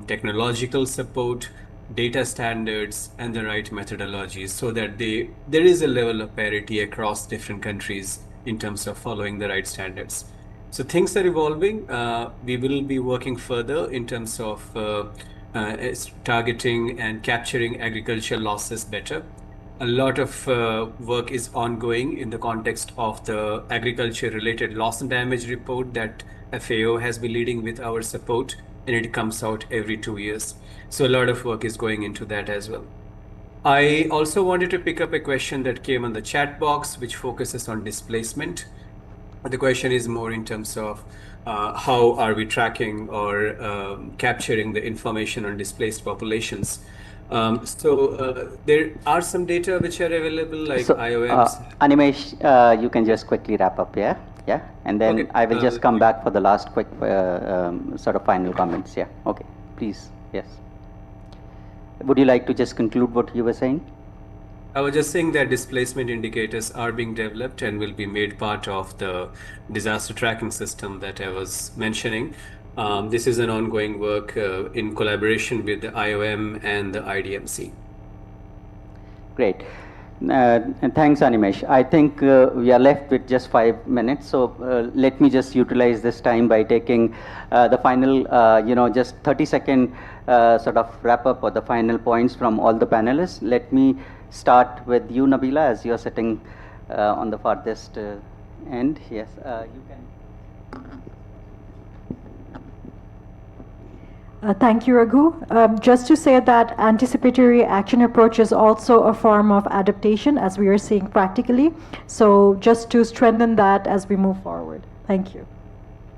technological support, data standards, and the right methodologies, so that there is a level of parity across different countries in terms of following the right standards. So things are evolving. We will be working further in terms of targeting and capturing agricultural losses better. A lot of work is ongoing in the context of the agriculture-related loss and damage report that FAO has been leading with our support, and it comes out every 2 years. So a lot of work is going into that as well. I also wanted to pick up a question that came on the chat box, which focuses on displacement. The question is more in terms of how are we tracking or capturing the information on displaced populations. There are some data which are available, like IOMs. Animesh, you can just quickly wrap up, yeah? Yeah, and then okay. I will just come back for the last quick sort of final comments, yeah? Okay, please, yes. Would you like to just conclude what you were saying? I was just saying that displacement indicators are being developed and will be made part of the disaster tracking system that I was mentioning. This is an ongoing work in collaboration with the IOM and the IDMC. Great. And thanks, Animesh. I think we are left with just 5 minutes. So let me just utilize this time by taking the final, just 30-second sort of wrap up or the final points from all the panelists. Let me start with you, Nabila, as you're sitting on the farthest end. Yes, you can. Thank you, Raghu. Just to say that anticipatory action approach is also a form of adaptation, as we are seeing practically. So just to strengthen that as we move forward. Thank you.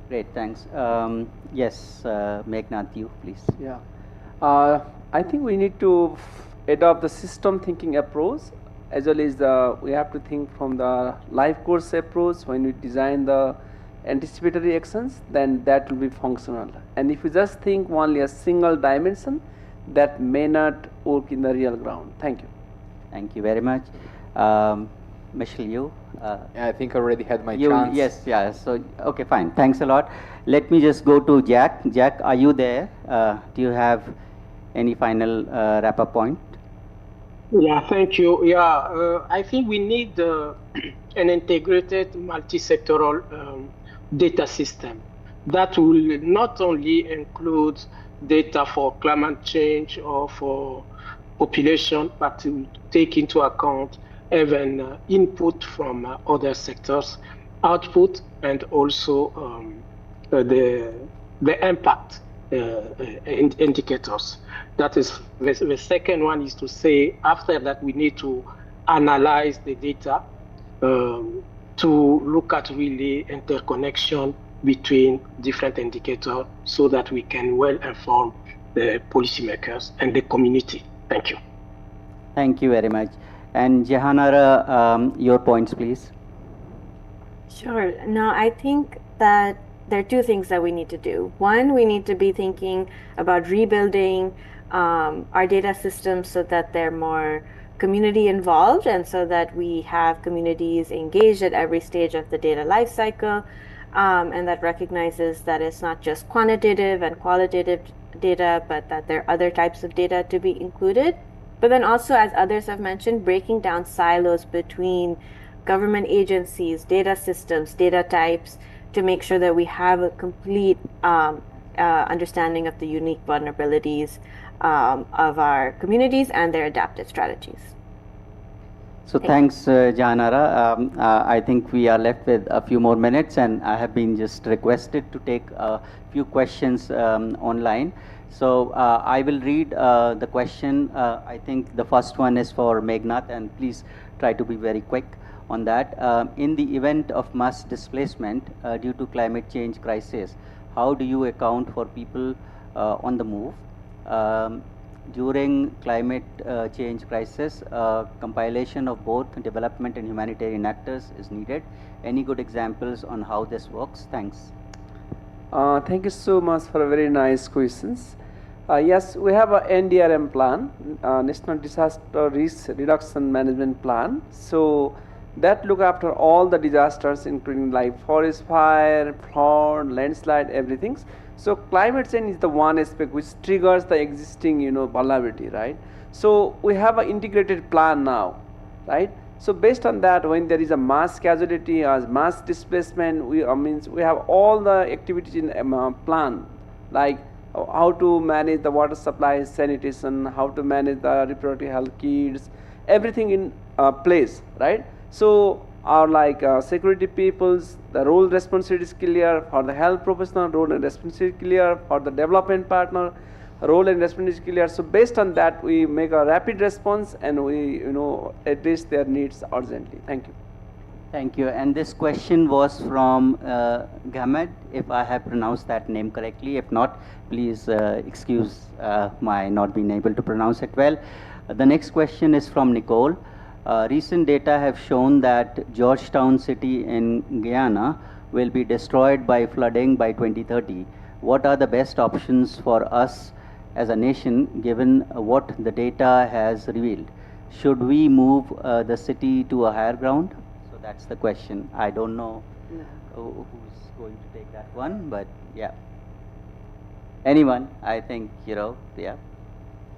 Great, thanks. Yes, Meghnad, you, please. Yeah. I think we need to adopt the system thinking approach, as well as we have to think from the life course approach when we design the anticipatory actions, then that will be functional. And if you just think only a single dimension, that may not work in the real ground. Thank you. Thank you very much. Michelle, you? I think I already had my chance. Yes, yeah. So, okay, fine. Thanks a lot. Let me just go to Jack. Jack, are you there? Do you have any final wrap-up point? Yeah, thank you. Yeah, I think we need an integrated multi-sectoral data system that will not only include data for climate change or for population, but to take into account even input from other sectors, output, and also the impact indicators. That is the second one, is to say after that we need to analyze the data to look at really interconnection between different indicators so that we can well inform the policymakers and the community. Thank you. Thank you very much. And Jahanara, your points, please. Sure. No, I think that there are two things that we need to do. One, we need to be thinking about rebuilding our data systems so that they're more community involved and so that we have communities engaged at every stage of the data life cycle, and that recognizes that it's not just quantitative and qualitative data, but that there are other types of data to be included. But then also, as others have mentioned, breaking down silos between government agencies, data systems, data types, to make sure that we have a complete understanding of the unique vulnerabilities of our communities and their adaptive strategies. So thanks, Jahanara. I think we are left with a few more minutes, and I have been just requested to take a few questions online. So I will read the question. I think the first one is for Meghnad, and please try to be very quick on that. In the event of mass displacement due to climate change crisis, how do you account for people on the move? During climate change crisis, compilation of both development and humanitarian actors is needed. Any good examples on how this works? Thanks. Thank you so much for a very nice questions. Yes, we have a NDRM plan, National Disaster Risk Reduction Management Plan. So that look after all the disasters, including like forest fire, flood, landslide, everything. So climate change is the one aspect which triggers the existing, vulnerability, right? So we have an integrated plan now, right? So based on that, when there is a mass casualty or mass displacement, we have all the activities in plan, like how to manage the water supply, sanitation, how to manage the reproductive health kits, everything in place, right? So our security peoples, the role responsibility is clear. For the health professional, role and responsibility is clear. For the development partner, role and responsibility is clear. So based on that, we make a rapid response and we address their needs urgently. Thank you. Thank you. And this question was from Gamed, if I have pronounced that name correctly. If not, please excuse my not being able to pronounce it well. The next question is from Nicole. Recent data have shown that Georgetown city in Guyana will be destroyed by flooding by 2030. What are the best options for us as a nation given what the data has revealed? Should we move the city to a higher ground? So that's the question. I don't know who's going to take that one, but yeah. Anyone, I think, yeah.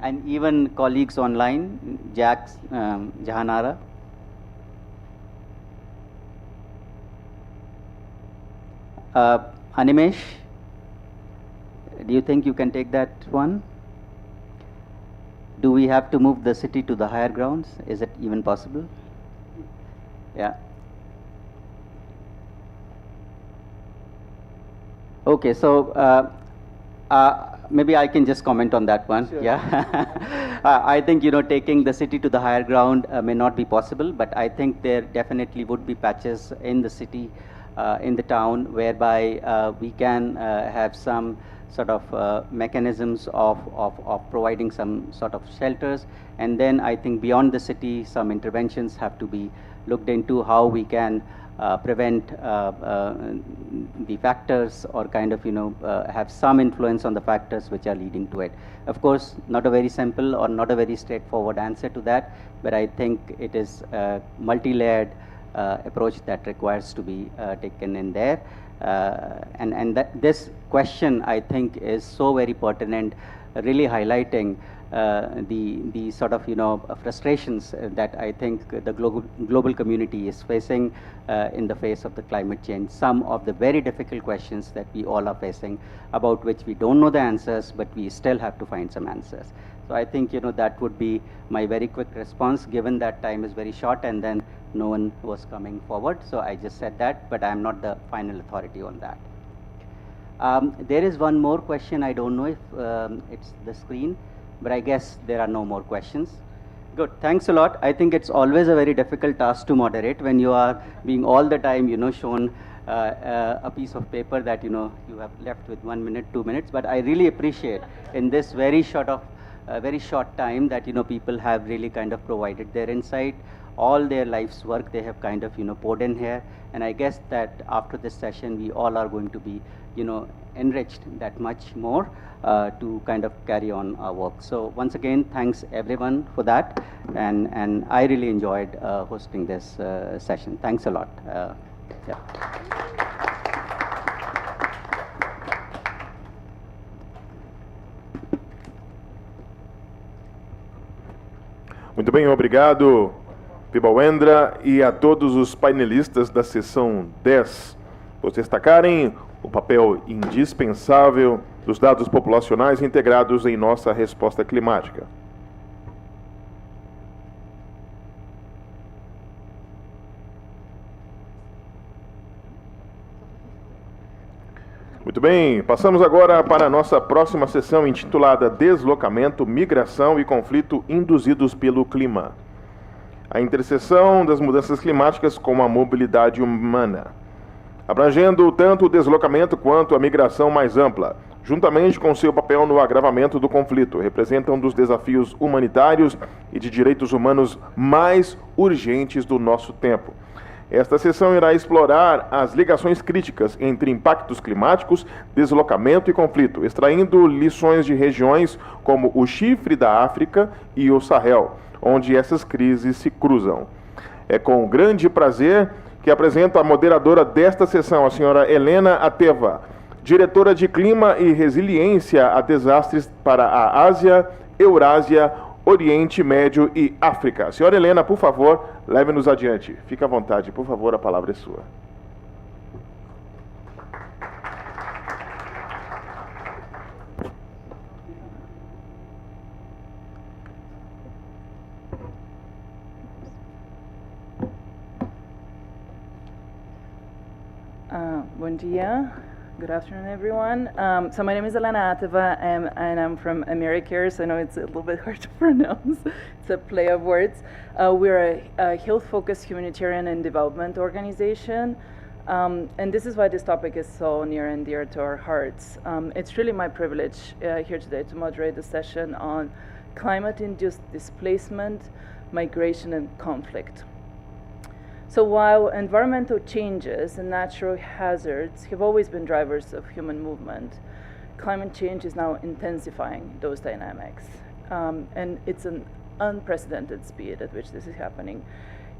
And even colleagues online, Jax, Jahanara. Animesh, do you think you can take that one? Do we have to move the city to the higher grounds? Is it even possible? Yeah. Okay, so maybe I can just comment on that one. Sure. Yeah. I think, taking the city to the higher ground may not be possible, but I think there definitely would be patches in the city, in the town, whereby we can have some sort of mechanisms of providing some sort of shelters. And then I think beyond the city, some interventions have to be looked into, how we can prevent the factors, or kind of have some influence on the factors which are leading to it. Of course, not a very simple or not a very straightforward answer to that, but I think it is a multi-layered approach that requires to be taken in there. And that this question, I think, is so very pertinent, really highlighting the sort of frustrations that I think the global community is facing in the face of the climate change. Some of the very difficult questions that we all are facing, about which we don't know the answers, but we still have to find some answers. So I think that would be my very quick response, given that time is very short and then no one was coming forward. So I just said that, but I'm not the final authority on that. There is one more question. I don't know if it's the screen, but I guess there are no more questions. Good, thanks a lot. I think it's always a very difficult task to moderate when you are being all the time, shown a piece of paper that, you have left with 1 minute, 2 minutes. But I really appreciate in this very short time that, people have really kind of provided their insight. All their life's work they have kind of, poured in here. And I guess that after this session, we all are going to be, enriched that much more to kind of carry on our work. So once again, thanks everyone for that. And I really enjoyed hosting this session. Thanks a lot. Yeah. Muito bem, obrigado, Vibawendra, e a todos os painelistas da sessão 10 por destacarem o papel indispensável dos dados populacionais integrados em nossa resposta climática. Muito bem, passamos agora para a nossa próxima sessão intitulada Deslocamento, Migração e Conflito Induzidos pelo Clima. A interseção das mudanças climáticas com a mobilidade humana, abrangendo tanto o deslocamento quanto a migração mais ampla, juntamente com seu papel no agravamento do conflito, representam um dos desafios humanitários e de direitos humanos mais urgentes do nosso tempo. Esta sessão irá explorar as ligações críticas entre impactos climáticos, deslocamento e conflito, extraindo lições de regiões como o Chifre da África e o Sahel, onde essas crises se cruzam. É com grande prazer que apresento a moderadora desta sessão, a senhora Helena Ateva, diretora de Clima e Resiliência a Desastres para a Ásia, Eurásia, Oriente Médio e África. Senhora Helena, por favor, leve-nos adiante. Fique à vontade, por favor, a palavra é sua. Bom dia. Good afternoon, everyone. So my name is Elena Ateva, and I'm from AmeriCare, so I know it's a little bit hard to pronounce. It's a play of words. We're a health-focused humanitarian and development organization, and this is why this topic is so near and dear to our hearts. It's really my privilege here today to moderate the session on climate-induced displacement, migration, and conflict. So while environmental changes and natural hazards have always been drivers of human movement, climate change is now intensifying those dynamics. And it's an unprecedented speed at which this is happening.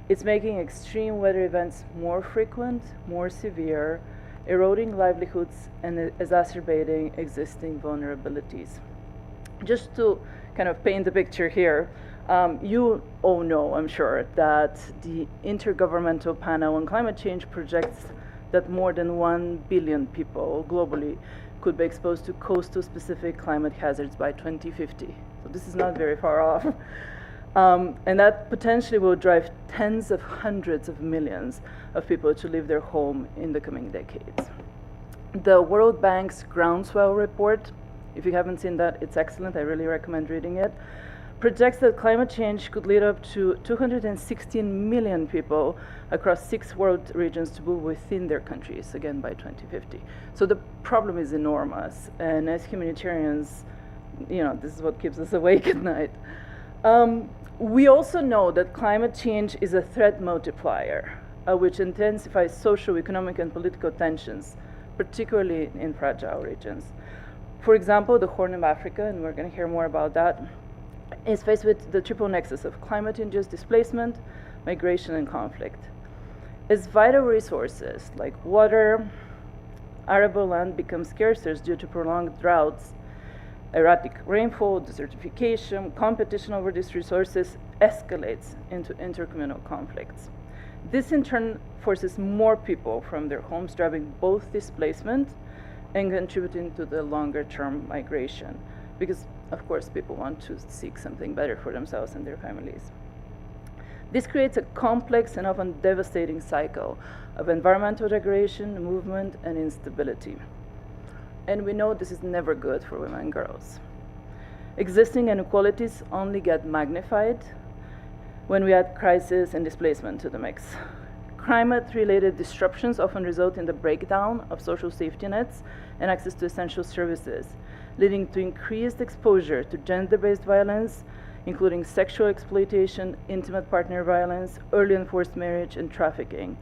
It's making extreme weather events more frequent, more severe, eroding livelihoods and exacerbating existing vulnerabilities. Just to kind of paint the picture here, you all know, I'm sure, that the Intergovernmental Panel on Climate Change projects that more than 1 billion people globally could be exposed to coastal-specific climate hazards by 2050. So this is not very far off. And that potentially will drive tens of hundreds of millions of people to leave their home in the coming decades. The World Bank's Groundswell report, if you haven't seen that, it's excellent. I really recommend reading it. Projects that climate change could lead up to 216 million people across 6 world regions to move within their countries, again by 2050. So the problem is enormous, and as humanitarians, this is what keeps us awake at night. We also know that climate change is a threat multiplier, which intensifies social, economic, and political tensions, particularly in fragile regions. For example, the Horn of Africa, and we're going to hear more about that, is faced with the triple nexus of climate-induced displacement, migration, and conflict. As vital resources like water, arable land become scarcer due to prolonged droughts, erratic rainfall, desertification, competition over these resources escalates into intercommunal conflicts. This in turn forces more people from their homes, driving both displacement and contributing to the longer-term migration, because of course people want to seek something better for themselves and their families. This creates a complex and often devastating cycle of environmental degradation, movement, and instability. And we know this is never good for women and girls. Existing inequalities only get magnified when we add crisis and displacement to the mix. Climate-related disruptions often result in the breakdown of social safety nets and access to essential services, leading to increased exposure to gender-based violence, including sexual exploitation, intimate partner violence, early enforced marriage, and trafficking.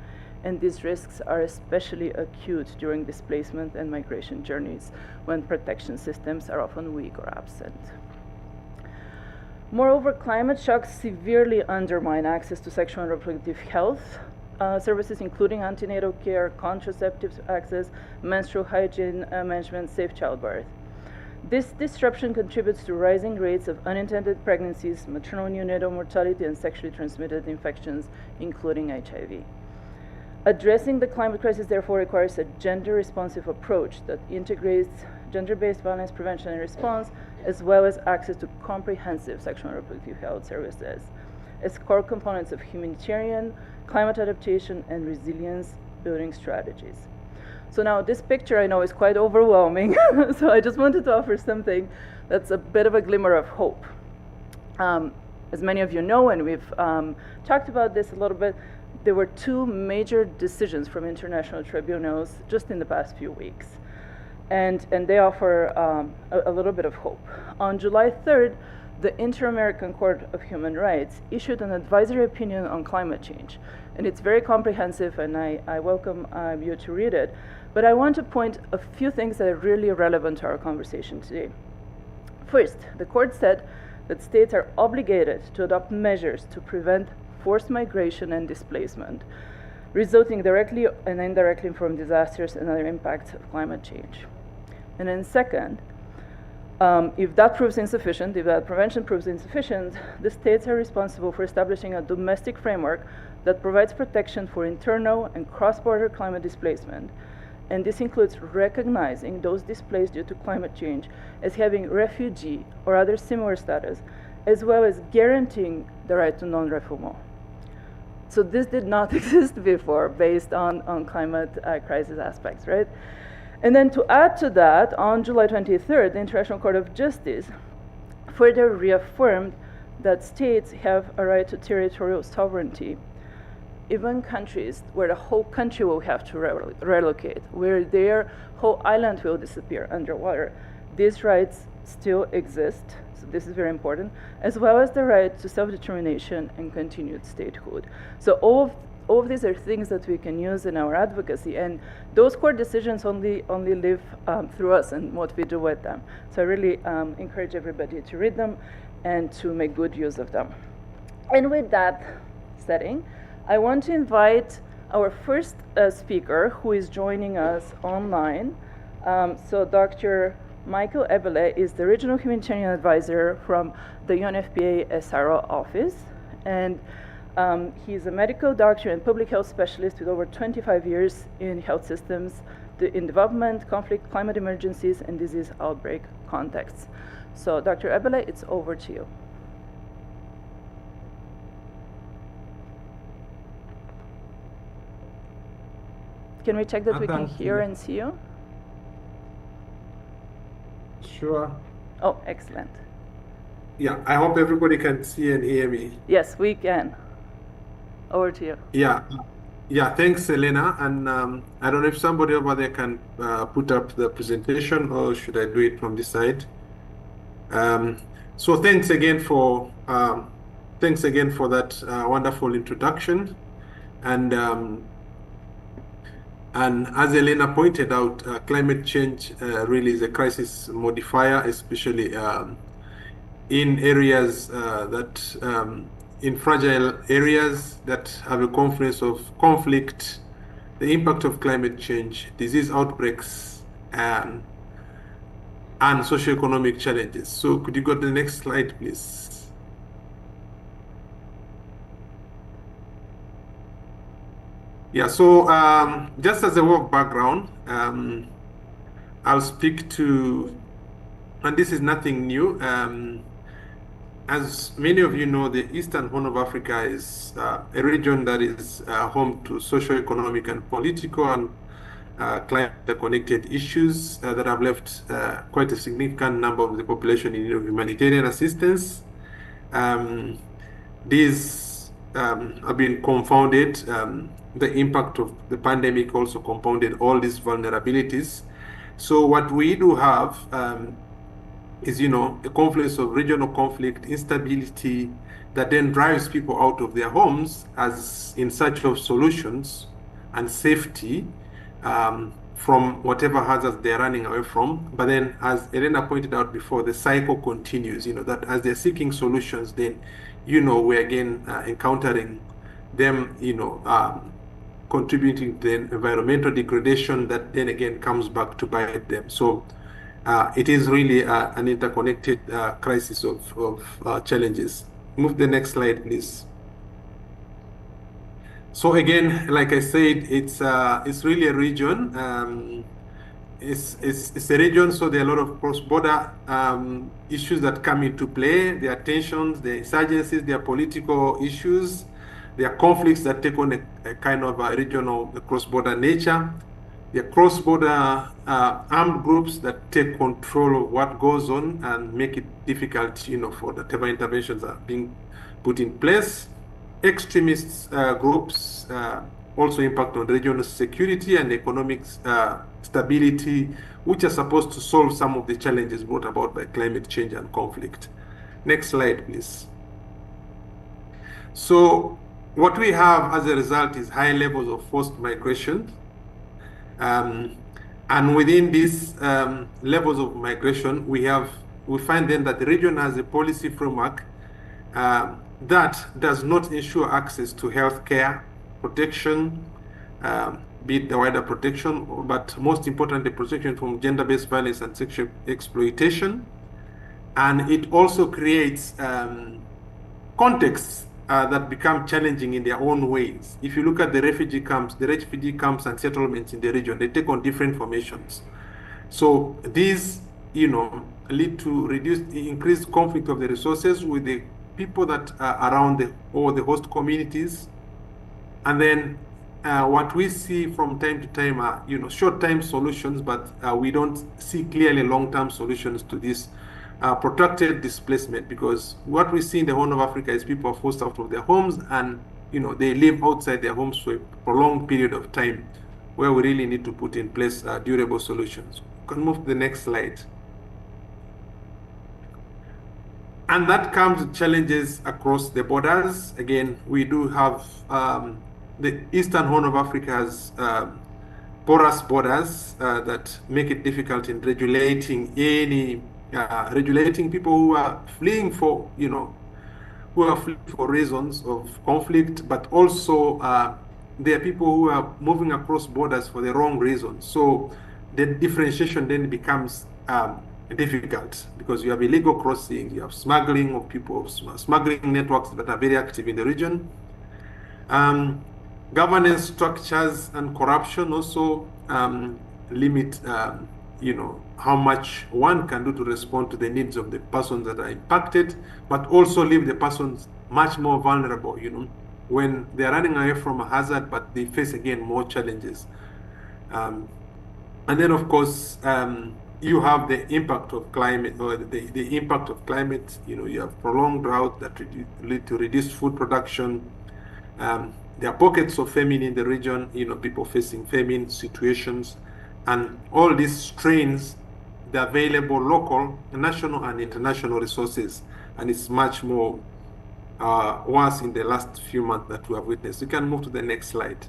And these risks are especially acute during displacement and migration journeys, when protection systems are often weak or absent. Moreover, climate shocks severely undermine access to sexual and reproductive health services, including antenatal care, contraceptive access, menstrual hygiene management, safe childbirth. This disruption contributes to rising rates of unintended pregnancies, maternal neonatal mortality, and sexually transmitted infections, including HIV. Addressing the climate crisis, therefore, requires a gender-responsive approach that integrates gender-based violence prevention and response, as well as access to comprehensive sexual and reproductive health services as core components of humanitarian, climate adaptation, and resilience building strategies. So now this picture I know is quite overwhelming, so I just wanted to offer something that's a bit of a glimmer of hope. As many of you know, and we've talked about this a little bit, there were 2 major decisions from international tribunals just in the past few weeks. And they offer a little bit of hope. On July 3rd, the Inter-American Court of Human Rights issued an advisory opinion on climate change. And it's very comprehensive, and I welcome you to read it. But I want to point a few things that are really relevant to our conversation today. First, the court said that states are obligated to adopt measures to prevent forced migration and displacement, resulting directly and indirectly from disasters and other impacts of climate change. And then second, if that proves insufficient, if that prevention proves insufficient, the states are responsible for establishing a domestic framework that provides protection for internal and cross-border climate displacement. And this includes recognizing those displaced due to climate change as having refugee or other similar status, as well as guaranteeing the right to non-refoulement. So this did not exist before based on climate crisis aspects, right? And then to add to that, on July 23rd, the International Court of Justice further reaffirmed that states have a right to territorial sovereignty. Even countries where the whole country will have to relocate, where their whole island will disappear underwater, these rights still exist, so this is very important, as well as the right to self-determination and continued statehood. So all of these are things that we can use in our advocacy, and those court decisions only live through us and what we do with them. So I really encourage everybody to read them and to make good use of them. And with that setting, I want to invite our first speaker, who is joining us online. So Dr. Michael Ebele is the Regional Humanitarian Advisor from the UNFPA SRO office, and he's a medical doctor and public health specialist with over 25 years in health systems in development, conflict, climate emergencies, and disease outbreak contexts. So Dr. Ebele, it's over to you. Can we check that we can hear and see you? Sure. Oh, excellent. Yeah, I hope everybody can see and hear me. Yes, we can. Over to you. Yeah, thanks, Elena. And I don't know if somebody over there can put up the presentation, or should I do it from this side? So thanks again for that wonderful introduction. And as Elena pointed out, climate change really is a crisis modifier, especially in areas in fragile areas that have a confluence of conflict, the impact of climate change, disease outbreaks, and socioeconomic challenges. So could you go to the next slide, please? Yeah, so just as a work background, I'll speak to, and this is nothing new. As many of you know, the Eastern Horn of Africa is a region that is home to socio-economic and political and climate-connected issues that have left quite a significant number of the population in need of humanitarian assistance. These have been confounded. The impact of the pandemic also compounded all these vulnerabilities. So what we do have is, a confluence of regional conflict, instability, that then drives people out of their homes as in search of solutions and safety from whatever hazards they're running away from. But then, as Elena pointed out before, the cycle continues, that as they're seeking solutions, then, we're again encountering them, contributing to the environmental degradation that then again comes back to bite them. So it is really an interconnected crisis of challenges. Move the next slide, please. So again, like I said, it's really a region. It's a region, so there are a lot of cross-border issues that come into play. There are tensions, there are insurgencies, there are political issues, there are conflicts that take on a kind of a regional cross-border nature. There are cross-border armed groups that take control of what goes on and make it difficult, for whatever interventions are being put in place. Extremist groups also impact on regional security and economic stability, which are supposed to solve some of the challenges brought about by climate change and conflict. Next slide, please. So what we have as a result is high levels of forced migration. And within these levels of migration, we find then that the region has a policy framework that does not ensure access to health care, protection, be it the wider protection, but most importantly, protection from gender-based violence and sexual exploitation. And it also creates contexts that become challenging in their own ways. If you look at the refugee camps and settlements in the region, they take on different formations. So these, lead to increased conflict of the resources with the people that are around the host communities. And then what we see from time to time are, short-term solutions, but we don't see clearly long-term solutions to this protracted displacement, because what we see in the Horn of Africa is people are forced out of their homes and they live outside their homes for a prolonged period of time, where we really need to put in place durable solutions. You can move to the next slide. And that comes with challenges across the borders. Again, we do have the Eastern Horn of Africa has porous borders that make it difficult in regulating people who are fleeing for, reasons of conflict, but also there are people who are moving across borders for the wrong reasons. So the differentiation then becomes difficult, because you have illegal crossing, you have smuggling of people, smuggling networks that are very active in the region. Governance structures and corruption also limit how much one can do to respond to the needs of the persons that are impacted, but also leave the persons much more vulnerable, when they are running away from a hazard, but they face again more challenges. And then, of course, you have the impact of climate, or the impact of climate. You have prolonged drought that lead to reduced food production. There are pockets of famine in the region, people facing famine situations, and all these strains the available local, national, and international resources, and it's much more worse in the last few months that we have witnessed. You can move to the next slide.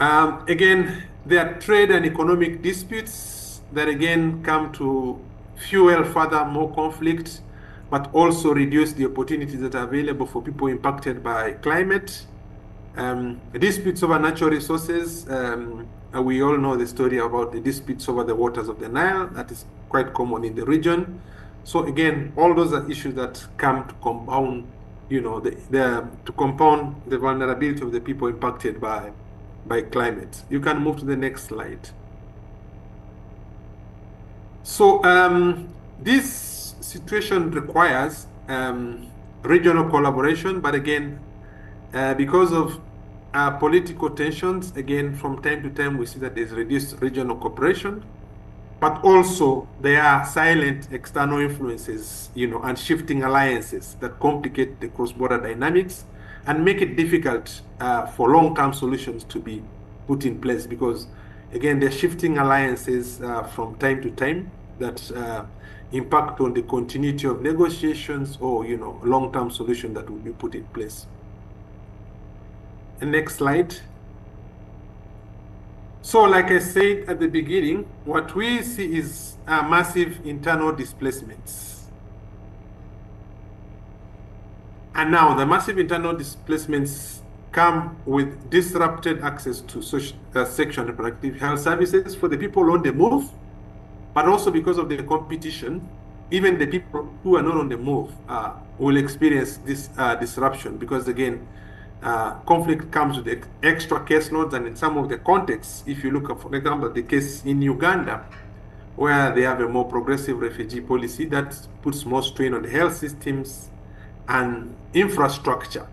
Again, there are trade and economic disputes that again come to fuel further more conflict, but also reduce the opportunities that are available for people impacted by climate. Disputes over natural resources. We all know the story about the disputes over the waters of the Nile. That is quite common in the region. So again, all those are issues that come to compound, to compound the vulnerability of the people impacted by climate. You can move to the next slide. So this situation requires regional collaboration, but again, because of political tensions, again, from time to time, we see that there's reduced regional cooperation, but also there are silent external influences, and shifting alliances that complicate the cross-border dynamics and make it difficult for long-term solutions to be put in place, because again, they're shifting alliances from time to time that impact on the continuity of negotiations or long-term solution that will be put in place. And next slide. So like I said at the beginning, what we see is massive internal displacements. And now the massive internal displacements come with disrupted access to sexual and reproductive health services for the people on the move, but also because of the competition, even the people who are not on the move will experience this disruption, because again, conflict comes with extra caseloads, and in some of the contexts, if you look at, for example, the case in Uganda, where they have a more progressive refugee policy that puts more strain on the health systems and infrastructure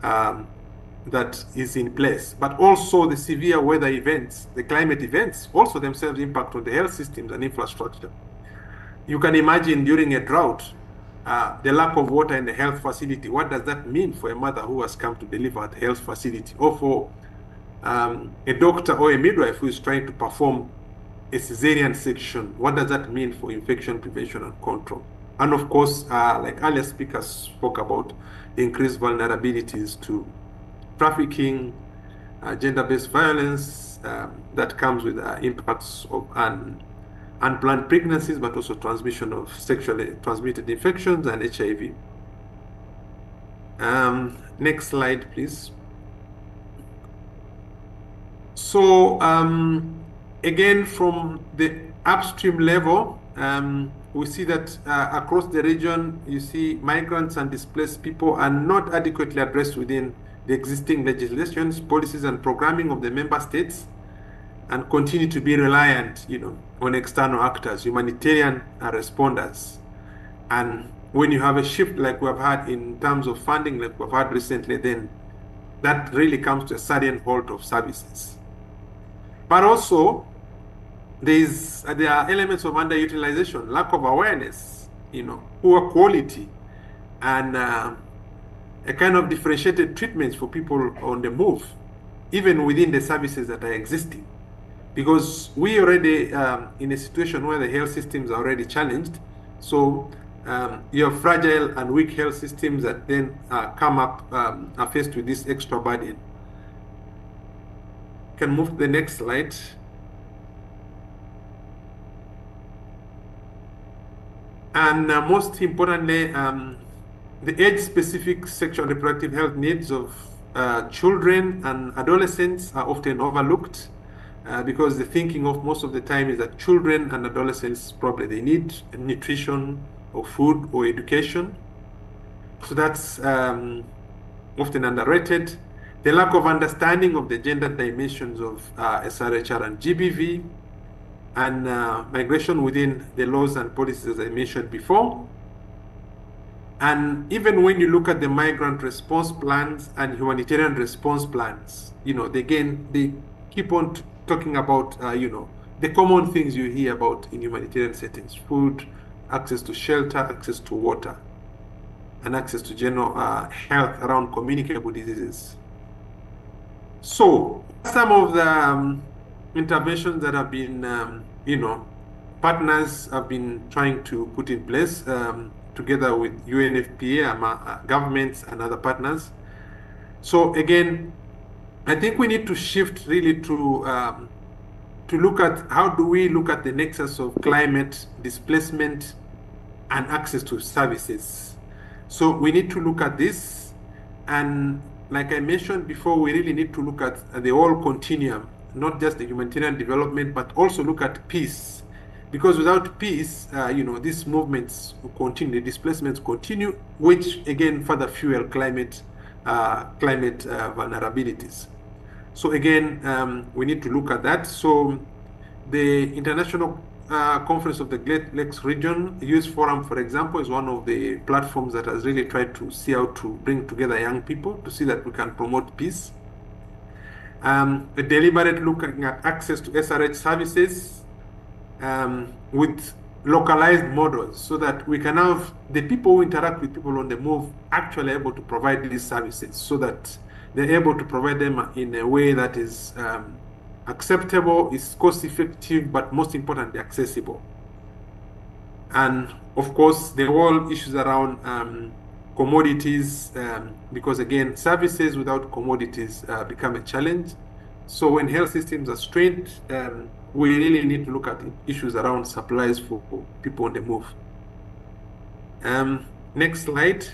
that is in place, but also the severe weather events, the climate events, also themselves impact on the health systems and infrastructure. You can imagine during a drought, the lack of water in the health facility. What does that mean for a mother who has come to deliver at the health facility, or for a doctor or a midwife who is trying to perform a cesarean section? What does that mean for infection prevention and control? And of course, like earlier speakers spoke about, the increased vulnerabilities to trafficking, gender-based violence that comes with impacts of unplanned pregnancies, but also transmission of sexually transmitted infections and HIV. Next slide, please. So again, from the upstream level, we see that across the region, you see migrants and displaced people are not adequately addressed within the existing legislations, policies, and programming of the member states, and continue to be reliant, on external actors, humanitarian responders. And when you have a shift like we have had in terms of funding, like we've had recently, then that really comes to a sudden halt of services. But also, there are elements of underutilization, lack of awareness, poor quality, and a kind of differentiated treatments for people on the move, even within the services that are existing. Because we already in a situation where the health systems are already challenged. So you have fragile and weak health systems that then come up, are faced with this extra burden. Can move to the next slide. And most importantly, the age-specific sexual and reproductive health needs of children and adolescents are often overlooked. Because the thinking of most of the time is that children and adolescents probably they need nutrition or food or education. So that's often underrated. the lack of understanding of the gender dimensions of SRHR and GBV, and migration within the laws and policies, as I mentioned before. And even when you look at the migrant response plans and humanitarian response plans, they keep on talking about, the common things you hear about in humanitarian settings: food, access to shelter, access to water, and access to general health around communicable diseases. So some of the interventions that have been, partners have been trying to put in place together with UNFPA, governments and other partners. So again, I think we need to shift really to look at how do we look at the nexus of climate, displacement, and access to services. So we need to look at this, and like I mentioned before, we really need to look at the whole continuum, not just the humanitarian development, but also look at peace. Because without peace, these movements will continue, the displacements continue, which again further fuel climate vulnerabilities. So again, we need to look at that. So the International Conference of the Great Lakes Region Youth Forum, for example, is one of the platforms that has really tried to see how to bring together young people to see that we can promote peace. A deliberate looking at access to SRH services with localized models, so that we can have the people who interact with people on the move actually able to provide these services, so that they're able to provide them in a way that is acceptable, is cost effective, but most importantly accessible. And of course, the whole issues around commodities, because again, services without commodities become a challenge. So when health systems are strained, we really need to look at issues around supplies for people on the move. Next slide.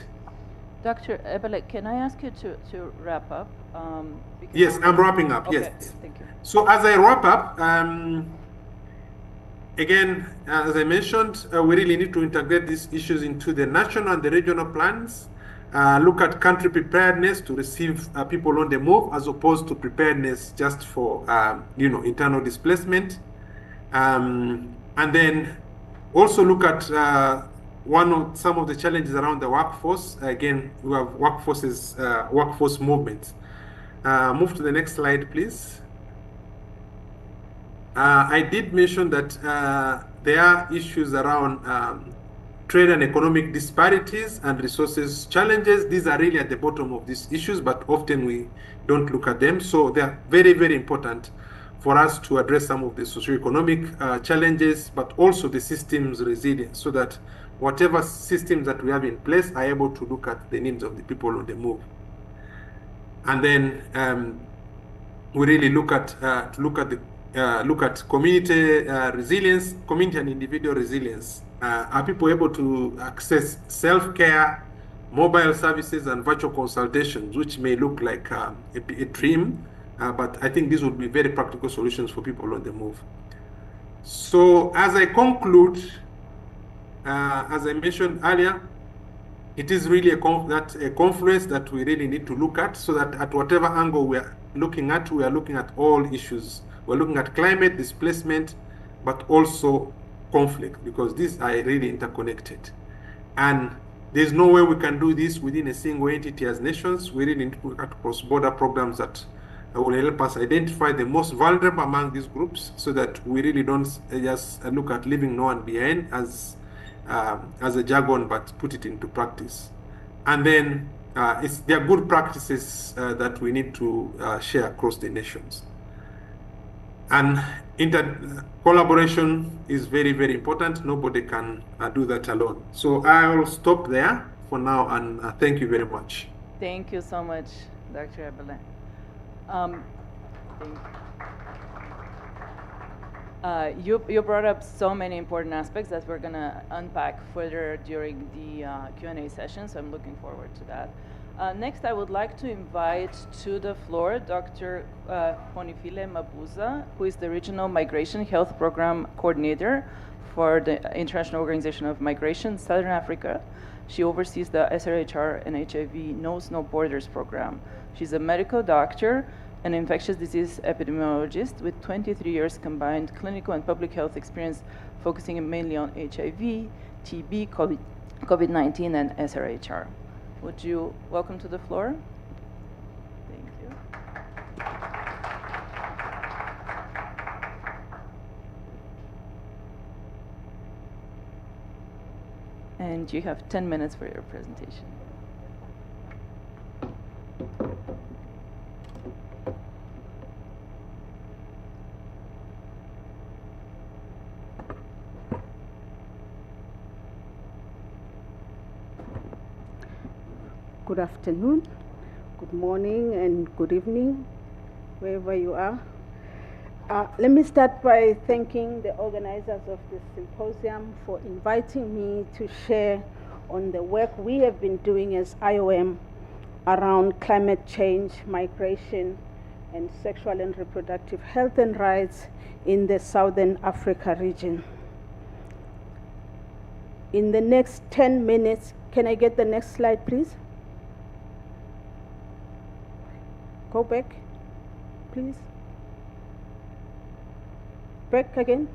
Dr. Ebele, can I ask you to wrap up? Yes, I'm wrapping up. Okay, yes. Thank you. So as I wrap up, again, as I mentioned, we really need to integrate these issues into the national and the regional plans. Look at country preparedness to receive people on the move, as opposed to preparedness just for internal displacement. And then also look at some of the challenges around the workforce. Again, we have workforce movements. Move to the next slide, please. I did mention that there are issues around trade and economic disparities and resources challenges. These are really at the bottom of these issues, but often we don't look at them. So they are very, very important for us to address some of the socioeconomic challenges, but also the systems resilience, so that whatever systems that we have in place are able to look at the needs of the people on the move. And then we really look at community resilience, community and individual resilience. Are people able to access self-care, mobile services, and virtual consultations, which may look like a dream, but I think these would be very practical solutions for people on the move. So as I conclude, as I mentioned earlier, it is really a confluence that we really need to look at, so that at whatever angle we are looking at all issues. We're looking at climate, displacement, but also conflict, because these are really interconnected. And there's no way we can do this within a single entity as nations. We really need to look at cross-border programs that will help us identify the most vulnerable among these groups, so that we really don't just look at leaving no one behind as a jargon, but put it into practice. And then there are good practices that we need to share across the nations. And collaboration is very, very important. Nobody can do that alone. So I will stop there for now, and thank you very much. Thank you so much, Dr. Ebele. You brought up so many important aspects that we're going to unpack further during the Q&A session, so I'm looking forward to that. Next, I would like to invite to the floor Dr. Honifile Mabuza, who is the Regional Migration Health Program Coordinator for the International Organization of Migration, Southern Africa. She oversees the SRHR and HIV Knows No Borders program. She's a medical doctor, an infectious disease epidemiologist with 23 years combined clinical and public health experience, focusing mainly on HIV, TB, COVID-19, and SRHR. Would you welcome to the floor? Thank you. And you have 10 minutes for your presentation. Good afternoon, good morning, and good evening, wherever you are. Let me start by thanking the organizers of this symposium for inviting me to share on the work we have been doing as IOM around climate change, migration, and sexual and reproductive health and rights in the Southern Africa region. In the next 10 minutes, can I get the next slide, please? Go back, please. Back again.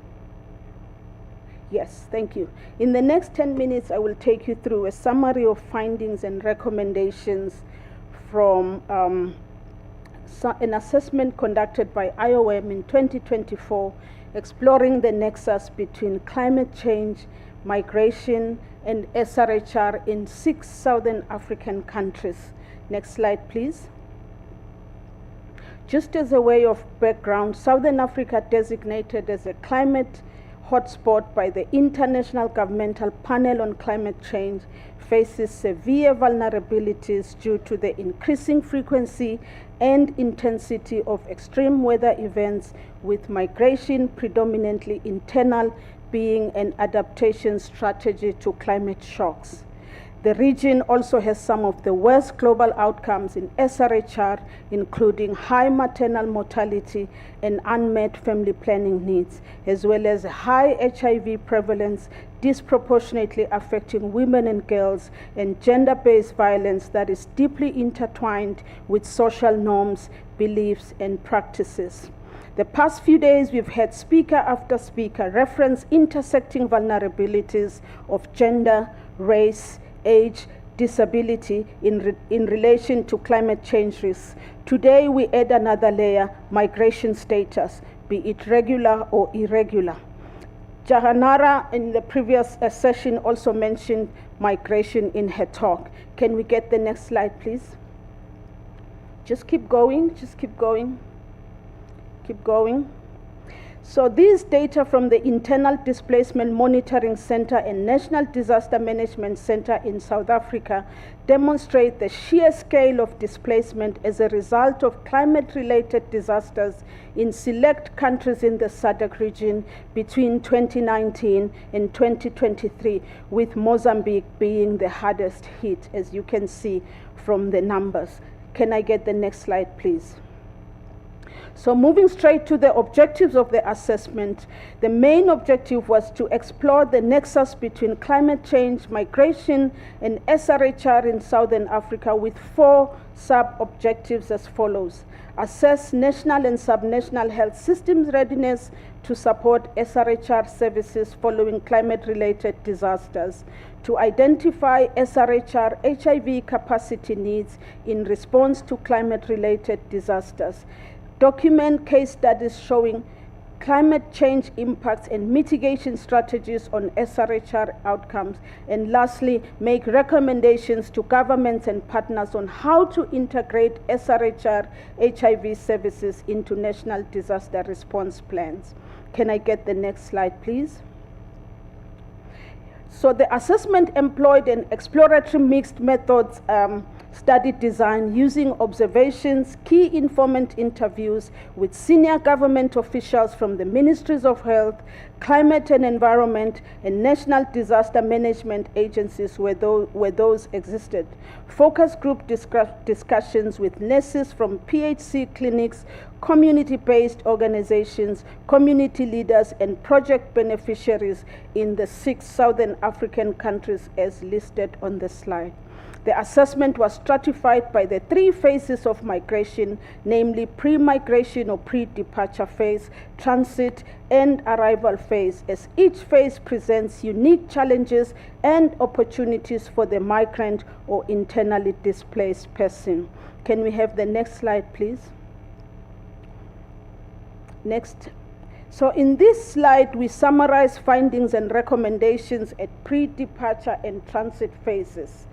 Yes, thank you. In the next 10 minutes, I will take you through a summary of findings and recommendations from an assessment conducted by IOM in 2024, exploring the nexus between climate change, migration, and SRHR in 6 Southern African countries. Next slide, please. Just as a way of background, Southern Africa, designated as a climate hotspot by the International Governmental Panel on Climate Change, faces severe vulnerabilities due to the increasing frequency and intensity of extreme weather events, with migration predominantly internal being an adaptation strategy to climate shocks. The region also has some of the worst global outcomes in SRHR, including high maternal mortality and unmet family planning needs, as well as high HIV prevalence, disproportionately affecting women and girls, and gender-based violence that is deeply intertwined with social norms, beliefs, and practices. The past few days, we've had speaker after speaker reference intersecting vulnerabilities of gender, race, age, disability in relation to climate change risks. Today, we add another layer, migration status, be it regular or irregular. Jahanara, in the previous session, also mentioned migration in her talk. Can we get the next slide, please? Just keep going, just keep going, keep going. So these data from the Internal Displacement Monitoring Center and National Disaster Management Center in South Africa demonstrate the sheer scale of displacement as a result of climate-related disasters in select countries in the SADC region between 2019 and 2023, with Mozambique being the hardest hit, as you can see from the numbers. Can I get the next slide, please? So moving straight to the objectives of the assessment, the main objective was to explore the nexus between climate change, migration, and SRHR in Southern Africa, with 4 sub-objectives as follows. Assess national and subnational health systems readiness to support SRHR services following climate-related disasters. To identify SRHR HIV capacity needs in response to climate-related disasters. Document case studies showing climate change impacts and mitigation strategies on SRHR outcomes. And lastly, make recommendations to governments and partners on how to integrate SRHR HIV services into national disaster response plans. Can I get the next slide, please? So the assessment employed an exploratory mixed methods study design using observations, key informant interviews with senior government officials from the Ministries of Health, Climate and Environment, and National Disaster Management Agencies where those existed. Focus group discussions with nurses from PHC clinics, community-based organizations, community leaders, and project beneficiaries in the 6 Southern African countries as listed on the slide. The assessment was stratified by the 3 phases of migration, namely pre-migration or pre-departure phase, transit, and arrival phase, as each phase presents unique challenges and opportunities for the migrant or internally displaced person. Can we have the next slide, please? Next. So in this slide, we summarize findings and recommendations at pre-departure and transit phases.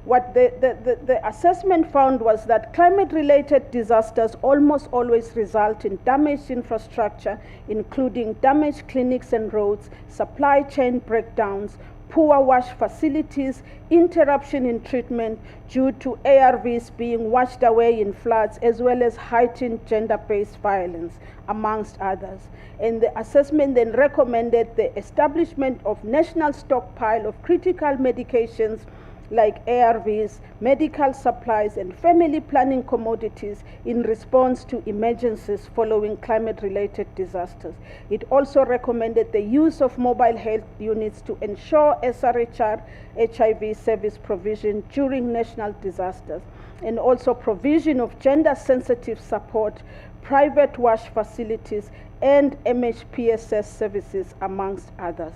What the assessment found was that climate-related disasters almost always result in damaged infrastructure, including damaged clinics and roads, supply chain breakdowns, poor wash facilities, interruption in treatment due to ARVs being washed away in floods, as well as heightened gender-based violence, amongst others. And the assessment then recommended the establishment of national stockpile of critical medications like ARVs, medical supplies, and family planning commodities in response to emergencies following climate-related disasters. It also recommended the use of mobile health units to ensure SRHR HIV service provision during national disasters, and also provision of gender-sensitive support, private wash facilities, and MHPSS services, amongst others.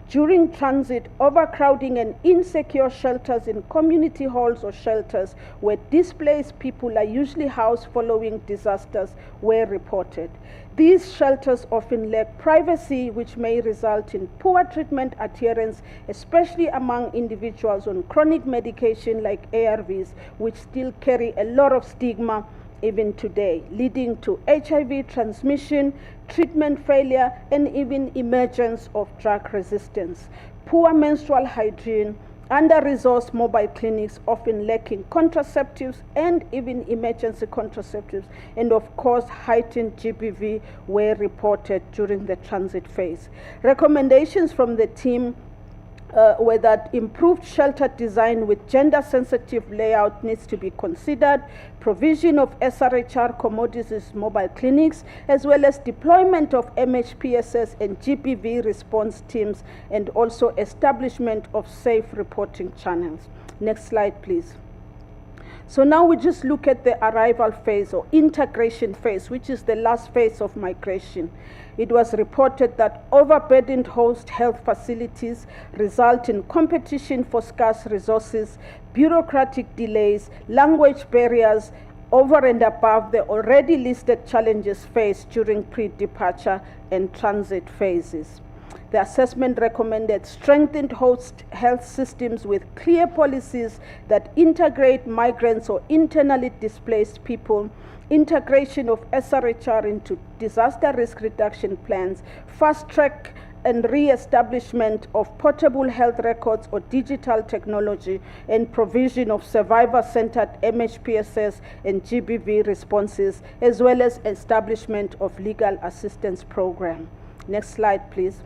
During transit, overcrowding and insecure shelters in community halls or shelters where displaced people are usually housed following disasters were reported. These shelters often lack privacy, which may result in poor treatment adherence, especially among individuals on chronic medication like ARVs, which still carry a lot of stigma even today, leading to HIV transmission, treatment failure, and even emergence of drug resistance. Poor menstrual hygiene, under-resourced mobile clinics often lacking contraceptives and even emergency contraceptives, and of course heightened GBV were reported during the transit phase. Recommendations from the team were that improved shelter design with gender-sensitive layout needs to be considered, provision of SRHR commodities mobile clinics, as well as deployment of MHPSS and GBV response teams, and also establishment of safe reporting channels. Next slide, please. So now we just look at the arrival phase or integration phase, which is the last phase of migration. It was reported that overburdened host health facilities result in competition for scarce resources, bureaucratic delays, language barriers, over and above the already listed challenges faced during pre-departure and transit phases. The assessment recommended strengthened host health systems with clear policies that integrate migrants or internally displaced people, integration of SRHR into disaster risk reduction plans, fast track and re-establishment of portable health records or digital technology, and provision of survivor-centered MHPSS and GBV responses, as well as establishment of legal assistance program. Next slide, please.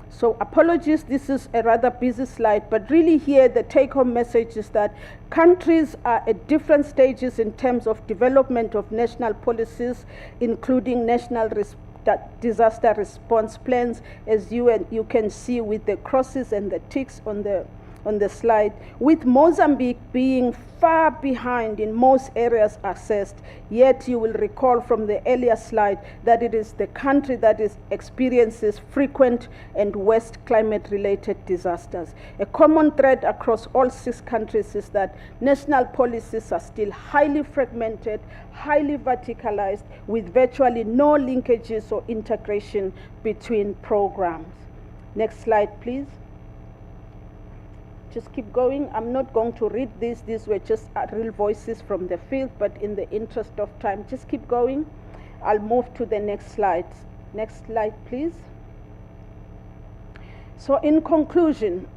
So apologies, this is a rather busy slide, but really here the take-home message is that countries are at different stages in terms of development of national policies, including national disaster response plans, as you can see with the crosses and the ticks on the slide, with Mozambique being far behind in most areas assessed. Yet you will recall from the earlier slide that it is the country that experiences frequent and worst climate-related disasters. A common thread across all 6 countries is that national policies are still highly fragmented, highly verticalized, with virtually no linkages or integration between programs. Next slide, please. Just keep going. I'm not going to read these. These were just real voices from the field, but in the interest of time, just keep going. I'll move to the next slide. Next slide, please. So in conclusion,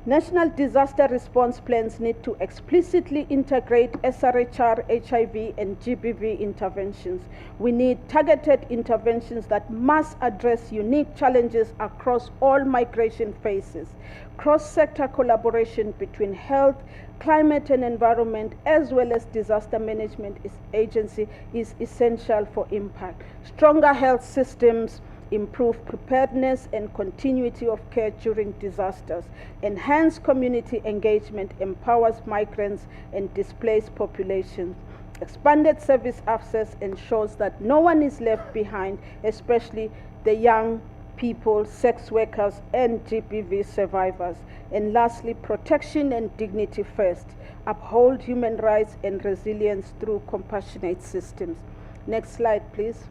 National disaster response plans need to explicitly integrate SRHR, HIV, and GBV interventions. We need targeted interventions that must address unique challenges across all migration phases. Cross-sector collaboration between health, climate and environment, as well as disaster management agency is essential for impact. Stronger health systems improve preparedness and continuity of care during disasters. Enhanced community engagement empowers migrants and displaced populations. Expanded service access ensures that no one is left behind, especially the young people, sex workers, and GBV survivors. And lastly, protection and dignity first. Uphold human rights and resilience through compassionate systems. Next slide, please.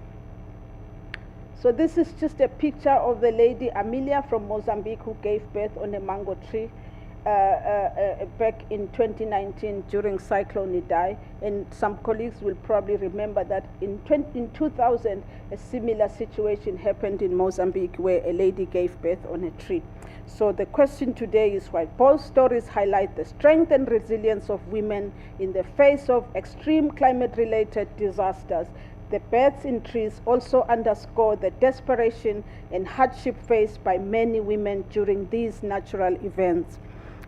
So this is just a picture of the lady Amelia from Mozambique who gave birth on a mango tree back in 2019 during Cyclone Idai. And some colleagues will probably remember that in 2000, a similar situation happened in Mozambique where a lady gave birth on a tree. So the question today is, while both stories highlight the strength and resilience of women in the face of extreme climate-related disasters, the births in trees also underscore the desperation and hardship faced by many women during these natural events.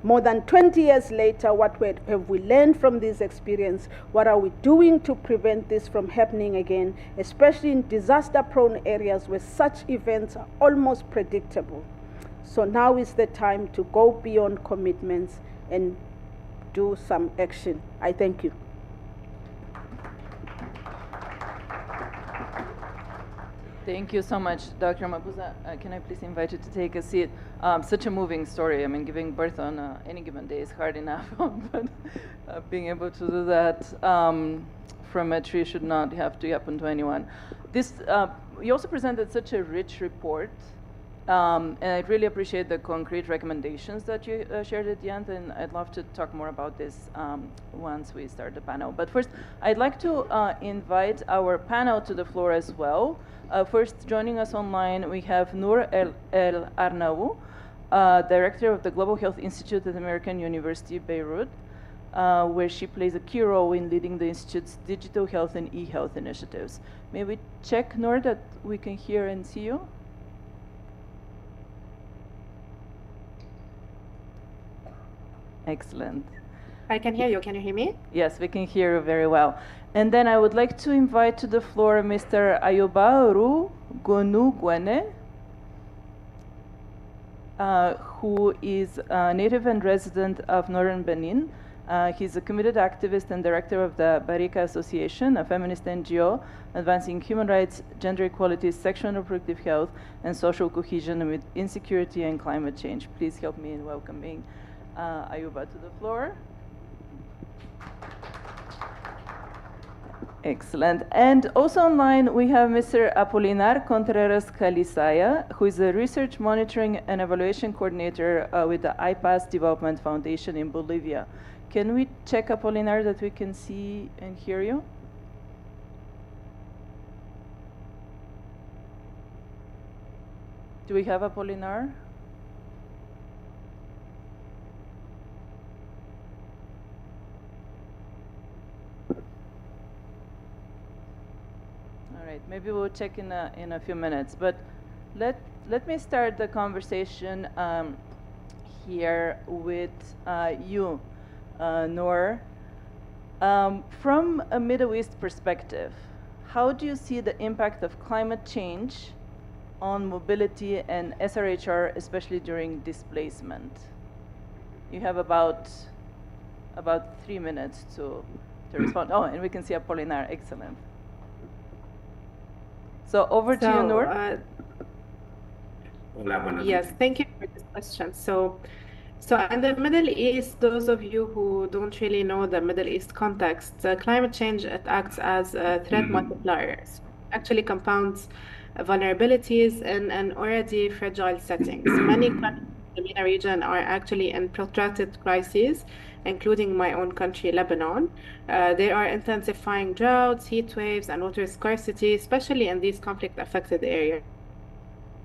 More than 20 years later, what have we learned from this experience? What are we doing to prevent this from happening again, especially in disaster-prone areas where such events are almost predictable? So now is the time to go beyond commitments and do some action. I thank you. Thank you so much, Dr. Mabuza. Can I please invite you to take a seat? Such a moving story. I mean, giving birth on any given day is hard enough, but being able to do that from a tree should not have to happen to anyone. This, you also presented such a rich report, and I really appreciate the concrete recommendations that you shared at the end, and I'd love to talk more about this once we start the panel. But first, I'd like to invite our panel to the floor as well. First, joining us online, we have Noor El Arnaout, Director of the Global Health Institute at American University, Beirut, where she plays a key role in leading the Institute's digital health and e-health initiatives. May we check, Noor, that we can hear and see you? Excellent. I can hear you. Can you hear me? Yes, we can hear you very well. And then I would like to invite to the floor Mr. Ayuba Gonugwane, who is a native and resident of northern Benin. He's a committed activist and director of the Barika Association, a feminist NGO advancing human rights, gender equality, sexual and reproductive health, and social cohesion amid insecurity and climate change. Please help me in welcoming Ayuba to the floor. Excellent. And also online, we have Mr. Apolinar Contreras Calisaya, who is a research monitoring and evaluation coordinator with the iPass Development Foundation in Bolivia. Can we check, Apolinar, that we can see and hear you? Do we have Apolinar? Maybe we'll check in a few minutes, but let me start the conversation here with you, Noor. From a Middle East perspective, how do you see the impact of climate change on mobility and SRHR, especially during displacement? You have about 3 minutes to respond. Oh, and we can see Apolinar. Excellent. So over to you, Noor. Yes, thank you for this question. So in the Middle East, those of you who don't really know the Middle East context, climate change, it acts as threat multipliers. Actually compounds vulnerabilities in already fragile settings. Many countries in the MENA region are actually in protracted crises, including my own country, Lebanon. They are intensifying droughts, heat waves, and water scarcity, especially in these conflict-affected areas.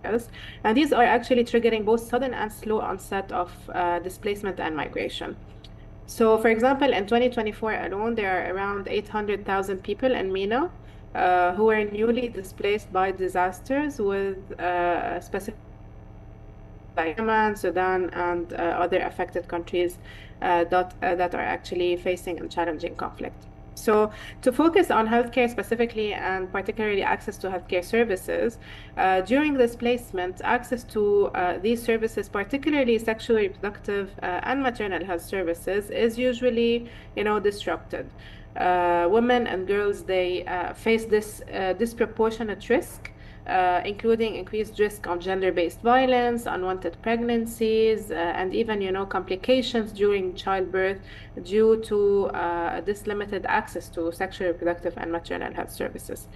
And these are actually triggering both sudden and slow onset of displacement and migration. So, for example, in 2024 alone, there are around 800,000 people in MENA who were newly displaced by disasters with specific like Yemen, Sudan, and other affected countries that are actually facing a challenging conflict. So to focus on healthcare specifically and particularly access to healthcare services, during displacement, access to these services, particularly sexual, reproductive, and maternal health services, is usually, disrupted. Women and girls, they face this disproportionate risk, including increased risk of gender-based violence, unwanted pregnancies, and even, complications during childbirth due to this limited access to sexual, reproductive, and maternal health services.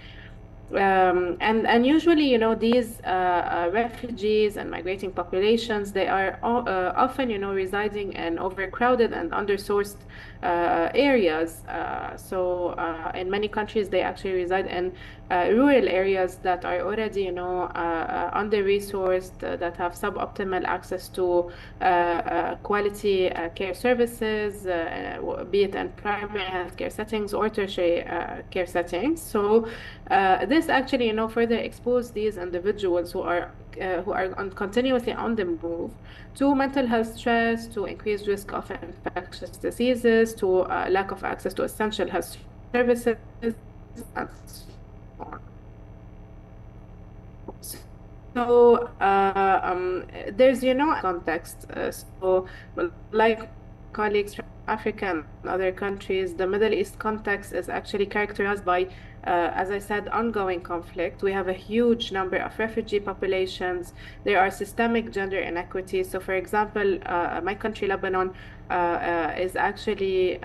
And usually, these refugees and migrating populations, they are often, residing in overcrowded and under-sourced areas. So in many countries, they actually reside in rural areas that are already, under-resourced, that have suboptimal access to quality care services, be it in primary healthcare settings or tertiary care settings. So this actually, further expose these individuals who are continuously on the move to mental health stress, to increased risk of infectious diseases, to lack of access to essential health services, and so on. So there's, context. So like colleagues from Africa and other countries, the Middle East context is actually characterized by, as I said, ongoing conflict. We have a huge number of refugee populations. There are systemic gender inequities. So, for example, my country, Lebanon, is actually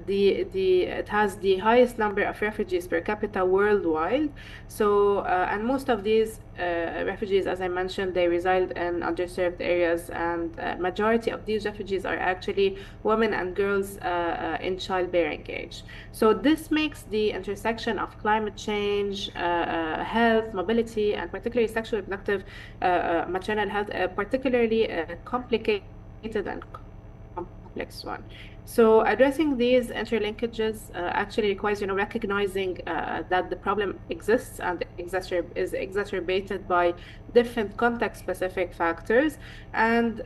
it has the highest number of refugees per capita worldwide. So, and most of these refugees, as I mentioned, they reside in underserved areas, and majority of these refugees are actually women and girls in childbearing age. So this makes the intersection of climate change, health, mobility, and particularly sexual reproductive maternal health particularly complicated and complex one. So addressing these interlinkages actually requires, recognizing that the problem exists and is exacerbated by different context-specific factors. And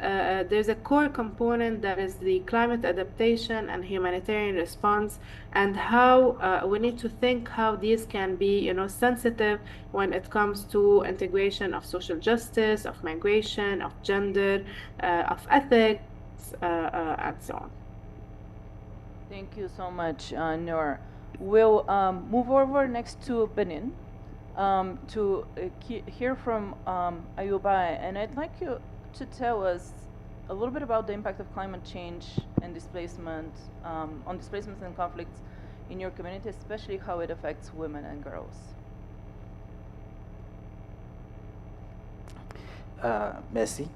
there's a core component that is the climate adaptation and humanitarian response, and how we need to think how these can be, sensitive when it comes to integration of social justice, of migration, of gender, of ethics, and so on. Thank you so much, Noor. We'll move over next to Benin to hear from Ayuba, and I'd like you to tell us a little bit about the impact of climate change and displacement on displacements and conflicts in your community, especially how it affects women and girls. Merci.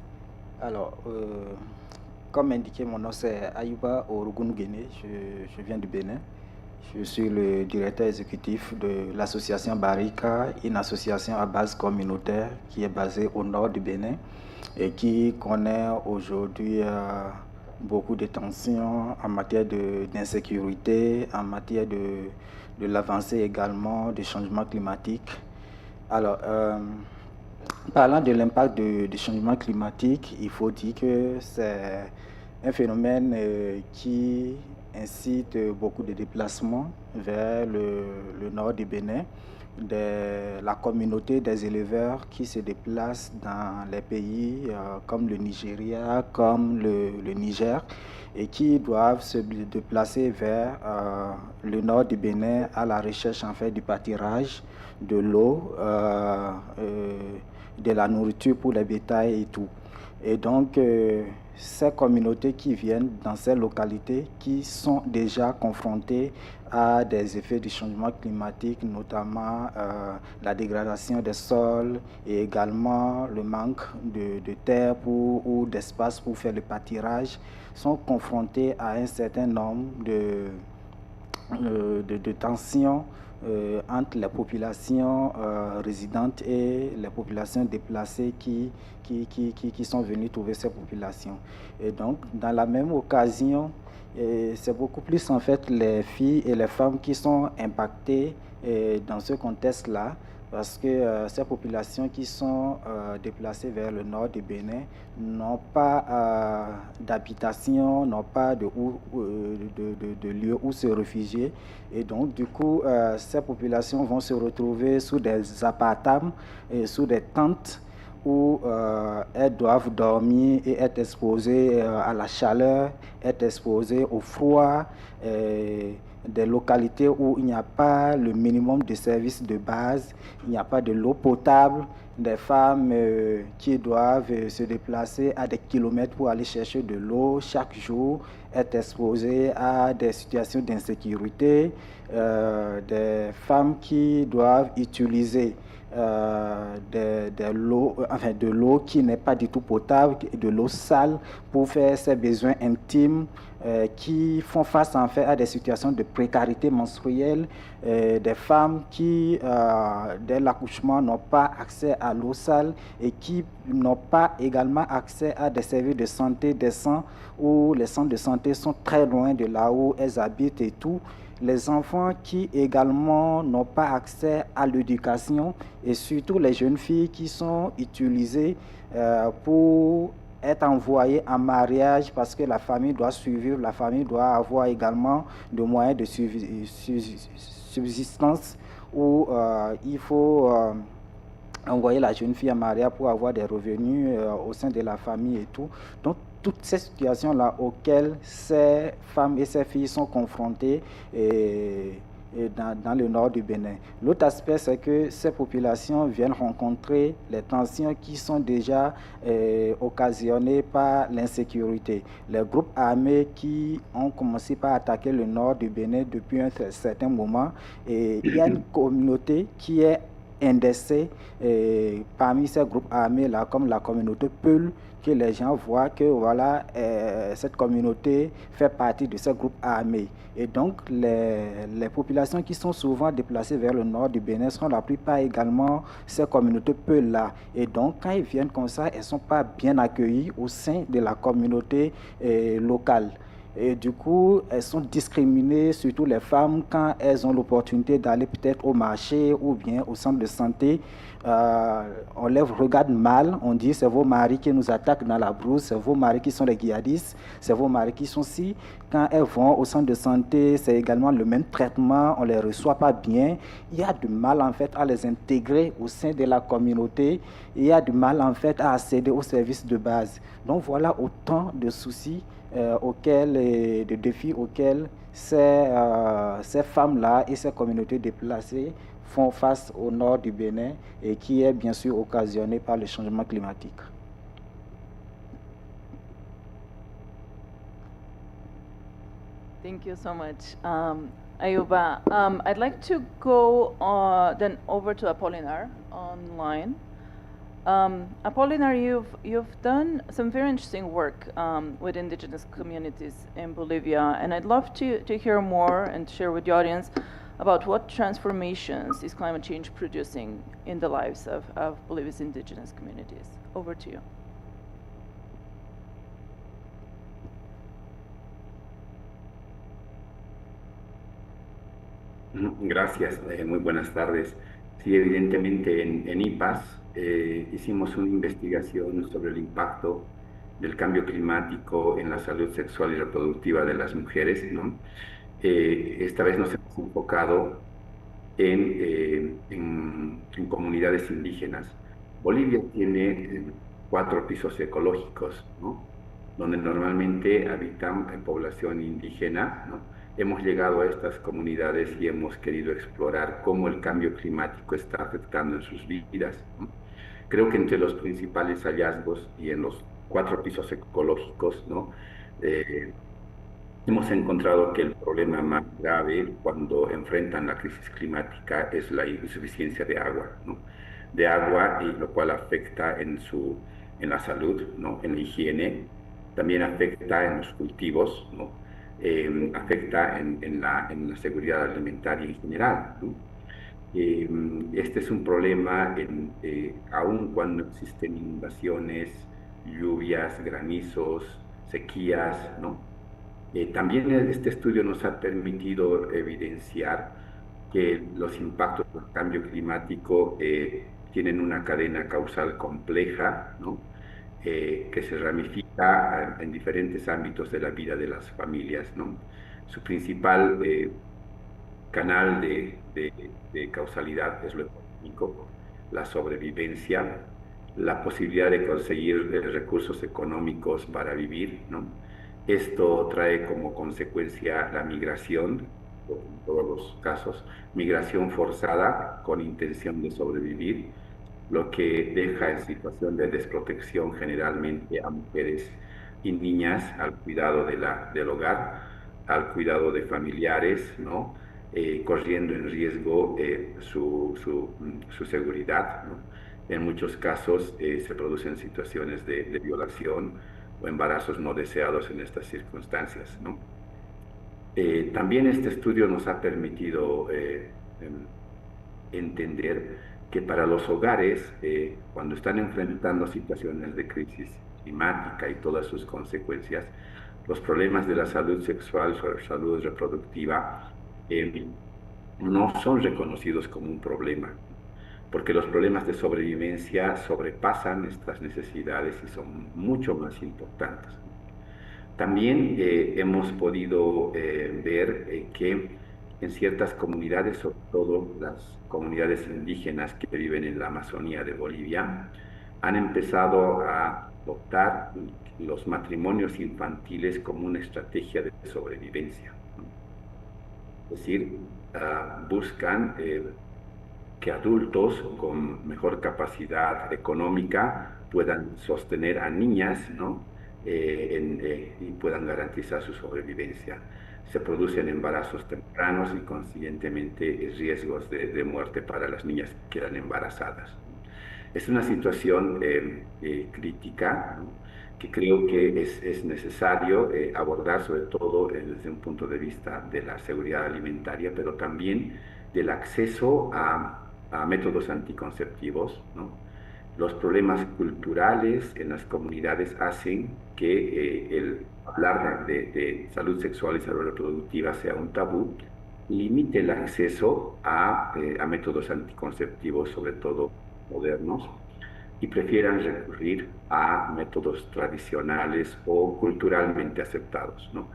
Alors, comme indiqué, mon nom c'est Ayuba Orugunugene, je viens du Bénin. Je suis le directeur exécutif de l'association Barika, une association à base communautaire qui est basée au nord du Bénin et qui connaît aujourd'hui beaucoup de tensions en matière d'insécurité, en matière de l'avancée également du changement climatique. Alors, parlant de l'impact du changement climatique, il faut dire que c'est un phénomène qui incite beaucoup de déplacements vers le nord du Bénin, la communauté des éleveurs qui se déplacent dans les pays comme le Nigeria, comme le Niger, et qui doivent se déplacer vers le nord du Bénin à la recherche en fait du pâturage, de l'eau, de la nourriture pour les bétails et tout. Et donc, ces communautés qui viennent dans ces localités qui sont déjà confrontées à des effets du changement climatique, notamment la dégradation des sols et également le manque de terre ou d'espace pour faire le pâturage, sont confrontées à un certain nombre de tensions entre les populations résidentes et les populations déplacées qui sont venues trouver ces populations. Et donc, dans la même occasion, c'est beaucoup plus en fait les filles et les femmes qui sont impactées dans ce contexte-là, parce que ces populations qui sont déplacées vers le nord du Bénin n'ont pas d'habitation, n'ont pas de lieu où se réfugier. Et donc, du coup, ces populations vont se retrouver sous des appartements et sous des tentes où elles doivent dormir et être exposées à la chaleur, être exposées au froid, des localités où il n'y a pas le minimum de services de base, il n'y a pas de l'eau potable, des femmes qui doivent se déplacer à des kilomètres pour aller chercher de l'eau chaque jour, être exposées à des situations d'insécurité, des femmes qui doivent utiliser de l'eau qui n'est pas du tout potable, de l'eau sale pour faire ses besoins intimes, qui font face en fait à des situations de précarité menstruelle, des femmes qui, dès l'accouchement, n'ont pas accès à l'eau sale et qui n'ont pas également accès à des services de santé décents, où les centres de santé sont très loin de là où elles habitent et tout. Les enfants qui également n'ont pas accès à l'éducation et surtout les jeunes filles qui sont utilisées pour être envoyées en mariage parce que la famille doit survivre, la famille doit avoir également des moyens de subsistance où il faut envoyer la jeune fille en mariage pour avoir des revenus au sein de la famille et tout. Donc, toutes ces situations-là auxquelles ces femmes et ces filles sont confrontées dans le nord du Bénin. L'autre aspect, c'est que ces populations viennent rencontrer les tensions qui sont déjà occasionnées par l'insécurité. Les groupes armés qui ont commencé par attaquer le nord du Bénin depuis un certain moment, et il y a une communauté qui est indexée parmi ces groupes armés-là, comme la communauté Peul, que les gens voient que voilà, cette communauté fait partie de ce groupe armé. Et donc, les populations qui sont souvent déplacées vers le nord du Bénin sont la plupart également ces communautés Peul-là. Et donc, quand ils viennent comme ça, elles ne sont pas bien accueillies au sein de la communauté locale. Et du coup, elles sont discriminées, surtout les femmes, quand elles ont l'opportunité d'aller peut-être au marché ou bien au centre de santé. On les regarde mal, on dit c'est vos maris qui nous attaquent dans la brousse, c'est vos maris qui sont les djihadistes, c'est vos maris qui sont ci. Quand elles vont au centre de santé, c'est également le même traitement, on ne les reçoit pas bien. Il y a du mal en fait à les intégrer au sein de la communauté, il y a du mal en fait à accéder aux services de base. Donc voilà autant de soucis de défis auxquels ces femmes-là et ces communautés déplacées font face au nord du Bénin et qui est bien sûr occasionné par le changement climatique. Thank you so much, Ayuba. I'd like to go then over to Apolinar online. Apolinar, you've done some very interesting work with indigenous communities in Bolivia, and I'd love to hear more and share with the audience about what transformations is climate change producing in the lives of Bolivia's indigenous communities. Over to you. Gracias, muy buenas tardes. Sí, evidentemente en IPAS hicimos una investigación sobre el impacto del cambio climático en la salud sexual y reproductiva de las mujeres, ¿no? Esta vez nos hemos enfocado en comunidades indígenas. Bolivia tiene 4 pisos ecológicos, ¿no? Donde normalmente habitan población indígena, ¿no? Hemos llegado a estas comunidades y hemos querido explorar cómo el cambio climático está afectando en sus vidas, ¿no? Creo que entre los principales hallazgos y en los 4 pisos ecológicos, ¿no? Hemos encontrado que el problema más grave cuando enfrentan la crisis climática es la insuficiencia de agua, ¿no? De agua, y lo cual afecta en la salud, ¿no? En la higiene, también afecta en los cultivos, ¿no? afecta en la seguridad alimentaria en general, ¿no? Este es un problema aun cuando existen inundaciones, lluvias, granizos, sequías, ¿no? También este estudio nos ha permitido evidenciar que los impactos del cambio climático tienen una cadena causal compleja, ¿no? Que se ramifica en diferentes ámbitos de la vida de las familias, ¿no? Su principal canal de causalidad es lo económico, la sobrevivencia, la posibilidad de conseguir recursos económicos para vivir, ¿no? Esto trae como consecuencia la migración, en todos los casos, migración forzada con intención de sobrevivir, lo que deja en situación de desprotección generalmente a mujeres y niñas al cuidado del hogar, al cuidado de familiares, ¿no? Corriendo en riesgo su seguridad, ¿no? En muchos casos se producen situaciones de violación o embarazos no deseados en estas circunstancias, ¿no? También este estudio nos ha permitido entender que para los hogares, cuando están enfrentando situaciones de crisis climática y todas sus consecuencias, los problemas de la salud sexual, salud reproductiva, no son reconocidos como un problema, porque los problemas de sobrevivencia sobrepasan estas necesidades y son mucho más importantes. También hemos podido ver que en ciertas comunidades, sobre todo las comunidades indígenas que viven en la Amazonía de Bolivia, han empezado a adoptar los matrimonios infantiles como una estrategia de sobrevivencia. Es decir, buscan que adultos con mejor capacidad económica puedan sostener a niñas, ¿no? Y puedan garantizar su sobrevivencia. Se producen embarazos tempranos y consiguientemente riesgos de muerte para las niñas que quedan embarazadas. Es una situación crítica, ¿no? Que creo que es necesario abordar, sobre todo desde un punto de vista de la seguridad alimentaria, pero también del acceso a métodos anticonceptivos, ¿no? Los problemas culturales en las comunidades hacen que el hablar de salud sexual y salud reproductiva sea un tabú, limite el acceso a métodos anticonceptivos, sobre todo modernos, y prefieran recurrir a métodos tradicionales o culturalmente aceptados, ¿no?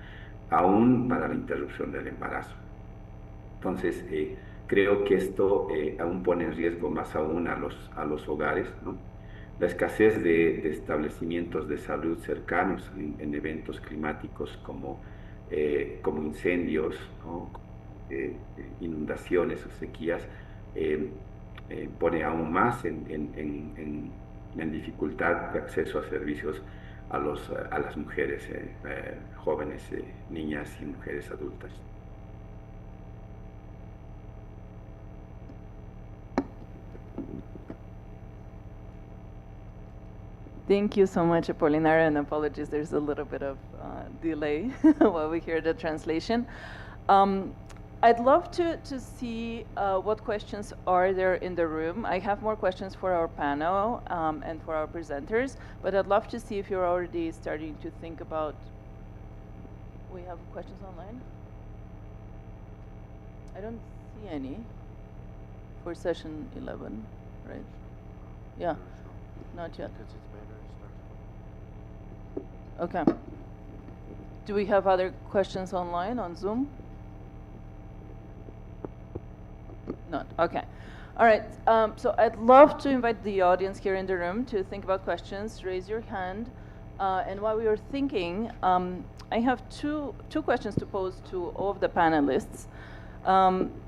Aún para la interrupción del embarazo. Entonces, creo que esto aún pone en riesgo más aún a los hogares, ¿no? La escasez de establecimientos de salud cercanos en eventos climáticos como incendios, ¿no? Inundaciones o sequías, pone aún más en dificultad de acceso a servicios a las mujeres jóvenes, niñas y mujeres adultas. Thank you so much, Apolinario, and apologies, there's a little bit of delay while we hear the translation. I'd love to see what questions are there in the room. I have more questions for our panel and for our presenters, but I'd love to see if you're already starting to think about. We have questions online? I don't see any for session 11, right? Yeah, not yet. Okay. Do we have other questions online on Zoom? Not. Okay. All right. So I'd love to invite the audience here in the room to think about questions. Raise your hand. And while we were thinking, I have two questions to pose to all of the panelists.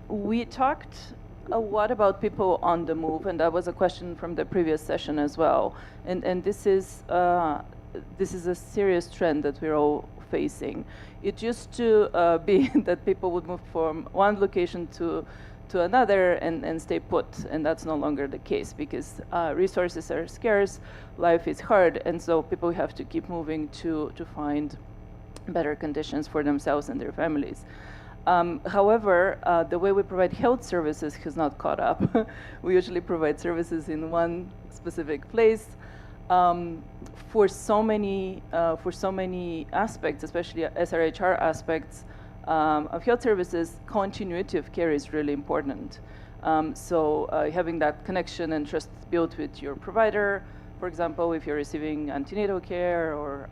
We talked a lot about people on the move, and that was a question from the previous session as well. And this is a serious trend that we're all facing. It used to be that people would move from one location to another and stay put, and that's no longer the case because resources are scarce, life is hard, and so people have to keep moving to find better conditions for themselves and their families. However, the way we provide health services has not caught up. We usually provide services in one specific place. For so many aspects, especially SRHR aspects of health services, continuity of care is really important. So having that connection and trust built with your provider, for example, if you're receiving antenatal care or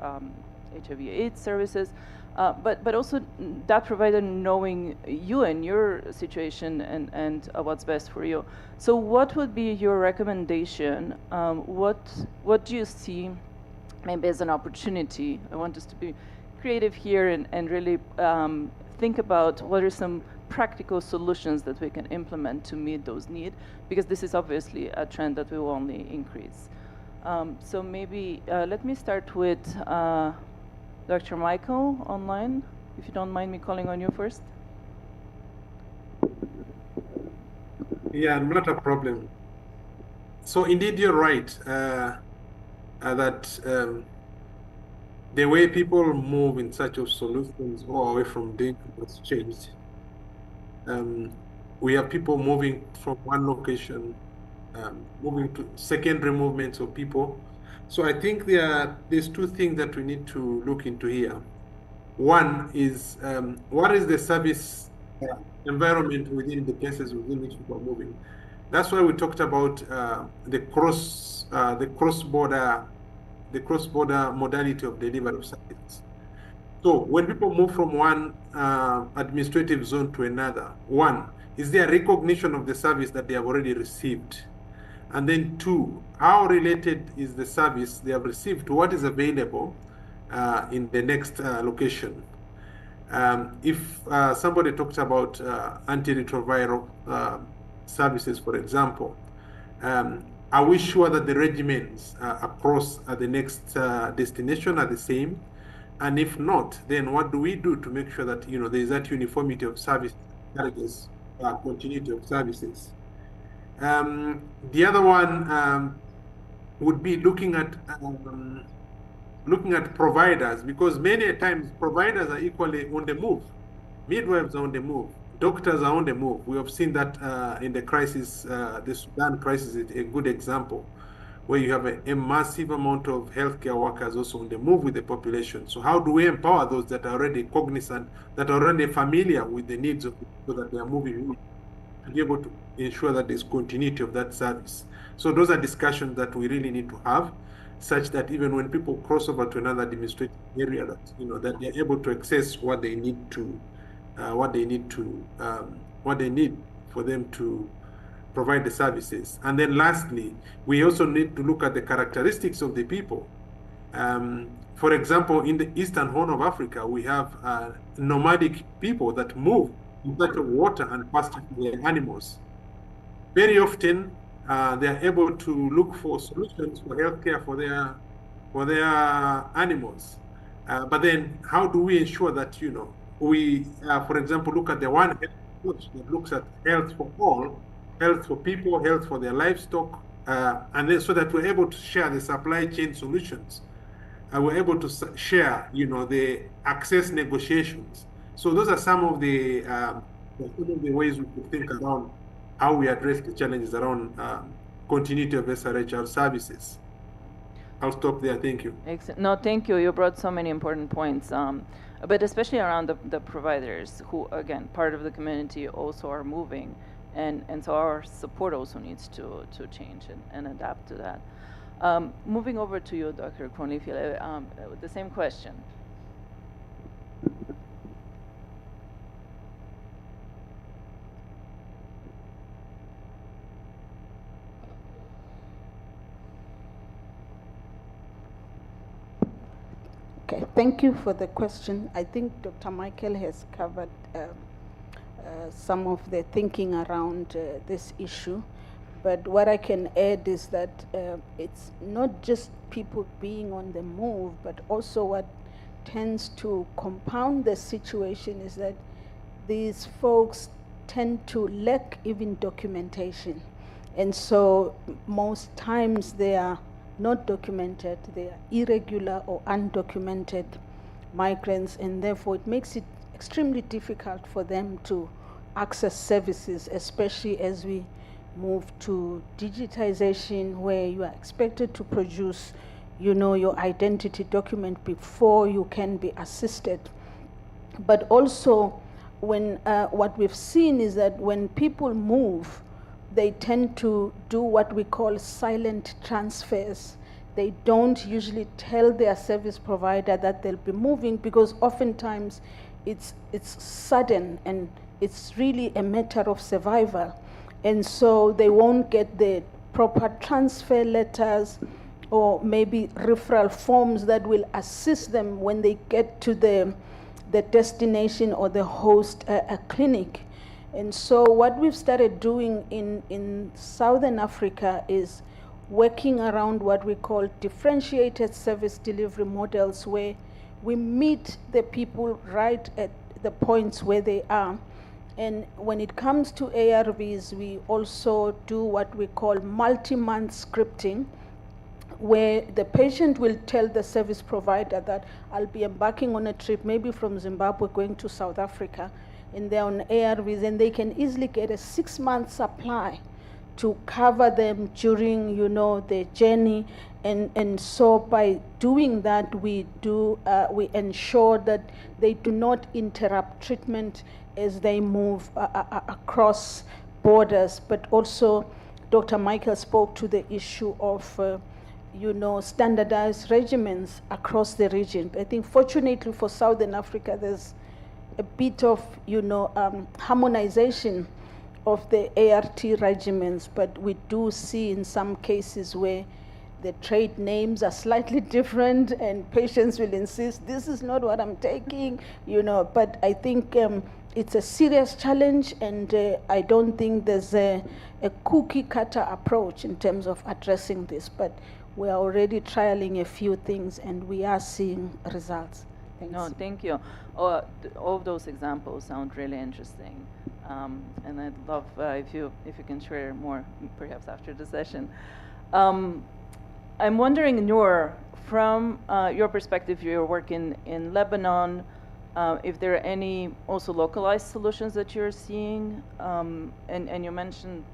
HIV/AIDS services, but also that provider knowing you and your situation and what's best for you. So what would be your recommendation? What do you see maybe as an opportunity? I want us to be creative here and really think about what are some practical solutions that we can implement to meet those needs, because this is obviously a trend that will only increase. So maybe let me start with Dr. Michael online, if you don't mind me calling on you first. Yeah, not a problem. So indeed, you're right that the way people move in search of solutions or away from danger has changed. We have people moving from one location, moving to secondary movements of people. So I think there's two things that we need to look into here. One is what is the service environment within the places within which people are moving. That's why we talked about the cross-border modality of delivery of services. So when people move from one administrative zone to another, one, is there recognition of the service that they have already received? And then two, how related is the service they have received to what is available in the next location? If somebody talks about antiretroviral services, for example, are we sure that the regimens across the next destination are the same? And if not, then what do we do to make sure that there is that uniformity of service, continuity of services? The other one would be looking at providers, because many times providers are equally on the move. Midwives are on the move. Doctors are on the move. We have seen that in the crisis, the Sudan crisis is a good example, where you have a massive amount of healthcare workers also on the move with the population. So how do we empower those that are already cognizant, that are already familiar with the needs of people that they are moving, to be able to ensure that there's continuity of that service? So those are discussions that we really need to have, such that even when people cross over to another administrative area, that that they're able to access what they need for them to provide the services. And then lastly, we also need to look at the characteristics of the people. For example, in the Eastern Horn of Africa, we have nomadic people that move in search of water and pasture for their animals. Very often, they are able to look for solutions for healthcare for their animals. But then, how do we ensure that we, for example, look at the one health approach that looks at health for all, health for people, health for their livestock, and then so that we're able to share the supply chain solutions, and we're able to share, the access negotiations. So those are some of the ways we could think around how we address the challenges around continuity of SRHR services. I'll stop there. Thank you. Excellent. No, thank you. You brought so many important points, but especially around the providers who, again, part of the community also are moving. And so our support also needs to change and adapt to that. Moving over to you, Dr. Cornelius, the same question. Okay, thank you for the question. I think Dr. Michael has covered some of the thinking around this issue. But what I can add is that it's not just people being on the move, but also what tends to compound the situation is that these folks tend to lack even documentation. And so most times they are not documented, they are irregular or undocumented migrants, and therefore it makes it extremely difficult for them to access services, especially as we move to digitization, where you are expected to produce, your identity document before you can be assisted. But also, when what we've seen is that when people move, they tend to do what we call silent transfers. They don't usually tell their service provider that they'll be moving, because oftentimes it's sudden and it's really a matter of survival. And so they won't get the proper transfer letters or maybe referral forms that will assist them when they get to the destination or the host clinic. And so what we've started doing in Southern Africa is working around what we call differentiated service delivery models, where we meet the people right at the points where they are. And when it comes to ARVs, we also do what we call multi-month scripting, where the patient will tell the service provider that I'll be embarking on a trip, maybe from Zimbabwe going to South Africa, and they're on ARVs, and they can easily get a 6-month supply to cover them during, their journey. And so by doing that, we ensure that they do not interrupt treatment as they move across borders. But also, Dr. Michael spoke to the issue of standardized regimens across the region. I think fortunately for Southern Africa, there's a bit of, harmonization of the ART regimens, but we do see in some cases where the trade names are slightly different and patients will insist, this is not what I'm taking, but I think it's a serious challenge, and I don't think there's a cookie cutter approach in terms of addressing this, but we are already trialing a few things and we are seeing results. Thanks. No, thank you. All of those examples sound really interesting, and I'd love if you can share more, perhaps after the session. I'm wondering, from your perspective, your work in Lebanon, if there are any also localized solutions that you're seeing, and you mentioned,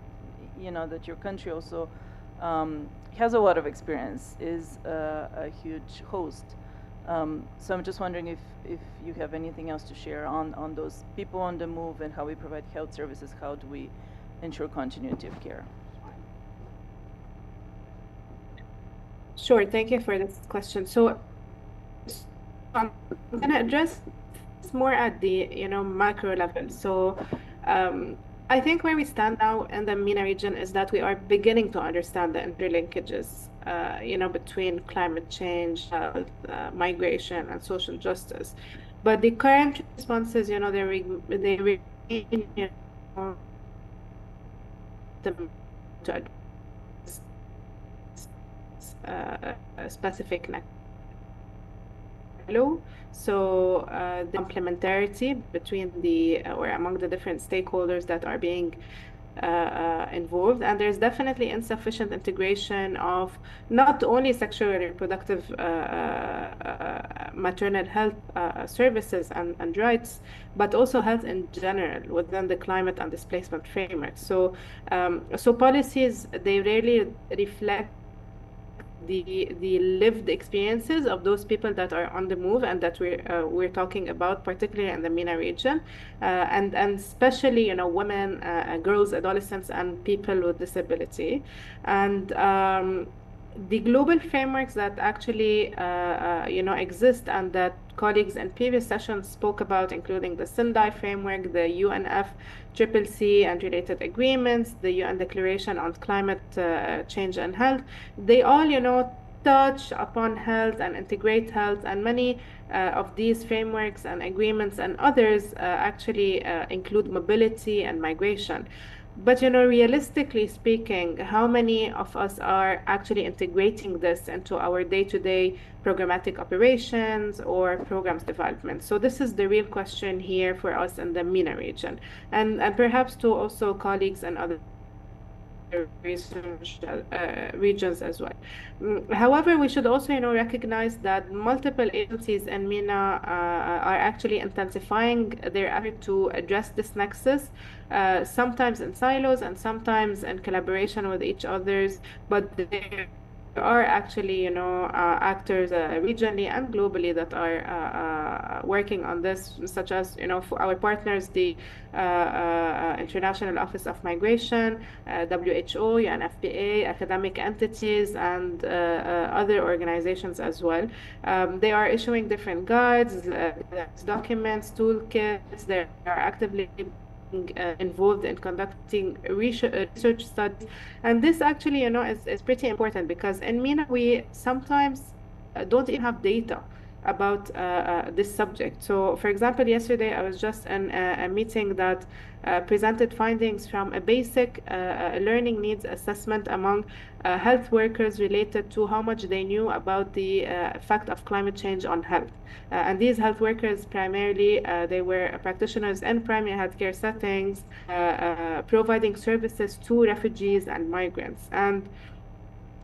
that your country also has a lot of experience, is a huge host. So I'm just wondering if you have anything else to share on those people on the move and how we provide health services. How do we ensure continuity of care? Sure, thank you for this question. So I'm going to address this more at the macro level. So I think where we stand now in the MENA region is that we are beginning to understand the interlinkages between climate change, migration, and social justice. But the current responses, they remain to address specific so the complementarity between or among the different stakeholders that are being involved, and there's definitely insufficient integration of not only sexual and reproductive maternal health services and rights, but also health in general within the climate and displacement framework. So policies, they rarely reflect the lived experiences of those people that are on the move and that we're talking about, particularly in the MENA region, and especially women, girls, adolescents, and people with disability. And the global frameworks that actually exist and that colleagues in previous sessions spoke about, including the Sendai framework, the UNFCCC and related agreements, the UN Declaration on Climate Change and Health, they all touch upon health and integrate health, and many of these frameworks and agreements and others actually include mobility and migration. But realistically speaking, how many of us are actually integrating this into our day-to-day programmatic operations or programs development? So this is the real question here for us in the MENA region, and perhaps to also colleagues and other regions as well. However, we should also, recognize that multiple agencies and MENA are actually intensifying their effort to address this nexus, sometimes in silos and sometimes in collaboration with each others, but there are actually, actors regionally and globally that are working on this, such as, for our partners, the International Office of Migration, WHO, UNFPA, academic entities, and other organizations as well. They are issuing different guides, documents, toolkits. They are actively involved in conducting research studies, and this actually is pretty important because in MENA we sometimes don't even have data about this subject. So for example, yesterday I was just in a meeting that presented findings from a basic learning needs assessment among health workers related to how much they knew about the effect of climate change on health. And these health workers primarily, they were practitioners in primary healthcare settings, providing services to refugees and migrants. And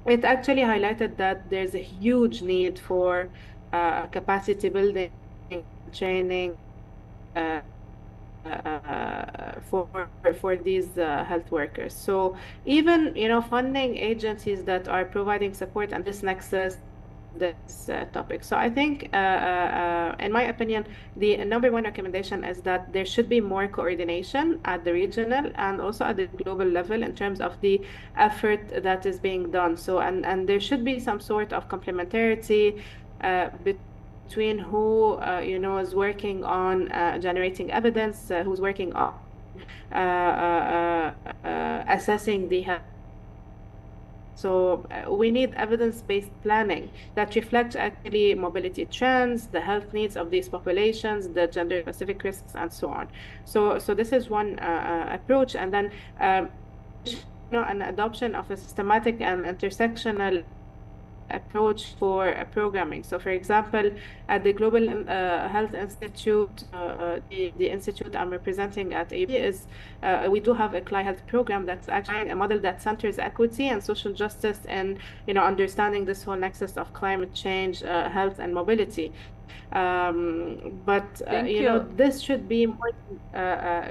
it actually highlighted that there's a huge need for capacity building, training for these health workers. So even funding agencies that are providing support and this nexus, this topic. So I think, in my opinion, the number one recommendation is that there should be more coordination at the regional and also at the global level in terms of the effort that is being done. So and there should be some sort of complementarity between who is working on generating evidence, who's working on assessing the health. So we need evidence-based planning that reflects actually mobility trends, the health needs of these populations, the gender-specific risks, and so on. So this is one approach, and then an adoption of a systematic and intersectional approach for programming. So for example, at the Global Health Institute, the institute I'm representing at AB is, we do have a CLI Health program that's actually a model that centers equity and social justice and, understanding this whole nexus of climate change, health and mobility. But this should be more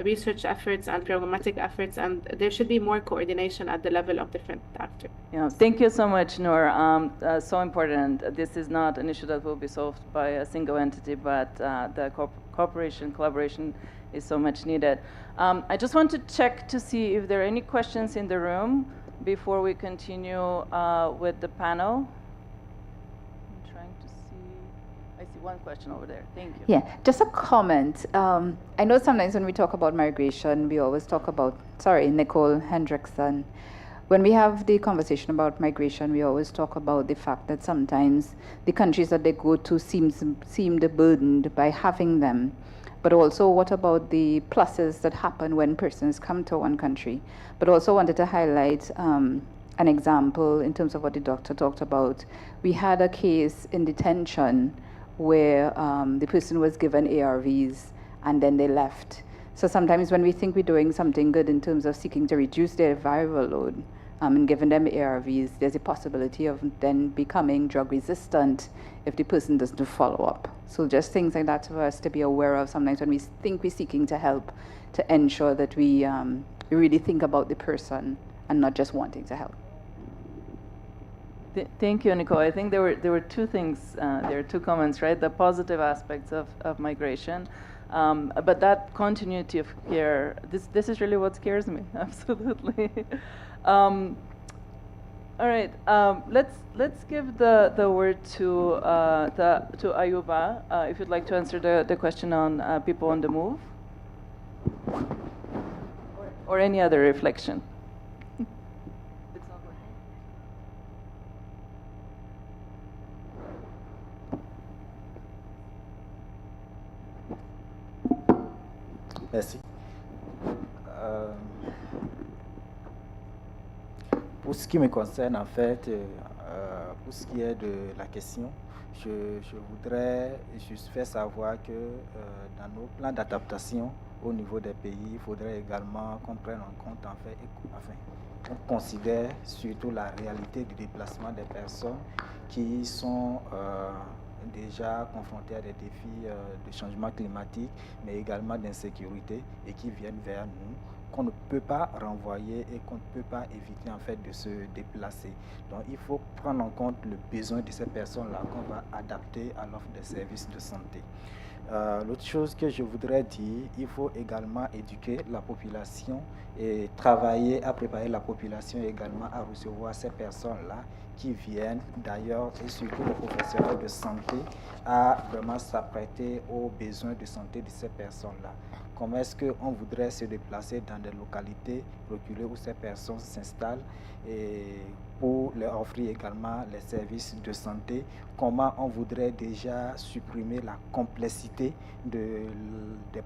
research efforts and programmatic efforts, and there should be more coordination at the level of different actors. Yeah, thank you so much, Noor. So important. This is not an issue that will be solved by a single entity, but the cooperation, collaboration is so much needed. I just want to check to see if there are any questions in the room before we continue with the panel. I see one question over there. Thank you. Yeah, just a comment. I know sometimes when we talk about migration, we always talk about, Nicole Hendrickson. When we have the conversation about migration, we always talk about the fact that sometimes the countries that they go to seem burdened by having them. But also, what about the pluses that happen when persons come to one country? But also wanted to highlight an example in terms of what the doctor talked about. We had a case in detention where the person was given ARVs and then they left. So sometimes when we think we're doing something good in terms of seeking to reduce their viral load and giving them ARVs, there's a possibility of then becoming drug resistant if the person doesn't follow up. So just things like that for us to be aware of sometimes when we think we're seeking to help, to ensure that we really think about the person and not just wanting to help. Thank you, Nicole. I think there were two things, there are two comments, right? The positive aspects of migration, but that continuity of care, this is really what scares me, absolutely. All right, let's give the word to Ayuba, if you'd like to answer the question on people on the move, or any other reflection. Merci. Pour ce qui me concerne, en fait, pour ce qui est de la question, je voudrais juste faire savoir que dans nos plans d'adaptation au niveau des pays, il faudrait également qu'on prenne en compte, on considère surtout la réalité du déplacement des personnes qui sont déjà confrontées à des défis de changement climatique, mais également d'insécurité et qui viennent vers nous, qu'on ne peut pas renvoyer et qu'on ne peut pas éviter en fait de se déplacer. Donc il faut prendre en compte le besoin de ces personnes-là qu'on va adapter à l'offre des services de santé. L'autre chose que je voudrais dire, il faut également éduquer la population et travailler à préparer la population également à recevoir ces personnes-là qui viennent d'ailleurs et surtout les professionnels de santé à vraiment s'apprêter aux besoins de santé de ces personnes-là. Comment est-ce qu'on voudrait se déplacer dans des localités reculées où ces personnes s'installent et pour leur offrir également les services de santé? Comment on voudrait déjà supprimer la complexité des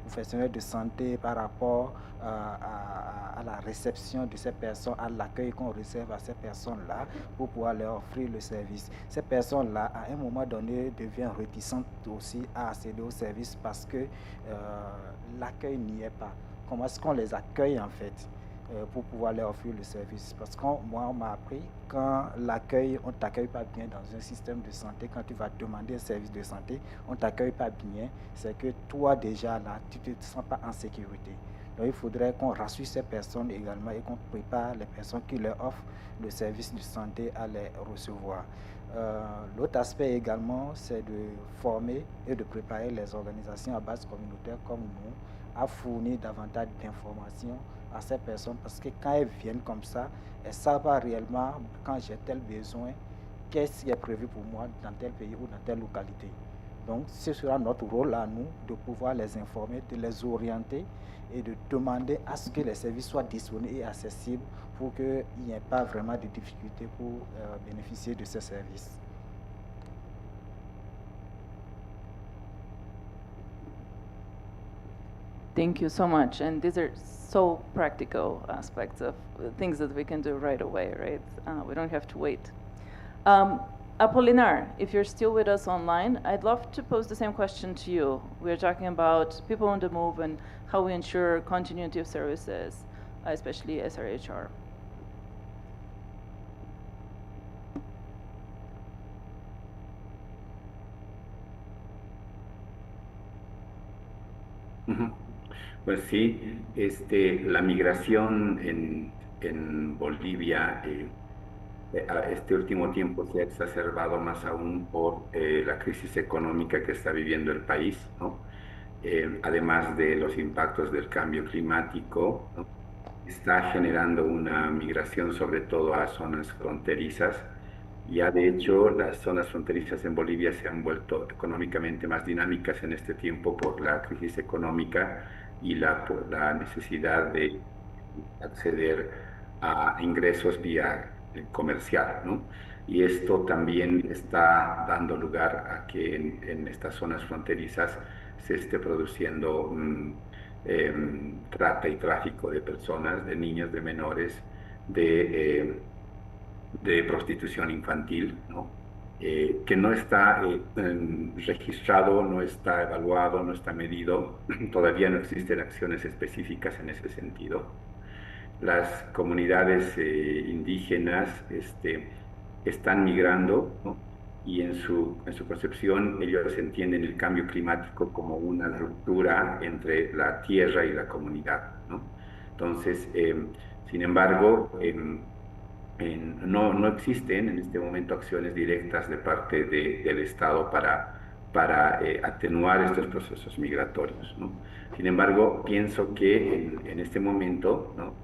professionnels de santé par rapport à la réception de ces personnes, à l'accueil qu'on réserve à ces personnes-là pour pouvoir leur offrir le service. Ces personnes-là, à un moment donné, deviennent réticentes aussi à accéder au service parce que l'accueil n'y est pas. Comment est-ce qu'on les accueille en fait pour pouvoir leur offrir le service? Parce que moi, on m'a appris, quand l'accueil, on ne t'accueille pas bien dans un système de santé, quand tu vas demander un service de santé, on ne t'accueille pas bien, c'est que toi déjà là, tu ne te sens pas en sécurité. Donc il faudrait qu'on rassure ces personnes également et qu'on prépare les personnes qui leur offrent le service de santé à les recevoir. L'autre aspect également, c'est de former et de préparer les organisations à base communautaire comme nous à fournir davantage d'informations à ces personnes parce que quand elles viennent comme ça, elles ne savent pas réellement quand j'ai tel besoin, qu'est-ce qui est prévu pour moi dans tel pays ou dans telle localité. Donc ce sera notre rôle à nous de pouvoir les informer, de les orienter et de demander à ce que les services soient disponibles et accessibles pour qu'il n'y ait pas vraiment de difficultés pour bénéficier de ces services. Thank you so much. And these are so practical aspects of things that we can do right away, right? We don't have to wait. Apolinar, if you're still with us online, I'd love to pose the same question to you. We're talking about people on the move and how we ensure continuity of services, especially SRHR. Pues sí, la migración en Bolivia este último tiempo se ha exacerbado más aún por la crisis económica que está viviendo el país, ¿no? Además de los impactos del cambio climático, ¿no? Está generando una migración sobre todo a zonas fronterizas. Ya de hecho las zonas fronterizas en Bolivia se han vuelto económicamente más dinámicas en este tiempo por la crisis económica y por la necesidad de acceder a ingresos vía comercial, ¿no? Y esto también está dando lugar a que en estas zonas fronterizas se esté produciendo trata y tráfico de personas, de niños, de menores, de prostitución infantil, ¿no? Que no está registrado, no está evaluado, no está medido, todavía no existen acciones específicas en ese sentido. Las comunidades indígenas están migrando, ¿no? Y en su concepción ellos entienden el cambio climático como una ruptura entre la tierra y la comunidad, ¿no? Entonces, sin embargo, no existen en este momento acciones directas de parte del Estado para atenuar estos procesos migratorios, ¿no? Sin embargo, pienso que en este momento, ¿no?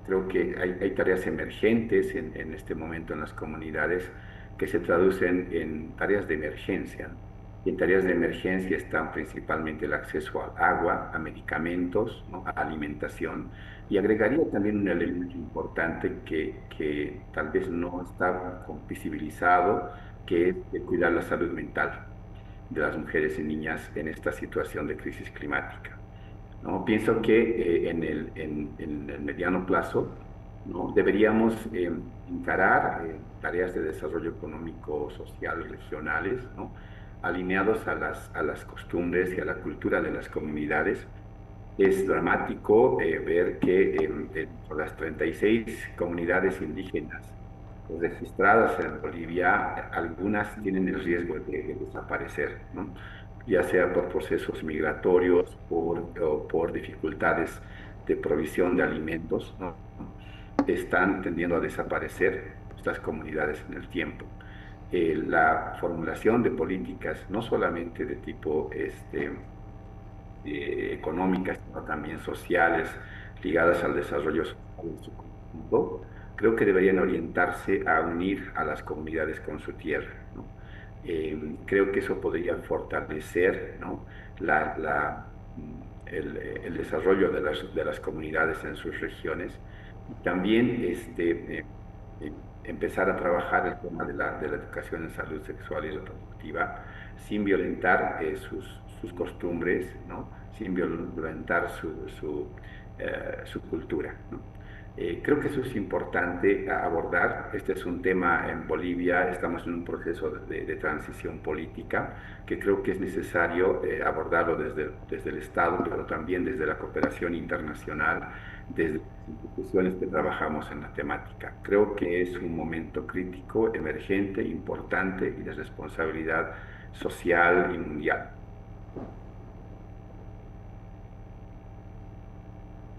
Creo que hay tareas emergentes en este momento en las comunidades que se traducen en tareas de emergencia. Y en tareas de emergencia están principalmente el acceso al agua, a medicamentos, ¿no? A alimentación. Y agregaría también un elemento importante que tal vez no está visibilizado, que es el cuidar la salud mental de las mujeres y niñas en esta situación de crisis climática, ¿no? Pienso que en el mediano plazo, ¿no? Deberíamos encarar tareas de desarrollo económico, social, regionales, ¿no? alineados a las costumbres y a la cultura de las comunidades. Es dramático ver que por las 36 comunidades indígenas registradas en Bolivia, algunas tienen el riesgo de desaparecer, ¿no? Ya sea por procesos migratorios o por dificultades de provisión de alimentos, ¿no? Están tendiendo a desaparecer estas comunidades en el tiempo. La formulación de políticas, no solamente de tipo económicas, sino también sociales, ligadas al desarrollo social en su conjunto, creo que deberían orientarse a unir a las comunidades con su tierra, ¿no? Creo que eso podría fortalecer, ¿no?, el desarrollo de las comunidades en sus regiones. También empezar a trabajar el tema de la educación en salud sexual y reproductiva sin violentar sus costumbres, ¿no?, sin violentar su cultura, ¿no? Creo que eso es importante abordar. Este es un tema en Bolivia, estamos en un proceso de transición política que creo que es necesario abordarlo desde el Estado, pero también desde la cooperación internacional, desde las instituciones que trabajamos en la temática. Creo que es un momento crítico, emergente, importante y de responsabilidad social y mundial.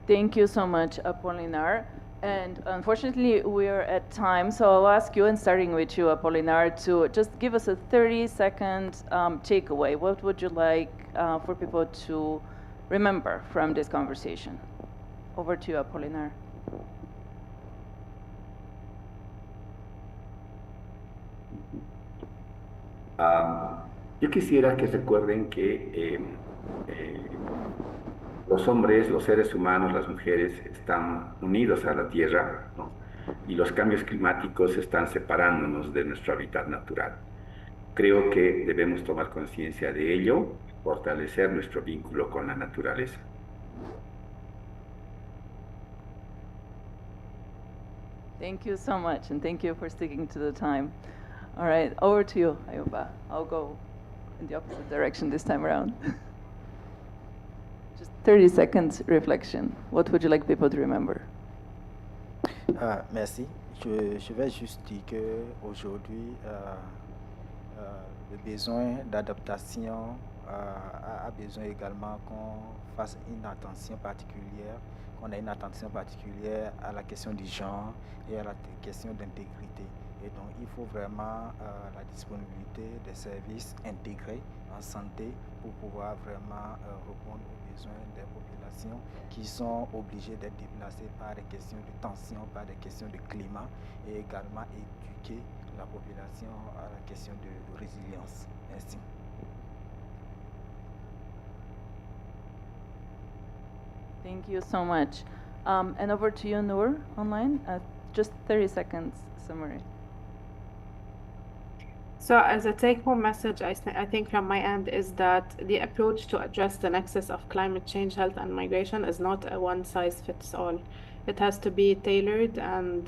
Thank you so much, Apolinar. And unfortunately, we're at time, so I'll ask you, and starting with you, Apolinar, to just give us a 30-second takeaway. What would you like for people to remember from this conversation? Over to you, Apolinar. Yo quisiera que recuerden que los hombres, los seres humanos, las mujeres están unidos a la Tierra, ¿no?, y los cambios climáticos están separándonos de nuestro hábitat natural. Creo que debemos tomar conciencia de ello, fortalecer nuestro vínculo con la naturaleza. Thank you so much, and thank you for sticking to the time. All right, over to you, Ayuba. I'll go in the opposite direction this time around. Just 30 seconds reflection. What would you like people to remember? Merci. Je vais juste dire qu'aujourd'hui, le besoin d'adaptation a besoin également qu'on fasse une attention particulière, qu'on ait une attention particulière à la question du genre et à la question d'intégrité. Et donc, il faut vraiment la disponibilité des services intégrés en santé pour pouvoir vraiment répondre aux besoins des populations qui sont obligées d'être déplacées par des questions de tension, par des questions de climat, et également éduquer la population à la question de résilience. Merci. Thank you so much. And over to you, Noor, online. Just 30 seconds summary. So as a take-home message, I think from my end is that the approach to address the nexus of climate change, health, and migration is not a one-size-fits-all. It has to be tailored and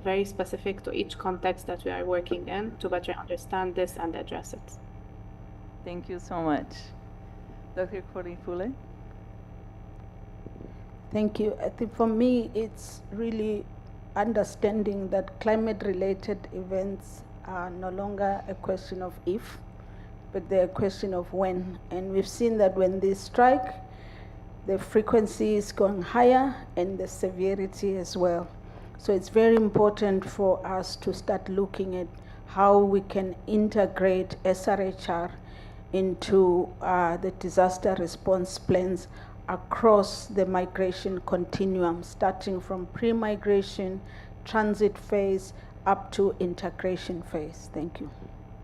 very specific to each context that we are working in to better understand this and address it. Thank you so much. Dr. Koli Fule? Thank you. I think for me, it's really understanding that climate-related events are no longer a question of if, but they're a question of when. And we've seen that when they strike, the frequency is going higher and the severity as well. So it's very important for us to start looking at how we can integrate SRHR into the disaster response plans across the migration continuum, starting from pre-migration, transit phase, up to integration phase. Thank you.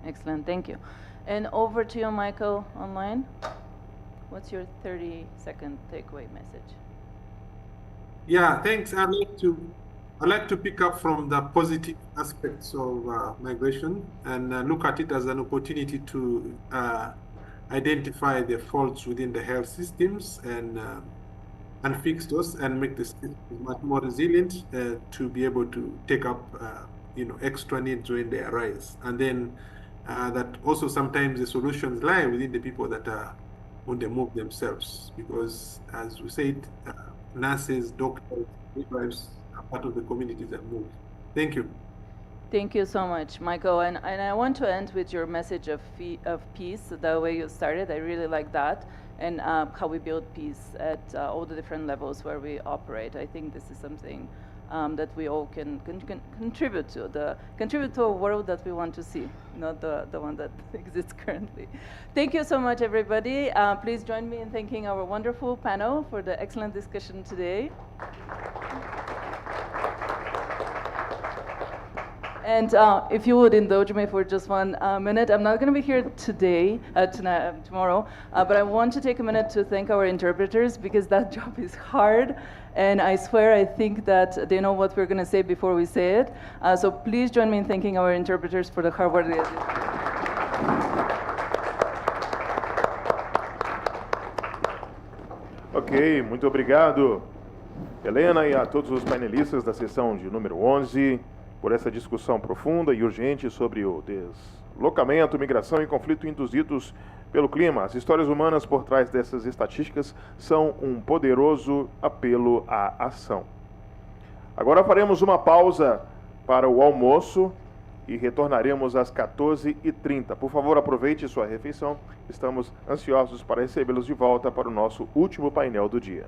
Excellent, thank you. And over to you, Michael, online. What's your 30-second takeaway message? Yeah, thanks. I'd like to pick up from the positive aspects of migration and look at it as an opportunity to identify the faults within the health systems and fix those and make the system much more resilient to be able to take up extra needs when they arise. And then that also sometimes the solutions lie within the people that are on the move themselves, because as we said, nurses, doctors, midwives are part of the communities that move. Thank you. Thank you so much, Michael. And I want to end with your message of peace, the way you started. I really like that. And how we build peace at all the different levels where we operate. I think this is something that we all can contribute to. Contribute to a world that we want to see, not the one that exists currently. Thank you so much, everybody. Please join me in thanking our wonderful panel for the excellent discussion today. And if you would indulge me for just 1 minute, I'm not going to be here tomorrow, but I want to take a minute to thank our interpreters, because that job is hard, and I swear I think that they know what we're going to say before we say it. So please join me in thanking our interpreters for the hard work they did. Ok, muito obrigado, Helena, e a todos os painelistas da sessão de número 11, por essa discussão profunda e urgente sobre o deslocamento, migração e conflito induzidos pelo clima. As histórias humanas por trás dessas estatísticas são um poderoso apelo à ação. Agora faremos uma pausa para o almoço e retornaremos às 14h30. Por favor, aproveite sua refeição. Estamos ansiosos para recebê-los de volta para o nosso último painel do dia.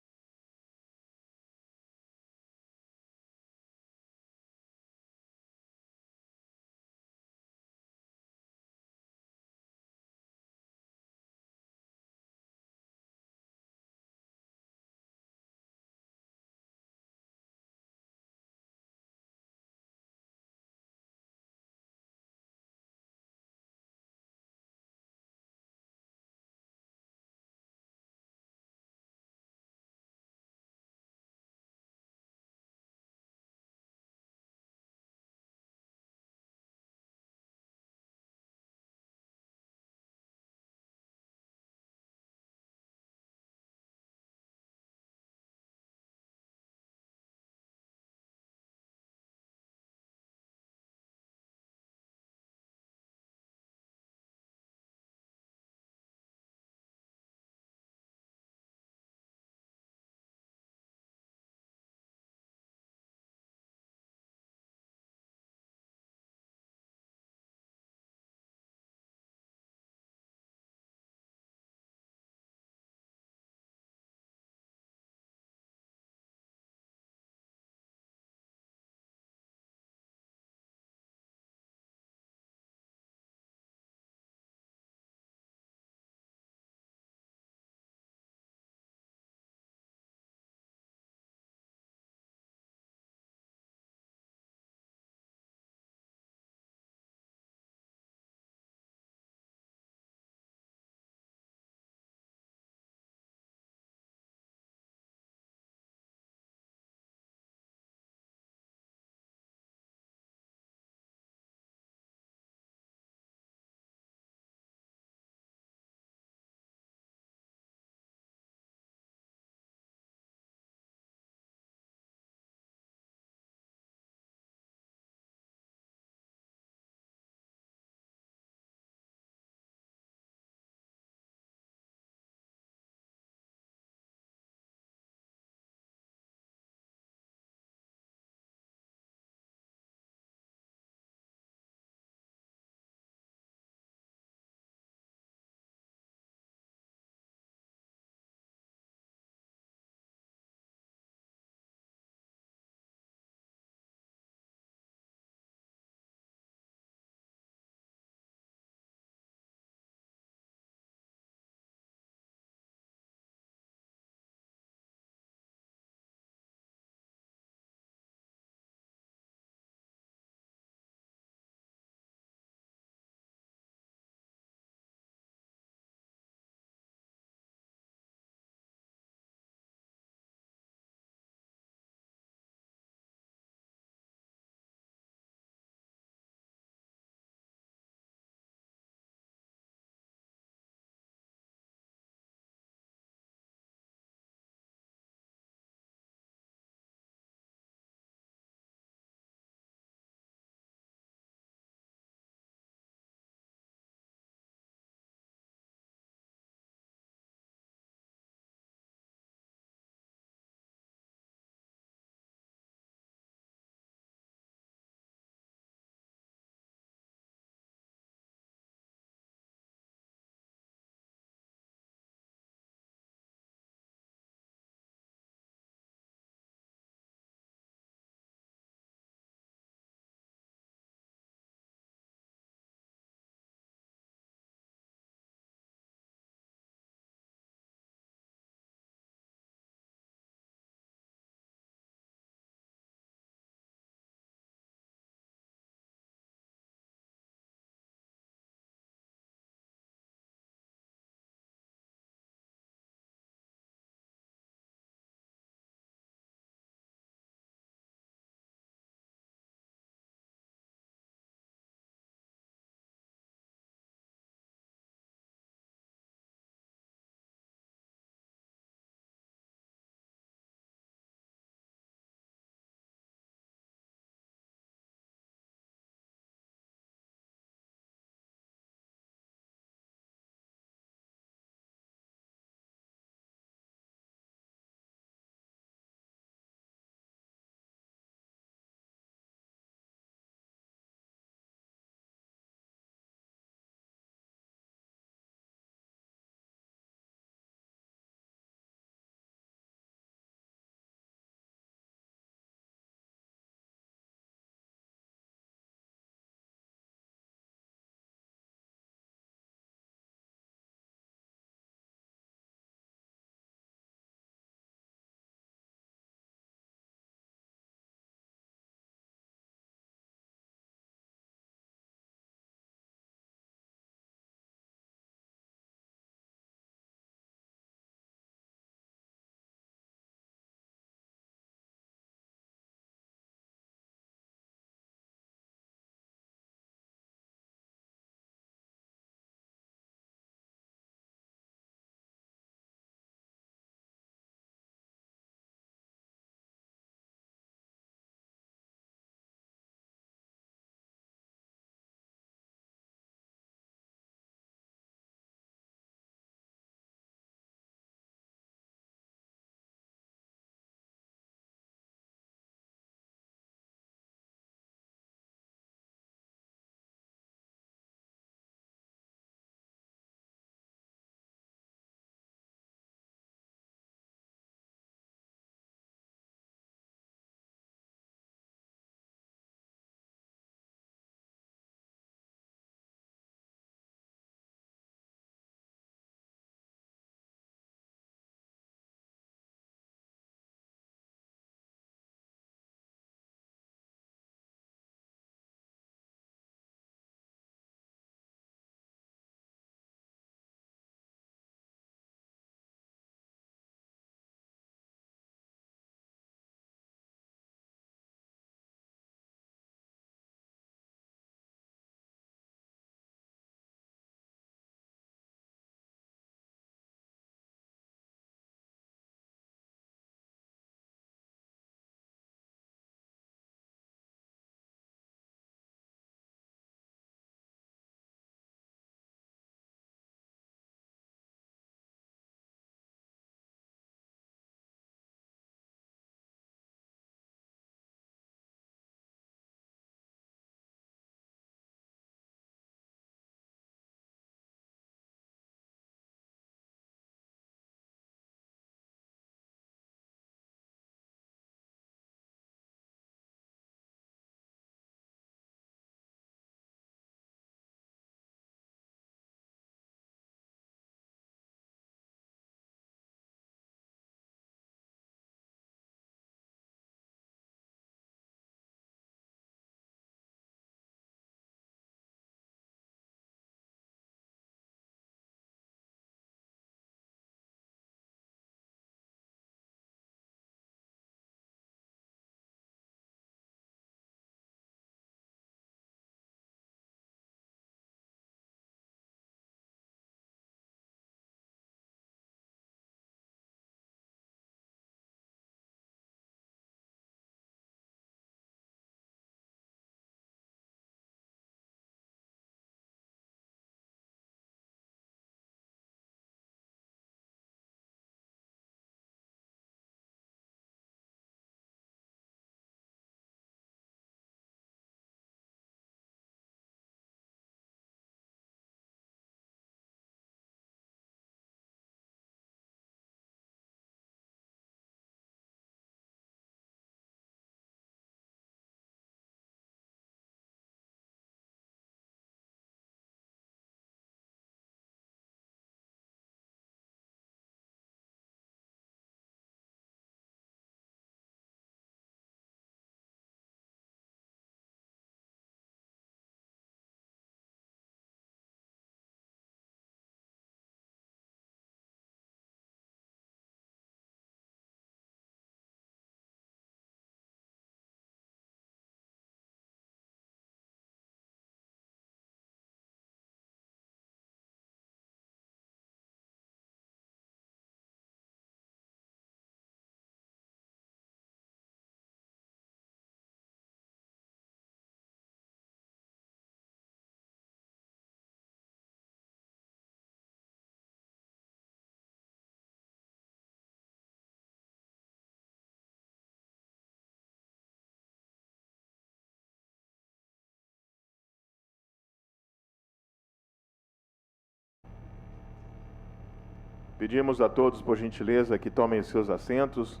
Pedimos a todos, por gentileza, que tomem seus assentos.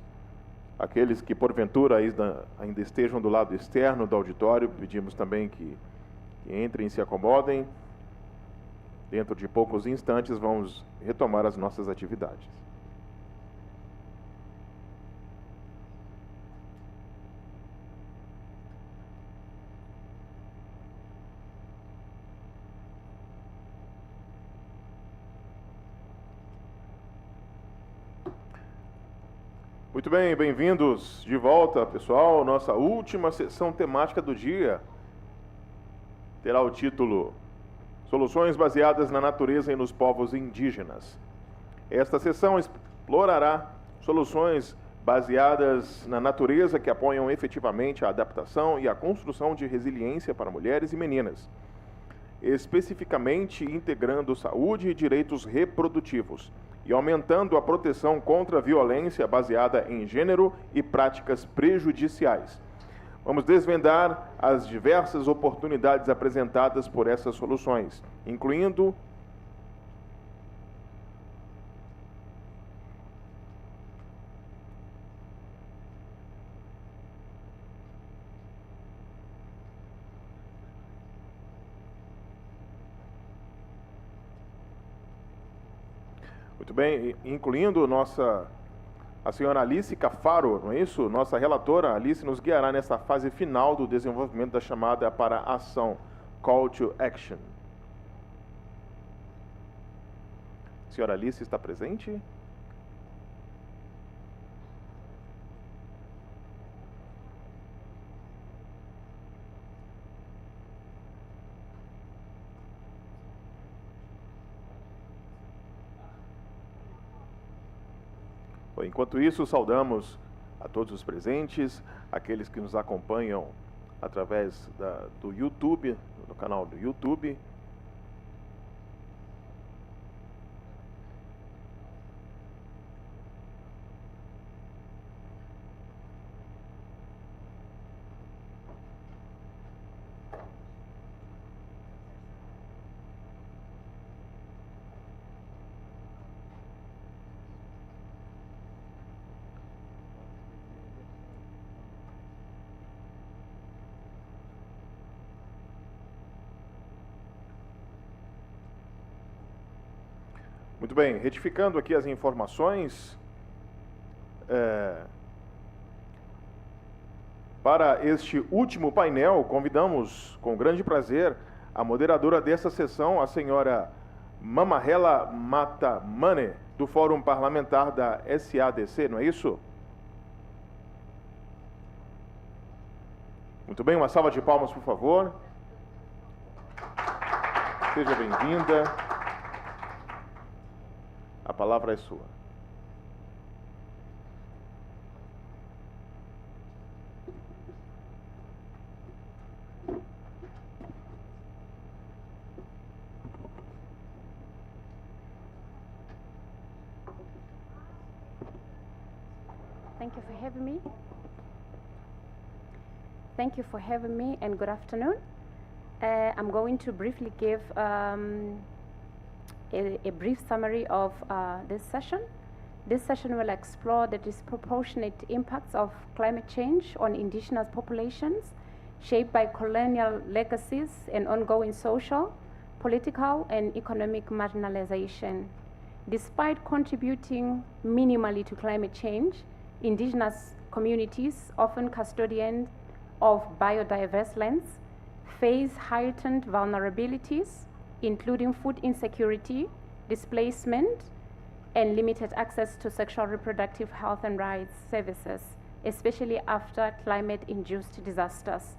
Aqueles que, porventura, ainda estejam do lado externo do auditório, pedimos também que entrem e se acomodem. Dentro de poucos instantes, vamos retomar as nossas atividades. Muito bem, bem-vindos de volta, pessoal. Nossa última sessão temática do dia terá o título Soluções baseadas na natureza e nos povos indígenas. Esta sessão explorará soluções baseadas na natureza que apoiam efetivamente a adaptação e a construção de resiliência para mulheres e meninas, especificamente integrando saúde e direitos reprodutivos e aumentando a proteção contra a violência baseada em gênero e práticas prejudiciais. Vamos desvendar as diversas oportunidades apresentadas por essas soluções, incluindo muito bem, incluindo a senhora Alice Cafaro, não é isso? Nossa relatora, Alice, nos guiará nessa fase final do desenvolvimento da chamada para ação, Call to Action. A senhora Alice está presente? Enquanto isso, saudamos a todos os presentes, aqueles que nos acompanham através do YouTube, no canal do YouTube. Muito bem, retificando aqui as informações, para este último painel, convidamos com grande prazer a moderadora dessa sessão, a senhora Mamahela Matamane, do Fórum Parlamentar da SADC, não é isso? Muito bem, uma salva de palmas, por favor. Seja bem-vinda. A palavra é sua. Thank you for having me. Thank you for having me and good afternoon. I'm going to briefly give a brief summary of this session. This session will explore the disproportionate impacts of climate change on indigenous populations, shaped by colonial legacies and ongoing social, political, and economic marginalization. Despite contributing minimally to climate change, indigenous communities, often custodians of biodiverse lands, face heightened vulnerabilities, including food insecurity, displacement, and limited access to sexual reproductive health and rights services, especially after climate-induced disasters.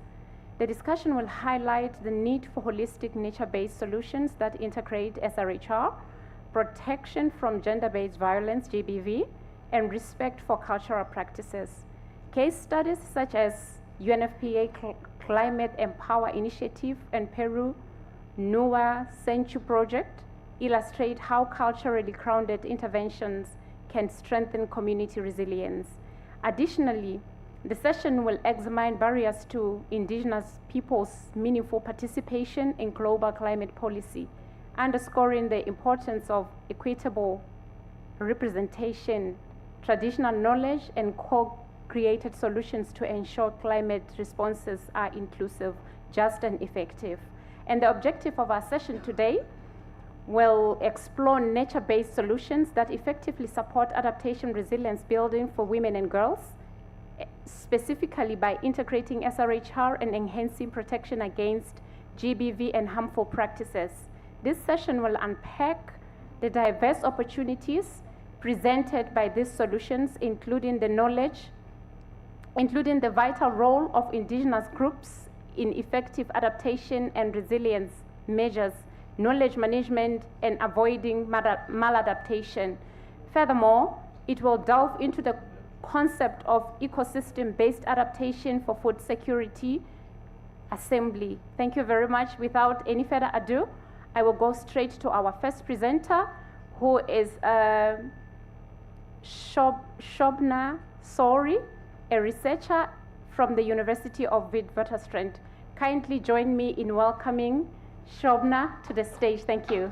The discussion will highlight the need for holistic nature-based solutions that integrate SRHR, protection from gender-based violence, GBV, and respect for cultural practices. Case studies such as UNFPA Climate Empower Initiative and Peru NUA Senchu project illustrate how culturally grounded interventions can strengthen community resilience. Additionally, the session will examine barriers to indigenous peoples' meaningful participation in global climate policy, underscoring the importance of equitable representation, traditional knowledge, and co-created solutions to ensure climate responses are inclusive, just, and effective. And the objective of our session today will explore nature-based solutions that effectively support adaptation resilience building for women and girls, specifically by integrating SRHR and enhancing protection against GBV and harmful practices. This session will unpack the diverse opportunities presented by these solutions, including the vital role of indigenous groups in effective adaptation and resilience measures, knowledge management, and avoiding maladaptation. Furthermore, it will delve into the concept of ecosystem-based adaptation for food security assembly. Thank you very much. Without any further ado, I will go straight to our first presenter, who is Shobna Sori, a researcher from the University of Witwatersrand. Kindly join me in welcoming Shobna to the stage. Thank you.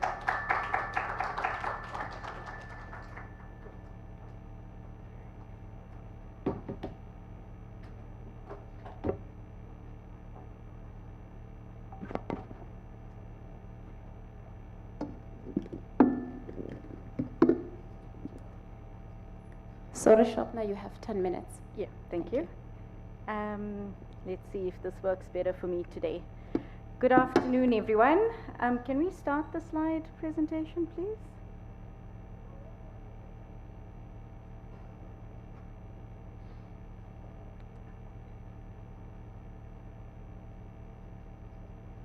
Sorry, Shobna, you have 10 minutes. Yeah, thank you. Let's see if this works better for me today. Good afternoon, everyone. Can we start the slide presentation, please?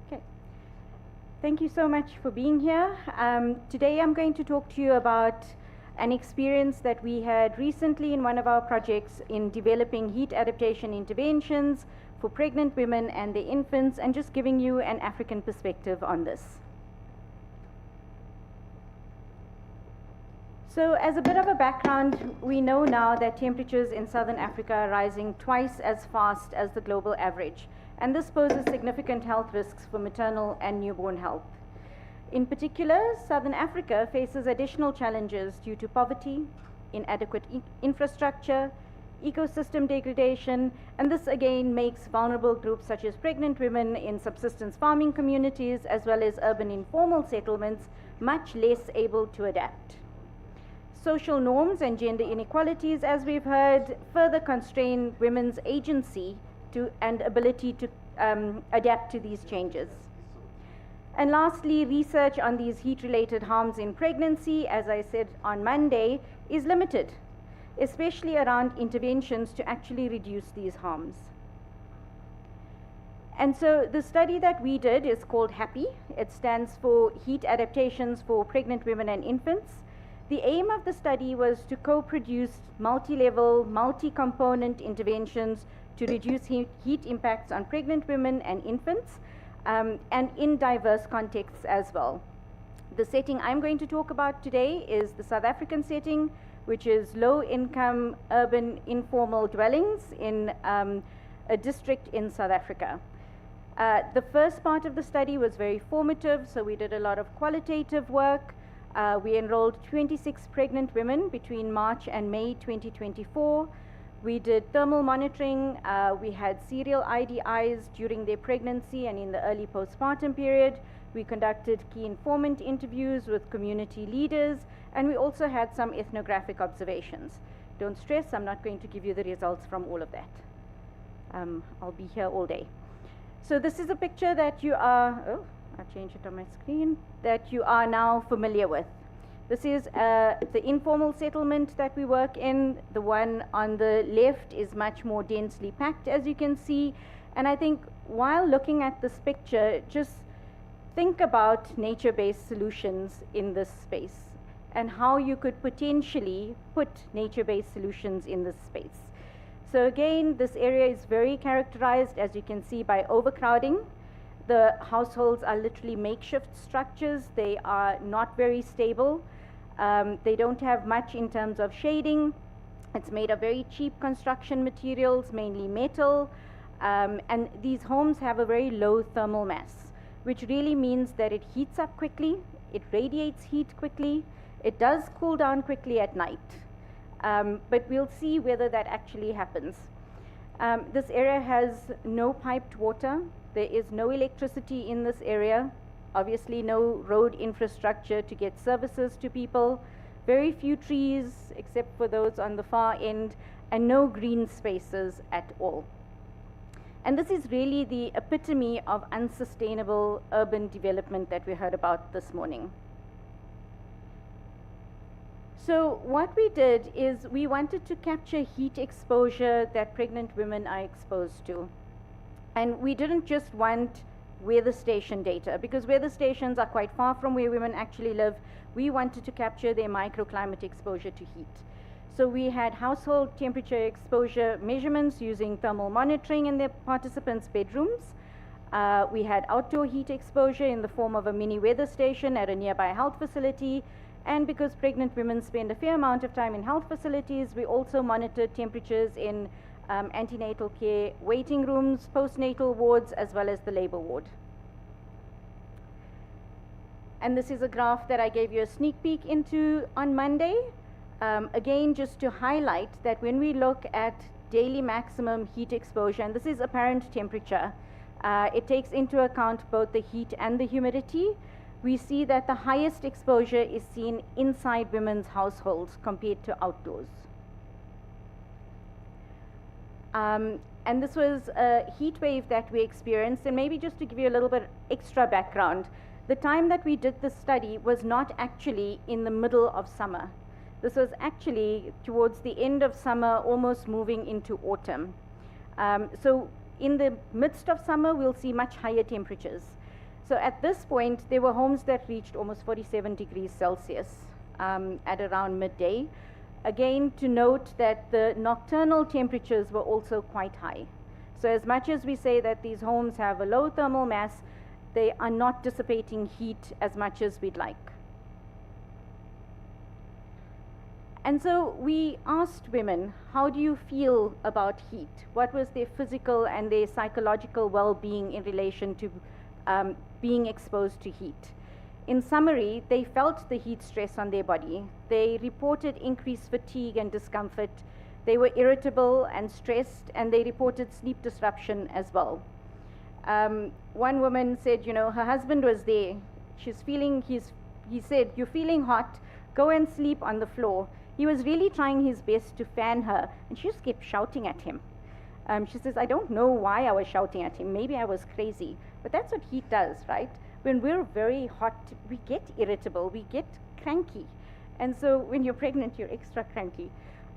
Okay. Thank you so much for being here. Today I'm going to talk to you about an experience that we had recently in one of our projects in developing heat adaptation interventions for pregnant women and their infants, and just giving you an African perspective on this. So as a bit of a background, we know now that temperatures in southern Africa are rising twice as fast as the global average, and this poses significant health risks for maternal and newborn health. In particular, Southern Africa faces additional challenges due to poverty, inadequate infrastructure, ecosystem degradation, and this again makes vulnerable groups such as pregnant women in subsistence farming communities as well as urban informal settlements much less able to adapt. Social norms and gender inequalities, as we've heard, further constrain women's agency and ability to adapt to these changes. And lastly, research on these heat-related harms in pregnancy, as I said on Monday, is limited, especially around interventions to actually reduce these harms. And so the study that we did is called HAPPY. It stands for Heat Adaptations for Pregnant Women and Infants. The aim of the study was to co-produce multi-level, multi-component interventions to reduce heat impacts on pregnant women and infants, and in diverse contexts as well. The setting I'm going to talk about today is the South African setting, which is low-income urban informal dwellings in a district in South Africa. The first part of the study was very formative, so we did a lot of qualitative work. We enrolled 26 pregnant women between March and May 2024. We did thermal monitoring. We had serial IDIs during their pregnancy and in the early postpartum period. We conducted key informant interviews with community leaders, and we also had some ethnographic observations. Don't stress, I'm not going to give you the results from all of that. I'll be here all day. So this is a picture that you are, I'll change it on my screen, that you are now familiar with. This is the informal settlement that we work in. The one on the left is much more densely packed, as you can see. And I think while looking at this picture, just think about nature-based solutions in this space and how you could potentially put nature-based solutions in this space. So again, this area is very characterized, as you can see, by overcrowding. The households are literally makeshift structures. They are not very stable. They don't have much in terms of shading. It's made of very cheap construction materials, mainly metal. And these homes have a very low thermal mass, which really means that it heats up quickly, it radiates heat quickly, It does cool down quickly at night, but we'll see whether that actually happens. This area has no piped water. There is no electricity in this area. Obviously no road infrastructure to get services to people. Very few trees except for those on the far end, and no green spaces at all. And this is really the epitome of unsustainable urban development that we heard about this morning. So what we did is we wanted to capture heat exposure that pregnant women are exposed to. And we didn't just want weather station data, because weather stations are quite far from where women actually live. We wanted to capture their microclimate exposure to heat. So we had household temperature exposure measurements using thermal monitoring in the participants' bedrooms. We had outdoor heat exposure in the form of a mini weather station at a nearby health facility. And because pregnant women spend a fair amount of time in health facilities, we also monitored temperatures in antenatal care waiting rooms, postnatal wards, as well as the labor ward. And this is a graph that I gave you a sneak peek into on Monday. Again, just to highlight that when we look at daily maximum heat exposure, and this is apparent temperature, it takes into account both the heat and the humidity. We see that the highest exposure is seen inside women's households compared to outdoors. And this was a heat wave that we experienced, and maybe just to give you a little bit extra background, the time that we did this study was not actually in the middle of summer. This was actually towards the end of summer, almost moving into autumn. So in the midst of summer, we'll see much higher temperatures. So at this point, there were homes that reached almost 47 degrees Celsius at around midday. Again, to note that the nocturnal temperatures were also quite high. So as much as we say that these homes have a low thermal mass, they are not dissipating heat as much as we'd like. And so we asked women, how do you feel about heat? What was their physical and their psychological well-being in relation to being exposed to heat? In summary, they felt the heat stress on their body. They reported increased fatigue and discomfort. They were irritable and stressed, and they reported sleep disruption as well. One woman said, you know, her husband was there. He said, you're feeling hot, go and sleep on the floor. He was really trying his best to fan her, and she just kept shouting at him. She says, I don't know why I was shouting at him. Maybe I was crazy. But that's what heat does, right? When we're very hot, we get irritable, we get cranky. And so when you're pregnant, you're extra cranky.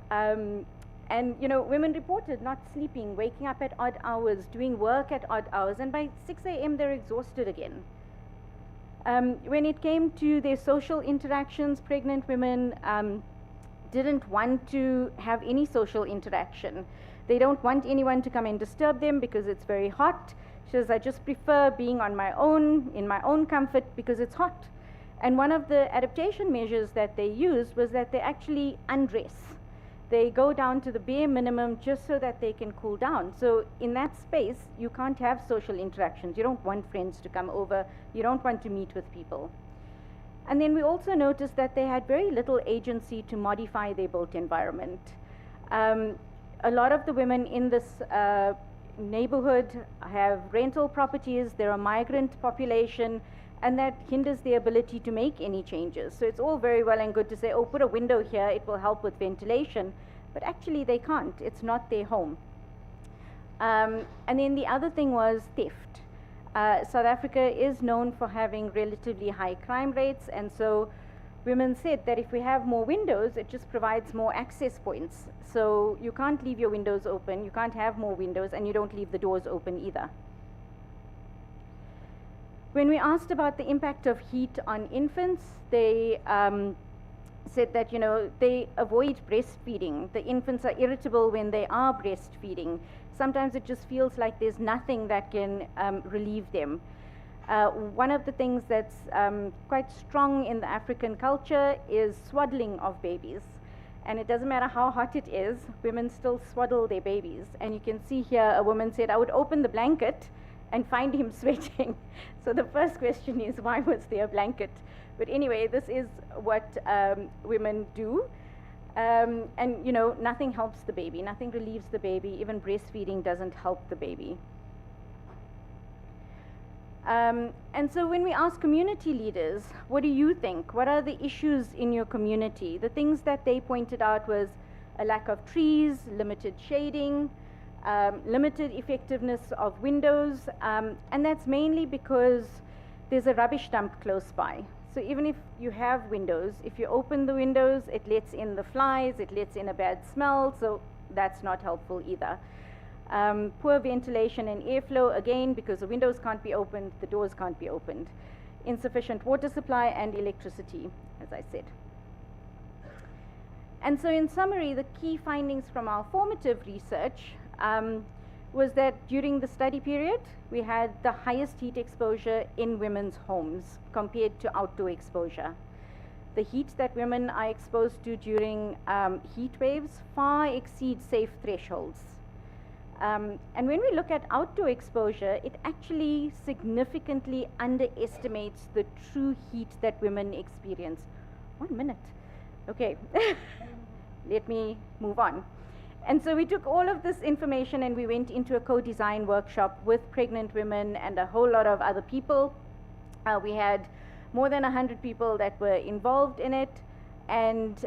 And, you know, women reported not sleeping, waking up at odd hours, doing work at odd hours, and by 6 a.m. they're exhausted again. When it came to their social interactions, pregnant women didn't want to have any social interaction. They don't want anyone to come and disturb them because it's very hot. She says, I just prefer being on my own, in my own comfort, because it's hot. And one of the adaptation measures that they used was that they actually undress. They go down to the bare minimum just so that they can cool down. So in that space, you can't have social interactions. You don't want friends to come over. You don't want to meet with people. And then we also noticed that they had very little agency to modify their built environment. A lot of the women in this neighborhood have rental properties. They're a migrant population, and that hinders their ability to make any changes. So it's all very well and good to say, oh, put a window here, it will help with ventilation, but actually they can't. It's not their home. And then the other thing was theft. South Africa is known for having relatively high crime rates, and so women said that if we have more windows, it just provides more access points. So you can't leave your windows open, you can't have more windows, and you don't leave the doors open either. When we asked about the impact of heat on infants, they said that, you know, they avoid breastfeeding. The infants are irritable when they are breastfeeding. Sometimes it just feels like there's nothing that can relieve them. One of the things that's quite strong in the African culture is swaddling of babies. And it doesn't matter how hot it is, women still swaddle their babies. And you can see here a woman said, I would open the blanket and find him sweating. So the first question is, why was there a blanket? But anyway, this is what women do. And you know, nothing helps the baby, nothing relieves the baby, even breastfeeding doesn't help the baby. And so when we ask community leaders, what do you think? What are the issues in your community? The things that they pointed out was a lack of trees, limited shading, limited effectiveness of windows, and that's mainly because there's a rubbish dump close by. So even if you have windows, if you open the windows, it lets in the flies, it lets in a bad smell, so that's not helpful either. Poor ventilation and airflow, again, because the windows can't be opened, the doors can't be opened. Insufficient water supply and electricity, as I said. And so in summary, the key findings from our formative research was that during the study period, we had the highest heat exposure in women's homes compared to outdoor exposure. The heat that women are exposed to during heat waves far exceeds safe thresholds. And when we look at outdoor exposure, it actually significantly underestimates the true heat that women experience. 1 minute. Okay, let me move on. And so we took all of this information and we went into a co-design workshop with pregnant women and a whole lot of other people. We had more than 100 people that were involved in it, and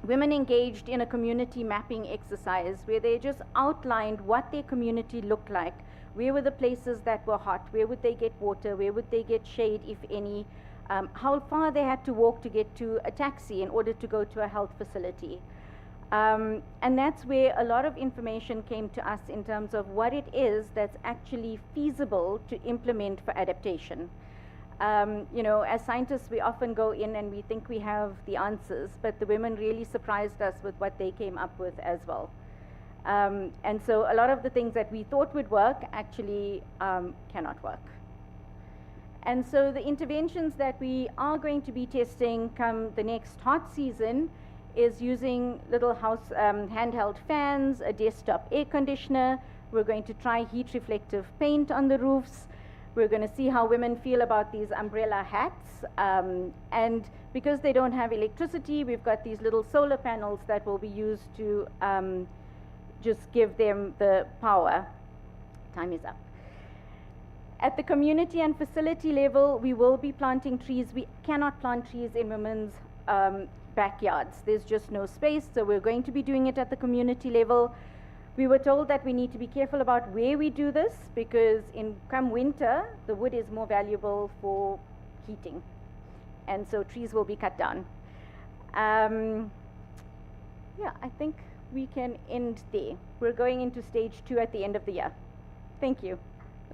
women engaged in a community mapping exercise where they just outlined what their community looked like. Where were the places that were hot? Where would they get water? Where would they get shade, if any? How far they had to walk to get to a taxi in order to go to a health facility. And that's where a lot of information came to us in terms of what it is that's actually feasible to implement for adaptation. You know, as scientists, we often go in and we think we have the answers, but the women really surprised us with what they came up with as well. And so a lot of the things that we thought would work actually cannot work. And so the interventions that we are going to be testing come the next hot season is using little house handheld fans, a desktop air conditioner. We're going to try heat reflective paint on the roofs. We're going to see how women feel about these umbrella hats. And because they don't have electricity, we've got these little solar panels that will be used to just give them the power. Time is up. At the community and facility level, we will be planting trees. We cannot plant trees in women's backyards. There's just no space, so we're going to be doing it at the community level. We were told that we need to be careful about where we do this, because come winter, the wood is more valuable for heating, and so trees will be cut down. Yeah, I think we can end there. We're going into stage 2 at the end of the year. Thank you.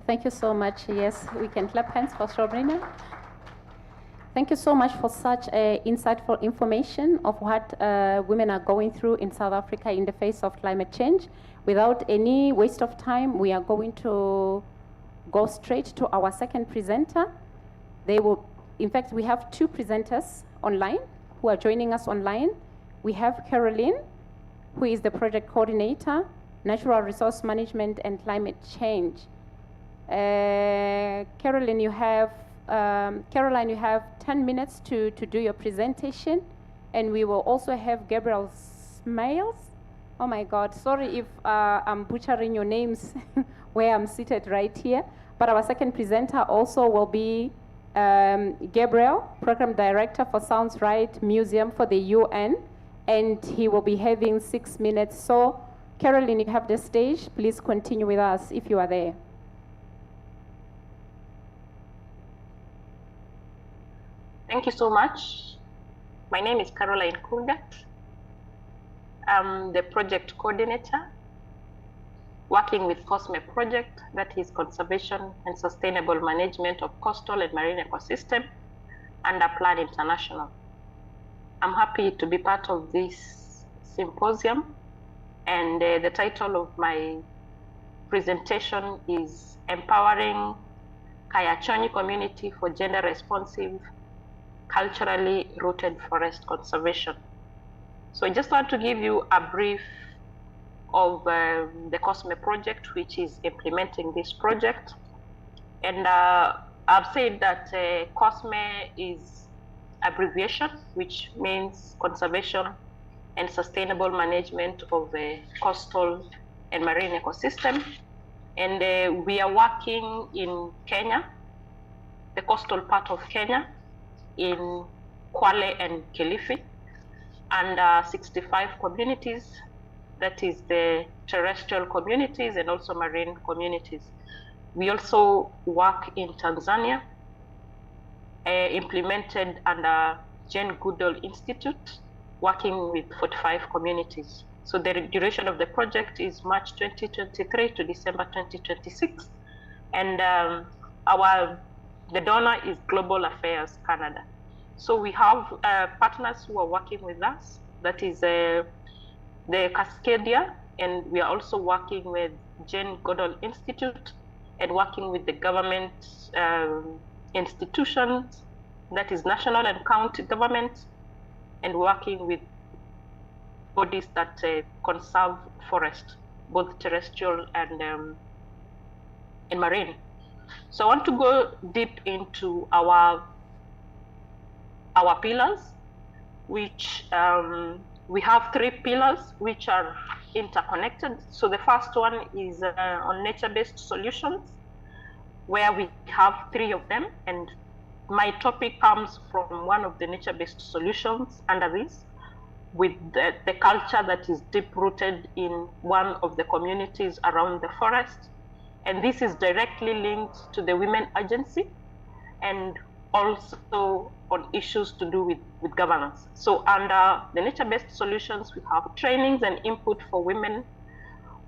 Thank you so much. Yes, we can clap hands for Sabrina. Thank you so much for such insightful information of what women are going through in South Africa in the face of climate change. Without any waste of time, we are going to go straight to our second presenter. In fact, we have 2 presenters online who are joining us online. We have Caroline, who is the project coordinator, Natural Resource Management and Climate Change. Caroline, you have 10 minutes to do your presentation, and we will also have Gabriel Smiles. Oh my God, sorry if I'm butchering your names where I'm seated right here. But our second presenter also will be Gabriel, Program Director for Sounds Right Museum for the UN, and he will be having 6 minutes. So, Caroline, you have the stage. Please continue with us if you are there. Thank you so much. My name is Caroline Kundat. I'm the project coordinator working with COSME project, that is Conservation and Sustainable Management of Coastal and Marine Ecosystem, under Plan International. I'm happy to be part of this symposium, and the title of my presentation is Empowering Kayachonyi Community for Gender Responsive Culturally Rooted Forest Conservation. So I just want to give you a brief of the COSME project, which is implementing this project. And I've said that COSME is abbreviation, which means conservation and sustainable management of the coastal and marine ecosystem. And we are working in Kenya, the coastal part of Kenya, in Kwale and Kilifi, and 65 communities, that is the terrestrial communities and also marine communities. We also work in Tanzania, implemented under Jane Goodall Institute, working with 45 communities. So the duration of the project is March 2023 to December 2026. And the donor is Global Affairs Canada. So we have partners who are working with us, that is the Cascadia, and we are also working with Jane Goodall Institute and working with the government institutions, that is national and county governments, and working with bodies that conserve forest, both terrestrial and marine. So I want to go deep into our pillars, which we have 3 pillars which are interconnected. So the first one is on nature-based solutions, where we have 3 of them, and my topic comes from one of the nature-based solutions under this, with the culture that is deep-rooted in one of the communities around the forest. And this is directly linked to the women agency and also on issues to do with governance. So under the nature-based solutions, we have trainings and input for women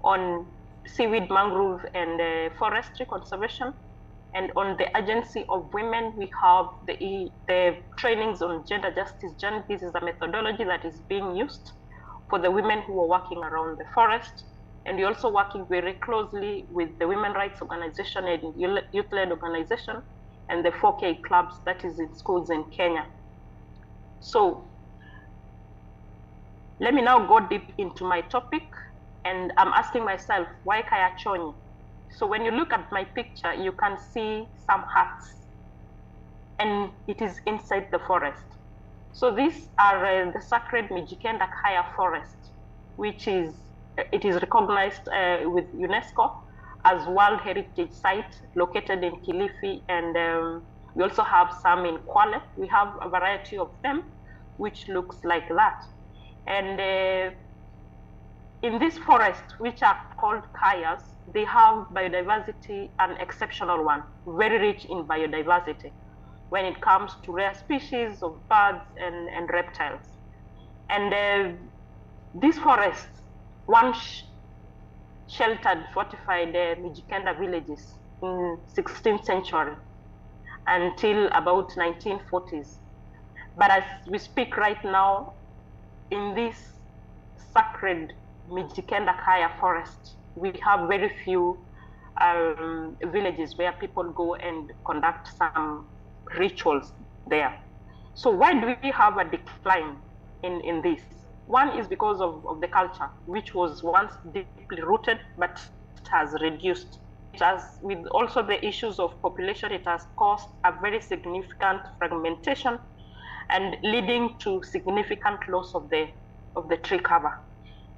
on seaweed, mangrove, and forestry conservation. And on the agency of women, we have the trainings on gender justice journey. This is a methodology that is being used for the women who are working around the forest. And we're also working very closely with the women rights organization and youth-led organization and the 4K clubs, that is in schools in Kenya. So let me now go deep into my topic, and I'm asking myself, why Kaya Chonyi? So when you look at my picture, you can see some huts, and it is inside the forest. So these are the sacred Mijikenda Kaya forest, which is recognized with UNESCO as World Heritage Site, located in Kilifi, and we also have some in Kwale. We have a variety of them, which looks like that. And in this forest, which are called Kayas, they have biodiversity, an exceptional one, very rich in biodiversity when it comes to rare species of birds and reptiles. And these forests once sheltered fortified Mijikenda villages in 16th century until about 1940s. But as we speak right now, in this sacred Mijikenda Kaya forest, we have very few villages where people go and conduct some rituals there. So why do we have a decline in this? One is because of the culture, which was once deeply rooted, but it has reduced. It has, with also the issues of population, it has caused a very significant fragmentation and leading to significant loss of the tree cover.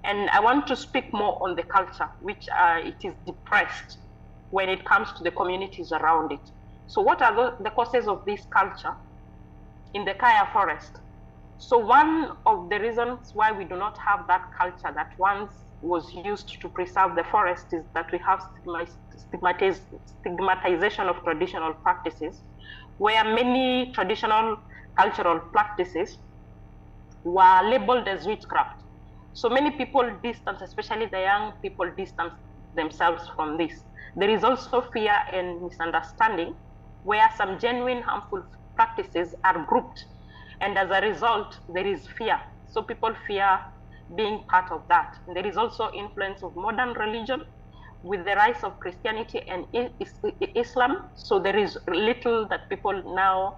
And I want to speak more on the culture, which it is depressed when it comes to the communities around it. So what are the causes of this culture in the Kaya forest? So one of the reasons why we do not have that culture that once was used to preserve the forest is that we have stigmatization of traditional practices, where many traditional cultural practices were labeled as witchcraft. So many people distance, especially the young people, distance themselves from this. There is also fear and misunderstanding, where some genuine harmful practices are grouped, and as a result, there is fear. So people fear being part of that. And there is also influence of modern religion with the rise of Christianity and Islam. So there is little that people now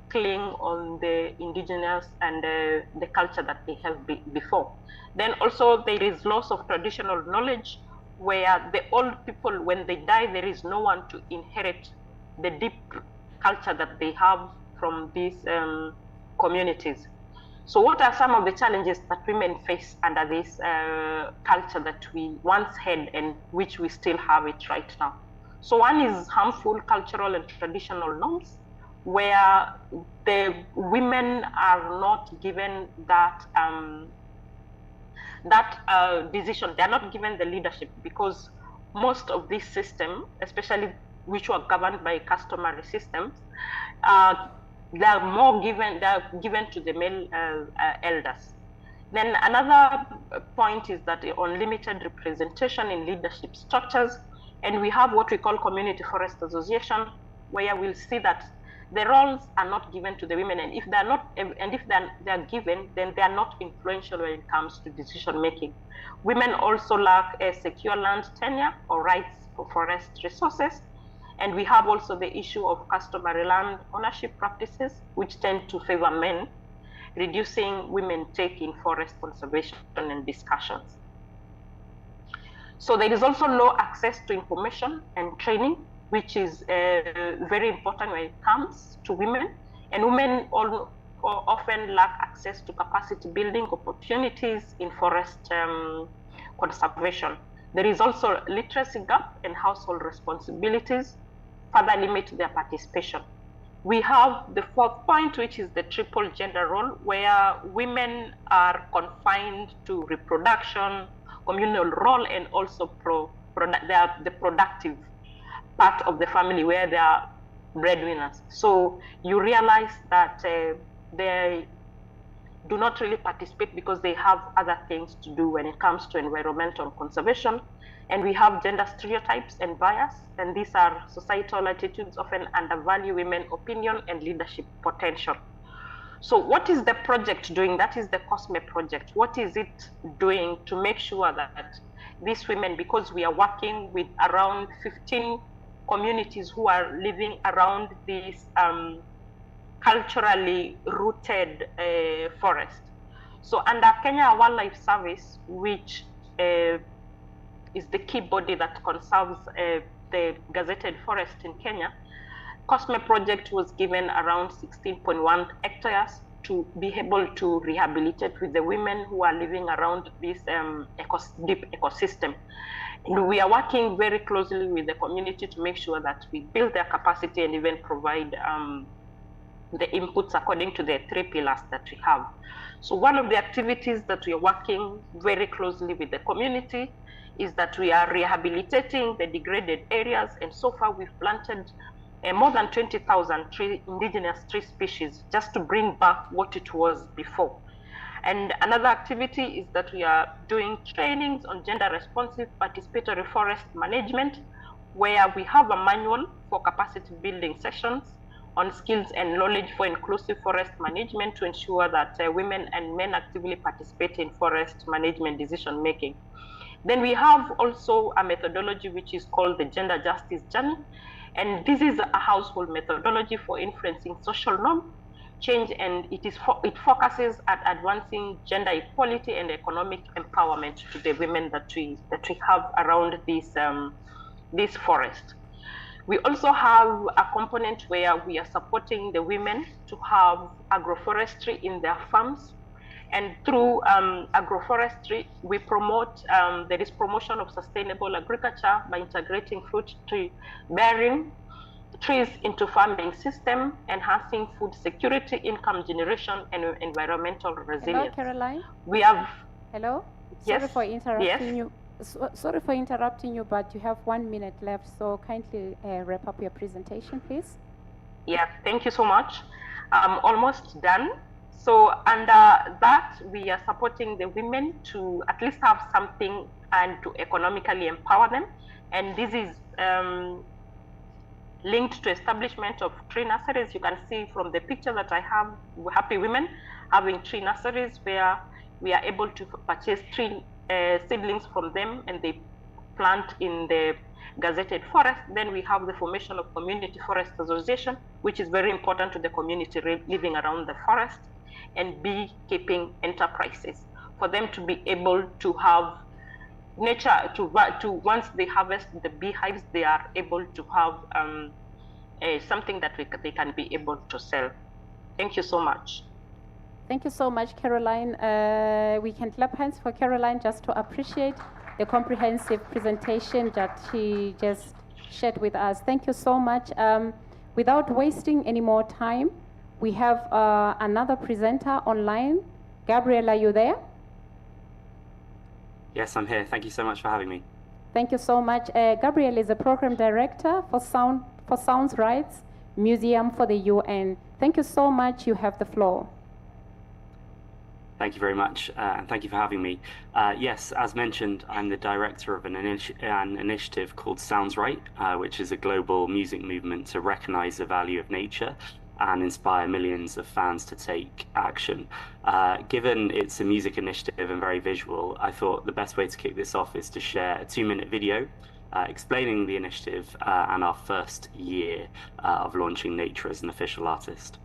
cling on the indigenous and the culture that they have before. Then also there is loss of traditional knowledge, where the old people, when they die, there is no one to inherit the deep culture that they have from these communities. So what are some of the challenges that women face under this culture that we once had and which we still have it right now? So one is harmful cultural and traditional norms, where the women are not given that decision. They are not given the leadership, because most of this system, especially which were governed by customary systems, they are given to the male elders. Then another point is that unlimited representation in leadership structures, and we have what we call community forest association, where we'll see that the roles are not given to the women, and if they are not, and if they are given, then they are not influential when it comes to decision making. Women also lack a secure land tenure or rights for forest resources, and we have also the issue of customary land ownership practices, which tend to favor men, reducing women take in forest conservation and discussions. So there is also low access to information and training, which is very important when it comes to women. And women often lack access to capacity building opportunities in forest conservation. There is also literacy gap and household responsibilities further limit their participation. We have the fourth point, which is the triple gender role, where women are confined to reproduction, communal role, and also they are the productive part of the family, where they are breadwinners. So you realize that they do not really participate because they have other things to do when it comes to environmental conservation. And we have gender stereotypes and bias, and these are societal attitudes often undervalue women's opinion and leadership potential. So what is the project doing? That is the COSME project. What is it doing to make sure that these women, because we are working with around 15 communities who are living around this culturally rooted forest. So under Kenya Wildlife Service, which is the key body that conserves the gazetted forest in Kenya, COSME project was given around 16.1 hectares to be able to rehabilitate with the women who are living around this deep ecosystem. And we are working very closely with the community to make sure that we build their capacity and even provide the inputs according to the 3 pillars that we have. So one of the activities that we are working very closely with the community is that we are rehabilitating the degraded areas, and so far we've planted more than 20,000 indigenous tree species just to bring back what it was before. And another activity is that we are doing trainings on gender responsive participatory forest management, where we have a manual for capacity building sessions on skills and knowledge for inclusive forest management to ensure that women and men actively participate in forest management decision making. Then we have also a methodology which is called the Gender Justice Journey. And this is a household methodology for influencing social norm change, and it focuses at advancing gender equality and economic empowerment to the women that we have around this forest. We also have a component where we are supporting the women to have agroforestry in their farms. And through agroforestry, we promote, there is promotion of sustainable agriculture by integrating fruit tree bearing trees into farming system, enhancing food security, income generation, and environmental resilience. Hello, Caroline. We have. Hello. Yes. Sorry for interrupting Yes. you. Sorry for interrupting you, but you have 1 minute left, so kindly wrap up your presentation, please. Yeah, thank you so much. I'm almost done. So under that, we are supporting the women to at least have something and to economically empower them. And this is linked to establishment of tree nurseries. You can see from the picture that I have, happy women having tree nurseries where we are able to purchase tree seedlings from them, and they plant in the gazetted forest, then we have the formation of community forest association, which is very important to the community living around the forest, and beekeeping enterprises for them to be able to have nature to once they harvest the beehives, they are able to have something that they can be able to sell. Thank you so much. Thank you so much, Caroline. We can clap hands for Caroline just to appreciate the comprehensive presentation that she just shared with us. Thank you so much. Without wasting any more time, we have another presenter online. Gabriel, are you there? Yes, I'm here. Thank you so much for having me. Thank you so much. Gabriel is a program director for Sounds Rights Museum for the UN. Thank you so much. You have the floor. Thank you very much, and thank you for having me. Yes, as mentioned, I'm the director of an initiative called Sounds Right, which is a global music movement to recognize the value of nature and inspire millions of fans to take action. Given it's a music initiative and very visual, I thought the best way to kick this off is to share a 2-minute video explaining the initiative and our first year of launching Nature as an official artist.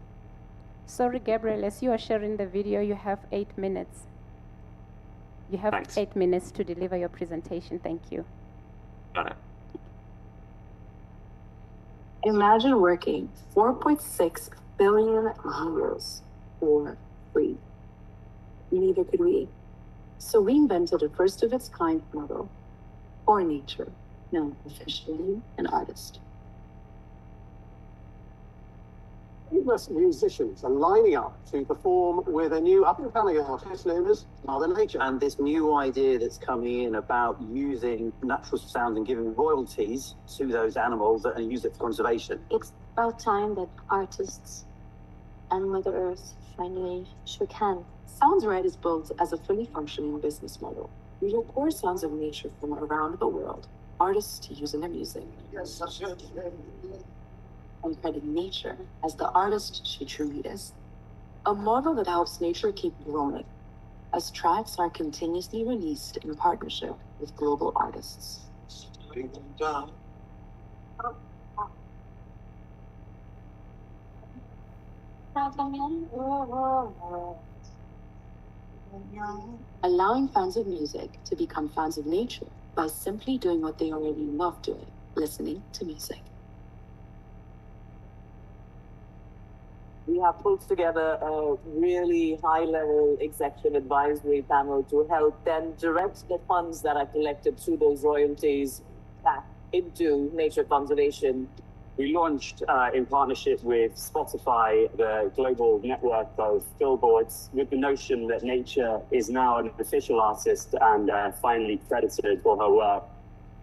Sorry, Gabriel, as you are sharing the video, you have 8 minutes. You have Thanks. 8 minutes to deliver your presentation. Thank you. Got it. Imagine working 4.6 billion years for free. Neither could we. So we invented a first of its kind model for nature, known officially an artist. Famous musicians are lining up to perform with a new up-and-coming artist known as Mother Nature. And this new idea that's coming in about using natural sound and giving royalties to those animals and use it for conservation. It's about time that artists and Mother Earth finally shook hands. Sounds Right is built as a fully functioning business model. We record sounds of nature from around the world, artists to use in their music. Yes, and credit nature as the artist she truly is. A model that helps nature keep growing, as tracks are continuously released in partnership with global artists. Allowing fans of music to become fans of nature by simply doing what they already love doing, listening to music. We have put together a really high-level executive advisory panel to help then direct the funds that are collected through those royalties back into nature conservation. We launched in partnership with Spotify, the global network of billboards, with the notion that nature is now an official artist and finally credited for her work.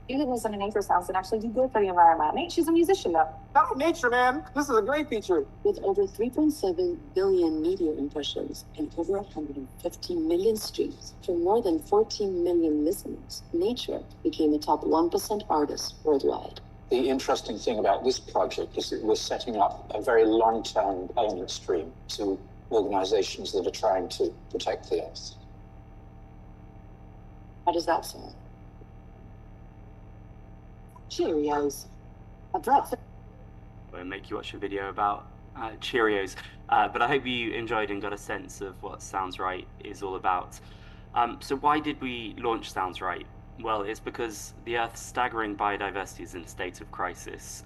You could listen to nature sounds and actually do good for the environment. She's a musician, though. Oh, nature, man. This is a great feature. With over 3.7 billion media impressions and over 150 million streams from more than 14 million listeners, Nature became a top 1% artist worldwide. The interesting thing about this project is that we're setting up a very long-term payment stream to organizations that are trying to protect the earth. How does that sound? Cheerios. A breakfast. We'll make you watch a video about Cheerios, but I hope you enjoyed and got a sense of what Sounds Right is all about. So why did we launch Sounds Right? Well, it's because the Earth's staggering biodiversity is in a state of crisis.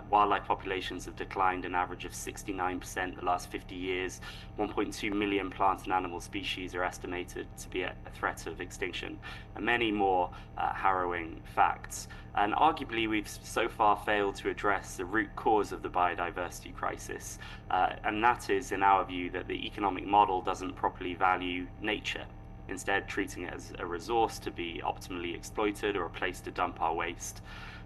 Wildlife populations have declined an average of 69% the last 50 years. 1.2 million plant and animal species are estimated to be at a threat of extinction, and many more harrowing facts. And arguably, we've so far failed to address the root cause of the biodiversity crisis, and that is, in our view, that the economic model doesn't properly value nature, instead treating it as a resource to be optimally exploited or a place to dump our waste.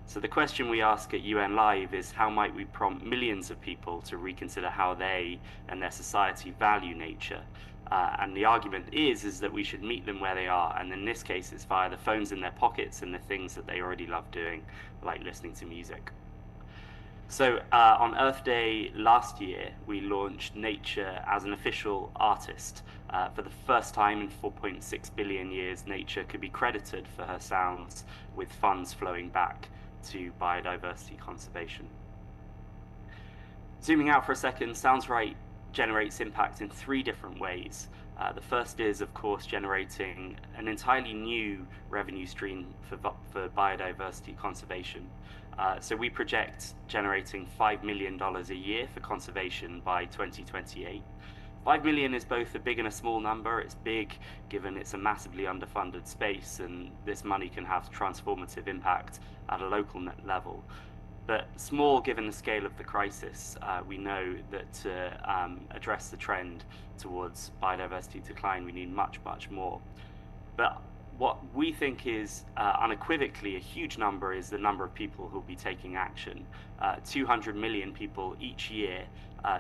So the question we ask at UN Live is, how might we prompt millions of people to reconsider how they and their society value nature? And the argument is that we should meet them where they are, and in this case it's via the phones in their pockets and the things that they already love doing, like listening to music. So on Earth Day last year, we launched Nature as an official artist. For the first time in 4.6 billion years, Nature could be credited for her sounds, with funds flowing back to biodiversity conservation. Zooming out for a second, Sounds Right generates impact in 3 different ways. The first is, of course, generating an entirely new revenue stream for biodiversity conservation. So we project generating $5 million a year for conservation by 2028. 5 million is both a big and a small number. It's big given it's a massively underfunded space, and this money can have transformative impact at a local level. But small given the scale of the crisis. We know that to address the trend towards biodiversity decline, we need much, much more. But what we think is unequivocally a huge number is the number of people who will be taking action. 200 million people each year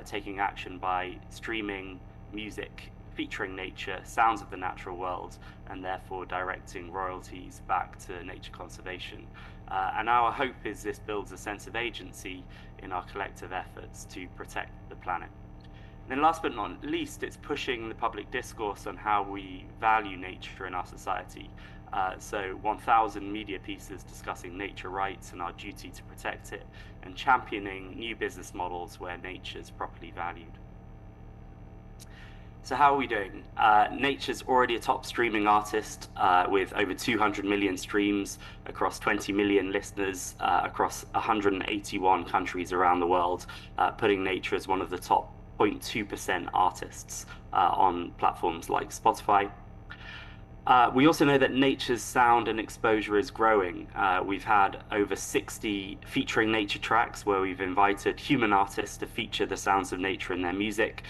taking action by streaming music featuring nature, sounds of the natural world, and therefore directing royalties back to nature conservation. And our hope is this builds a sense of agency in our collective efforts to protect the planet. And then last but not least, it's pushing the public discourse on how we value nature in our society. So 1,000 media pieces discussing nature rights and our duty to protect it, and championing new business models where nature is properly valued. So how are we doing? Nature's already a top streaming artist with over 200 million streams across 20 million listeners across 181 countries around the world, putting Nature as one of the top 0.2% artists on platforms like Spotify. We also know that Nature's sound and exposure is growing. We've had over 60 featuring nature tracks where we've invited human artists to feature the sounds of nature in their music.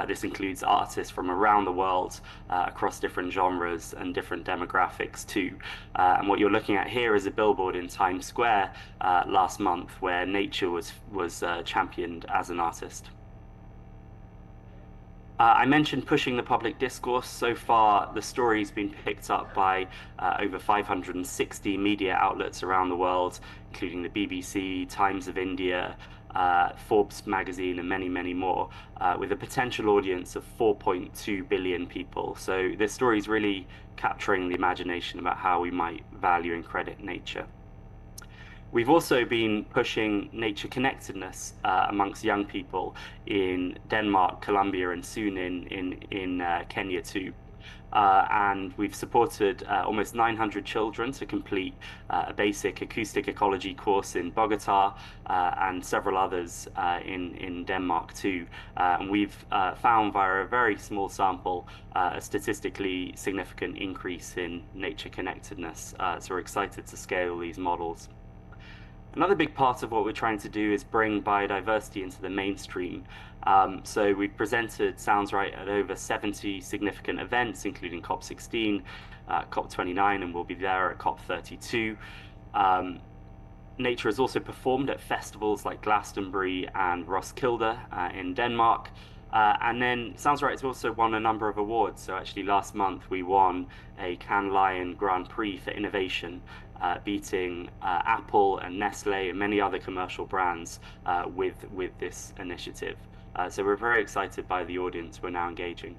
This includes artists from around the world across different genres and different demographics too. And what you're looking at here is a billboard in Times Square last month where nature was championed as an artist. I mentioned pushing the public discourse. So far, the story's been picked up by over 560 media outlets around the world, including the BBC, Times of India, Forbes magazine, and many, many more, with a potential audience of 4.2 billion people. So this story is really capturing the imagination about how we might value and credit nature. We've also been pushing nature connectedness amongst young people in Denmark, Colombia, and soon in Kenya too. And we've supported almost 900 children to complete a basic acoustic ecology course in Bogota and several others in Denmark too. And we've found via a very small sample a statistically significant increase in nature connectedness. So we're excited to scale these models. Another big part of what we're trying to do is bring biodiversity into the mainstream. So we've presented Sounds Right at over 70 significant events, including COP16, COP29, and we'll be there at COP32. Nature has also performed at festivals like Glastonbury and Roskilde in Denmark. And then Sounds Right has also won a number of awards. So actually last month we won a Cannes Lion Grand Prix for innovation, beating Apple and Nestle and many other commercial brands with this initiative. So we're very excited by the audience we're now engaging.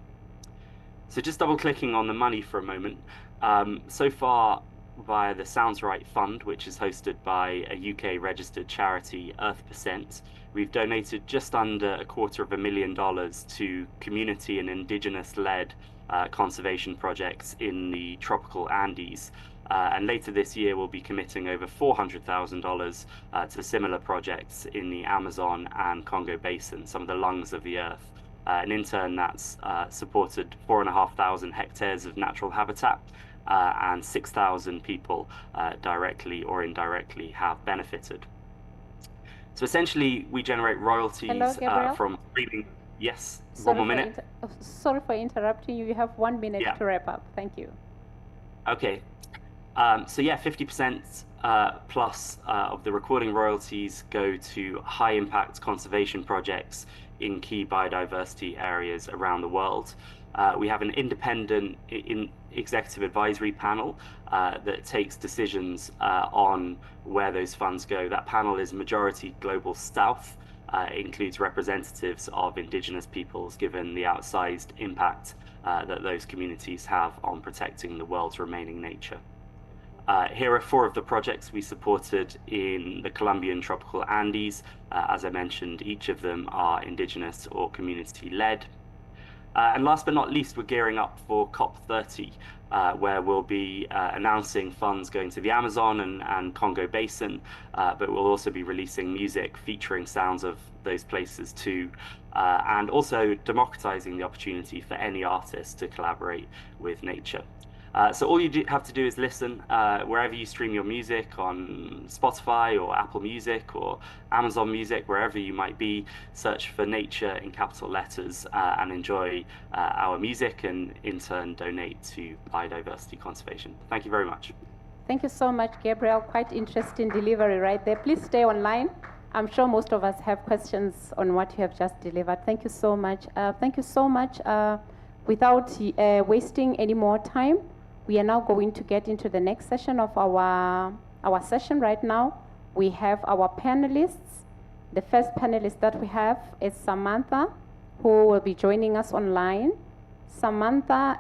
So just double clicking on the money for a moment. So far via the Sounds Right Fund, which is hosted by a UK registered charity, Earth%, we've donated just under $250,000 to community and indigenous-led conservation projects in the tropical Andes. And later this year, we'll be committing over $400,000 to similar projects in the Amazon and Congo Basin, some of the lungs of the earth. And in turn, that's supported 4,500 hectares of natural habitat, and 6,000 people directly or indirectly have benefited. So essentially, we generate royalties from streaming. Yes, one more minute. Sorry for interrupting you. You have 1 minute to wrap up. Thank you. Okay. So yeah, 50% plus of the recording royalties go to high impact conservation projects in key biodiversity areas around the world. We have an independent executive advisory panel that takes decisions on where those funds go. That panel is majority Global South. It includes representatives of indigenous peoples, given the outsized impact that those communities have on protecting the world's remaining nature. Here are 4 of the projects we supported in the Colombian tropical Andes. As I mentioned, each of them are indigenous or community-led. And last but not least, we're gearing up for COP30, where we'll be announcing funds going to the Amazon and Congo Basin, but we'll also be releasing music featuring sounds of those places too, and also democratizing the opportunity for any artist to collaborate with nature. So all you have to do is listen wherever you stream your music, on Spotify or Apple Music or Amazon Music, wherever you might be. Search for nature in capital letters and enjoy our music, and in turn donate to biodiversity conservation. Thank you very much. Thank you so much, Gabriel. Quite interesting delivery right there. Please stay online. I'm sure most of us have questions on what you have just delivered. Thank you so much. Thank you so much. Without wasting any more time, we are now going to get into the next session of our session right now. We have our panelists. The first panelist that we have is Samantha, who will be joining us online. Samantha,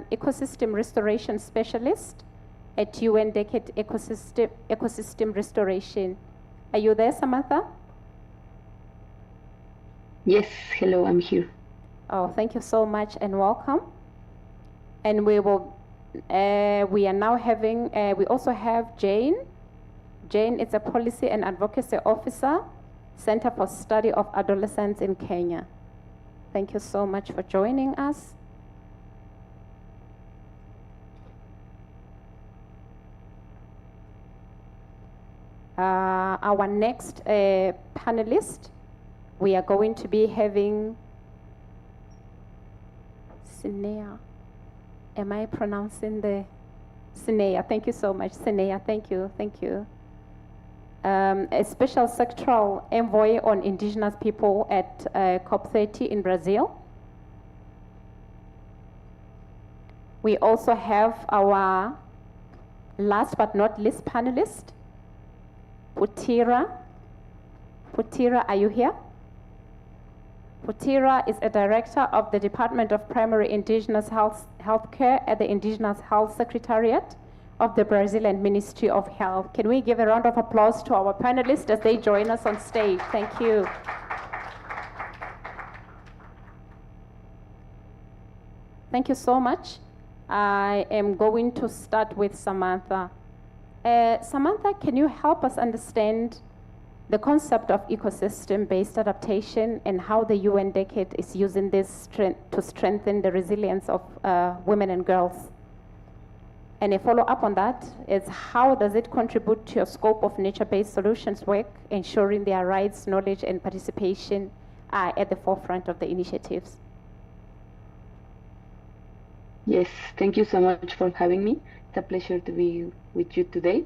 ecosystem restoration specialist at UN Decade Ecosystem Restoration. Are you there, Samantha? Yes, hello, I'm here. Oh, thank you so much and welcome. And we are now having, we also have Jane. Jane is a policy and advocacy officer, Center for Study of Adolescents in Kenya. Thank you so much for joining us. Our next panelist, we are going to be having Sinea. Am I pronouncing the Sinea? Thank you so much, Sinea. Thank you, thank you. A special sectoral envoy on indigenous people at COP30 in Brazil. We also have our last but not least panelist, Putira. Putira, are you here? Putira is a director of the Department of Primary Indigenous Healthcare at the Indigenous Health Secretariat of the Brazilian Ministry of Health. Can we give a round of applause to our panelists as they join us on stage? Thank you. Thank you so much. I am going to start with Samantha. Samantha, can you help us understand the concept of ecosystem-based adaptation and how the UN Decade is using this to strengthen the resilience of women and girls? And a follow-up on that is, how does it contribute to your scope of nature-based solutions work, ensuring their rights, knowledge, and participation are at the forefront of the initiatives? Yes, thank you so much for having me. It's a pleasure to be with you today.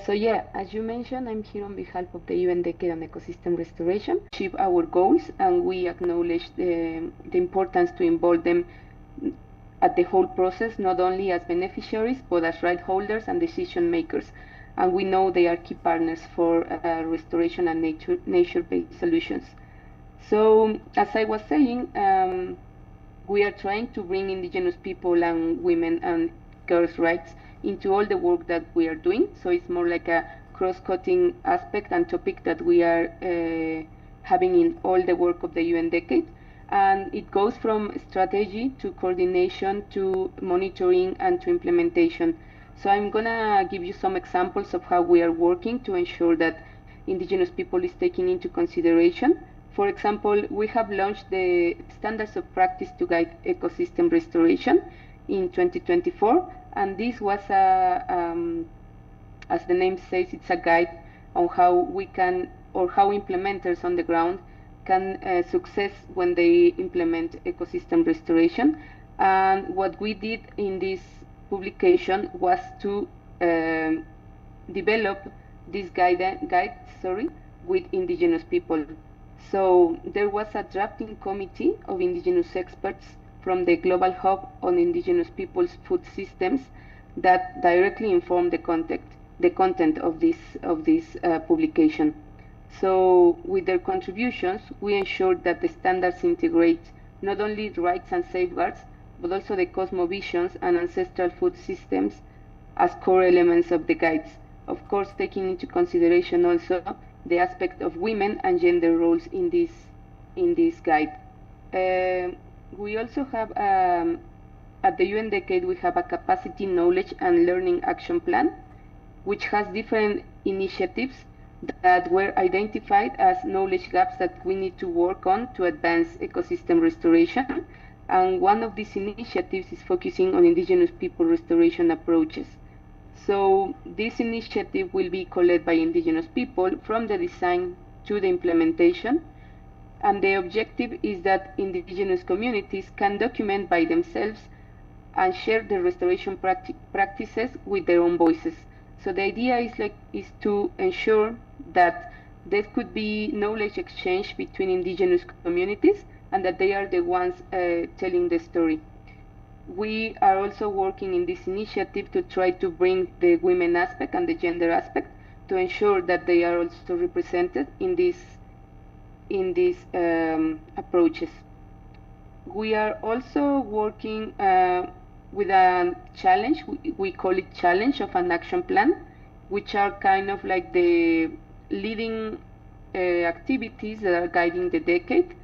So yeah, as you mentioned, I'm here on behalf of the UN Decade on Ecosystem Restoration to achieve our goals, and we acknowledge the importance to involve them at the whole process, not only as beneficiaries, but as right holders and decision makers. And we know they are key partners for restoration and nature-based solutions. So, as I was saying, we are trying to bring indigenous people and women and girls' rights into all the work that we are doing. So it's more like a cross-cutting aspect and topic that we are having in all the work of the UN Decade. And it goes from strategy to coordination to monitoring and to implementation. So I'm gonna give you some examples of how we are working to ensure that indigenous people is taken into consideration. For example, we have launched the Standards of Practice to Guide Ecosystem Restoration in 2024, and this was as the name says, it's a guide on how we can, or how implementers on the ground can success when they implement ecosystem restoration. And what we did in this publication was to develop this guide with indigenous people. So there was a drafting committee of indigenous experts from the Global Hub on Indigenous Peoples' Food Systems that directly informed the content of this publication. So with their contributions, we ensured that the standards integrate not only rights and safeguards, but also the cosmovisions and ancestral food systems as core elements of the guides. Of course, taking into consideration also the aspect of women and gender roles in this guide. We also have, at the UN Decade, we have a capacity, knowledge, and learning action plan, which has different initiatives that were identified as knowledge gaps that we need to work on to advance ecosystem restoration. And one of these initiatives is focusing on indigenous people restoration approaches. So this initiative will be co-led by indigenous people from the design to the implementation. And the objective is that indigenous communities can document by themselves and share their restoration practices with their own voices. So the idea is to ensure that there could be knowledge exchange between indigenous communities and that they are the ones telling the story. We are also working in this initiative to try to bring the women aspect and the gender aspect to ensure that they are also represented in these approaches. We are also working with a challenge, we call it challenge of an action plan, which are kind of like the leading activities that are guiding the decade.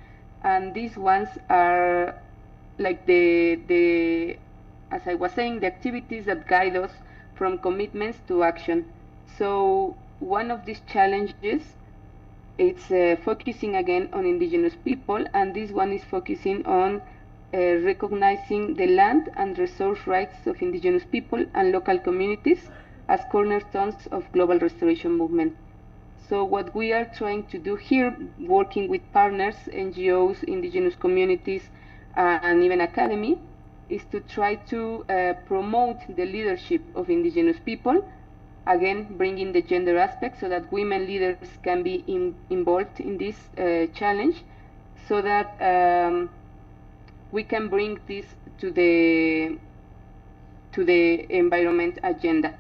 And these ones are like as I was saying, the activities that guide us from commitments to action. So one of these challenges, it's focusing again on indigenous people, and this one is focusing on recognizing the land and resource rights of indigenous people and local communities as cornerstones of global restoration movement. So what we are trying to do here, working with partners, NGOs, indigenous communities, and even academy, is to try to promote the leadership of indigenous people, again bringing the gender aspect so that women leaders can be involved in this challenge, so that we can bring this to the environment agenda.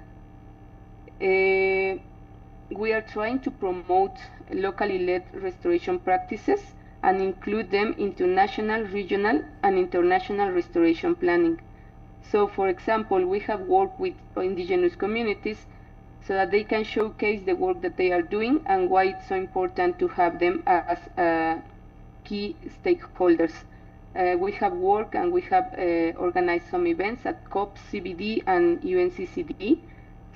We are trying to promote locally led restoration practices and include them into national, regional, and international restoration planning. So, for example, we have worked with indigenous communities so that they can showcase the work that they are doing and why it's so important to have them as key stakeholders. We have worked and we have organized some events at COP, CBD, and UNCCD,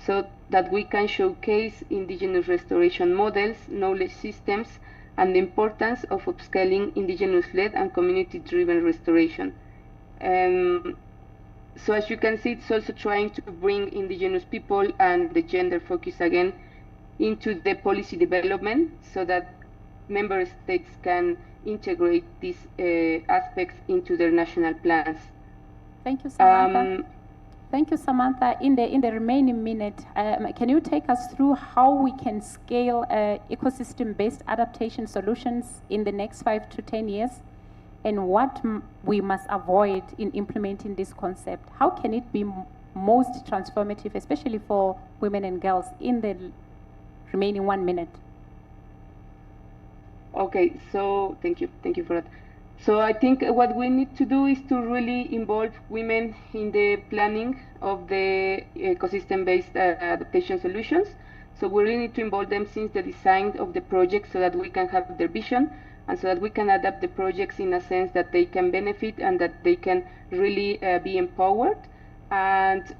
so that we can showcase indigenous restoration models, knowledge systems, and the importance of upscaling indigenous-led and community-driven restoration. So as you can see, it's also trying to bring indigenous people and the gender focus again into the policy development so that member states can integrate these aspects into their national plans. Thank you, Samantha. Thank you, Samantha. In the remaining minute, can you take us through how we can scale ecosystem-based adaptation solutions in the next 5 to 10 years, and what we must avoid in implementing this concept? How can it be most transformative, especially for women and girls, in the remaining 1 minute? Okay, so thank you for that. So I think what we need to do is to really involve women in the planning of the ecosystem-based adaptation solutions. So we really need to involve them since the design of the project so that we can have their vision and so that we can adapt the projects in a sense that they can benefit and that they can really be empowered. And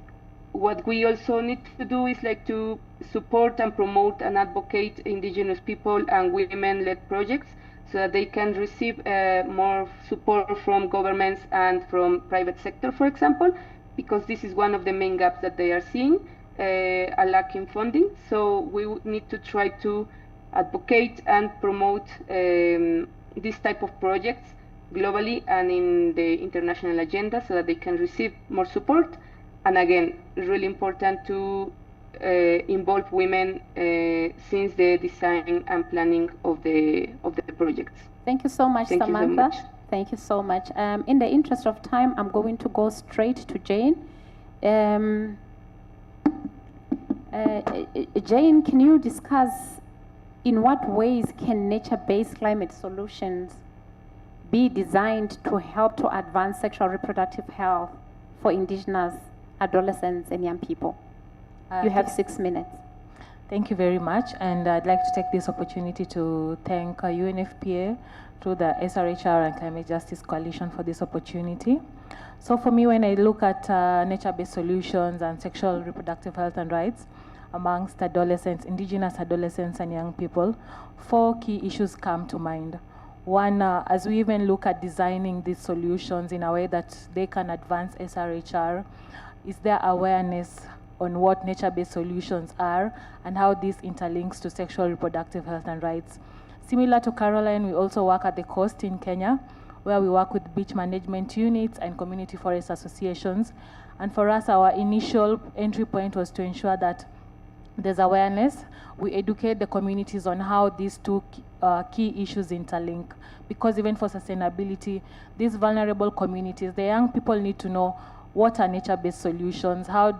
what we also need to do is like to support and promote and advocate indigenous people and women-led projects so that they can receive more support from governments and from private sector, for example, because this is one of the main gaps that they are seeing, a lack in funding. So we need to try to advocate and promote this type of projects globally and in the international agenda so that they can receive more support. And again, it's really important to involve women since the design and planning of the projects. Thank you so much, Samantha. Thank you so much. In the interest of time, I'm going to go straight to Jane. Jane, can you discuss in what ways can nature-based climate solutions be designed to help to advance sexual reproductive health for indigenous adolescents and young people? You have 6 minutes. Thank you very much, and I'd like to take this opportunity to thank UNFPA through the SRHR and Climate Justice Coalition for this opportunity. So for me, when I look at nature-based solutions and sexual reproductive health and rights amongst adolescents, indigenous adolescents and young people, 4 key issues come to mind. One, as we even look at designing these solutions in a way that they can advance SRHR, is there awareness on what nature-based solutions are and how this interlinks to sexual reproductive health and rights. Similar to Caroline, we also work at the coast in Kenya, where we work with beach management units and community forest associations. And for us, our initial entry point was to ensure that there's awareness. We educate the communities on how these 2 key issues interlink. Because even for sustainability, these vulnerable communities, the young people need to know what are nature-based solutions, how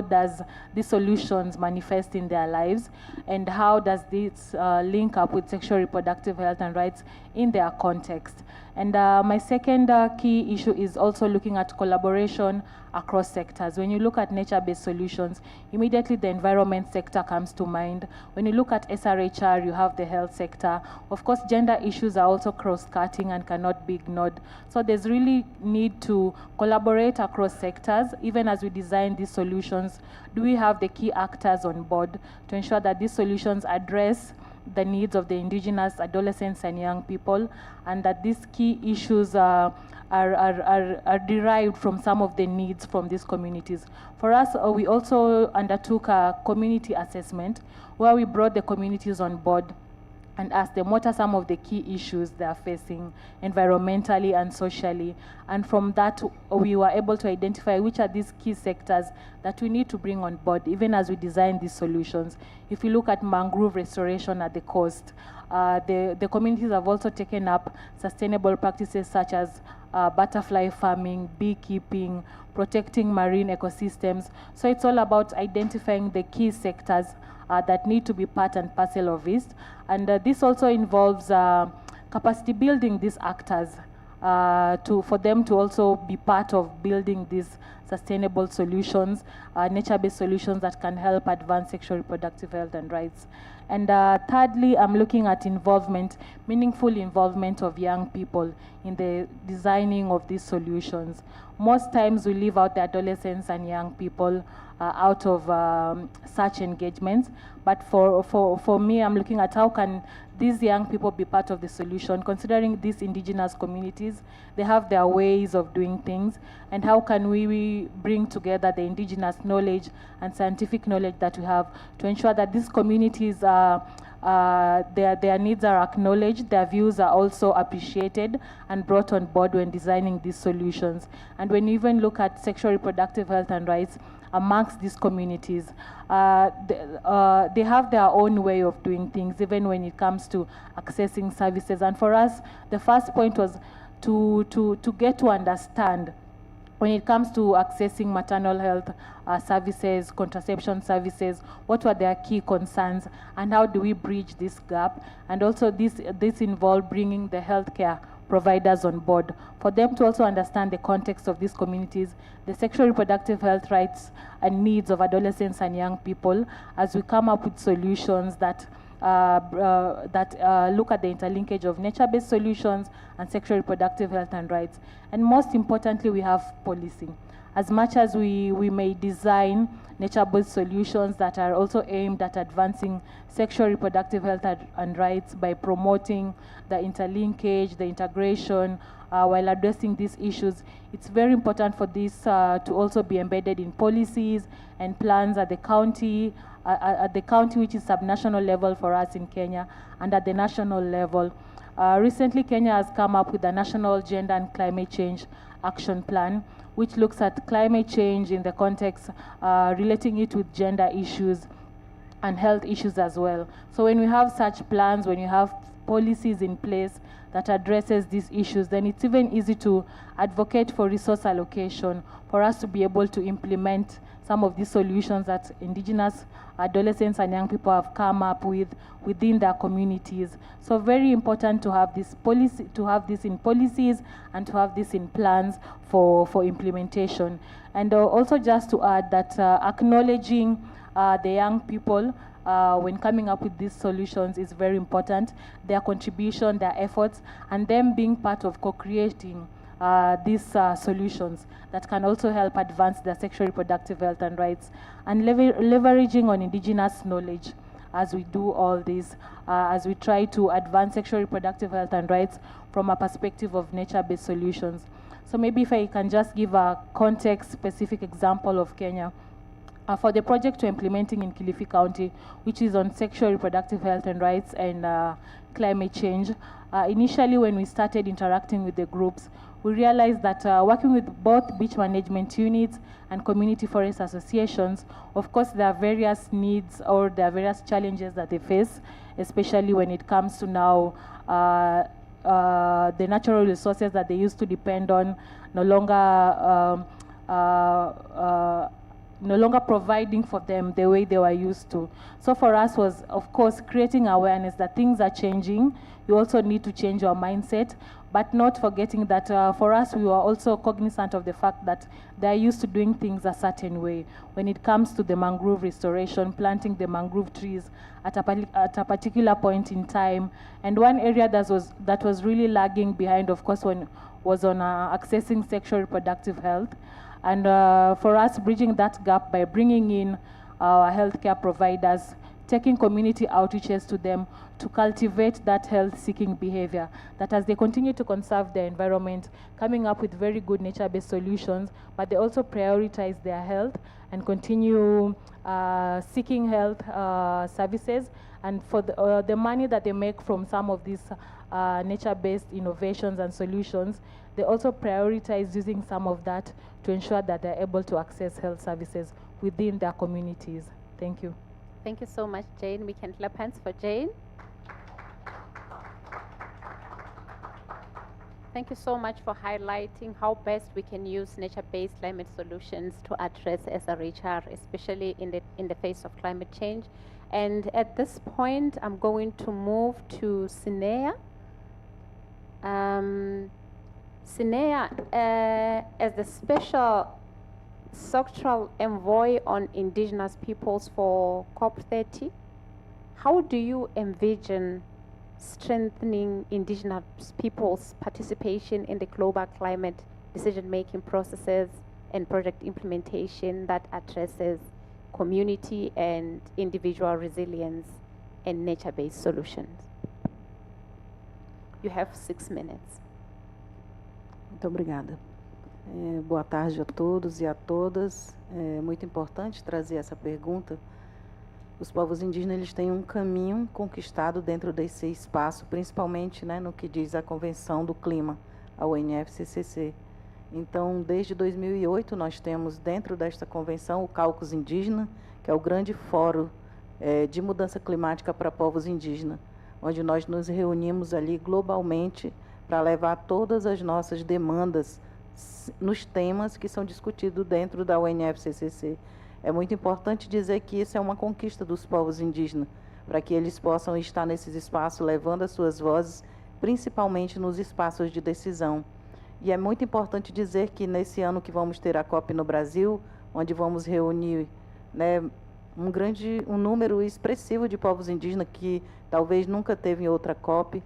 does these solutions manifest in their lives, and how does this link up with sexual reproductive health and rights in their context. And my second key issue is also looking at collaboration across sectors. When you look at nature-based solutions, immediately the environment sector comes to mind. When you look at SRHR, you have the health sector. Of course, gender issues are also cross-cutting and cannot be ignored. So there's really need to collaborate across sectors. Even as we design these solutions, do we have the key actors on board to ensure that these solutions address the needs of the indigenous adolescents and young people, and that these key issues are derived from some of the needs from these communities. For us, we also undertook a community assessment where we brought the communities on board and asked them what are some of the key issues they are facing environmentally and socially. And from that, we were able to identify which are these key sectors that we need to bring on board, even as we design these solutions. If you look at mangrove restoration at the coast, the communities have also taken up sustainable practices such as butterfly farming, beekeeping, protecting marine ecosystems. So it's all about identifying the key sectors that need to be part and parcel of this. And this also involves capacity building these actors for them to also be part of building these sustainable solutions, nature-based solutions that can help advance sexual reproductive health and rights. And thirdly, I'm looking at involvement, meaningful involvement of young people in the designing of these solutions. Most times we leave out the adolescents and young people out of such engagements, but for me, I'm looking at how can these young people be part of the solution, considering these indigenous communities, they have their ways of doing things, and how can we bring together the indigenous knowledge and scientific knowledge that we have to ensure that these communities, their needs are acknowledged, their views are also appreciated and brought on board when designing these solutions. And when you even look at sexual reproductive health and rights amongst these communities, they have their own way of doing things, even when it comes to accessing services. And for us, the first point was to get to understand when it comes to accessing maternal health services, contraception services, what were their key concerns, and how do we bridge this gap? And also this involved bringing the healthcare providers on board, for them to also understand the context of these communities, the sexual reproductive health rights and needs of adolescents and young people, as we come up with solutions that look at the interlinkage of nature-based solutions and sexual reproductive health and rights. And most importantly, we have policing. As much as we may design nature-based solutions that are also aimed at advancing sexual reproductive health and rights by promoting the interlinkage, the integration, while addressing these issues, it's very important for this to also be embedded in policies and plans at the county, which is subnational level for us in Kenya, and at the national level. Recently, Kenya has come up with a National Gender and Climate Change Action Plan, which looks at climate change in the context, relating it with gender issues and health issues as well. So when we have such plans, when you have policies in place that addresses these issues, then it's even easy to advocate for resource allocation for us to be able to implement some of these solutions that indigenous adolescents and young people have come up with within their communities. So very important to have this policy, to have this in policies and to have this in plans for implementation. And also just to add that acknowledging the young people when coming up with these solutions is very important, their contribution, their efforts, and them being part of co-creating these solutions that can also help advance their sexual reproductive health and rights, and leveraging on indigenous knowledge as we do all this, as we try to advance sexual reproductive health and rights from a perspective of nature-based solutions. So maybe if I can just give a context-specific example of Kenya. For the project we're implementing in Kilifi County, which is on sexual reproductive health and rights and climate change, initially when we started interacting with the groups, we realized that working with both beach management units and community forest associations, of course there are various needs or there are various challenges that they face, especially when it comes to now the natural resources that they used to depend on no longer providing for them the way they were used to. So for us was, of course, creating awareness that things are changing. You also need to change your mindset, but not forgetting that for us, we were also cognizant of the fact that they're used to doing things a certain way. When it comes to the mangrove restoration, planting the mangrove trees at a particular point in time. And one area that was really lagging behind, of course, was on accessing sexual reproductive health. And for us, bridging that gap by bringing in our healthcare providers, taking community outreaches to them to cultivate that health-seeking behavior, that as they continue to conserve their environment, coming up with very good nature-based solutions, but they also prioritize their health and continue seeking health services. And for the money that they make from some of these nature-based innovations and solutions, they also prioritize using some of that to ensure that they're able to access health services within their communities. Thank you. Thank you so much, Jane. We can clap hands for Jane. Thank you so much for highlighting how best we can use nature-based climate solutions to address SRHR, especially in the face of climate change. And at this point, I'm going to move to Sinea. Sinea, as the special sectoral envoy on indigenous peoples for COP30, how do you envision strengthening indigenous peoples' participation in the global climate decision-making processes and project implementation that addresses community and individual resilience and nature-based solutions? You have 6 minutes. Muito obrigada. Boa tarde a todos e a todas. É muito importante trazer essa pergunta. Os povos indígenas eles têm um caminho conquistado dentro desse espaço, principalmente, né, no que diz a Convenção do Clima, a UNFCCC. Então, desde 2008, nós temos dentro desta convenção o Caucus Indígena, que é o grande fórum de mudança climática para povos indígenas, onde nós nos reunimos ali globalmente para levar todas as nossas demandas nos temas que são discutidos dentro da UNFCCC. É muito importante dizer que isso é uma conquista dos povos indígenas, para que eles possam estar nesses espaços levando as suas vozes, principalmente nos espaços de decisão. E é muito importante dizer que nesse ano que vamos ter a COP no Brasil, onde vamos reunir, né, um número expressivo de povos indígenas que talvez nunca teve em outra COP,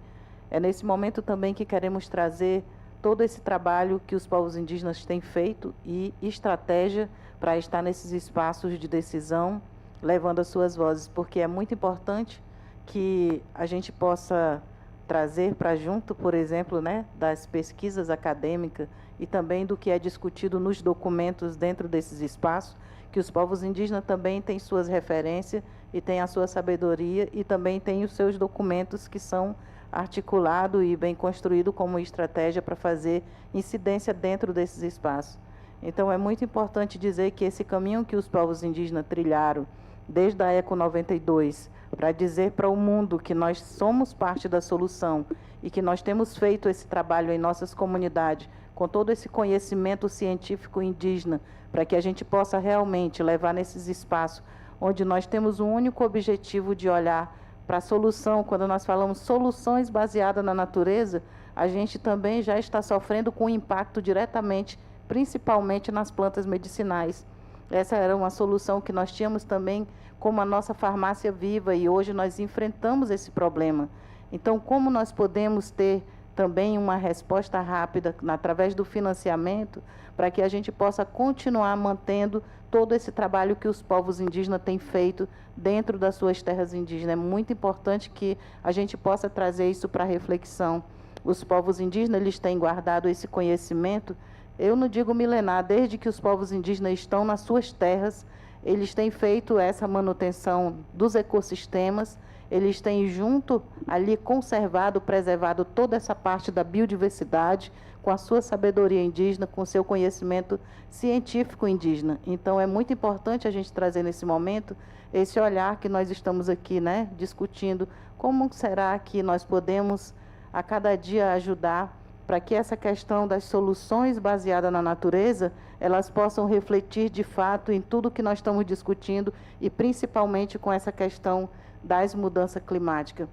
é nesse momento também que queremos trazer todo esse trabalho que os povos indígenas têm feito e estratégia para estar nesses espaços de decisão, levando as suas vozes, porque é muito importante que a gente possa trazer para junto, por exemplo, né, das pesquisas acadêmicas e também do que é discutido nos documentos dentro desses espaços, que os povos indígenas também têm suas referências e têm a sua sabedoria e também têm os seus documentos que são articulado e bem construído como estratégia para fazer incidência dentro desses espaços. Então, é muito importante dizer que esse caminho que os povos indígenas trilharam desde a Eco 92, para dizer para o mundo que nós somos parte da solução e que nós temos feito esse trabalho em nossas comunidades, com todo esse conhecimento científico indígena, para que a gente possa realmente levar nesses espaços onde nós temos um único objetivo de olhar para a solução. Quando nós falamos soluções baseadas na natureza, a gente também já está sofrendo com impacto diretamente, principalmente nas plantas medicinais. Essa era uma solução que nós tínhamos também como a nossa farmácia viva, e hoje nós enfrentamos esse problema. Então, como nós podemos ter também uma resposta rápida através do financiamento para que a gente possa continuar mantendo todo esse trabalho que os povos indígenas têm feito dentro das suas terras indígenas? É muito importante que a gente possa trazer isso para reflexão. Os povos indígenas, eles têm guardado esse conhecimento, eu não digo milenar, desde que os povos indígenas estão nas suas terras, eles têm feito essa manutenção dos ecossistemas, eles têm junto ali conservado, preservado toda essa parte da biodiversidade, com a sua sabedoria indígena, com o seu conhecimento científico indígena. Então, é muito importante a gente trazer nesse momento esse olhar que nós estamos aqui, né, discutindo como será que nós podemos a cada dia ajudar para que essa questão das soluções baseadas na natureza, elas possam refletir de fato em tudo que nós estamos discutindo e principalmente com essa questão das mudanças climáticas.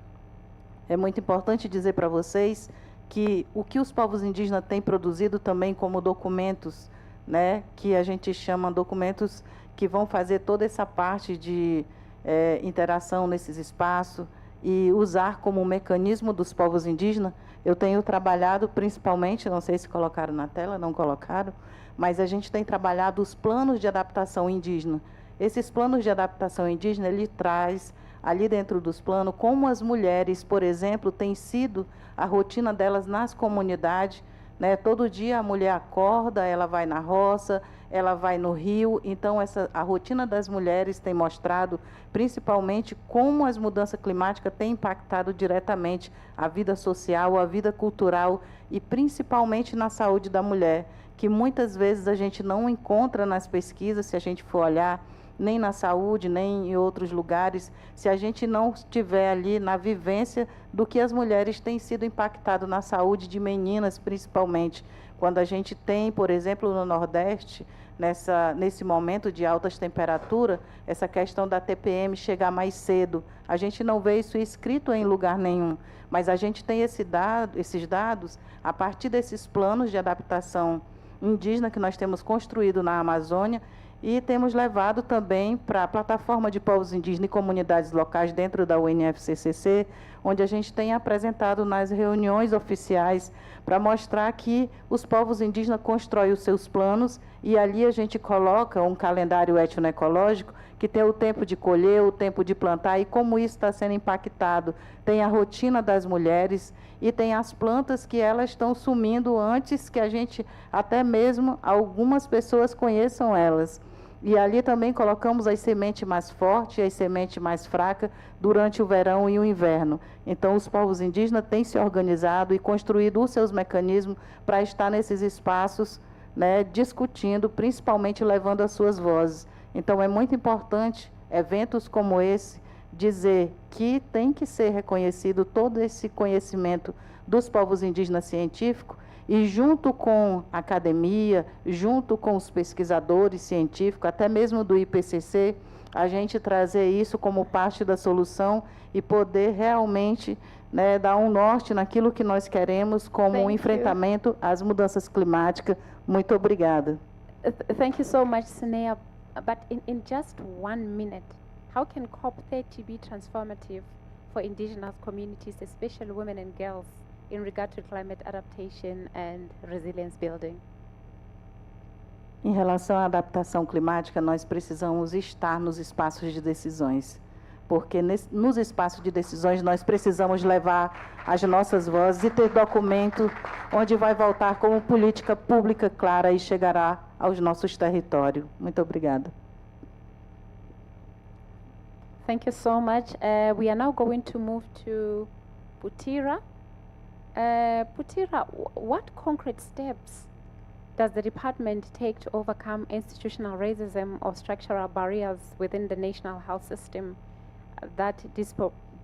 É muito importante dizer para vocês que o que os povos indígenas têm produzido também como documentos, né, que a gente chama documentos que vão fazer toda essa parte de interação nesses espaços e usar como mecanismo dos povos indígenas. Eu tenho trabalhado principalmente, não sei se colocaram na tela, não colocaram, mas a gente tem trabalhado os planos de adaptação indígena. Esses planos de adaptação indígena, ele traz ali dentro dos planos como as mulheres, por exemplo, tem sido a rotina delas nas comunidades, né? Todo dia a mulher acorda, ela vai na roça, ela vai no rio. Então, a rotina das mulheres tem mostrado, principalmente, como as mudanças climáticas têm impactado diretamente a vida social, a vida cultural e, principalmente, na saúde da mulher, que muitas vezes a gente não encontra nas pesquisas, se a gente for olhar, nem na saúde, nem em outros lugares, se a gente não estiver ali na vivência do que as mulheres têm sido impactadas na saúde de meninas, principalmente. Quando a gente tem, por exemplo, no Nordeste, nesse momento de altas temperaturas, essa questão da TPM chegar mais cedo. A gente não vê isso escrito em lugar nenhum, mas a gente tem esses dados a partir desses planos de adaptação indígena que nós temos construído na Amazônia, e temos levado também para a plataforma de povos indígenas e comunidades locais dentro da UNFCCC, onde a gente tem apresentado nas reuniões oficiais para mostrar que os povos indígenas constroem os seus planos e ali a gente coloca um calendário etnoecológico que tem o tempo de colher, o tempo de plantar e como isso está sendo impactado. Tem a rotina das mulheres e tem as plantas que elas estão sumindo antes que a gente, até mesmo algumas pessoas conheçam elas. E ali também colocamos as sementes mais fortes e as sementes mais fracas durante o verão e o inverno. Então, os povos indígenas têm se organizado e construído os seus mecanismos para estar nesses espaços, né, discutindo, principalmente levando as suas vozes. Então, é muito importante, eventos como esse, dizer que tem que ser reconhecido todo esse conhecimento dos povos indígenas científicos, e junto com a academia, junto com os pesquisadores científicos, até mesmo do IPCC, a gente trazer isso como parte da solução e poder realmente, né, dar um norte naquilo que nós queremos como um enfrentamento às mudanças climáticas. Muito obrigada. Thank you so much, Sinea. But in just 1 minute, how can COP30 be transformative for indigenous communities, especially women and girls, in regard to climate adaptation and resilience building? Em relação à adaptação climática, nós precisamos estar nos espaços de decisões, porque nos espaços de decisões nós precisamos levar as nossas vozes e ter documento onde vai voltar como política pública clara e chegará aos nossos territórios. Muito obrigada. Thank you so much. We are now going to move to Putira. Putira, what concrete steps does the department take to overcome institutional racism or structural barriers within the national health system that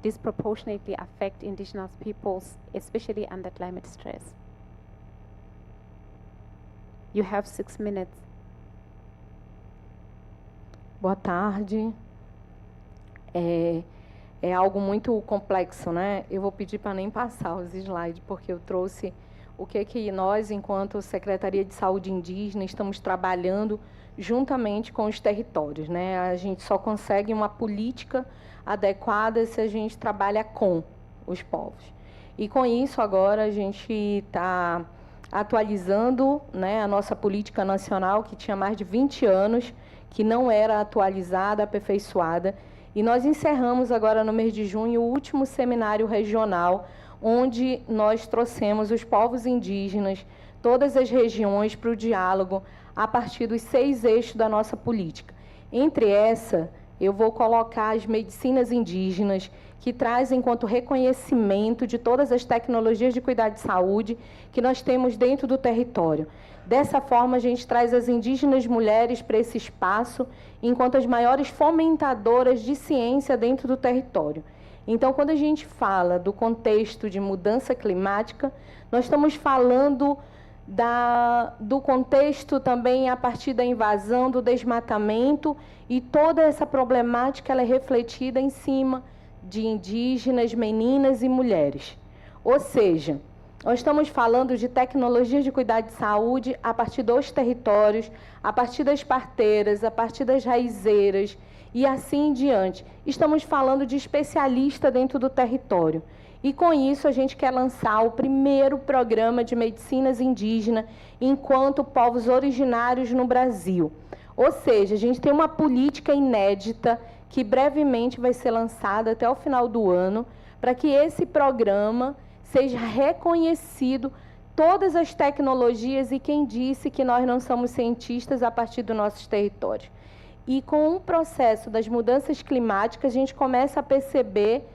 disproportionately affect indigenous peoples, especially under climate stress? You have 6 minutes. Boa tarde. É algo muito complexo, né? Eu vou pedir para nem passar os slides, porque eu trouxe o que nós, enquanto Secretaria de Saúde Indígena, estamos trabalhando juntamente com os territórios, né? A gente só consegue uma política adequada se a gente trabalha com os povos. E com isso, agora, a gente está atualizando, né, a nossa política nacional, que tinha mais de 20 anos, que não era atualizada, aperfeiçoada. E nós encerramos agora, no mês de junho, o último seminário regional, onde nós trouxemos os povos indígenas, todas as regiões, para o diálogo, a partir dos 6 eixos da nossa política. Entre essa, eu vou colocar as medicinas indígenas, que trazem enquanto reconhecimento de todas as tecnologias de cuidado de saúde que nós temos dentro do território. Dessa forma, a gente traz as indígenas mulheres para esse espaço, enquanto as maiores fomentadoras de ciência dentro do território. Então, quando a gente fala do contexto de mudança climática, nós estamos falando do contexto também a partir da invasão, do desmatamento, e toda essa problemática ela é refletida em cima de indígenas, meninas e mulheres. Ou seja, nós estamos falando de tecnologias de cuidado de saúde a partir dos territórios, a partir das parteiras, a partir das raizeiras e assim em diante. Estamos falando de especialista dentro do território. E com isso a gente quer lançar o primeiro programa de medicinas indígenas enquanto povos originários no Brasil. Ou seja, a gente tem uma política inédita que brevemente vai ser lançada até o final do ano, para que esse programa seja reconhecido, todas as tecnologias, e quem disse que nós não somos cientistas a partir dos nossos territórios. E com o processo das mudanças climáticas, a gente começa a perceber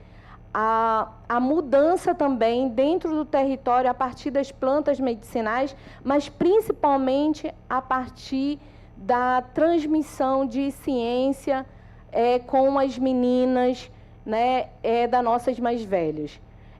a mudança também dentro do território a partir das plantas medicinais, mas principalmente a partir da transmissão de ciência com as meninas, né, das nossas mais velhas.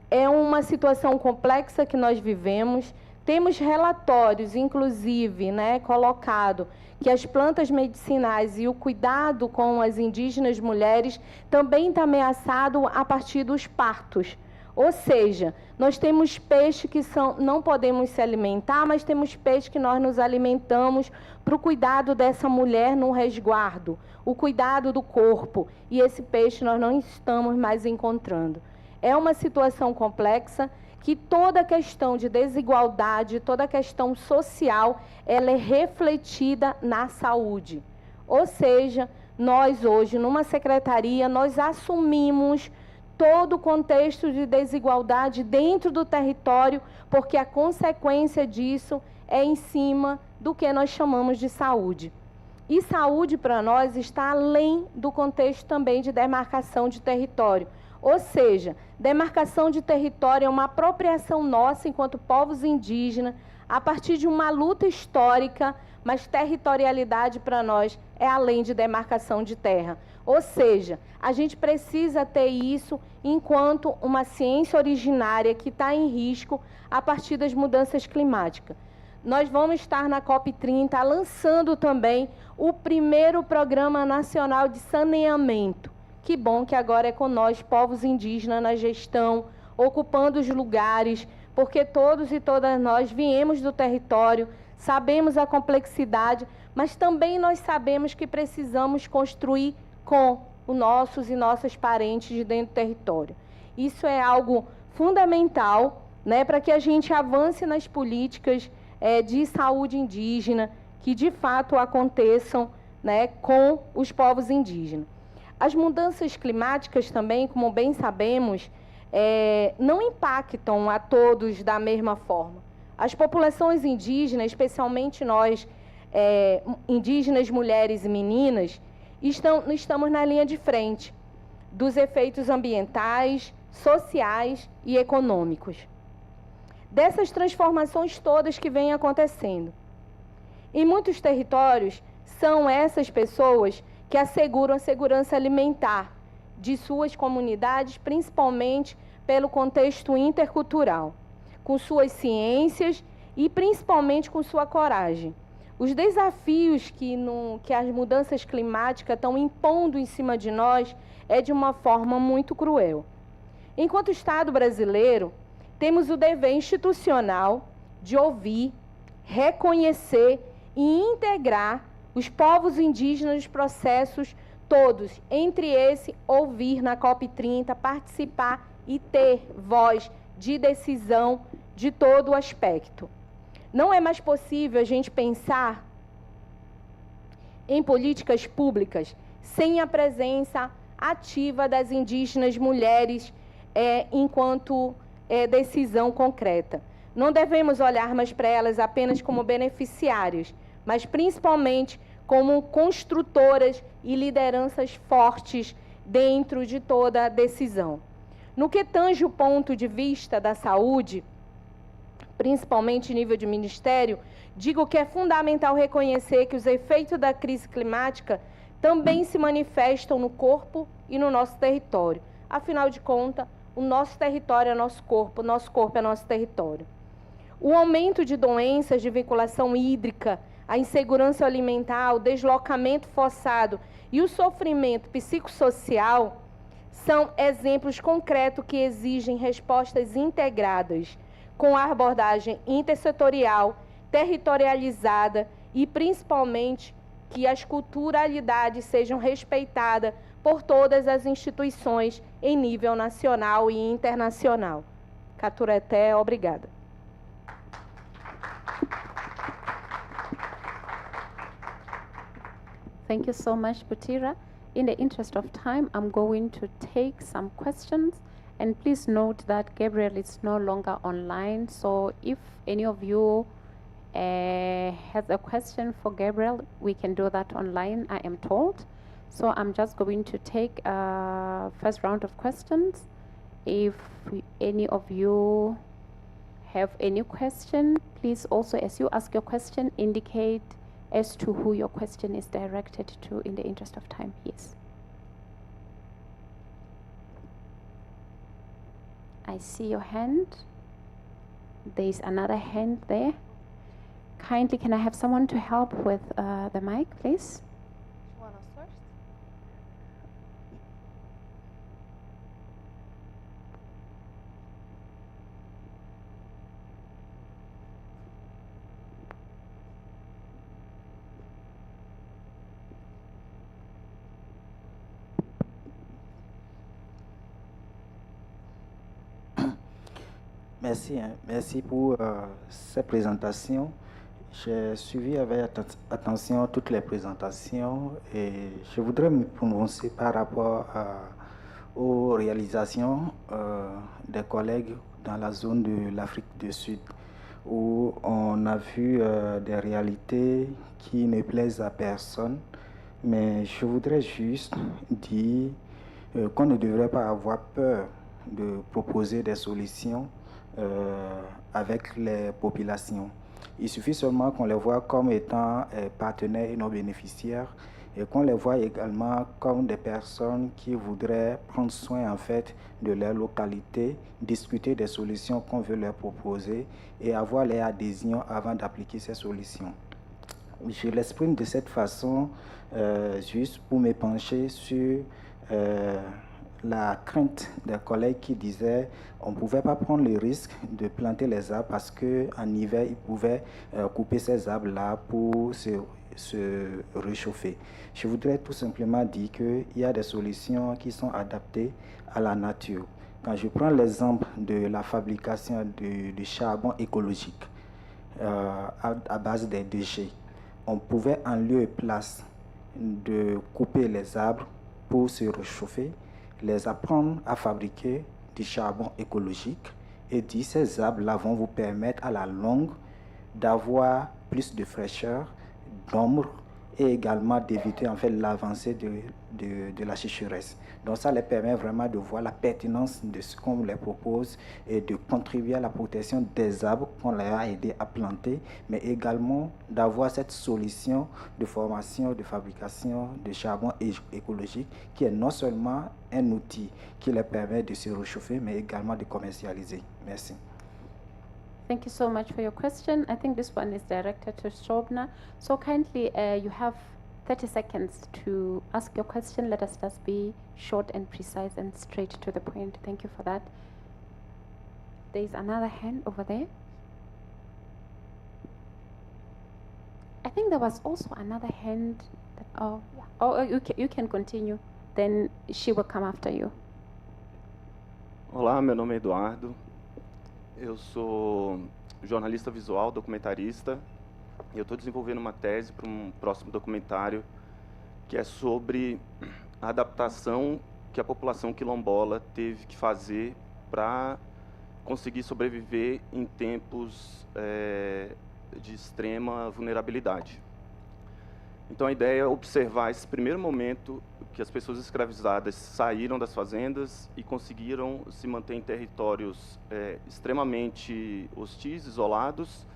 É uma situação complexa que nós vivemos. Temos relatórios, inclusive, né, colocado que as plantas medicinais e o cuidado com as indígenas mulheres também está ameaçado a partir dos partos. Ou seja, nós temos peixes que não podemos se alimentar, mas temos peixes que nós nos alimentamos para o cuidado dessa mulher no resguardo, o cuidado do corpo, e esse peixe nós não estamos mais encontrando. É uma situação complexa que toda a questão de desigualdade, toda a questão social, ela é refletida na saúde. Ou seja, nós hoje, numa secretaria, nós assumimos todo o contexto de desigualdade dentro do território, porque a consequência disso é em cima do que nós chamamos de saúde. E saúde, para nós, está além do contexto também de demarcação de território. Ou seja, demarcação de território é uma apropriação nossa enquanto povos indígenas, a partir de uma luta histórica, mas territorialidade para nós é além de demarcação de terra. Ou seja, a gente precisa ter isso enquanto uma ciência originária que está em risco a partir das mudanças climáticas. Nós vamos estar na COP30 lançando também o primeiro Programa Nacional de Saneamento. Que bom que agora é com nós, povos indígenas, na gestão, ocupando os lugares, porque todos e todas nós viemos do território, sabemos a complexidade, mas também nós sabemos que precisamos construir com os nossos e nossas parentes de dentro do território. Isso é algo fundamental, né, para que a gente avance nas políticas de saúde indígena, que de fato aconteçam, né, com os povos indígenas. As mudanças climáticas também, como bem sabemos, não impactam a todos da mesma forma. As populações indígenas, especialmente nós, indígenas, mulheres e meninas, estamos na linha de frente dos efeitos ambientais, sociais e econômicos. Dessas transformações todas que vêm acontecendo. Em muitos territórios, são essas pessoas que asseguram a segurança alimentar de suas comunidades, principalmente pelo contexto intercultural, com suas ciências e principalmente com sua coragem. Os desafios que as mudanças climáticas estão impondo em cima de nós é de uma forma muito cruel. Enquanto Estado brasileiro, temos o dever institucional de ouvir, reconhecer e integrar os povos indígenas nos processos todos, entre esse, ouvir na COP30, participar e ter voz de decisão de todo o aspecto. Não é mais possível a gente pensar em políticas públicas sem a presença ativa das indígenas mulheres enquanto decisão concreta. Não devemos olhar mais para elas apenas como beneficiários, mas principalmente como construtoras e lideranças fortes dentro de toda a decisão. No que tange o ponto de vista da saúde, principalmente em nível de ministério, digo que é fundamental reconhecer que os efeitos da crise climática também se manifestam no corpo e no nosso território. Afinal de contas, o nosso território é nosso corpo é nosso território. O aumento de doenças de vinculação hídrica, a insegurança alimentar, o deslocamento forçado e o sofrimento psicossocial são exemplos concretos que exigem respostas integradas, com a abordagem intersetorial, territorializada e, principalmente, que as culturalidades sejam respeitadas por todas as instituições em nível nacional e internacional. Catureté, obrigada. Thank you so much, Butira. In the interest of time, I'm going to take some questions. And please note that Gabriel is no longer online. So if any of you has a question for Gabriel, we can do that online, I am told. So I'm just going to take a first round of questions. If any of you have any question, please also, as you ask your question, indicate as to who your question is directed to in the interest of time. Yes. I see your hand. There is another hand there. Kindly, can I have someone to help with the mic, please? You want us first? Merci pour cette présentation. J'ai suivi avec attention toutes les présentations et je voudrais me prononcer par rapport aux réalisations des collègues dans la zone de l'Afrique du Sud, où on a vu des réalités qui ne plaisent à personne. Mais je voudrais juste dire qu'on ne devrait pas avoir peur de proposer des solutions avec les populations. Il suffit seulement qu'on les voit comme étant partenaires et non bénéficiaires et qu'on les voit également comme des personnes qui voudraient prendre soin en fait de leur localité, discuter des solutions qu'on veut leur proposer et avoir leur adhésion avant d'appliquer ces solutions. Je l'exprime de cette façon juste pour me pencher sur la crainte des collègues qui disaient on ne pouvait pas prendre le risque de planter les arbres parce qu'en hiver, ils pouvaient couper ces arbres-là pour se réchauffer. Je voudrais tout simplement dire qu'il y a des solutions qui sont adaptées à la nature. Quand je prends l'exemple de la fabrication de charbon écologique à base des déchets, on pouvait en lieu et place de couper les arbres pour se réchauffer, les apprendre à fabriquer du charbon écologique et dire ces arbres-là vont vous permettre à la longue d'avoir plus de fraîcheur, d'ombre et également d'éviter en fait l'avancée de la sécheresse. Donc ça leur permet vraiment de voir la pertinence de ce qu'on leur propose et de contribuer à la protection des arbres qu'on leur a aidé à planter, mais également d'avoir cette solution de formation, de fabrication de charbon écologique qui est non seulement un outil qui leur permet de se réchauffer, mais également de commercialiser. Merci. Thank you so much for your question. I think this one is directed to Shobna. So kindly, you have 30 seconds to ask your question. Let us just be short and precise and straight to the point. Thank you for that. There is another hand over there. I think there was also another hand. You can continue. Then she will come after you. Olá, meu nome é Eduardo. Eu sou jornalista visual, documentarista, e eu estou desenvolvendo uma tese para um próximo documentário que é sobre a adaptação que a população quilombola teve que fazer para conseguir sobreviver em tempos de extrema vulnerabilidade. Então a ideia é observar esse primeiro momento que as pessoas escravizadas saíram das fazendas e conseguiram se manter em territórios extremamente hostis, isolados,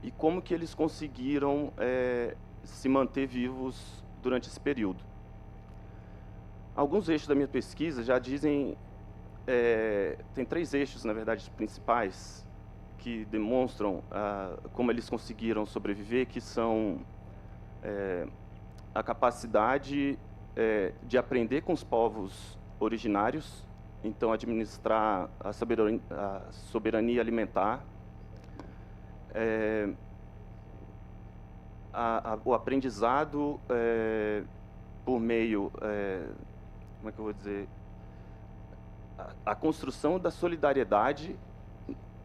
e como que eles conseguiram se manter vivos durante esse período. Alguns eixos da minha pesquisa já dizem, tem 3 eixos, na verdade, principais, que demonstram como eles conseguiram sobreviver, que são a capacidade de aprender com os povos originários, então administrar a soberania alimentar, o aprendizado por meio, como é que eu vou dizer, a construção da solidariedade,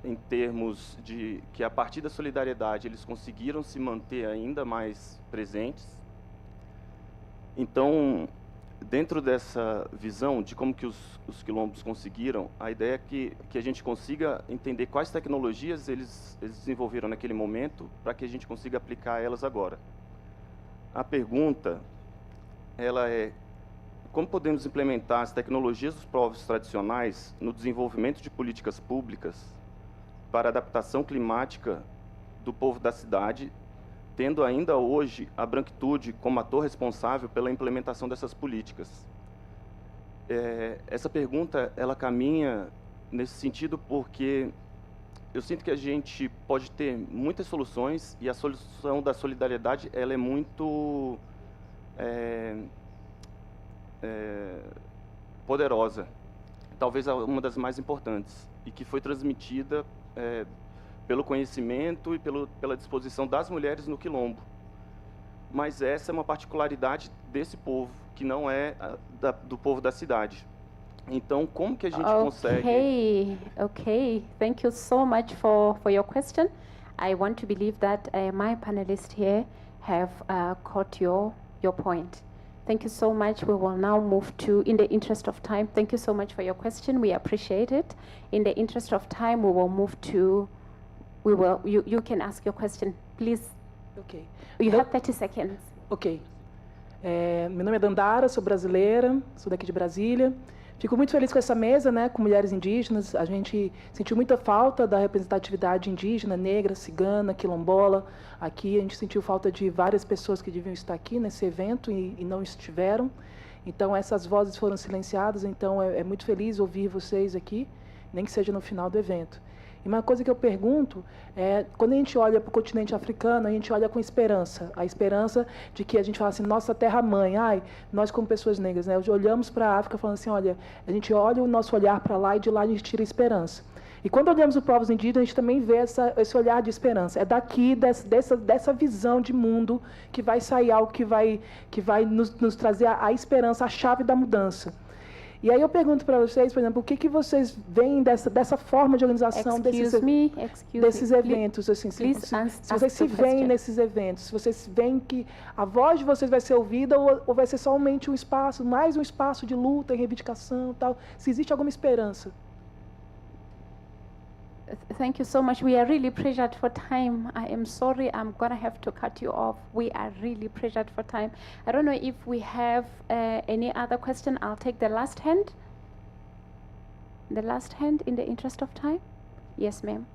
em termos de que a partir da solidariedade eles conseguiram se manter ainda mais presentes. Então, dentro dessa visão de como que os quilombos conseguiram, a ideia é que a gente consiga entender quais tecnologias eles desenvolveram naquele momento para que a gente consiga aplicar elas agora. A pergunta, ela é: como podemos implementar as tecnologias dos povos tradicionais no desenvolvimento de políticas públicas para a adaptação climática do povo da cidade, tendo ainda hoje a branquitude como ator responsável pela implementação dessas políticas? Essa pergunta, ela caminha nesse sentido porque eu sinto que a gente pode ter muitas soluções e a solução da solidariedade, ela é muito poderosa, talvez uma das mais importantes, e que foi transmitida pelo conhecimento e pela disposição das mulheres no quilombo. Mas essa é uma particularidade desse povo, que não é do povo da cidade. Então, como que a gente consegue... Okay. Thank you so much for your question. I want to believe that my panelists here have caught your point. Thank you so much. We will now move to, in the interest of time, thank you so much for your question. We appreciate it. In the interest of time, we will move to, you can ask your question, please. Okay. You have 30 seconds. Ok. Meu nome é Dandara, sou brasileira, sou daqui de Brasília. Fico muito feliz com essa mesa, né, com mulheres indígenas. A gente sentiu muita falta da representatividade indígena, negra, cigana, quilombola. Aqui a gente sentiu falta de várias pessoas que deviam estar aqui nesse evento e não estiveram. Então essas vozes foram silenciadas, então é muito feliz ouvir vocês aqui, nem que seja no final do evento. E uma coisa que eu pergunto é, quando a gente olha para o continente africano, a gente olha com esperança. A esperança de que a gente fala assim, nossa terra-mãe, nós como pessoas negras, né, olhamos para a África falando assim, olha, a gente olha o nosso olhar para lá e de lá a gente tira esperança. E quando olhamos os povos indígenas, a gente também vê esse olhar de esperança. É daqui, dessa visão de mundo, que vai sair algo que vai nos trazer a esperança, a chave da mudança. E aí eu pergunto para vocês, por exemplo, o que vocês veem dessa forma de organização desses eventos? Assim, se vocês se veem nesses eventos, se vocês veem que a voz de vocês vai ser ouvida ou vai ser somente mais um espaço de luta e reivindicação e tal, se existe alguma esperança? Thank you so much. We are really pressured for time. I am sorry, I'm gonna have to cut you off. We are really pressured for time. I don't know if we have any other question. I'll take the last hand. The last hand in the interest of time. Yes, ma'am.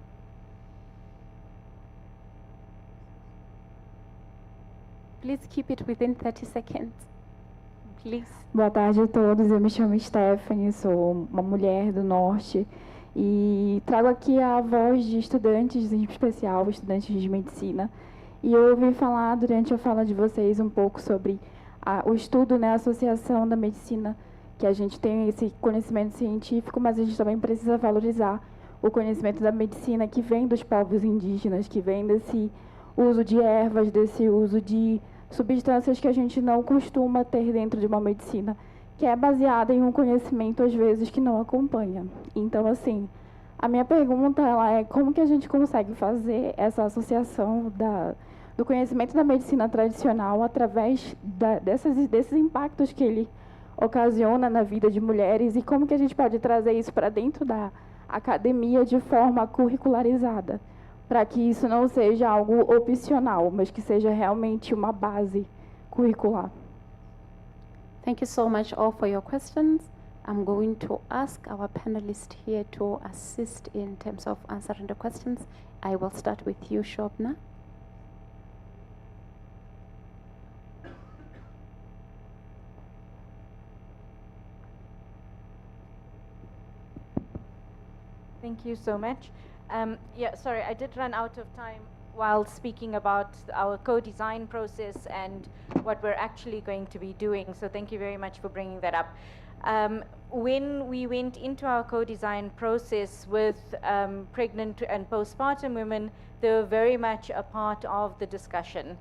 Please keep it within 30 seconds. Please. Boa tarde a todos, eu me chamo Stephanie, sou uma mulher do Norte e trago aqui a voz de estudantes, em especial estudantes de medicina. E eu ouvi falar durante a fala de vocês um pouco sobre o estudo, né, a associação da medicina, que a gente tem esse conhecimento científico, mas a gente também precisa valorizar o conhecimento da medicina que vem dos povos indígenas, que vem desse uso de ervas, desse uso de substâncias que a gente não costuma ter dentro de uma medicina, que é baseada em um conhecimento, às vezes, que não acompanha. Então, assim, a minha pergunta ela é como que a gente consegue fazer essa associação do conhecimento da medicina tradicional através desses impactos que ele ocasiona na vida de mulheres e como que a gente pode trazer isso para dentro da academia de forma curricularizada, para que isso não seja algo opcional, mas que seja realmente uma base curricular. Thank you so much all for your questions. I'm going to ask our panelists here to assist in terms of answering the questions. I will start with you, Shobna. Thank you so much. Yeah, sorry, I did run out of time while speaking about our co-design process and what we're actually going to be doing. So thank you very much for bringing that up. When we went into our co-design process with pregnant and postpartum women, they were very much a part of the discussion.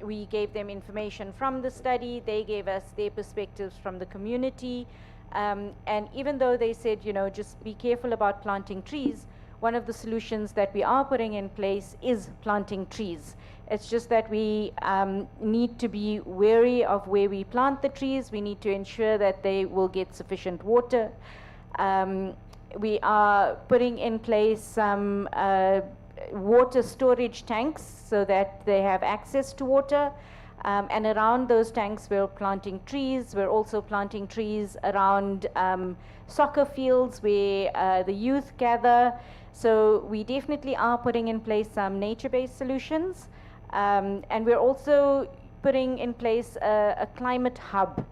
We gave them information from the study, they gave us their perspectives from the community, and even though they said, you know, just be careful about planting trees, one of the solutions that we are putting in place is planting trees. It's just that we need to be wary of where we plant the trees. We need to ensure that they will get sufficient water. We are putting in place some water storage tanks so that they have access to water. And around those tanks, we're planting trees. We're also planting trees around soccer fields where the youth gather. So we definitely are putting in place some nature-based solutions. And we're also putting in place a climate hub.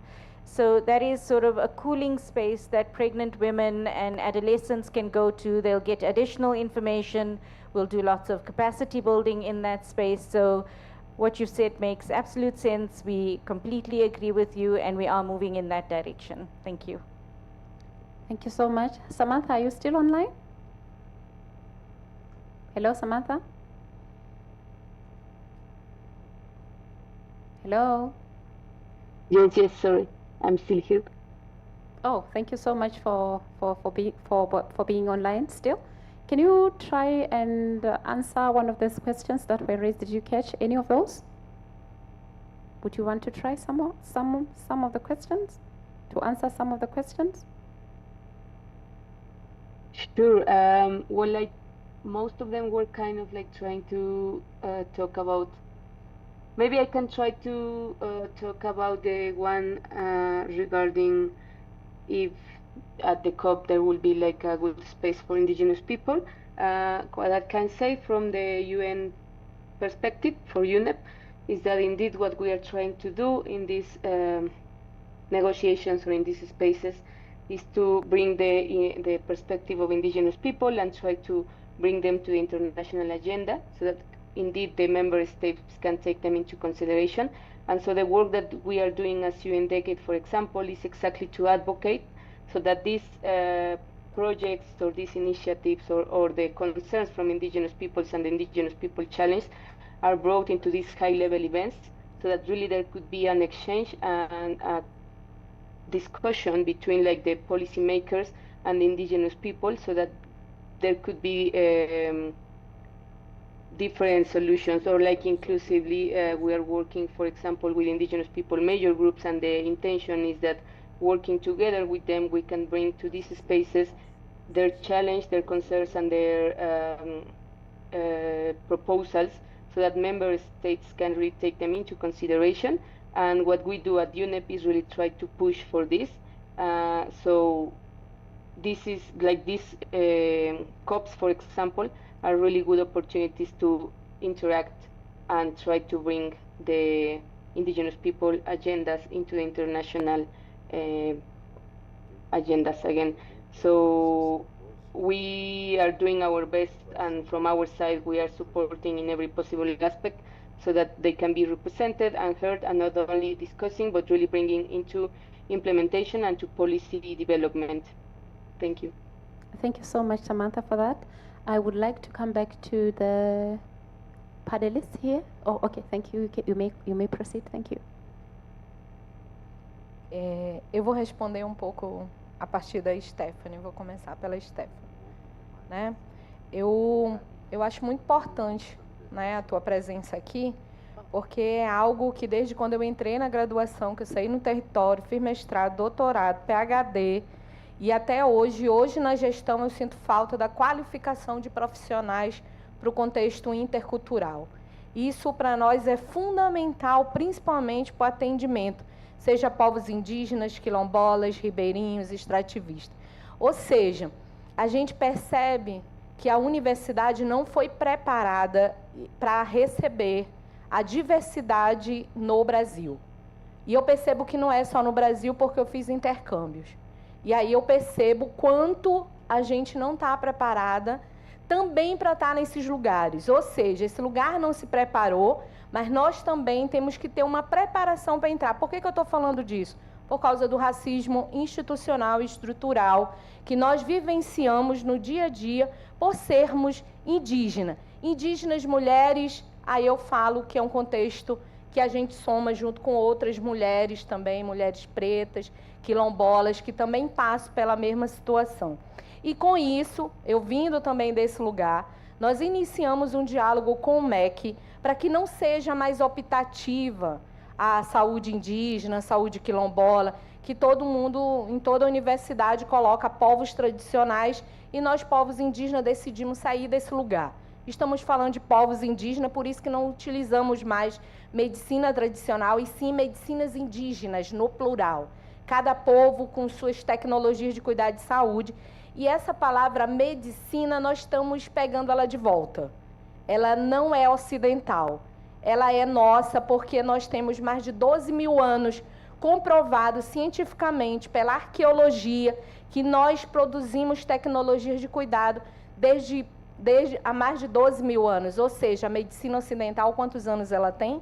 So that is sort of a cooling space that pregnant women and adolescents can go to. They'll get additional information. We'll do lots of capacity building in that space. So what you've said makes absolute sense. We completely agree with you, and we are moving in that direction. Thank you. Thank you so much. Samantha, are you still online? Hello, Samantha? Hello? Yes, sorry. I'm still here. Oh, thank you so much for being online still. Can you try and answer one of those questions that were raised? Did you catch any of those? Would you want to try some of the questions? To answer some of the questions? Sure. Well, like most of them were kind of like trying to talk about. Maybe I can try to talk about the one regarding if at the COP there will be like a good space for indigenous people. What I can say from the UN perspective for UNEP is that indeed what we are trying to do in these negotiations or in these spaces is to bring the perspective of indigenous people and try to bring them to the international agenda so that indeed the member states can take them into consideration. And so the work that we are doing as UN Decade, for example, is exactly to advocate so that these projects or these initiatives or the concerns from indigenous peoples and the indigenous people challenge are brought into these high-level events so that really there could be an exchange and a discussion between like the policymakers and the indigenous people so that there could be different solutions or like inclusively we are working, for example, with indigenous people major groups, and the intention is that working together with them we can bring to these spaces their challenge, their concerns, and their proposals, so that member states can really take them into consideration. And what we do at UNEP is really try to push for this. So this is like these COPs, for example, are really good opportunities to interact and try to bring the indigenous people agendas into the international agendas again. So we are doing our best, and from our side we are supporting in every possible aspect so that they can be represented and heard, and not only discussing but really bringing into implementation and to policy development. Thank you. Thank you so much, Samantha, for that. I would like to come back to the panelists here. Oh, okay, thank you. You may proceed. Thank you. Eu vou responder um pouco a partir da Stephanie. Vou começar pela Stephanie, né? Eu acho muito importante, né, a tua presença aqui, porque é algo que desde quando eu entrei na graduação, que eu saí no território, fiz mestrado, doutorado, PhD, e até hoje na gestão eu sinto falta da qualificação de profissionais para o contexto intercultural. Isso para nós é fundamental, principalmente para o atendimento, seja povos indígenas, quilombolas, ribeirinhos, extrativistas. Ou seja, a gente percebe que a universidade não foi preparada para receber a diversidade no Brasil. E eu percebo que não é só no Brasil, porque eu fiz intercâmbios. E aí eu percebo quanto a gente não está preparada também para estar nesses lugares. Ou seja, esse lugar não se preparou, mas nós também temos que ter uma preparação para entrar. Por que eu estou falando disso? Por causa do racismo institucional e estrutural que nós vivenciamos no dia a dia por sermos indígenas. Indígenas, mulheres, aí eu falo que é um contexto que a gente soma junto com outras mulheres também, mulheres pretas, quilombolas, que também passam pela mesma situação. E com isso, eu vindo também desse lugar, nós iniciamos um diálogo com o MEC para que não seja mais optativa a saúde indígena, a saúde quilombola, que todo mundo, em toda a universidade, coloca povos tradicionais e nós, povos indígenas, decidimos sair desse lugar. Estamos falando de povos indígenas, por isso que não utilizamos mais medicina tradicional, e sim medicinas indígenas, no plural. Cada povo com suas tecnologias de cuidado de saúde. E essa palavra medicina, nós estamos pegando ela de volta. Ela não é ocidental. Ela é nossa, porque nós temos mais de 12 mil anos comprovado cientificamente pela arqueologia que nós produzimos tecnologias de cuidado desde há mais de 12 mil anos. Ou seja, a medicina ocidental, quantos anos ela tem?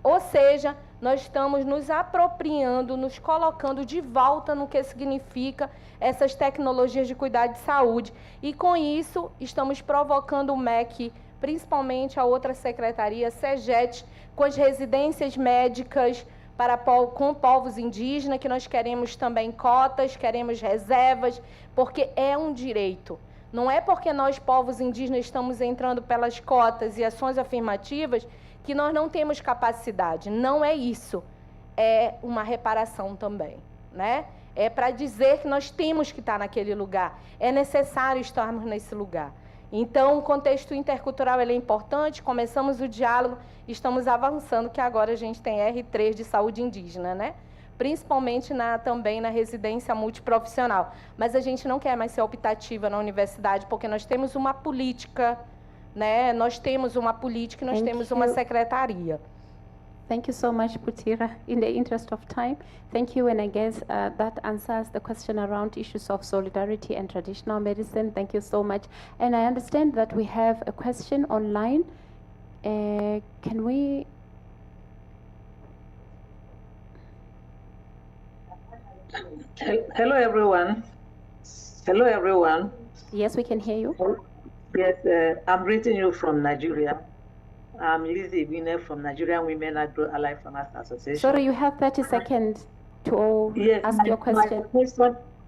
Ou seja, nós estamos nos apropriando, nos colocando de volta no que significa essas tecnologias de cuidado de saúde. E com isso, estamos provocando o MEC, principalmente a outra secretaria, SEGET, com as residências médicas com povos indígenas, que nós queremos também cotas, queremos reservas, porque é um direito. Não é porque nós, povos indígenas, estamos entrando pelas cotas e ações afirmativas que nós não temos capacidade. Não é isso. É uma reparação também, né? É para dizer que nós temos que estar naquele lugar. É necessário estarmos nesse lugar. Então, o contexto intercultural ele é importante. Começamos o diálogo, estamos avançando, que agora a gente tem R3 de saúde indígena, né? Principalmente também na residência multiprofissional. Mas a gente não quer mais ser optativa na universidade, porque nós temos uma política, né? Nós temos uma política e nós temos uma secretaria. Thank you so much, Putira. In the interest of time, thank you, and I guess that answers the question around issues of solidarity and traditional medicine. Thank you so much. And I understand that we have a question online. Can we... Hello, everyone. Hello, everyone. Yes, we can hear you. Yes, I'm greeting you from Nigeria. I'm Lizzie Wiener from Nigerian Women Agro-Allied Farmers Association. Sorry, you have 30 seconds to ask your question.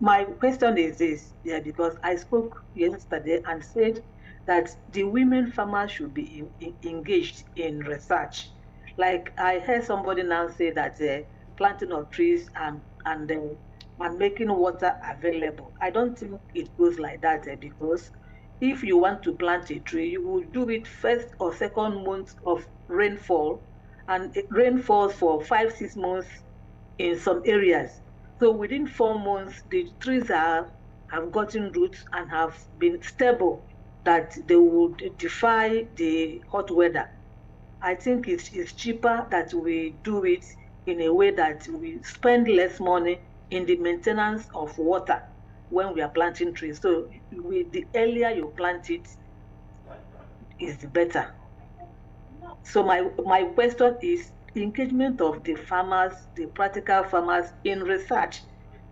My question is this, because I spoke yesterday and said that the women farmers should be engaged in research. Like I heard somebody now say that planting of trees and and making water available. I don't think it goes like that because if you want to plant a tree, you will do it first or second month of rainfall, and it rainfalls for 5-6 months in some areas. So within 4 months, the trees have gotten roots and have been stable, that they would defy the hot weather. I think it's cheaper that we do it in a way that we spend less money in the maintenance of water when we are planting trees. So the earlier you plant it is better. So my question is engagement of the farmers, the practical farmers in research,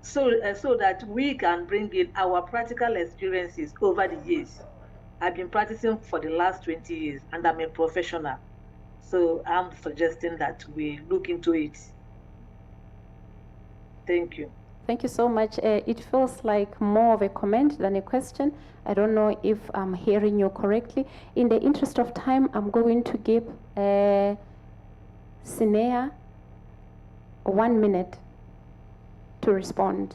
so that we can bring in our practical experiences over the years. I've been practicing for the last 20 years and I'm a professional. So I'm suggesting that we look into it. Thank you. Thank you so much. It feels like more of a comment than a question. I don't know if I'm hearing you correctly. In the interest of time, I'm going to give Sinea 1 minute to respond.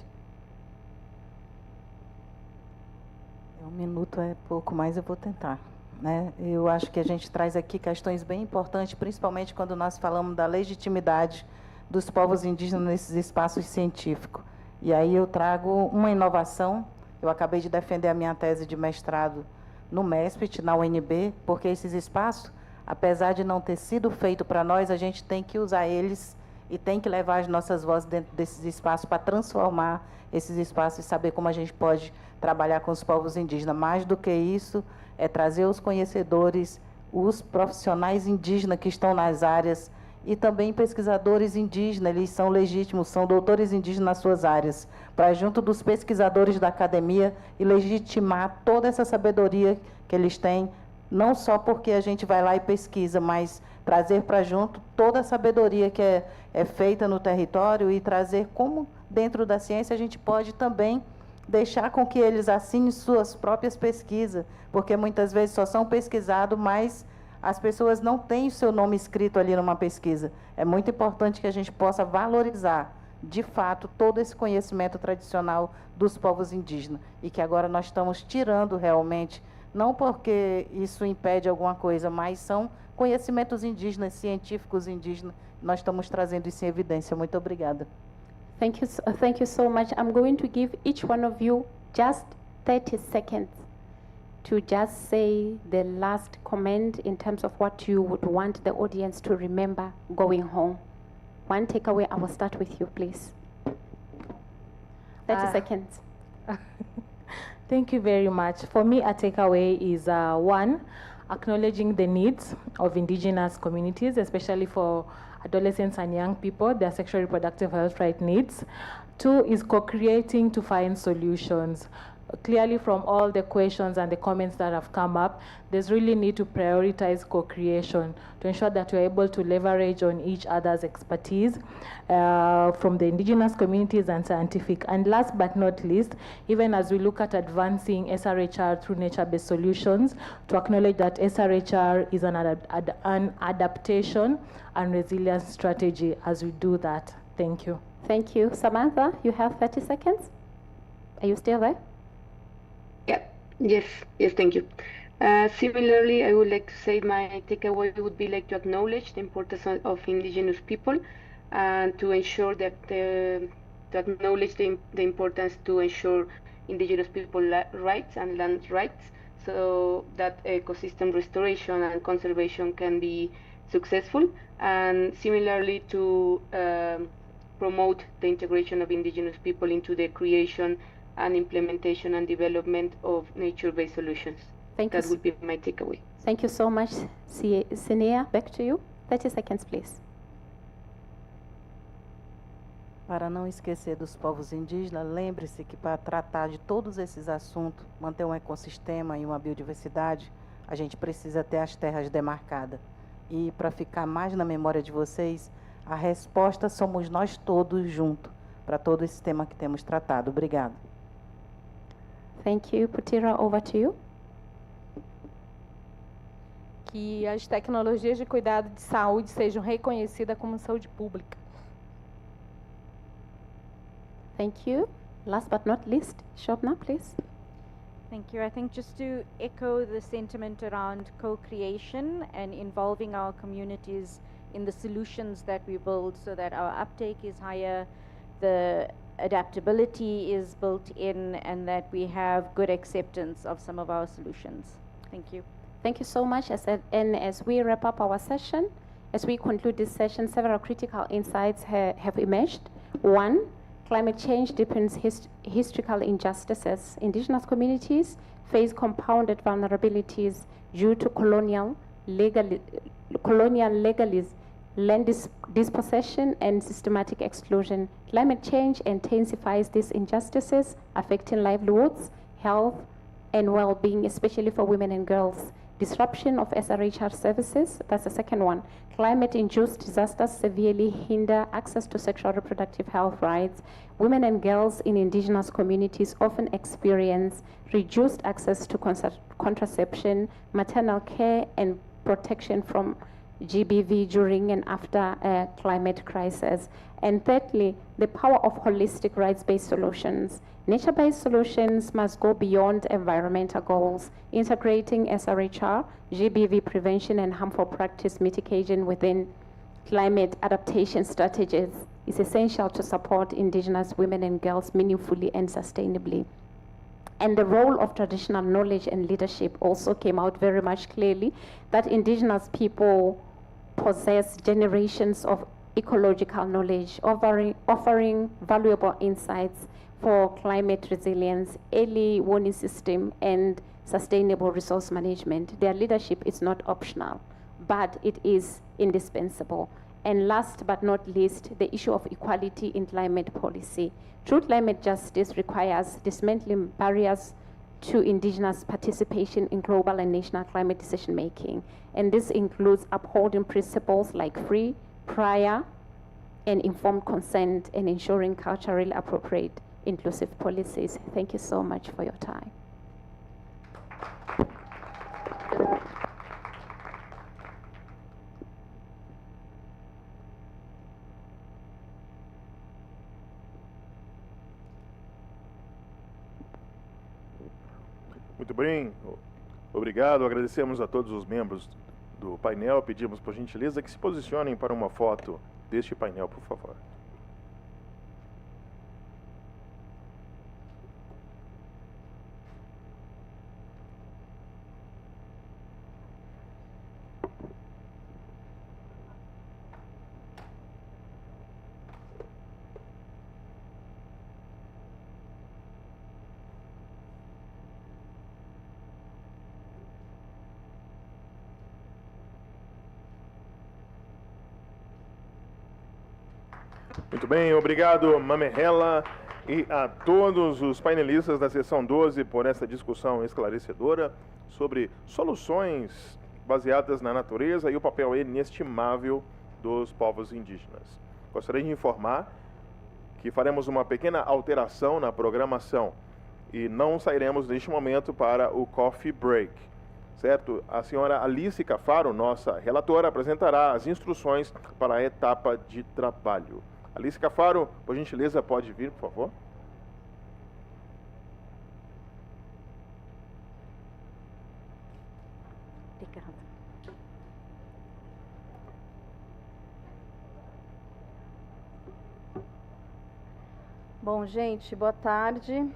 Um minuto é pouco, mas eu vou tentar. Né? Eu acho que a gente traz aqui questões bem importantes, principalmente quando nós falamos da legitimidade dos povos indígenas nesses espaços científicos. E aí eu trago uma inovação. Eu acabei de defender a minha tese de mestrado no MESPIT, na UNB, porque esses espaços, apesar de não ter sido feito para nós, a gente tem que usar eles e tem que levar as nossas vozes dentro desses espaços para transformar esses espaços e saber como a gente pode trabalhar com os povos indígenas. Mais do que isso, é trazer os conhecedores, os profissionais indígenas que estão nas áreas e também pesquisadores indígenas, eles são legítimos, são doutores indígenas nas suas áreas, para junto dos pesquisadores da academia e legitimar toda essa sabedoria que eles têm, não só porque a gente vai lá e pesquisa, mas trazer para junto toda a sabedoria que é feita no território e trazer como dentro da ciência a gente pode também deixar com que eles assinem suas próprias pesquisas, porque muitas vezes só são pesquisados, mas as pessoas não têm o seu nome escrito ali numa pesquisa. É muito importante que a gente possa valorizar, de fato, todo esse conhecimento tradicional dos povos indígenas, e que agora nós estamos tirando realmente, não porque isso impede alguma coisa, mas são conhecimentos indígenas, científicos indígenas, nós estamos trazendo isso em evidência. Muito obrigada. Thank you so much. I'm going to give each one of you just 30 seconds to just say the last comment in terms of what you would want the audience to remember going home. One takeaway. I will start with you, please. 30 seconds. Thank you very much. For me, a takeaway is one, acknowledging the needs of indigenous communities, especially for adolescents and young people, their sexual reproductive health right needs. Two is co-creating to find solutions. Clearly, from all the questions and the comments that have come up, there's really need to prioritize co-creation to ensure that we're able to leverage on each other's expertise from the indigenous communities and scientific. And last but not least, even as we look at advancing SRHR through nature-based solutions, to acknowledge that SRHR is an adaptation and resilience strategy as we do that. Thank you. Thank you. Samantha, you have 30 seconds. Are you still there? Yes, thank you. Similarly, I would like to say my takeaway would be like to acknowledge the importance of indigenous people and to ensure that to acknowledge the importance to ensure indigenous people rights and land rights, so that ecosystem restoration and conservation can be successful, and similarly to promote the integration of indigenous people into the creation and implementation and development of nature-based solutions. That would be my takeaway. Thank you so much. Sinea, back to you. 30 seconds, please. Para não esquecer dos povos indígenas, lembre-se que para tratar de todos esses assuntos, manter um ecossistema e uma biodiversidade, a gente precisa ter as terras demarcadas. E para ficar mais na memória de vocês, a resposta somos nós todos juntos para todo esse tema que temos tratado. Obrigada. Thank you. Putira, over to you. Que as tecnologias de cuidado de saúde sejam reconhecidas como saúde pública. Thank you. Last but not least, Shobna, please. Thank you. I think just to echo the sentiment around co-creation and involving our communities in the solutions that we build so that our uptake is higher, the adaptability is built in, and that we have good acceptance of some of our solutions. Thank you. Thank you so much. And as we wrap up our session, as we conclude this session, several critical insights have emerged. One, climate change deepens historical injustices. Indigenous communities face compounded vulnerabilities due to colonial legalism, land dispossession, and systematic exclusion. Climate change intensifies these injustices, affecting livelihoods, health, and well-being, especially for women and girls. Disruption of SRHR services, that's the second one. Climate-induced disasters severely hinder access to sexual reproductive health rights. Women and girls in indigenous communities often experience reduced access to contraception, maternal care, and protection from GBV during and after a climate crisis. And thirdly, the power of holistic rights-based solutions. Nature-based solutions must go beyond environmental goals. Integrating SRHR, GBV prevention, and harmful practice mitigation within climate adaptation strategies is essential to support indigenous women and girls meaningfully and sustainably. And the role of traditional knowledge and leadership also came out very much clearly, that indigenous people possess generations of ecological knowledge, offering valuable insights for climate resilience, early warning system, and sustainable resource management. Their leadership is not optional, but it is indispensable. And last but not least, the issue of equality in climate policy. True climate justice requires dismantling barriers to indigenous participation in global and national climate decision-making. And this includes upholding principles like free, prior, and informed consent, and ensuring culturally appropriate, inclusive policies. Thank you so much for your time. Muito bem, obrigado. Agradecemos a todos os membros do painel. Pedimos, por gentileza, que se posicionem para uma foto deste painel, por favor. Muito bem, obrigado, Mamerhela, e a todos os painelistas da sessão 12 por essa discussão esclarecedora sobre soluções baseadas na natureza e o papel inestimável dos povos indígenas. Gostaria de informar que faremos uma pequena alteração na programação e não sairemos neste momento para o coffee break, certo? A senhora Alice Cafaro, nossa relatora, apresentará as instruções para a etapa de trabalho. Alice Cafaro, por gentileza, pode vir, por favor. Bom, gente, boa tarde.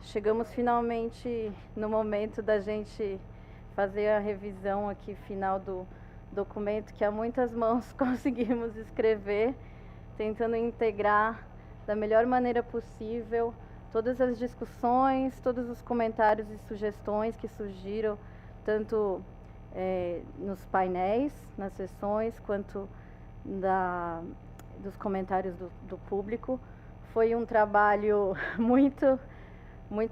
Chegamos finalmente no momento da gente fazer a revisão aqui final do documento que a muitas mãos conseguimos escrever, tentando integrar da melhor maneira possível todas as discussões, todos os comentários e sugestões que surgiram, tanto nos painéis, nas sessões, quanto dos comentários do público. Foi um trabalho muito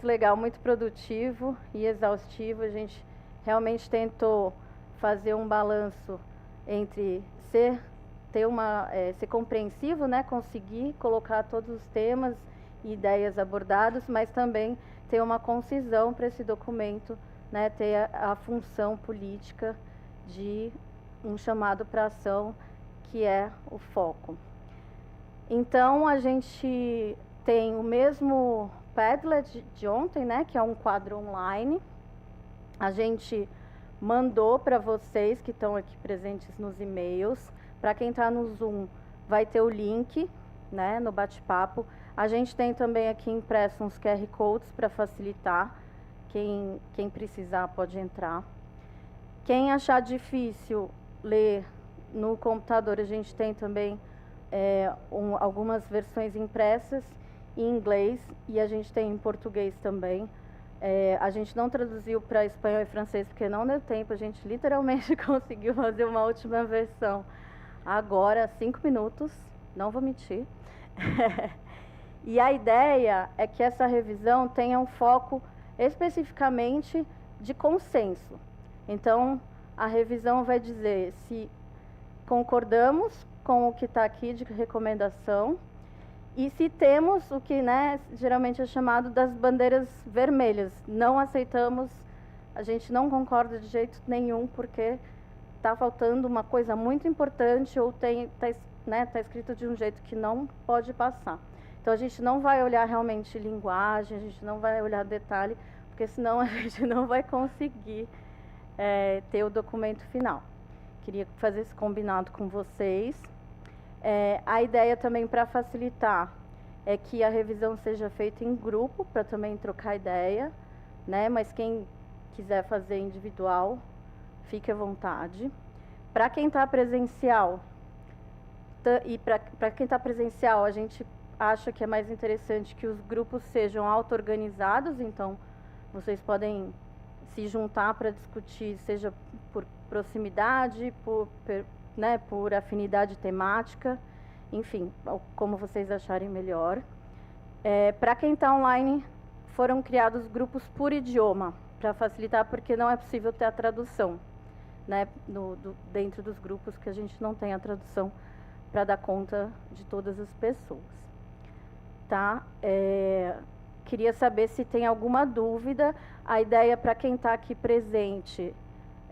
legal, muito produtivo e exaustivo. A gente realmente tentou fazer um balanço entre ser compreensivo, né, conseguir colocar todos os temas e ideias abordados, mas também ter uma concisão para esse documento, né, ter a função política de um chamado para ação, que é o foco. Então, a gente tem o mesmo Padlet de ontem, né, que é um quadro online. A gente mandou para vocês que estão aqui presentes nos e-mails. Para quem está no Zoom, vai ter o link, né, no bate-papo. A gente tem também aqui impresso uns QR Codes para facilitar. Quem precisar pode entrar. Quem achar difícil ler no computador, a gente tem também algumas versões impressas em inglês e a gente tem em português também. A gente não traduziu para espanhol e francês porque não deu tempo, a gente literalmente conseguiu fazer uma última versão agora, 5 minutos, não vou mentir. E a ideia é que essa revisão tenha um foco especificamente de consenso. Então, a revisão vai dizer se concordamos com o que está aqui de recomendação e se temos o que, né, geralmente é chamado das bandeiras vermelhas. Não aceitamos, a gente não concorda de jeito nenhum porque está faltando uma coisa muito importante ou tá escrito de um jeito que não pode passar. Então, a gente não vai olhar realmente linguagem, a gente não vai olhar detalhe, porque senão a gente não vai conseguir ter o documento final. Queria fazer esse combinado com vocês. A ideia também, para facilitar, é que a revisão seja feita em grupo, para também trocar ideia, né? Mas quem quiser fazer individual, fique à vontade. Para quem está presencial, a gente acha que é mais interessante que os grupos sejam auto-organizados, então vocês podem se juntar para discutir, seja por proximidade, por afinidade temática, enfim, como vocês acharem melhor. Para quem está online, foram criados grupos por idioma, para facilitar, porque não é possível ter a tradução, né, dentro dos grupos, que a gente não tem a tradução para dar conta de todas as pessoas. Tá? Queria saber se tem alguma dúvida. A ideia para quem está aqui presente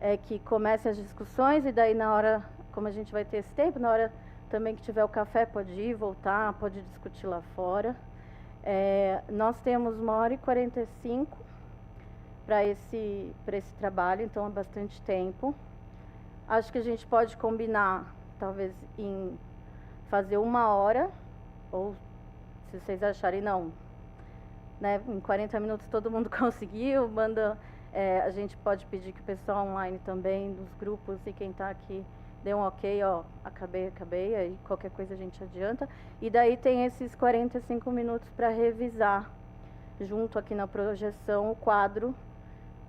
é que comece as discussões e daí na hora, como a gente vai ter esse tempo, na hora também que tiver o café pode ir, voltar, pode discutir lá fora. Nós temos 1h45 para esse trabalho, então é bastante tempo. Acho que a gente pode combinar, talvez, em fazer 1 hora, ou se vocês acharem, não, né, em 40 minutos todo mundo conseguiu, a gente pode pedir que o pessoal online também, dos grupos, e quem está aqui, dê um ok, ó, acabei, aí qualquer coisa a gente adianta. E daí tem esses 45 minutos para revisar, junto aqui na projeção, o quadro,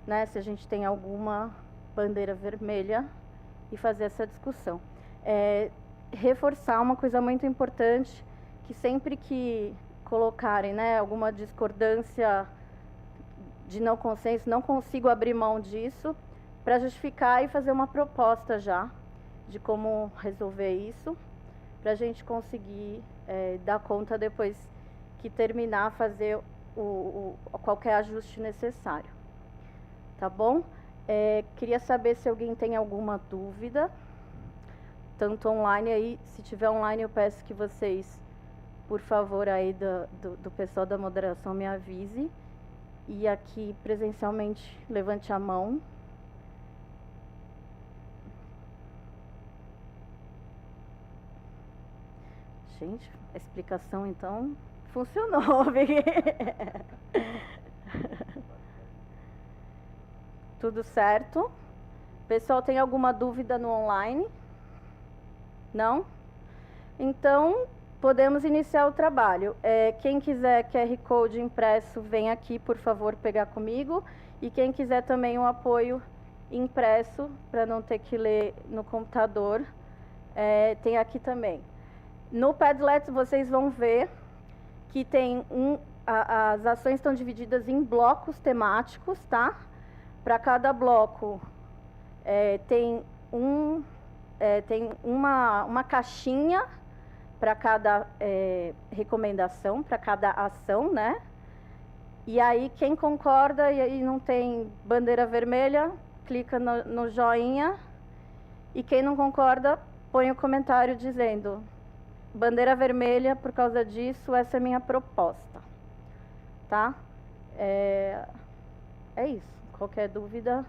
né, se a gente tem alguma bandeira vermelha, e fazer essa discussão. Reforçar uma coisa muito importante, que sempre que colocarem, né, alguma discordância de não consenso, não consigo abrir mão disso, para justificar e fazer uma proposta já de como resolver isso, para a gente conseguir dar conta depois que terminar, fazer qualquer ajuste necessário. Tá bom? Queria saber se alguém tem alguma dúvida, tanto online aí, se tiver online eu peço que vocês, por favor, aí do pessoal da moderação me avise. E aqui presencialmente, levante a mão. Gente, a explicação então funcionou. Tudo certo? Pessoal, tem alguma dúvida no online? Não? Então, podemos iniciar o trabalho. Quem quiser QR Code impresso, vem aqui, por favor, pegar comigo. E quem quiser também um apoio impresso, para não ter que ler no computador, tem aqui também. No Padlet, vocês vão ver que tem as ações estão divididas em blocos temáticos, tá? Para cada bloco tem uma caixinha para cada recomendação, para cada ação, né? E aí quem concorda e aí não tem bandeira vermelha, clica no joinha, e quem não concorda, põe o comentário dizendo bandeira vermelha por causa disso, essa é a minha proposta, tá? É isso. Qualquer dúvida,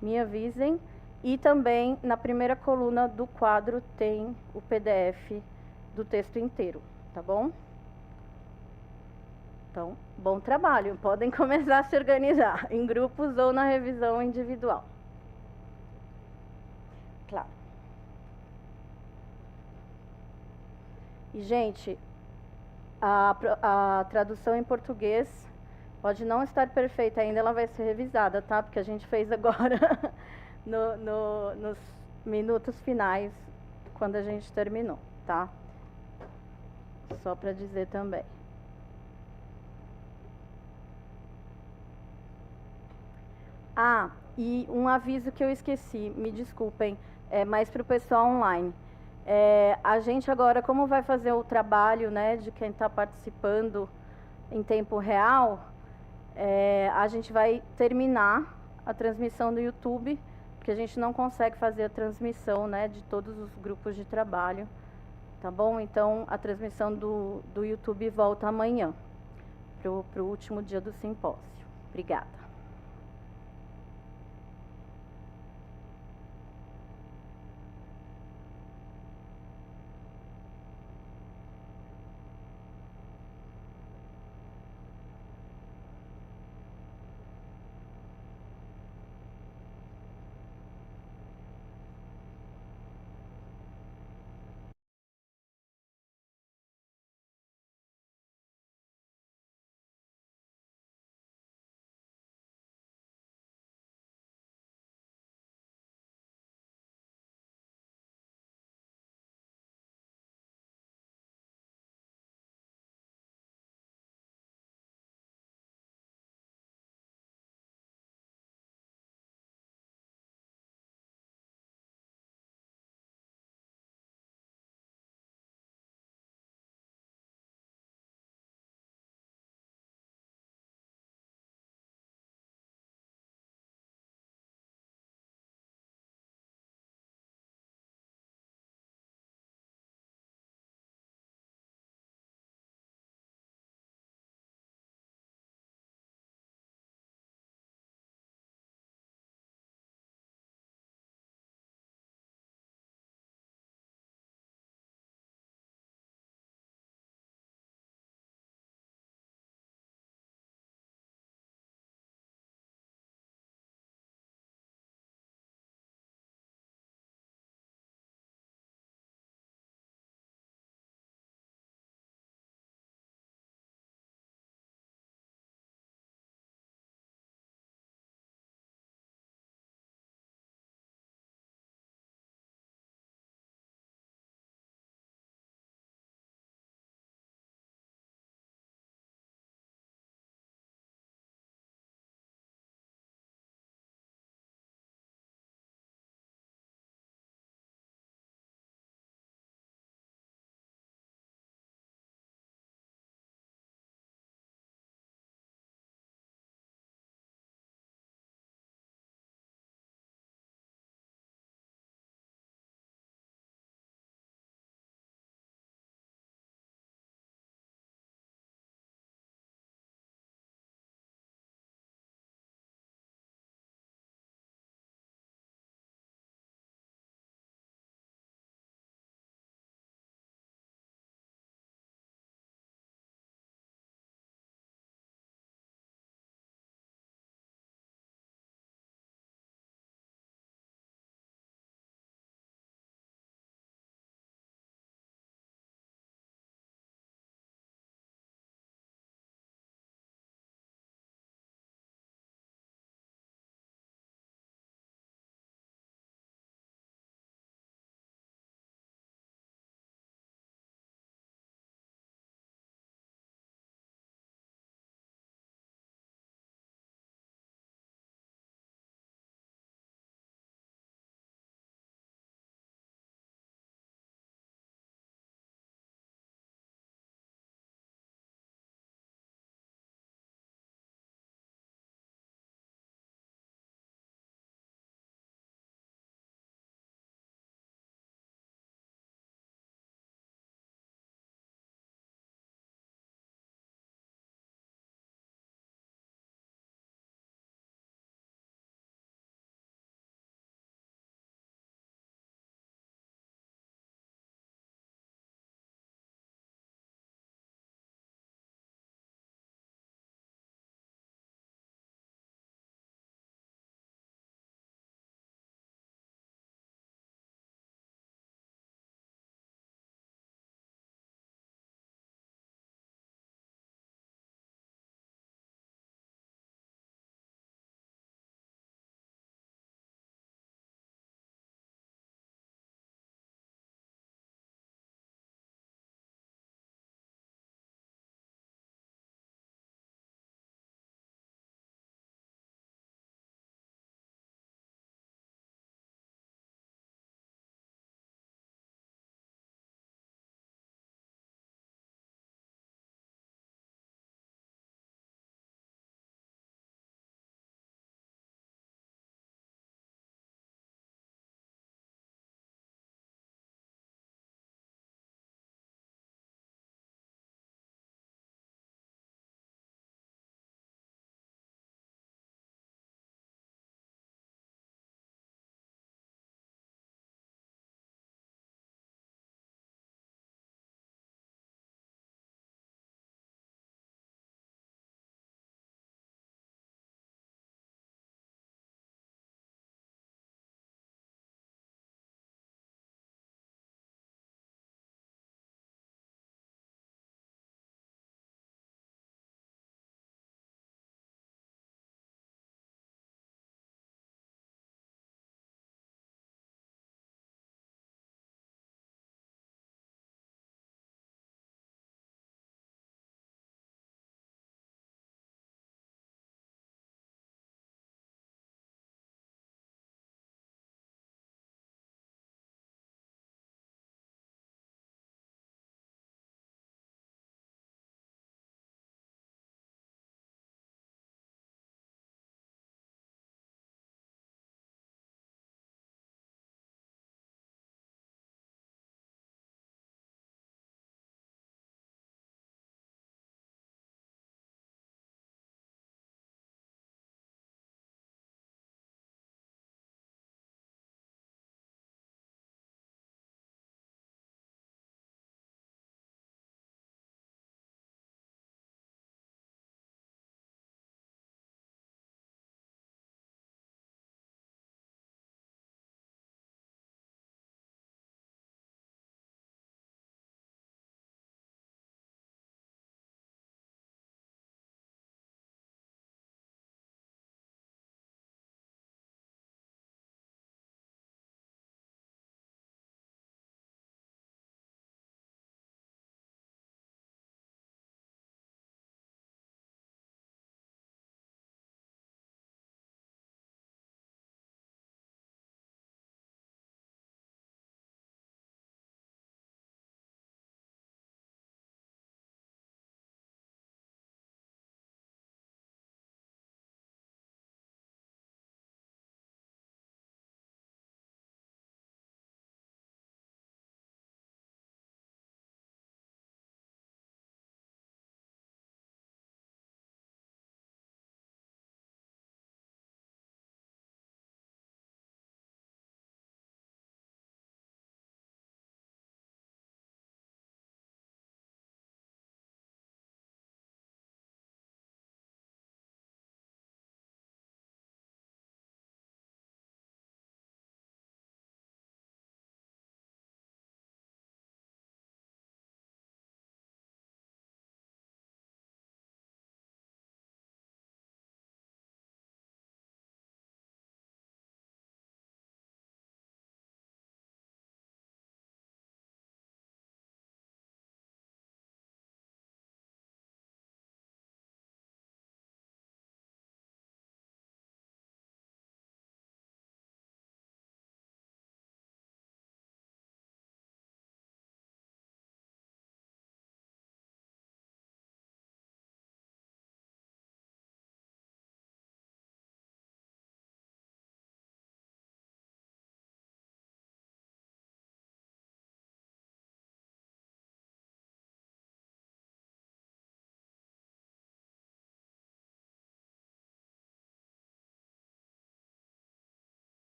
me avisem. E também, na primeira coluna do quadro, tem o PDF do texto inteiro, tá bom? Então, bom trabalho. Podem começar a se organizar em grupos ou na revisão individual. Claro. E, gente, a tradução em português pode não estar perfeita ainda, ela vai ser revisada, tá? Porque a gente fez agora nos minutos finais, quando a gente terminou, tá? Só para dizer também. Ah, e um aviso que eu esqueci, me desculpem, é mais para o pessoal online. A gente agora, como vai fazer o trabalho, né, de quem está participando em tempo real, a gente vai terminar a transmissão do YouTube, porque a gente não consegue fazer a transmissão, né, de todos os grupos de trabalho, tá bom? Então, a transmissão do YouTube volta amanhã, para o último dia do simpósio. Obrigada.